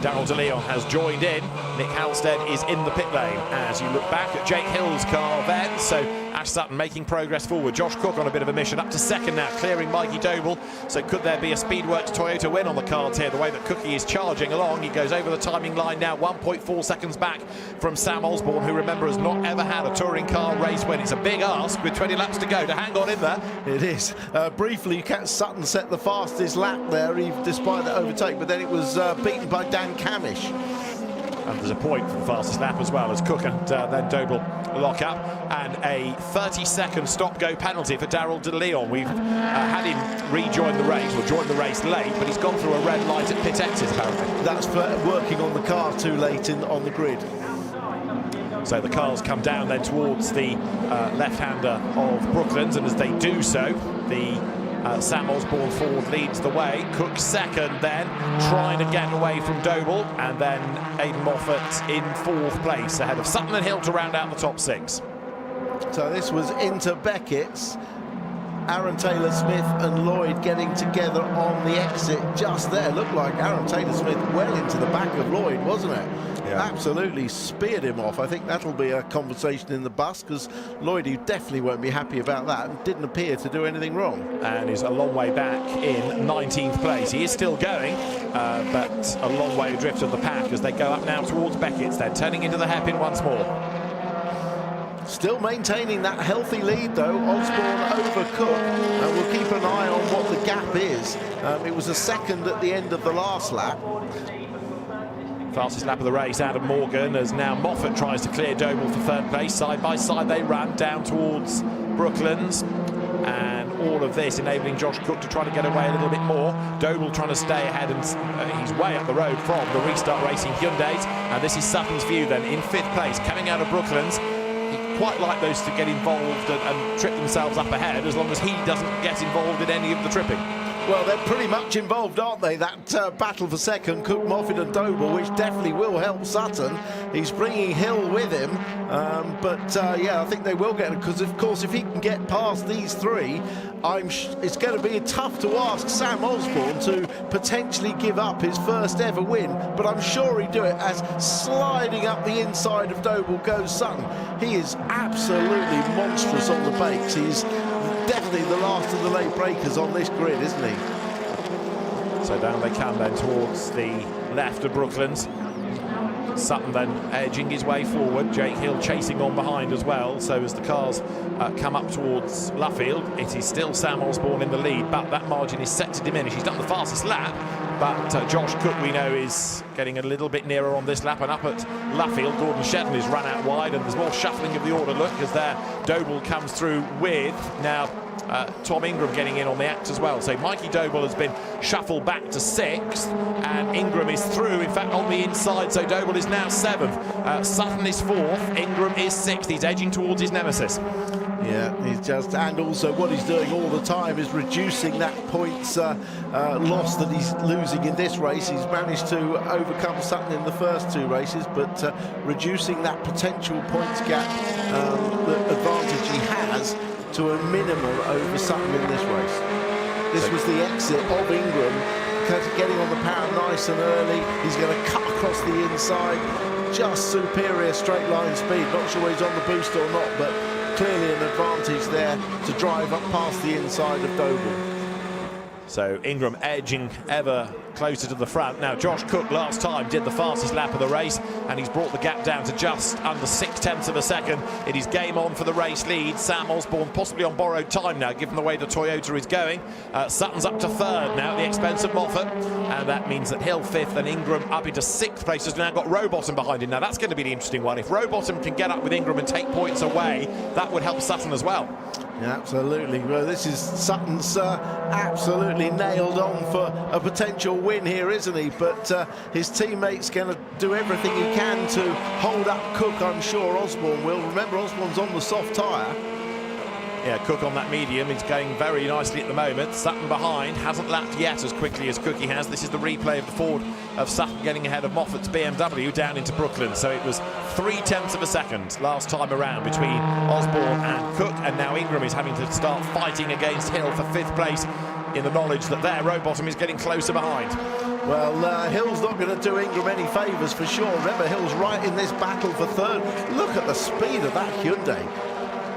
Darrell De Leon has joined in. Nick Halstead is in the pit lane as you look back at Jake Hill's car then. So Ash Sutton making progress forward. Josh Cook on a bit of a mission up to second now, clearing Mikey Doble. So could there be a Speedworks Toyota win on the cards here? The way that Cookie is charging along, he goes over the timing line now, 1.4 seconds back from Sam Osborne, who, remember, has not ever had a touring car race win. It's a big ask with 20 laps to go to hang on in there. It is. Briefly, Sutton set the fastest lap there, despite that overtake, but then it was beaten by Dan Camish. And there's a point for the fastest lap as well as Cook and then Doble lock up, and a 30-second stop-go penalty for Darrell De Leon. We've had him rejoin the race, or join the race late, but he's gone through a red light at pit exit apparently. That's for working on the car too late on the grid. So the cars come down then towards the left-hander of Brooklands, and as they do so, the Sam Osborne Ford leads the way. Cook second then, trying to get away from Doble, and then Aidan Moffat in fourth place ahead of Sutton and Hill to round out the top six. So this was into Beckett's. Aaron Taylor-Smith and Lloyd getting together on the exit just there. Looked like Aaron Taylor-Smith well into the back of Lloyd, wasn't it? Yeah. Absolutely speared him off. I think that'll be a conversation in the bus, because Lloyd, you definitely won't be happy about that, and didn't appear to do anything wrong. And he's a long way back in 19th place. He is still going, but a long way adrift of the pack as they go up now towards Beckett's, then turning into the hairpin once more. Still maintaining that healthy lead though, Osborne over Cook, and we'll keep an eye on what the gap is. It was a second at the end of the last lap. Fastest lap of the race, Adam Morgan, as now Moffat tries to clear Doble for third place. Side by side they run down towards Brooklands, and all of this enabling Josh Cook to try to get away a little bit more. Doble trying to stay ahead, and he's way up the road from the Restart Racing Hyundais. And this is Sutton's view then, in fifth place, coming out of Brooklands. Quite like those to get involved and trip themselves up ahead, as long as he doesn't get involved in any of the tripping. Well, they're pretty much involved, aren't they? That battle for second, Cook, Moffat and Doble, which definitely will help Sutton. He's bringing Hill with him, yeah, I think they will get it, because of course if he can get past these three, it's going to be tough to ask Sam Osborne to potentially give up his first ever win, but I'm sure he'd do it, as sliding up the inside of Doble goes Sutton. He is absolutely monstrous on the brakes. He's definitely the last of the late breakers on this grid, isn't he? So down they come then towards the left of Brooklands. Sutton then edging his way forward. Jake Hill chasing on behind as well. So as the cars come up towards Luffield, it is still Sam Osborne in the lead, but that margin is set to diminish. He's done the fastest lap, but Josh Cook, we know, is getting a little bit nearer on this lap. And up at Luffield, Gordon Shetton is run out wide, and there's more shuffling of the order. Look, as there Doble comes through with now Tom Ingram getting in on the act as well. So Mikey Doble has been shuffled back to sixth, and Ingram is through, in fact, on the inside. So Doble is now seventh. Sutton is fourth. Ingram is sixth. He's edging towards his nemesis. Yeah, he's just, and also what he's doing all the time is reducing that points loss that he's losing in this race. He's managed to overcome Sutton in the first two races, but reducing that potential points gap, the advantage he has, to a minimum over Sutton in this race. This was the exit of Ingram, getting on the power nice and early. He's going to cut across the inside, just superior straight line speed. Not sure he's on the boost or not, but clearly an advantage there to drive up past the inside of Doble. So Ingram edging ever closer to the front. Now Josh Cook last time did the fastest lap of the race, and he's brought the gap down to just under 6/10 of a second. It is game on for the race lead. Sam Osborne possibly on borrowed time now, given the way the Toyota is going. Sutton's up to third now at the expense of Moffat, and that means that Hill fifth and Ingram up into sixth place. Has now got Rowbottom behind him. Now that's going to be the interesting one. If Rowbottom can get up with Ingram and take points away, that would help Sutton as well. Yeah, absolutely. Well, this is Sutton's absolutely nailed on for a potential win here, isn't he? But his teammate's going to do everything he can to hold up Cook, I'm sure Osborne will. Remember, Osborne's on the soft tyre. Yeah, Cook on that medium. He's going very nicely at the moment. Sutton behind, hasn't lapped yet as quickly as Cookie has. This is the replay of the Ford of Sutton getting ahead of Moffat's BMW down into Brooklyn. So it was 0.3 of a second last time around between Osborne and Cook, and now Ingram is having to start fighting against Hill for 5th place in the knowledge that their Rowbottom is getting closer behind. Well, Hill's not going to do Ingram any favours for sure. Remember, Hill's right in this battle for 3rd. Look at the speed of that Hyundai.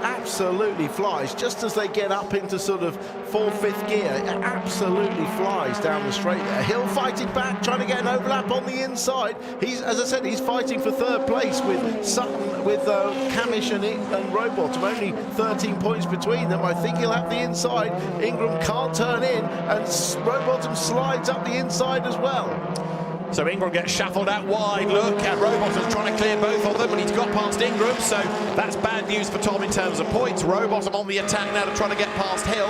Absolutely flies just as they get up into sort of 4th, 5th gear. It absolutely flies down the straight there. Hill fighting back, trying to get an overlap on the inside. He's, as I said, he's fighting for 3rd place with Sutton, with Camish and Rowbottom, only 13 points between them. I think he'll have the inside. Ingram can't turn in, and Rowbottom slides up the inside as well. So Ingram gets shuffled out wide. Look at Rowbottom's trying to clear both of them, and he's got past Ingram, so that's bad news for Tom in terms of points. Rowbottom on the attack now to try to get past Hill.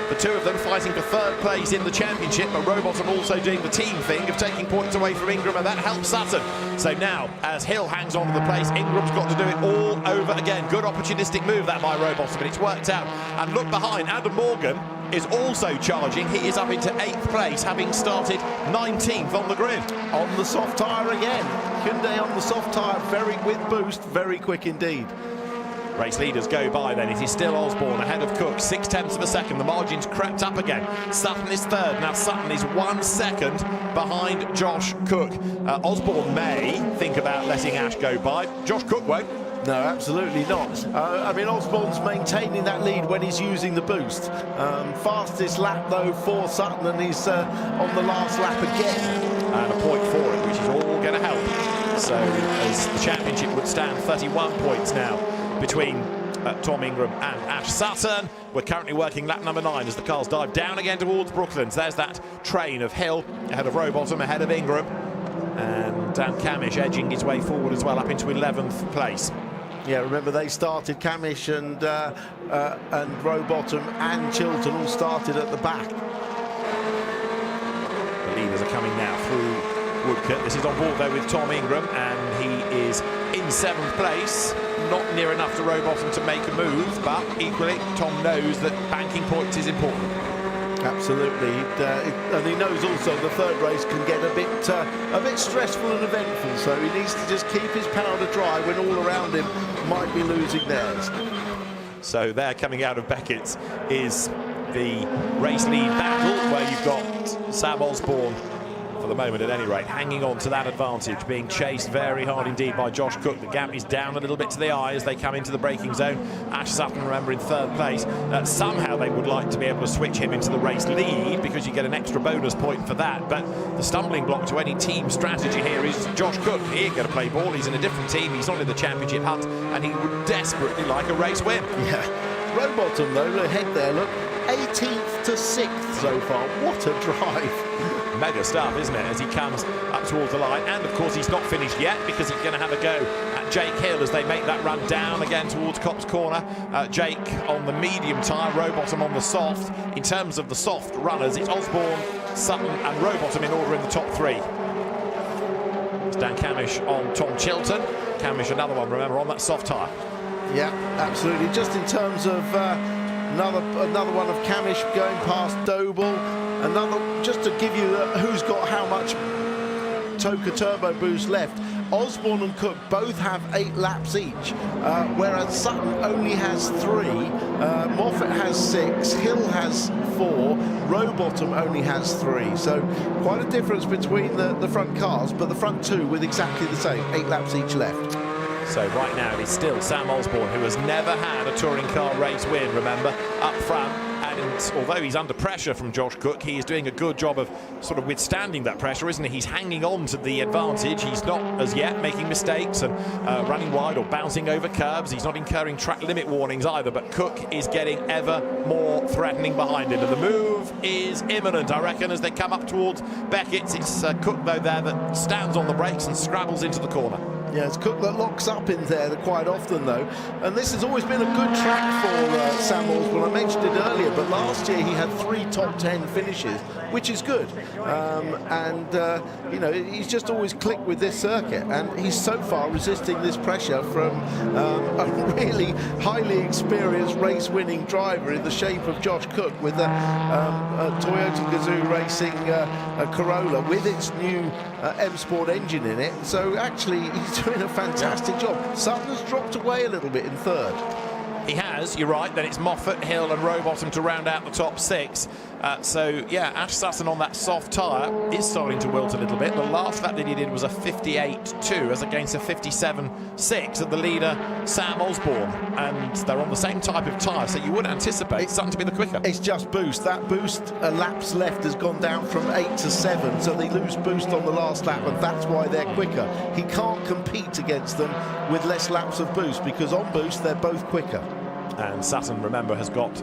The two of them fighting for 3rd place in the championship, but Rowbottom also doing the team thing of taking points away from Ingram, and that helps Sutton. So now, as Hill hangs on to the place, Ingram's got to do it all over again. Good opportunistic move that by Rowbottom, but it's worked out. And look behind, Adam Morgan is also charging. He is up into 8th place, having started 19th on the grid. On the soft tyre again. Hyundai on the soft tyre, very with boost, very quick indeed. Race leaders go by then. It is still Osborne ahead of Cook, 0.6 of a second. The margin's crept up again. Sutton is 3rd. Now Sutton is 1 second behind Josh Cook. Osborne may think about letting Ash go by. Josh Cook won't. No, absolutely not. I mean, Osborne's maintaining that lead when he's using the boost. Fastest lap, though, for Sutton, and he's on the last lap again. And a point for it, which is all going to help. So, as the championship would stand, 31 points now between Tom Ingram and Ash Sutton. We're currently working lap number 9 as the cars dive down again towards Brooklands. There's that train of Hill ahead of Rowbottom, ahead of Ingram. And Dan Camish edging his way forward as well, up into 11th place. Yeah, remember they started, Camish and Rowbottom and Chilton all started at the back. The leaders are coming now through Woodcote. This is on board though with Tom Ingram, and he is in 7th place. Not near enough to Rowbottom to make a move, but equally Tom knows that banking points is important. Absolutely, and he knows also the 3rd race can get a bit stressful and eventful, so he needs to just keep his powder dry when all around him might be losing theirs. So there, coming out of Beckett's, is the race lead battle, where you've got Sam Osborne, for the moment at any rate, hanging on to that advantage, being chased very hard indeed by Josh Cook. The gap is down a little bit to the eye as they come into the braking zone. Ash Sutton, remember, in 3rd place. Somehow they would like to be able to switch him into the race lead, because you get an extra bonus point for that. But the stumbling block to any team strategy here is Josh Cook. He ain't going to play ball. He's in a different team. He's not in the championship hunt, and he would desperately like a race win. Yeah. Rowbottom, though, ahead there, look, 18th to 6th so far. What a drive. Mega stuff, isn't it, as he comes up towards the line. And, of course, he's not finished yet, because he's going to have a go at Jake Hill as they make that run down again towards Copse Corner. Jake on the medium tyre, Rowbottom on the soft. In terms of the soft runners, it's Osborne, Sutton and Rowbottom in order in the top 3. It's Dan Camish on Tom Chilton. Camish, another one, remember, on that soft tyre. Yeah, absolutely. Just in terms of another one of Camish going past Doble. Another, just to give you who's got how much Toka turbo boost left. Osborne and Cook both have 8 laps each, whereas Sutton only has 3. Moffat has 6, Hill has 4, Rowbottom only has 3. So quite a difference between the front cars, but the front 2 with exactly the same, 8 laps each left. So right now it's still Sam Osborne, who has never had a touring car race win, remember, up front. And although he's under pressure from Josh Cook, he is doing a good job of sort of withstanding that pressure, isn't he? He's hanging on to the advantage. He's not, as yet, making mistakes and running wide or bouncing over curbs. He's not incurring track limit warnings either, but Cook is getting ever more threatening behind him. And the move is imminent, I reckon, as they come up towards Beckett's. It's Cook, though, there that stands on the brakes and scrabbles into the corner. Yeah, it's Cook that locks up in there quite often, though. And this has always been a good track for Sam Osborne. I mentioned it earlier, but last year he had 3 top 10 finishes, which is good. You know, he's just always clicked with this circuit, and he's so far resisting this pressure from a really highly experienced race-winning driver in the shape of Josh Cook with a Toyota Gazoo Racing Corolla with its new M Sport engine in it. So actually, he's doing a fantastic job. Sutton's dropped away a little bit in third. He has, you're right. Then it's Moffat, Hill and Rowbottom to round out the top 6. So, yeah, Ash Sutton on that soft tyre is starting to wilt a little bit. The last lap that he did was a 58.2 as against a 57.6 at the leader, Sam Osborne. And they're on the same type of tyre, so you would anticipate Sutton to be the quicker. It's just boost. That boost, laps left, has gone down from 8 to 7, so they lose boost on the last lap, and that's why they're quicker. He can't compete against them with less laps of boost, because on boost, they're both quicker. And Sutton, remember, has got,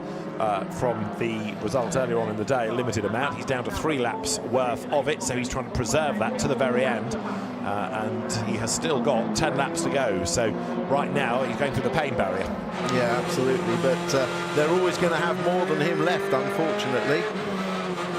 from the results earlier on in the day, a limited amount. He's down to 3 laps worth of it, so he's trying to preserve that to the very end. And he has still got 10 laps to go. So right now, he's going through the pain barrier. Yeah, absolutely. But they're always going to have more than him left, unfortunately.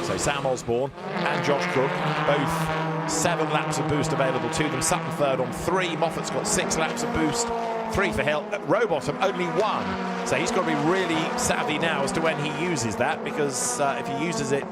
So Sam Osborne and Josh Cook, both 7 laps of boost available to them. Sutton third on 3. Moffat's got 6 laps of boost. 3 for Hill. Rowbottom only 1. So he's got to be really savvy now as to when he uses that, because if he uses it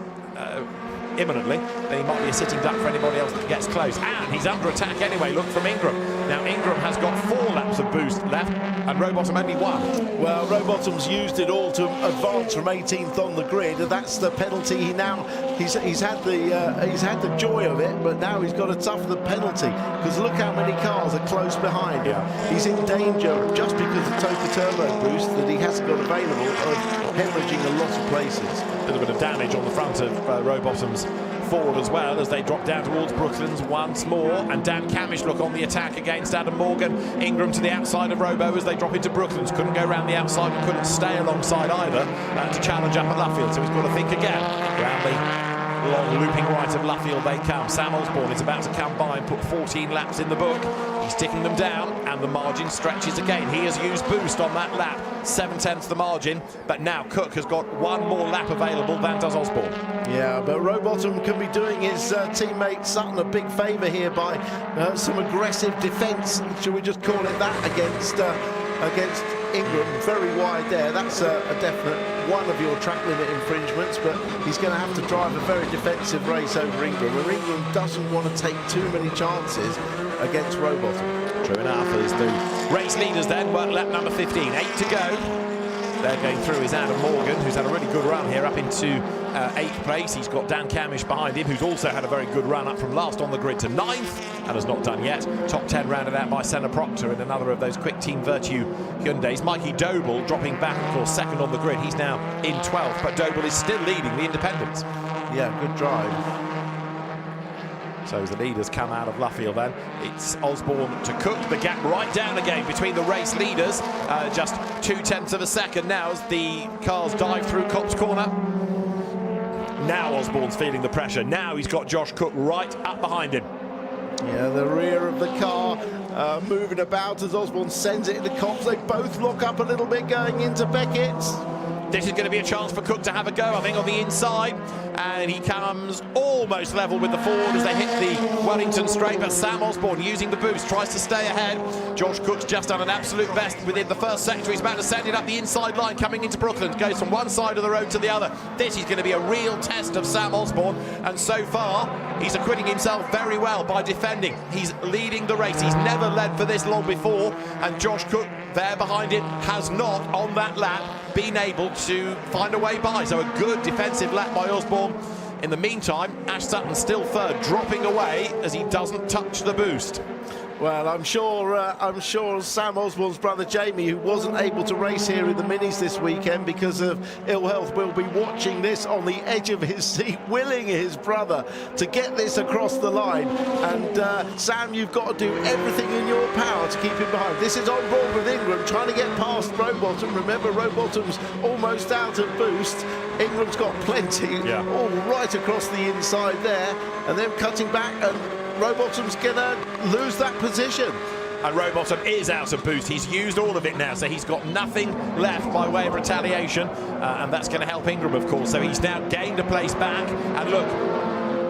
imminently, then he might be a sitting duck for anybody else that gets close. And he's under attack anyway, look, from Ingram. Now Ingram has got 4 laps of boost left and Rowbottom only 1. Well, Rowbottom's used it all to advance from 18th on the grid, and that's the penalty. He's had the joy of it, but now he's got to tough the penalty, because look how many cars are close behind him. He's in danger just because of Toka Turbo boost that he hasn't got available of hemorrhaging a lot of places. A little bit of damage on the front of Rowbottom's Ford as well as they drop down towards Brooklands once more, and Dan Camish look on the attack against Adam Morgan. Ingram to the outside of Robo as they drop into Brooklands, couldn't go round the outside and couldn't stay alongside either to challenge up at Luffield, so he's got to think again. Round the long looping right of Luffield they come. Sam Osborne is about to come by and put 14 laps in the book. He's ticking them down and the margin stretches again. He has used boost on that lap, 7/10 the margin, but now Cook has got 1 more lap available than does Osborne. Yeah, but Rowbottom can be doing his teammate Sutton a big favour here by some aggressive defence, should we just call it that, against Ingram. Very wide there. That's a definite one of your track limit infringements, but he's going to have to drive a very defensive race over Ingram, and Ingram doesn't want to take too many chances against Rowbottom. True enough, as the race leaders then work lap number 15, 8 to go. They're going through is Adam Morgan, who's had a really good run here up into 8th place. He's got Dan Camish behind him, who's also had a very good run up from last on the grid to 9th and has not done yet. Top 10 rounded out by Senna Proctor in another of those quick Team VERTU Hyundais. Mikey Doble dropping back, of course, 2nd on the grid. He's now in 12th, but Doble is still leading the independents. Yeah, good drive. So as the leaders come out of Luffield then, it's Osborne to Cook. The gap right down again between the race leaders. Just 0.2 of a second now as the cars dive through Copse Corner. Now Osborne's feeling the pressure. Now he's got Josh Cook right up behind him. Yeah, the rear of the car moving about as Osborne sends it into Copse. They both lock up a little bit going into Beckett's. This is going to be a chance for Cook to have a go, I think, on the inside. And he comes almost level with the Ford as they hit the Wellington straight. But Sam Osborne, using the boost, tries to stay ahead. Josh Cook's just done an absolute best within the first sector. He's about to send it up the inside line, coming into Brooklands. Goes from one side of the road to the other. This is going to be a real test of Sam Osborne. And so far, he's acquitting himself very well by defending. He's leading the race. He's never led for this long before. And Josh Cook, there behind him, has not, on that lap, been able to find a way by. So a good defensive lap by Osborne. In the meantime, Ash Sutton still third, dropping away as he doesn't touch the boost. Well, I'm sure Sam Osborne's brother Jamie, who wasn't able to race here in the minis this weekend because of ill health, will be watching this on the edge of his seat, willing his brother to get this across the line. And Sam, you've got to do everything in your power to keep him behind. This is on board with Ingram, trying to get past Rowbottom. Remember, Rowbottom's almost out of boost. Ingram's got plenty, all right across the inside there, and then cutting back, and Rowbottom's gonna lose that position. And Rowbottom is out of boost. He's used all of it now, so he's got nothing left by way of retaliation. And that's going to help Ingram, of course. So he's now gained a place back. And look,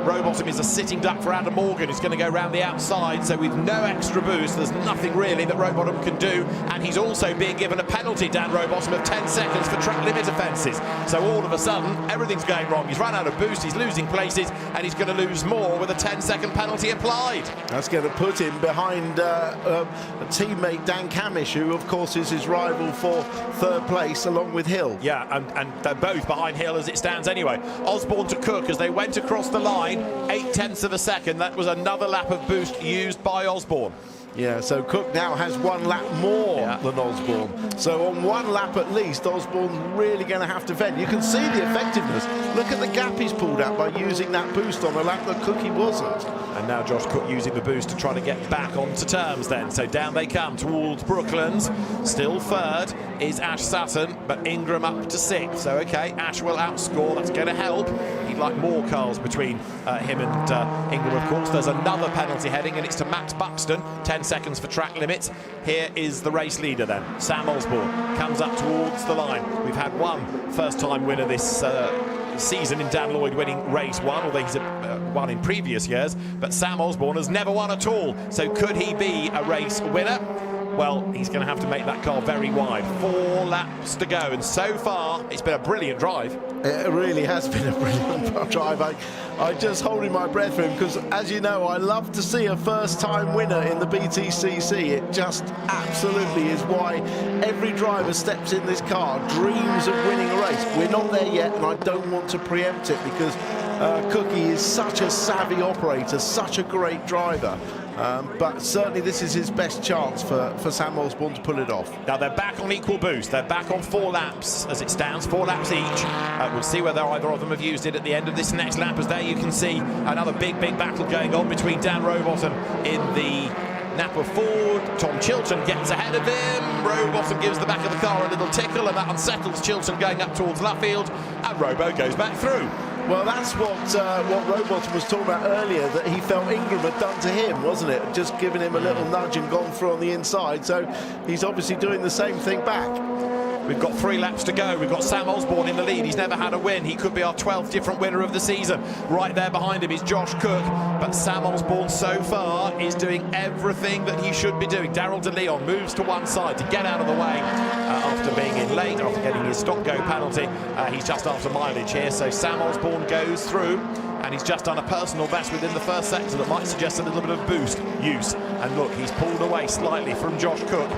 Rowbottom is a sitting duck for Adam Morgan, who's going to go round the outside. So with no extra boost, there's nothing really that Rowbottom can do. And he's also being given a penalty, Dan Rowbottom, of 10 seconds for track limit offences. So all of a sudden, everything's going wrong. He's run out of boost, he's losing places, and he's going to lose more with a 10-second penalty applied. That's going to put him behind a teammate, Dan Camish, who, of course, is his rival for third place, along with Hill. Yeah, and they're both behind Hill as it stands anyway. Osborne to Cook as they went across the line. 0.8 of a second. That was another lap of boost used by Osborne. Yeah, so Cook now has 1 lap more than Osborne. So on 1 lap at least, Osborne's really going to have to fend. You can see the effectiveness. Look at the gap he's pulled out by using that boost on a lap that Cookie wasn't. And now Josh Cook using the boost to try to get back onto terms then. So down they come towards Brooklands. Still third is Ash Sutton, but Ingram up to 6th. So, OK, Ash will outscore. That's going to help. He'd like more cars between him and Ingram, of course. There's another penalty heading, and it's to Max Buxton. 10 seconds for track limits. Here is the race leader then. Sam Osborne comes up towards the line. We've had one first-time winner this season in Dan Lloyd winning race 1, although he's won in previous years. But Sam Osborne has never won at all. So could he be a race winner? Well, he's going to have to make that car very wide. 4 laps to go, and so far it's been a brilliant drive. It really has been a brilliant drive. I'm just holding my breath for him because, as you know, I love to see a first-time winner in the BTCC. It just absolutely is why every driver steps in this car dreams of winning a race. We're not there yet, and I don't want to preempt it because Cookie is such a savvy operator, such a great driver. But certainly this is his best chance for Sam Osborne to pull it off. Now they're back on equal boost. They're back on 4 laps as it stands, 4 laps each. We'll see whether either of them have used it at the end of this next lap, as there you can see another big battle going on between Dan Rowbottom in the Napa Ford. Tom Chilton gets ahead of him. Rowbottom gives the back of the car a little tickle, and that unsettles Chilton going up towards Luffield, and Robo goes back through. Well, that's what Rowbottom was talking about earlier, that he felt Ingram had done to him, wasn't it? Just giving him a little nudge and gone through on the inside. So he's obviously doing the same thing back. We've got 3 laps to go. We've got Sam Osborne in the lead. He's never had a win. He could be our 12th different winner of the season. Right there behind him is Josh Cook. But Sam Osborne so far is doing everything that he should be doing. Daryl De Leon moves to one side to get out of the way after being in late, after getting his stop-go penalty. He's just after mileage here. So Sam Osborne goes through, and he's just done a personal best within the first sector that might suggest a little bit of boost use. And look, he's pulled away slightly from Josh Cook.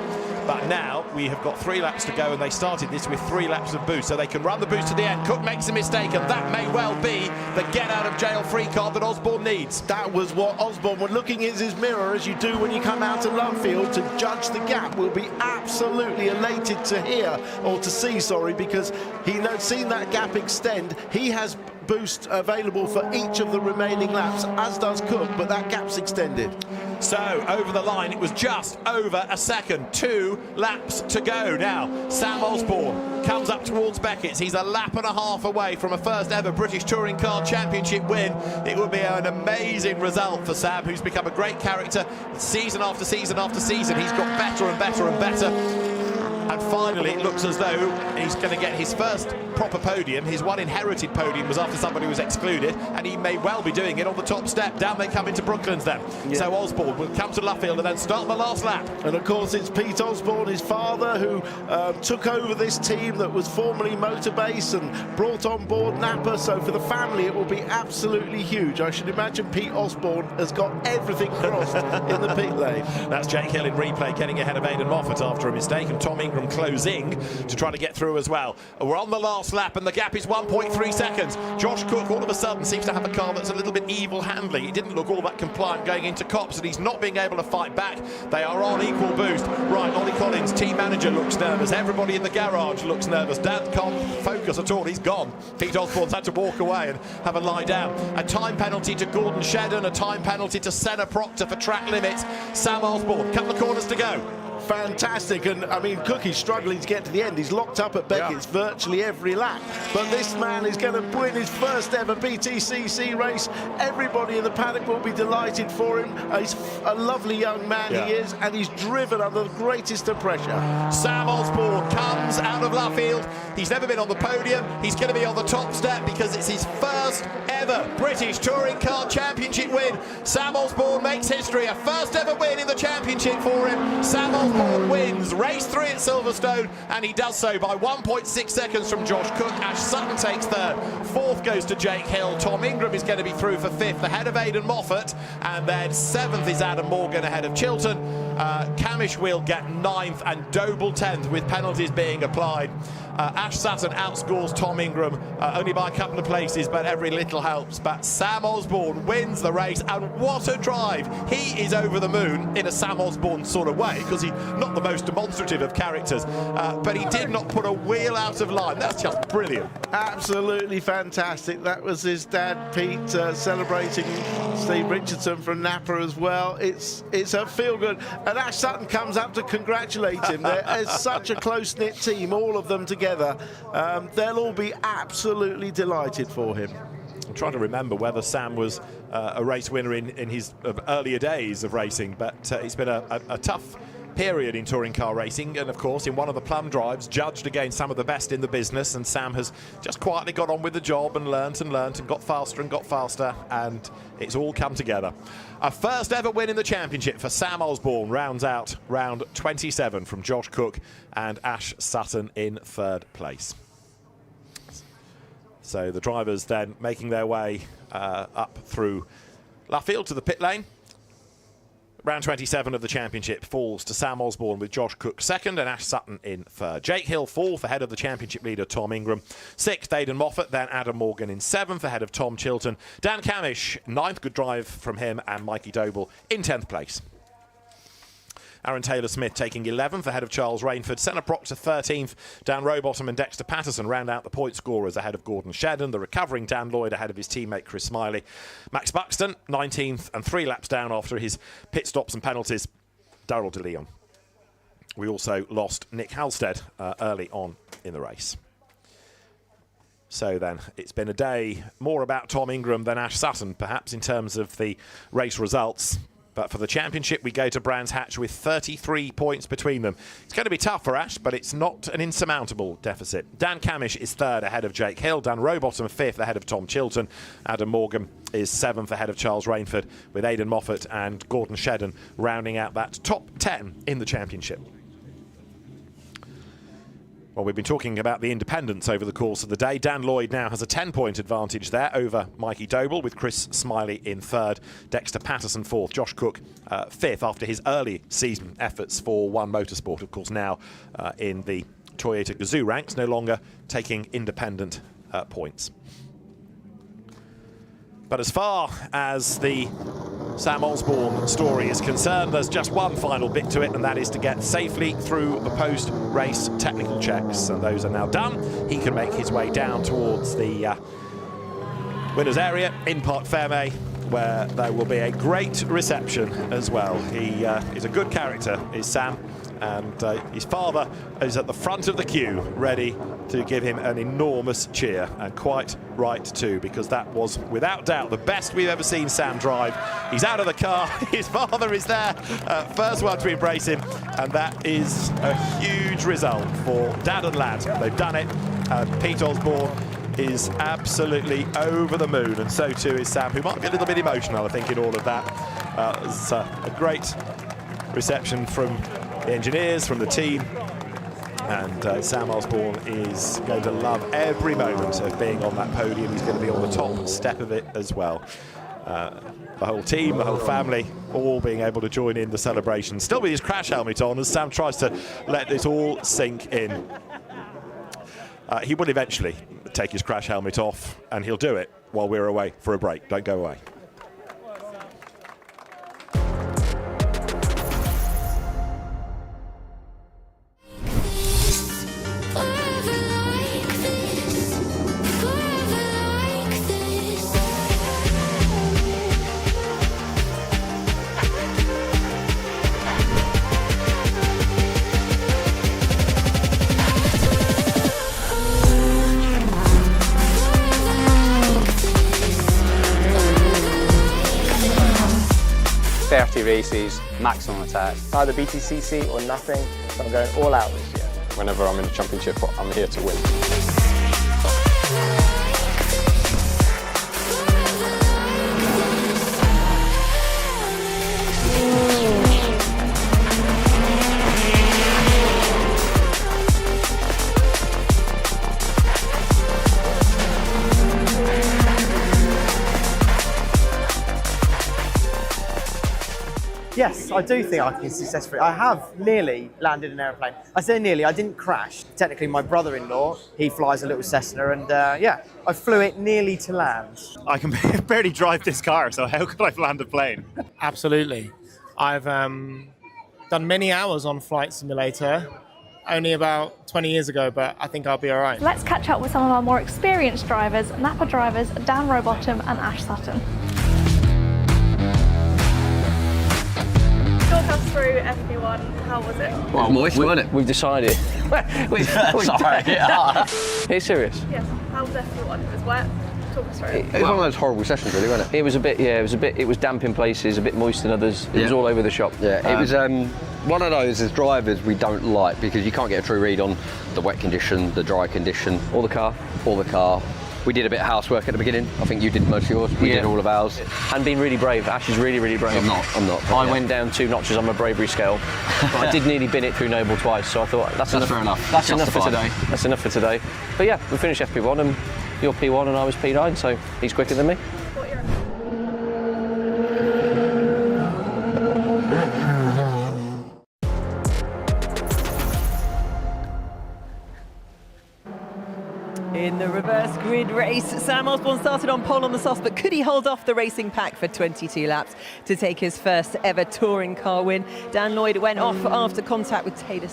But now we have got 3 laps to go, and they started this with 3 laps of boost, so they can run the boost to the end. Cook makes a mistake, and that may well be the get-out-of-jail-free card that Osborne needs. That was what Osborne was looking in his mirror, as you do when you come out of Luffield, to judge the gap. Will be absolutely elated to hear, or to see, sorry, because he knows seen that gap extend. He has boost available for each of the remaining laps, as does Cook, but that gap's extended. So over the line, it was just over a second. 2 laps to go now. Sam Osborne comes up towards Beckett's. He's a lap and a half away from a first ever British Touring Car Championship win. It would be an amazing result for Sam, who's become a great character season after season after season. He's got better and better and better. And finally, it looks as though he's going to get his first proper podium. His one inherited podium was after somebody was excluded, and he may well be doing it on the top step. Down they come into Brooklands then. Yeah. So Osborne will come to Luffield and then start the last lap. And of course, it's Pete Osborne, his father, who took over this team that was formerly Motorbase and brought on board Napa. So for the family, it will be absolutely huge. I should imagine Pete Osborne has got everything crossed in the pit lane. That's Jake Hill in replay, getting ahead of Aidan Moffat after a mistake, and Tom Ingram closing to try to get through as well. We're on the last lap, and the gap is 1.3 seconds. Josh Cook all of a sudden seems to have a car that's a little bit evil-handling. He didn't look all that compliant going into Cops, and he's not being able to fight back. They are on equal boost. Right, Ollie Collins, team manager, looks nervous. Everybody in the garage looks nervous. Dad can't focus at all. He's gone. Pete Osborne's had to walk away and have a lie down. A time penalty to Gordon Shedden, a time penalty to Senna Proctor for track limits. Sam Osborne, couple of corners to go. fantastic. And I mean, Cookie's struggling to get to the end. He's locked up at Beckett's virtually every lap. But this man is going to win his first ever BTCC race. Everybody in the paddock will be delighted for him. He's a lovely young man, he is, and he's driven under the greatest of pressure. Sam Osborne comes out of left field. He's never been on the podium. He's going to be on the top step because it's his first ever British Touring Car Championship win. Sam Osborne makes history, a first ever win in the championship for him. Sam Osborne wins race 3 at Silverstone, and he does so by 1.6 seconds from Josh Cook. Ash Sutton takes 3rd. 4th goes to Jake Hill. Tom Ingram is going to be through for 5th ahead of Aidan Moffat, and then 7th is Adam Morgan ahead of Chilton. Camish will get 9th and Doble 10th with penalties being applied. Ash Sutton outscores Tom Ingram only by a couple of places, but every little helps. But Sam Osborne wins the race, and what a drive. He is over the moon in a Sam Osborne sort of way, because he's not the most demonstrative of characters, but he did not put a wheel out of line. That's just brilliant. Absolutely fantastic. That was his dad, Pete, celebrating Steve Richardson from Napa as well. It's a feel-good. And Ash Sutton comes up to congratulate him. They're such a close-knit team, all of them together. They'll all be absolutely delighted for him. I'm trying to remember whether Sam was a race winner in his earlier days of racing, but it's been a tough period in touring car racing, and of course in one of the plum drives judged against some of the best in the business, and Sam has just quietly got on with the job and learnt and got faster, and it's all come together. A first ever win in the championship for Sam Osborne rounds out round 27 from Josh Cook and Ash Sutton in 3rd place. So the drivers then making their way up through left field to the pit lane. Round 27 of the championship falls to Sam Osborne with Josh Cook 2nd and Ash Sutton in 3rd. Jake Hill 4th ahead of the championship leader Tom Ingram. 6th Aidan Moffat, then Adam Morgan in 7th ahead of Tom Chilton. Dan Camish 9th, good drive from him, and Mikey Doble in 10th place. Aaron Taylor-Smith taking 11th ahead of Charles Rainford. Senna Proctor 13th. Dan Rowbottom and Dexter Patterson round out the point scorers ahead of Gordon Shedden. The recovering Dan Lloyd ahead of his teammate Chris Smiley. Max Buxton 19th and 3 laps down after his pit stops and penalties. Darrell de Leon. We also lost Nick Halstead early on in the race. So then it's been a day more about Tom Ingram than Ash Sutton, perhaps, in terms of the race results. But for the championship, we go to Brands Hatch with 33 points between them. It's going to be tough for Ash, but it's not an insurmountable deficit. Dan Camish is 3rd ahead of Jake Hill. Dan Rowbottom 5th ahead of Tom Chilton. Adam Morgan is 7th ahead of Charles Rainford, with Aidan Moffat and Gordon Shedden rounding out that top 10 in the championship. Well, we've been talking about the independents over the course of the day. Dan Lloyd now has a 10-point advantage there over Mikey Doble, with Chris Smiley in 3rd, Dexter Patterson 4th, Josh Cook 5th after his early season efforts for One Motorsport, of course now in the Toyota Gazoo ranks, no longer taking independent points. But as far as the Sam Osborne story is concerned, there's just one final bit to it, and that is to get safely through the post-race technical checks. And those are now done. He can make his way down towards the winners area in Parc Fermé, where there will be a great reception as well. He is a good character, is Sam, and his father is at the front of the queue, ready to give him an enormous cheer, and quite right too, because that was without doubt the best we've ever seen Sam drive. He's out of the car, his father is there, first one to embrace him, and that is a huge result for Dad and Lad. They've done it, and Pete Osborne is absolutely over the moon, and so too is Sam, who might be a little bit emotional, I think, in all of that. It's a great reception from the engineers, from the team, and Sam Osborne is going to love every moment of being on that podium. He's going to be on the top step of it as well. The whole team, the whole family, all being able to join in the celebration, still with his crash helmet on as Sam tries to let it all sink in. He will eventually take his crash helmet off, and he'll do it while we're away for a break. Don't go away. 30 races, maximum attack. It's either BTCC or nothing, so I'm going all out this year. Whenever I'm in a championship, I'm here to win. Yes, I do think I can successfully. I have nearly landed an aeroplane. I say nearly, I didn't crash. Technically, my brother-in-law, he flies a little Cessna, and yeah, I flew it nearly to land. I can barely drive this car, so how could I land a plane? Absolutely. I've done many hours on Flight Simulator, only about 20 years ago, but I think I'll be all right. Let's catch up with some of our more experienced drivers, Napa drivers Dan Rowbottom and Ash Sutton. Talk us through FP1, how was it? Well, moist, wasn't it? We've decided. Sorry. Are you serious? Yes, how was FP1? It was wet. Talk us through it. It was one of those horrible sessions, really, wasn't it? It was a bit, yeah, it was damp in places, a bit moist in others. It was all over the shop. Yeah, it was one of those as drivers we don't like because you can't get a true read on the wet condition, the dry condition, or the car. We did a bit of housework at the beginning. I think you did most of yours. We did all of ours. And been really brave. Ash is really, really brave. I'm not. I went down 2 notches on my bravery scale, but I did nearly bin it through Noble twice, so I thought that's enough. Fair enough. That's enough for today. That's enough for today. But yeah, we finished FP1 and you're P1 and I was P9, so he's quicker than me. In the reverse grid race, Sam Osborne started on pole on the softs, but could he hold off the racing pack for 22 laps to take his first ever touring car win? Dan Lloyd went off after contact with Taylor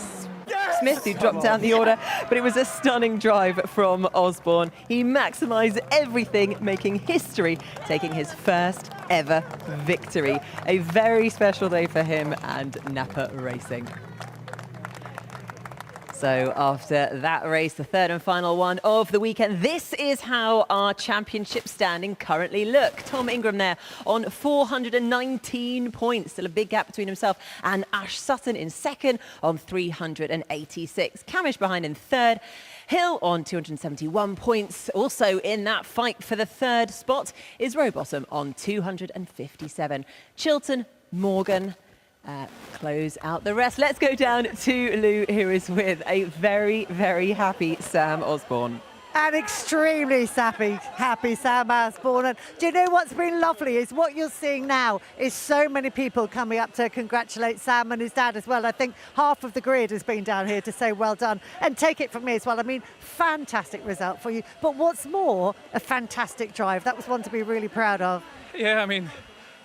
Smith, who dropped down the order, but it was a stunning drive from Osborne. He maximised everything, making history, taking his first ever victory. A very special day for him and Napa Racing. So after that race, the third and final one of the weekend, this is how our championship standing currently look. Tom Ingram there on 419 points. Still a big gap between himself and Ash Sutton in second on 386. Camish behind in third. Hill on 271 points. Also in that fight for the third spot is Rowbottom on 257. Chilton, Morgan, close out the rest. Let's go down to Lou, who is with a very, very happy Sam Osborne. An extremely happy Sam Osborne. And do you know what's been lovely is what you're seeing now is so many people coming up to congratulate Sam and his dad as well. I think half of the grid has been down here to say well done and take it from me as well. I mean, fantastic result for you. But what's more, a fantastic drive. That was one to be really proud of. Yeah, I mean,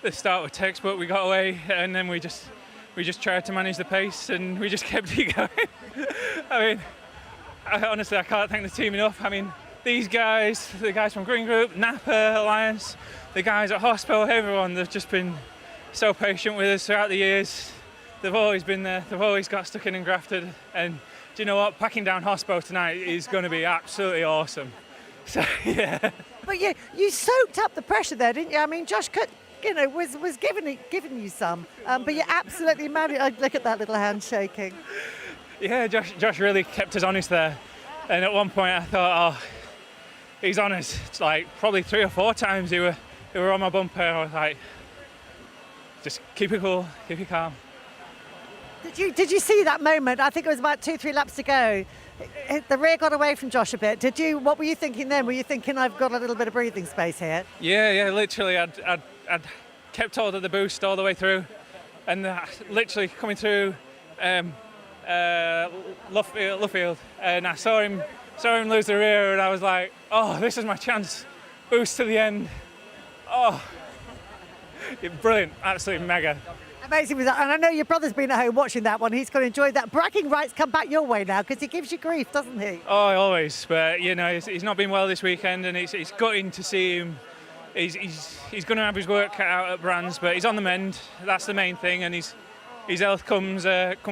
the start was textbook. We got away and then we just tried to manage the pace and we just kept it going. I mean, honestly, I can't thank the team enough. I mean, these guys, the guys from Green Group, Napa Alliance, the guys at Hospital, everyone, they've just been so patient with us throughout the years. They've always been there. They've always got stuck in and grafted. And do you know what? Packing down Hospital tonight is going to be absolutely awesome. So, yeah. But you soaked up the pressure there, didn't you? I mean, Josh could, was giving you some, but you absolutely managed. Look at that little hand shaking. Yeah, Josh really kept us honest there. And at one point I thought, oh, he's honest. It's like probably 3 or 4 times he were on my bumper. I was like, just keep it cool, keep it calm. Did you see that moment? I think it was about 2-3 laps to go. The rear got away from Josh a bit. What were you thinking then? Were you thinking I've got a little bit of breathing space here? Yeah, literally I'd kept hold of the boost all the way through, and literally coming through Luffield, and I saw him lose the rear, and I was like, oh, this is my chance. Boost to the end. Oh, brilliant, absolutely mega. Amazing result. And I know your brother's been at home watching that one. He's going to enjoy that. Bragging rights come back your way now because he gives you grief, doesn't he? Oh, always. But, he's not been well this weekend, and it's gutting to see him. He's going to have his work cut out at Brands, but he's on the mend. That's the main thing, and his health comes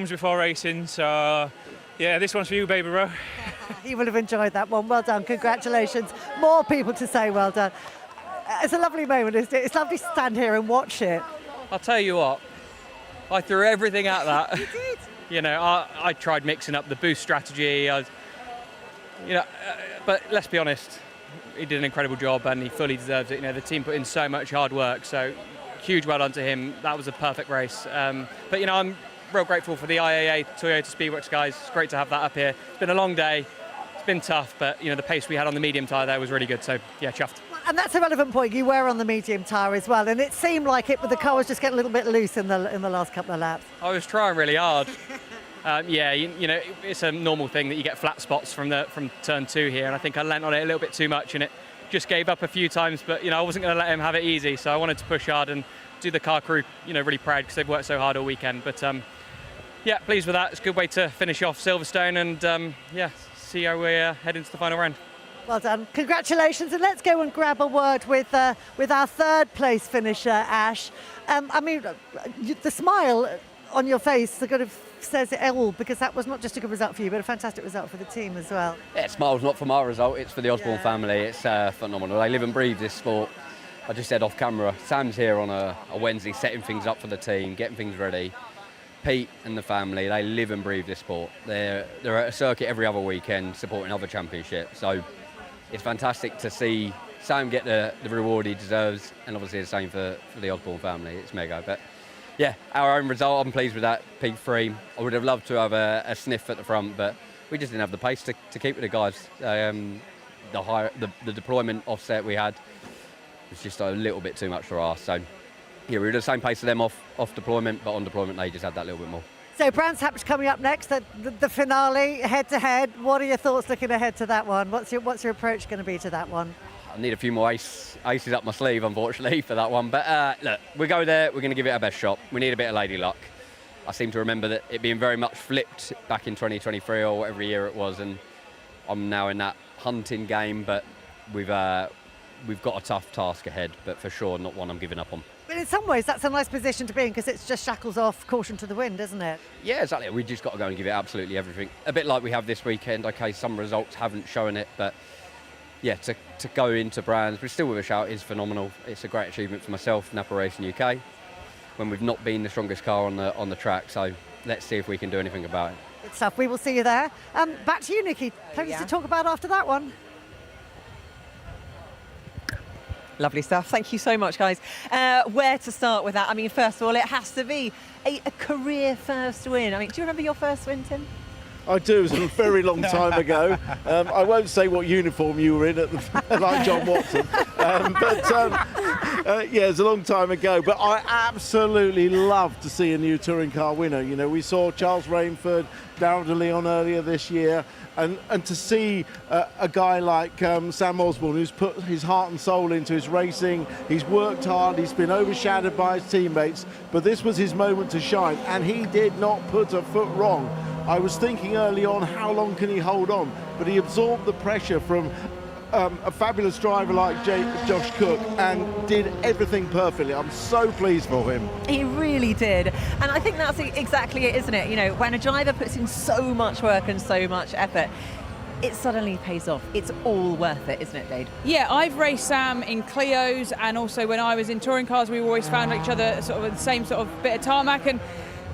before racing. So, yeah, this one's for you, baby bro. He will have enjoyed that one. Well done. Congratulations. More people to say well done. It's a lovely moment, isn't it? It's lovely to stand here and watch it. I'll tell you what, I threw everything at that. You did. You know, I tried mixing up the boost strategy. But let's be honest, he did an incredible job and he fully deserves it. You know, the team put in so much hard work, so huge well done to him. That was a perfect race. But you know, I'm real grateful for the IAA Toyota Speedworks guys. It's great to have that up here. It's been a long day. It's been tough, but you know, the pace we had on the medium tyre there was really good. So yeah, chuffed. And that's a relevant point. You were on the medium tyre as well, and it seemed like it, but the car was just getting a little bit loose in the last couple of laps. I was trying really hard. You know, it's a normal thing that you get flat spots from turn 2 here, and I think I lent on it a little bit too much, and it just gave up a few times. But you know, I wasn't going to let him have it easy, so I wanted to push hard and do the car crew, you know, really proud because they've worked so hard all weekend. But yeah, pleased with that. It's a good way to finish off Silverstone, and yeah, see how we head into the final round. Well done. Congratulations, and let's go and grab a word with our third place finisher, Ash. I mean, the smile on your face sort of says it all, because that was not just a good result for you, but a fantastic result for the team as well. Yeah, smile's not from our result, it's for the Osborne family. It's phenomenal. They live and breathe this sport. I just said off camera, Sam's here on a Wednesday setting things up for the team, getting things ready. Pete and the family, they live and breathe this sport. They're at a circuit every other weekend supporting other championships. So it's fantastic to see Sam get the reward he deserves, and obviously the same for the Osborne family. It's mega. But yeah, our own result, I'm pleased with that. P3. I would have loved to have a sniff at the front, but we just didn't have the pace to keep with the guys. The deployment offset we had was just a little bit too much for us. So yeah, we were the same pace as them off deployment, but on deployment they just had that little bit more. So Brands Hatch coming up next, the finale, head-to-head. What are your thoughts looking ahead to that one? What's your approach going to be to that one? I need a few more aces up my sleeve, unfortunately, for that one. But look, we go there, we're going to give it our best shot. We need a bit of lady luck. I seem to remember that it being very much flipped back in 2023 or whatever year it was, and I'm now in that hunting game, but we've got a tough task ahead, but for sure not one I'm giving up on. But in some ways, that's a nice position to be in, because it's just shackles off, caution to the wind, isn't it? Yeah, exactly. We just got to go and give it absolutely everything. A bit like we have this weekend. Okay, some results haven't shown it, but yeah, to go into Brands, we're still with a shout, is phenomenal. It's a great achievement for myself, Napa Racing UK, when we've not been the strongest car on the track. So let's see if we can do anything about it. Good stuff. We will see you there. Back to you, Nikki. Plenty to talk about after that one. Lovely stuff. Thank you so much, guys. Where to start with that? I mean, first of all, it has to be a career first win. I mean, do you remember your first win, Tim? I do. It was a very long time ago. I won't say what uniform you were in like John Watson. Yeah, it's a long time ago. But I absolutely love to see a new touring car winner. You know, we saw Charles Rainford, Darryl de Leon earlier this year. And to see a guy like Sam Osborne, who's put his heart and soul into his racing, he's worked hard, he's been overshadowed by his teammates, but this was his moment to shine, and he did not put a foot wrong. I was thinking early on, how long can he hold on? But he absorbed the pressure from a fabulous driver like Josh Cook and did everything perfectly. I'm so pleased for him. He really did. And I think that's exactly it, isn't it? You know, when a driver puts in so much work and so much effort, it suddenly pays off. It's all worth it, isn't it, Dade? Yeah, I've raced Sam in Clios, and also when I was in touring cars, we always found each other sort of at the same sort of bit of tarmac. And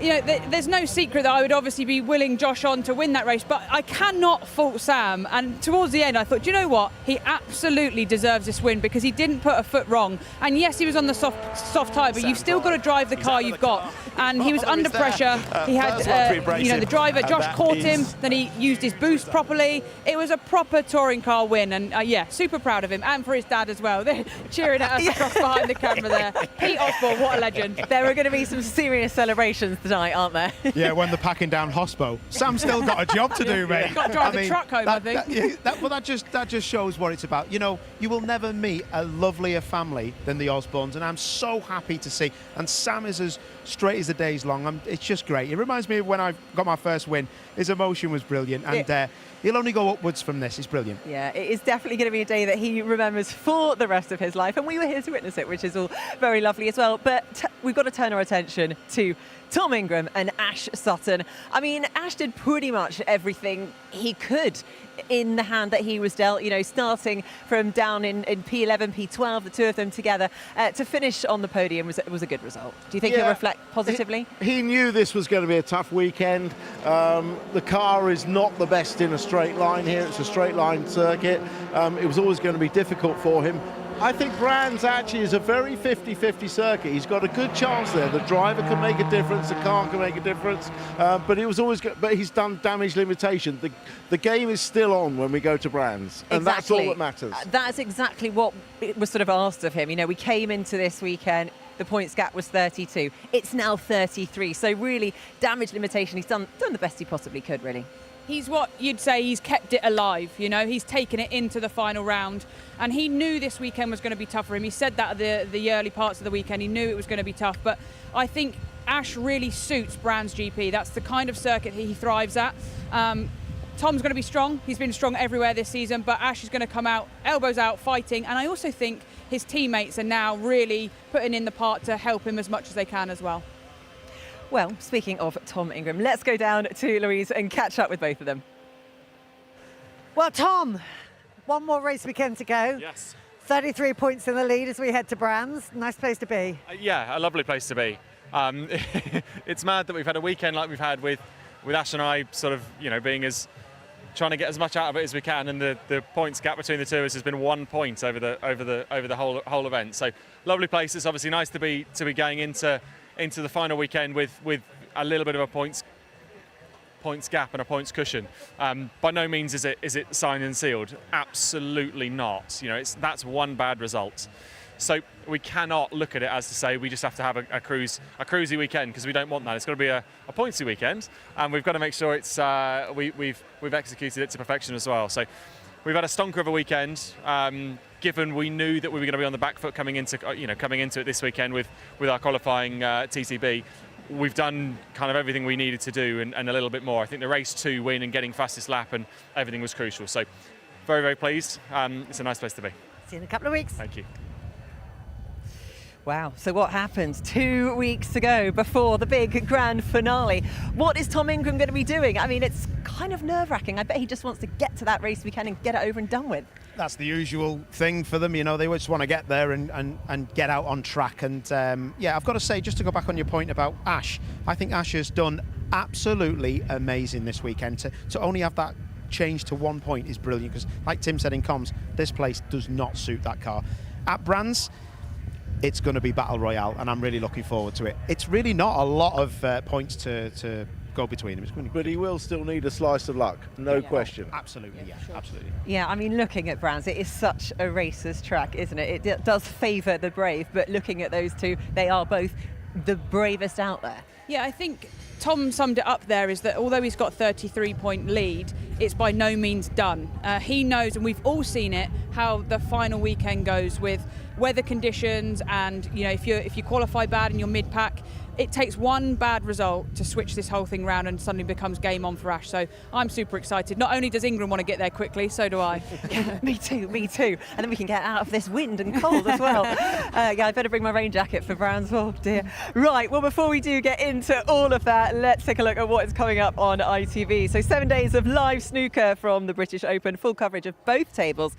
you know, there's no secret that I would obviously be willing Josh on to win that race, but I cannot fault Sam. And towards the end, I thought, do you know what? He absolutely deserves this win because he didn't put a foot wrong. And yes, he was on the soft tyre, but you've still got to drive the car you've got. And he was under pressure. He had, the driver, Josh caught him, then he used his boost properly. It was a proper touring car win, and yeah, super proud of him, and for his dad as well. They're cheering at us across behind the camera there. Pete Osborne, what a legend. There are going to be some serious celebrations tonight, aren't there? Yeah, when they're packing down Hospo. Sam's still got a job to do, mate. You've got to drive the truck home, I think. That just shows what it's about. You know, you will never meet a lovelier family than the Osbornes, and I'm so happy to see. And Sam is as straight as the day's long. It's just great. It reminds me of when I got my first win. His emotion was brilliant, and he'll only go upwards from this. It's brilliant. Yeah, it is definitely going to be a day that he remembers for the rest of his life, and we were here to witness it, which is all very lovely as well. But we've got to turn our attention to Tom Ingram and Ash Sutton. I mean, Ash did pretty much everything he could in the hand that he was dealt, you know, starting from down in P11, P12, the two of them together, to finish on the podium was a good result. Do you think he'll reflect positively? He knew this was going to be a tough weekend. The car is not the best in a straight line here. It's a straight line circuit. It was always going to be difficult for him. I think Brands actually is a very 50-50 circuit. He's got a good chance there. The driver can make a difference, the car can make a difference, but it was always but he's done damage limitation. The game is still on when we go to Brands, and that's all that matters. That's exactly what was sort of asked of him. You know, we came into this weekend, the points gap was 32. It's now 33. So really, damage limitation, he's done the best he possibly could, really. He's what you'd say he's kept it alive, you know, he's taken it into the final round, and he knew this weekend was going to be tough for him. He said that at the early parts of the weekend, he knew it was going to be tough, but I think Ash really suits Brands GP. That's the kind of circuit he thrives at. Tom's going to be strong. He's been strong everywhere this season, but Ash is going to come out, elbows out, fighting, and I also think his teammates are now really putting in the part to help him as much as they can as well. Well, speaking of Tom Ingram, let's go down to Louise and catch up with both of them. Well, Tom, one more race weekend to go. Yes. 33 points in the lead as we head to Brands. Nice place to be. Yeah, a lovely place to be. It's mad that we've had a weekend like we've had with Ash and I sort of, you know, trying to get as much out of it as we can, and the points gap between the two of us has been 1 point over the whole event. So lovely place. It's obviously nice to be going into the final weekend with a little bit of a points gap and a points cushion. By no means is it signed and sealed. Absolutely not. You know, that's one bad result. So we cannot look at it as to say we just have to have a cruisy weekend, because we don't want that. It's got to be a pointsy weekend, and we've got to make sure it's we've executed it to perfection as well. So we've had a stonker of a weekend. Given we knew that we were going to be on the back foot coming into it this weekend with our qualifying TCB, we've done kind of everything we needed to do and a little bit more. I think the race 2 win and getting fastest lap and everything was crucial. So very, very pleased. It's a nice place to be. See you in a couple of weeks. Thank you. Wow, so what happens 2 weeks to go before the big grand finale? What is Tom Ingram going to be doing? I mean, it's kind of nerve-wracking. I bet he just wants to get to that race weekend and get it over and done with. That's the usual thing for them, you know, they just want to get there and get out on track. And yeah, I've got to say, just to go back on your point about Ash, I think Ash has done absolutely amazing this weekend. To only have that change to 1 point is brilliant, because like Tim said in comms, this place does not suit that car. At Brands, it's going to be Battle Royale, and I'm really looking forward to it. It's really not a lot of points to go between them. It's going to but he will still need a slice of luck, no question. Absolutely, yeah, sure. Absolutely. Yeah, I mean, looking at Brands, it is such a racer's track, isn't it? It does favour the brave, but looking at those two, they are both the bravest out there. Yeah, I think Tom summed it up there, is that although he's got 33-point lead, it's by no means done. He knows, and we've all seen it, how the final weekend goes with weather conditions, and you know, if you qualify bad in your mid-pack, it takes one bad result to switch this whole thing round and suddenly becomes game on for Ash. So I'm super excited. Not only does Ingram want to get there quickly, so do I. Me too. And then we can get out of this wind and cold as well. Yeah, I better bring my rain jacket for Brands. Oh dear. Right, well, before we do get into all of that, let's take a look at what is coming up on ITV. So 7 days of live snooker from the British Open, full coverage of both tables.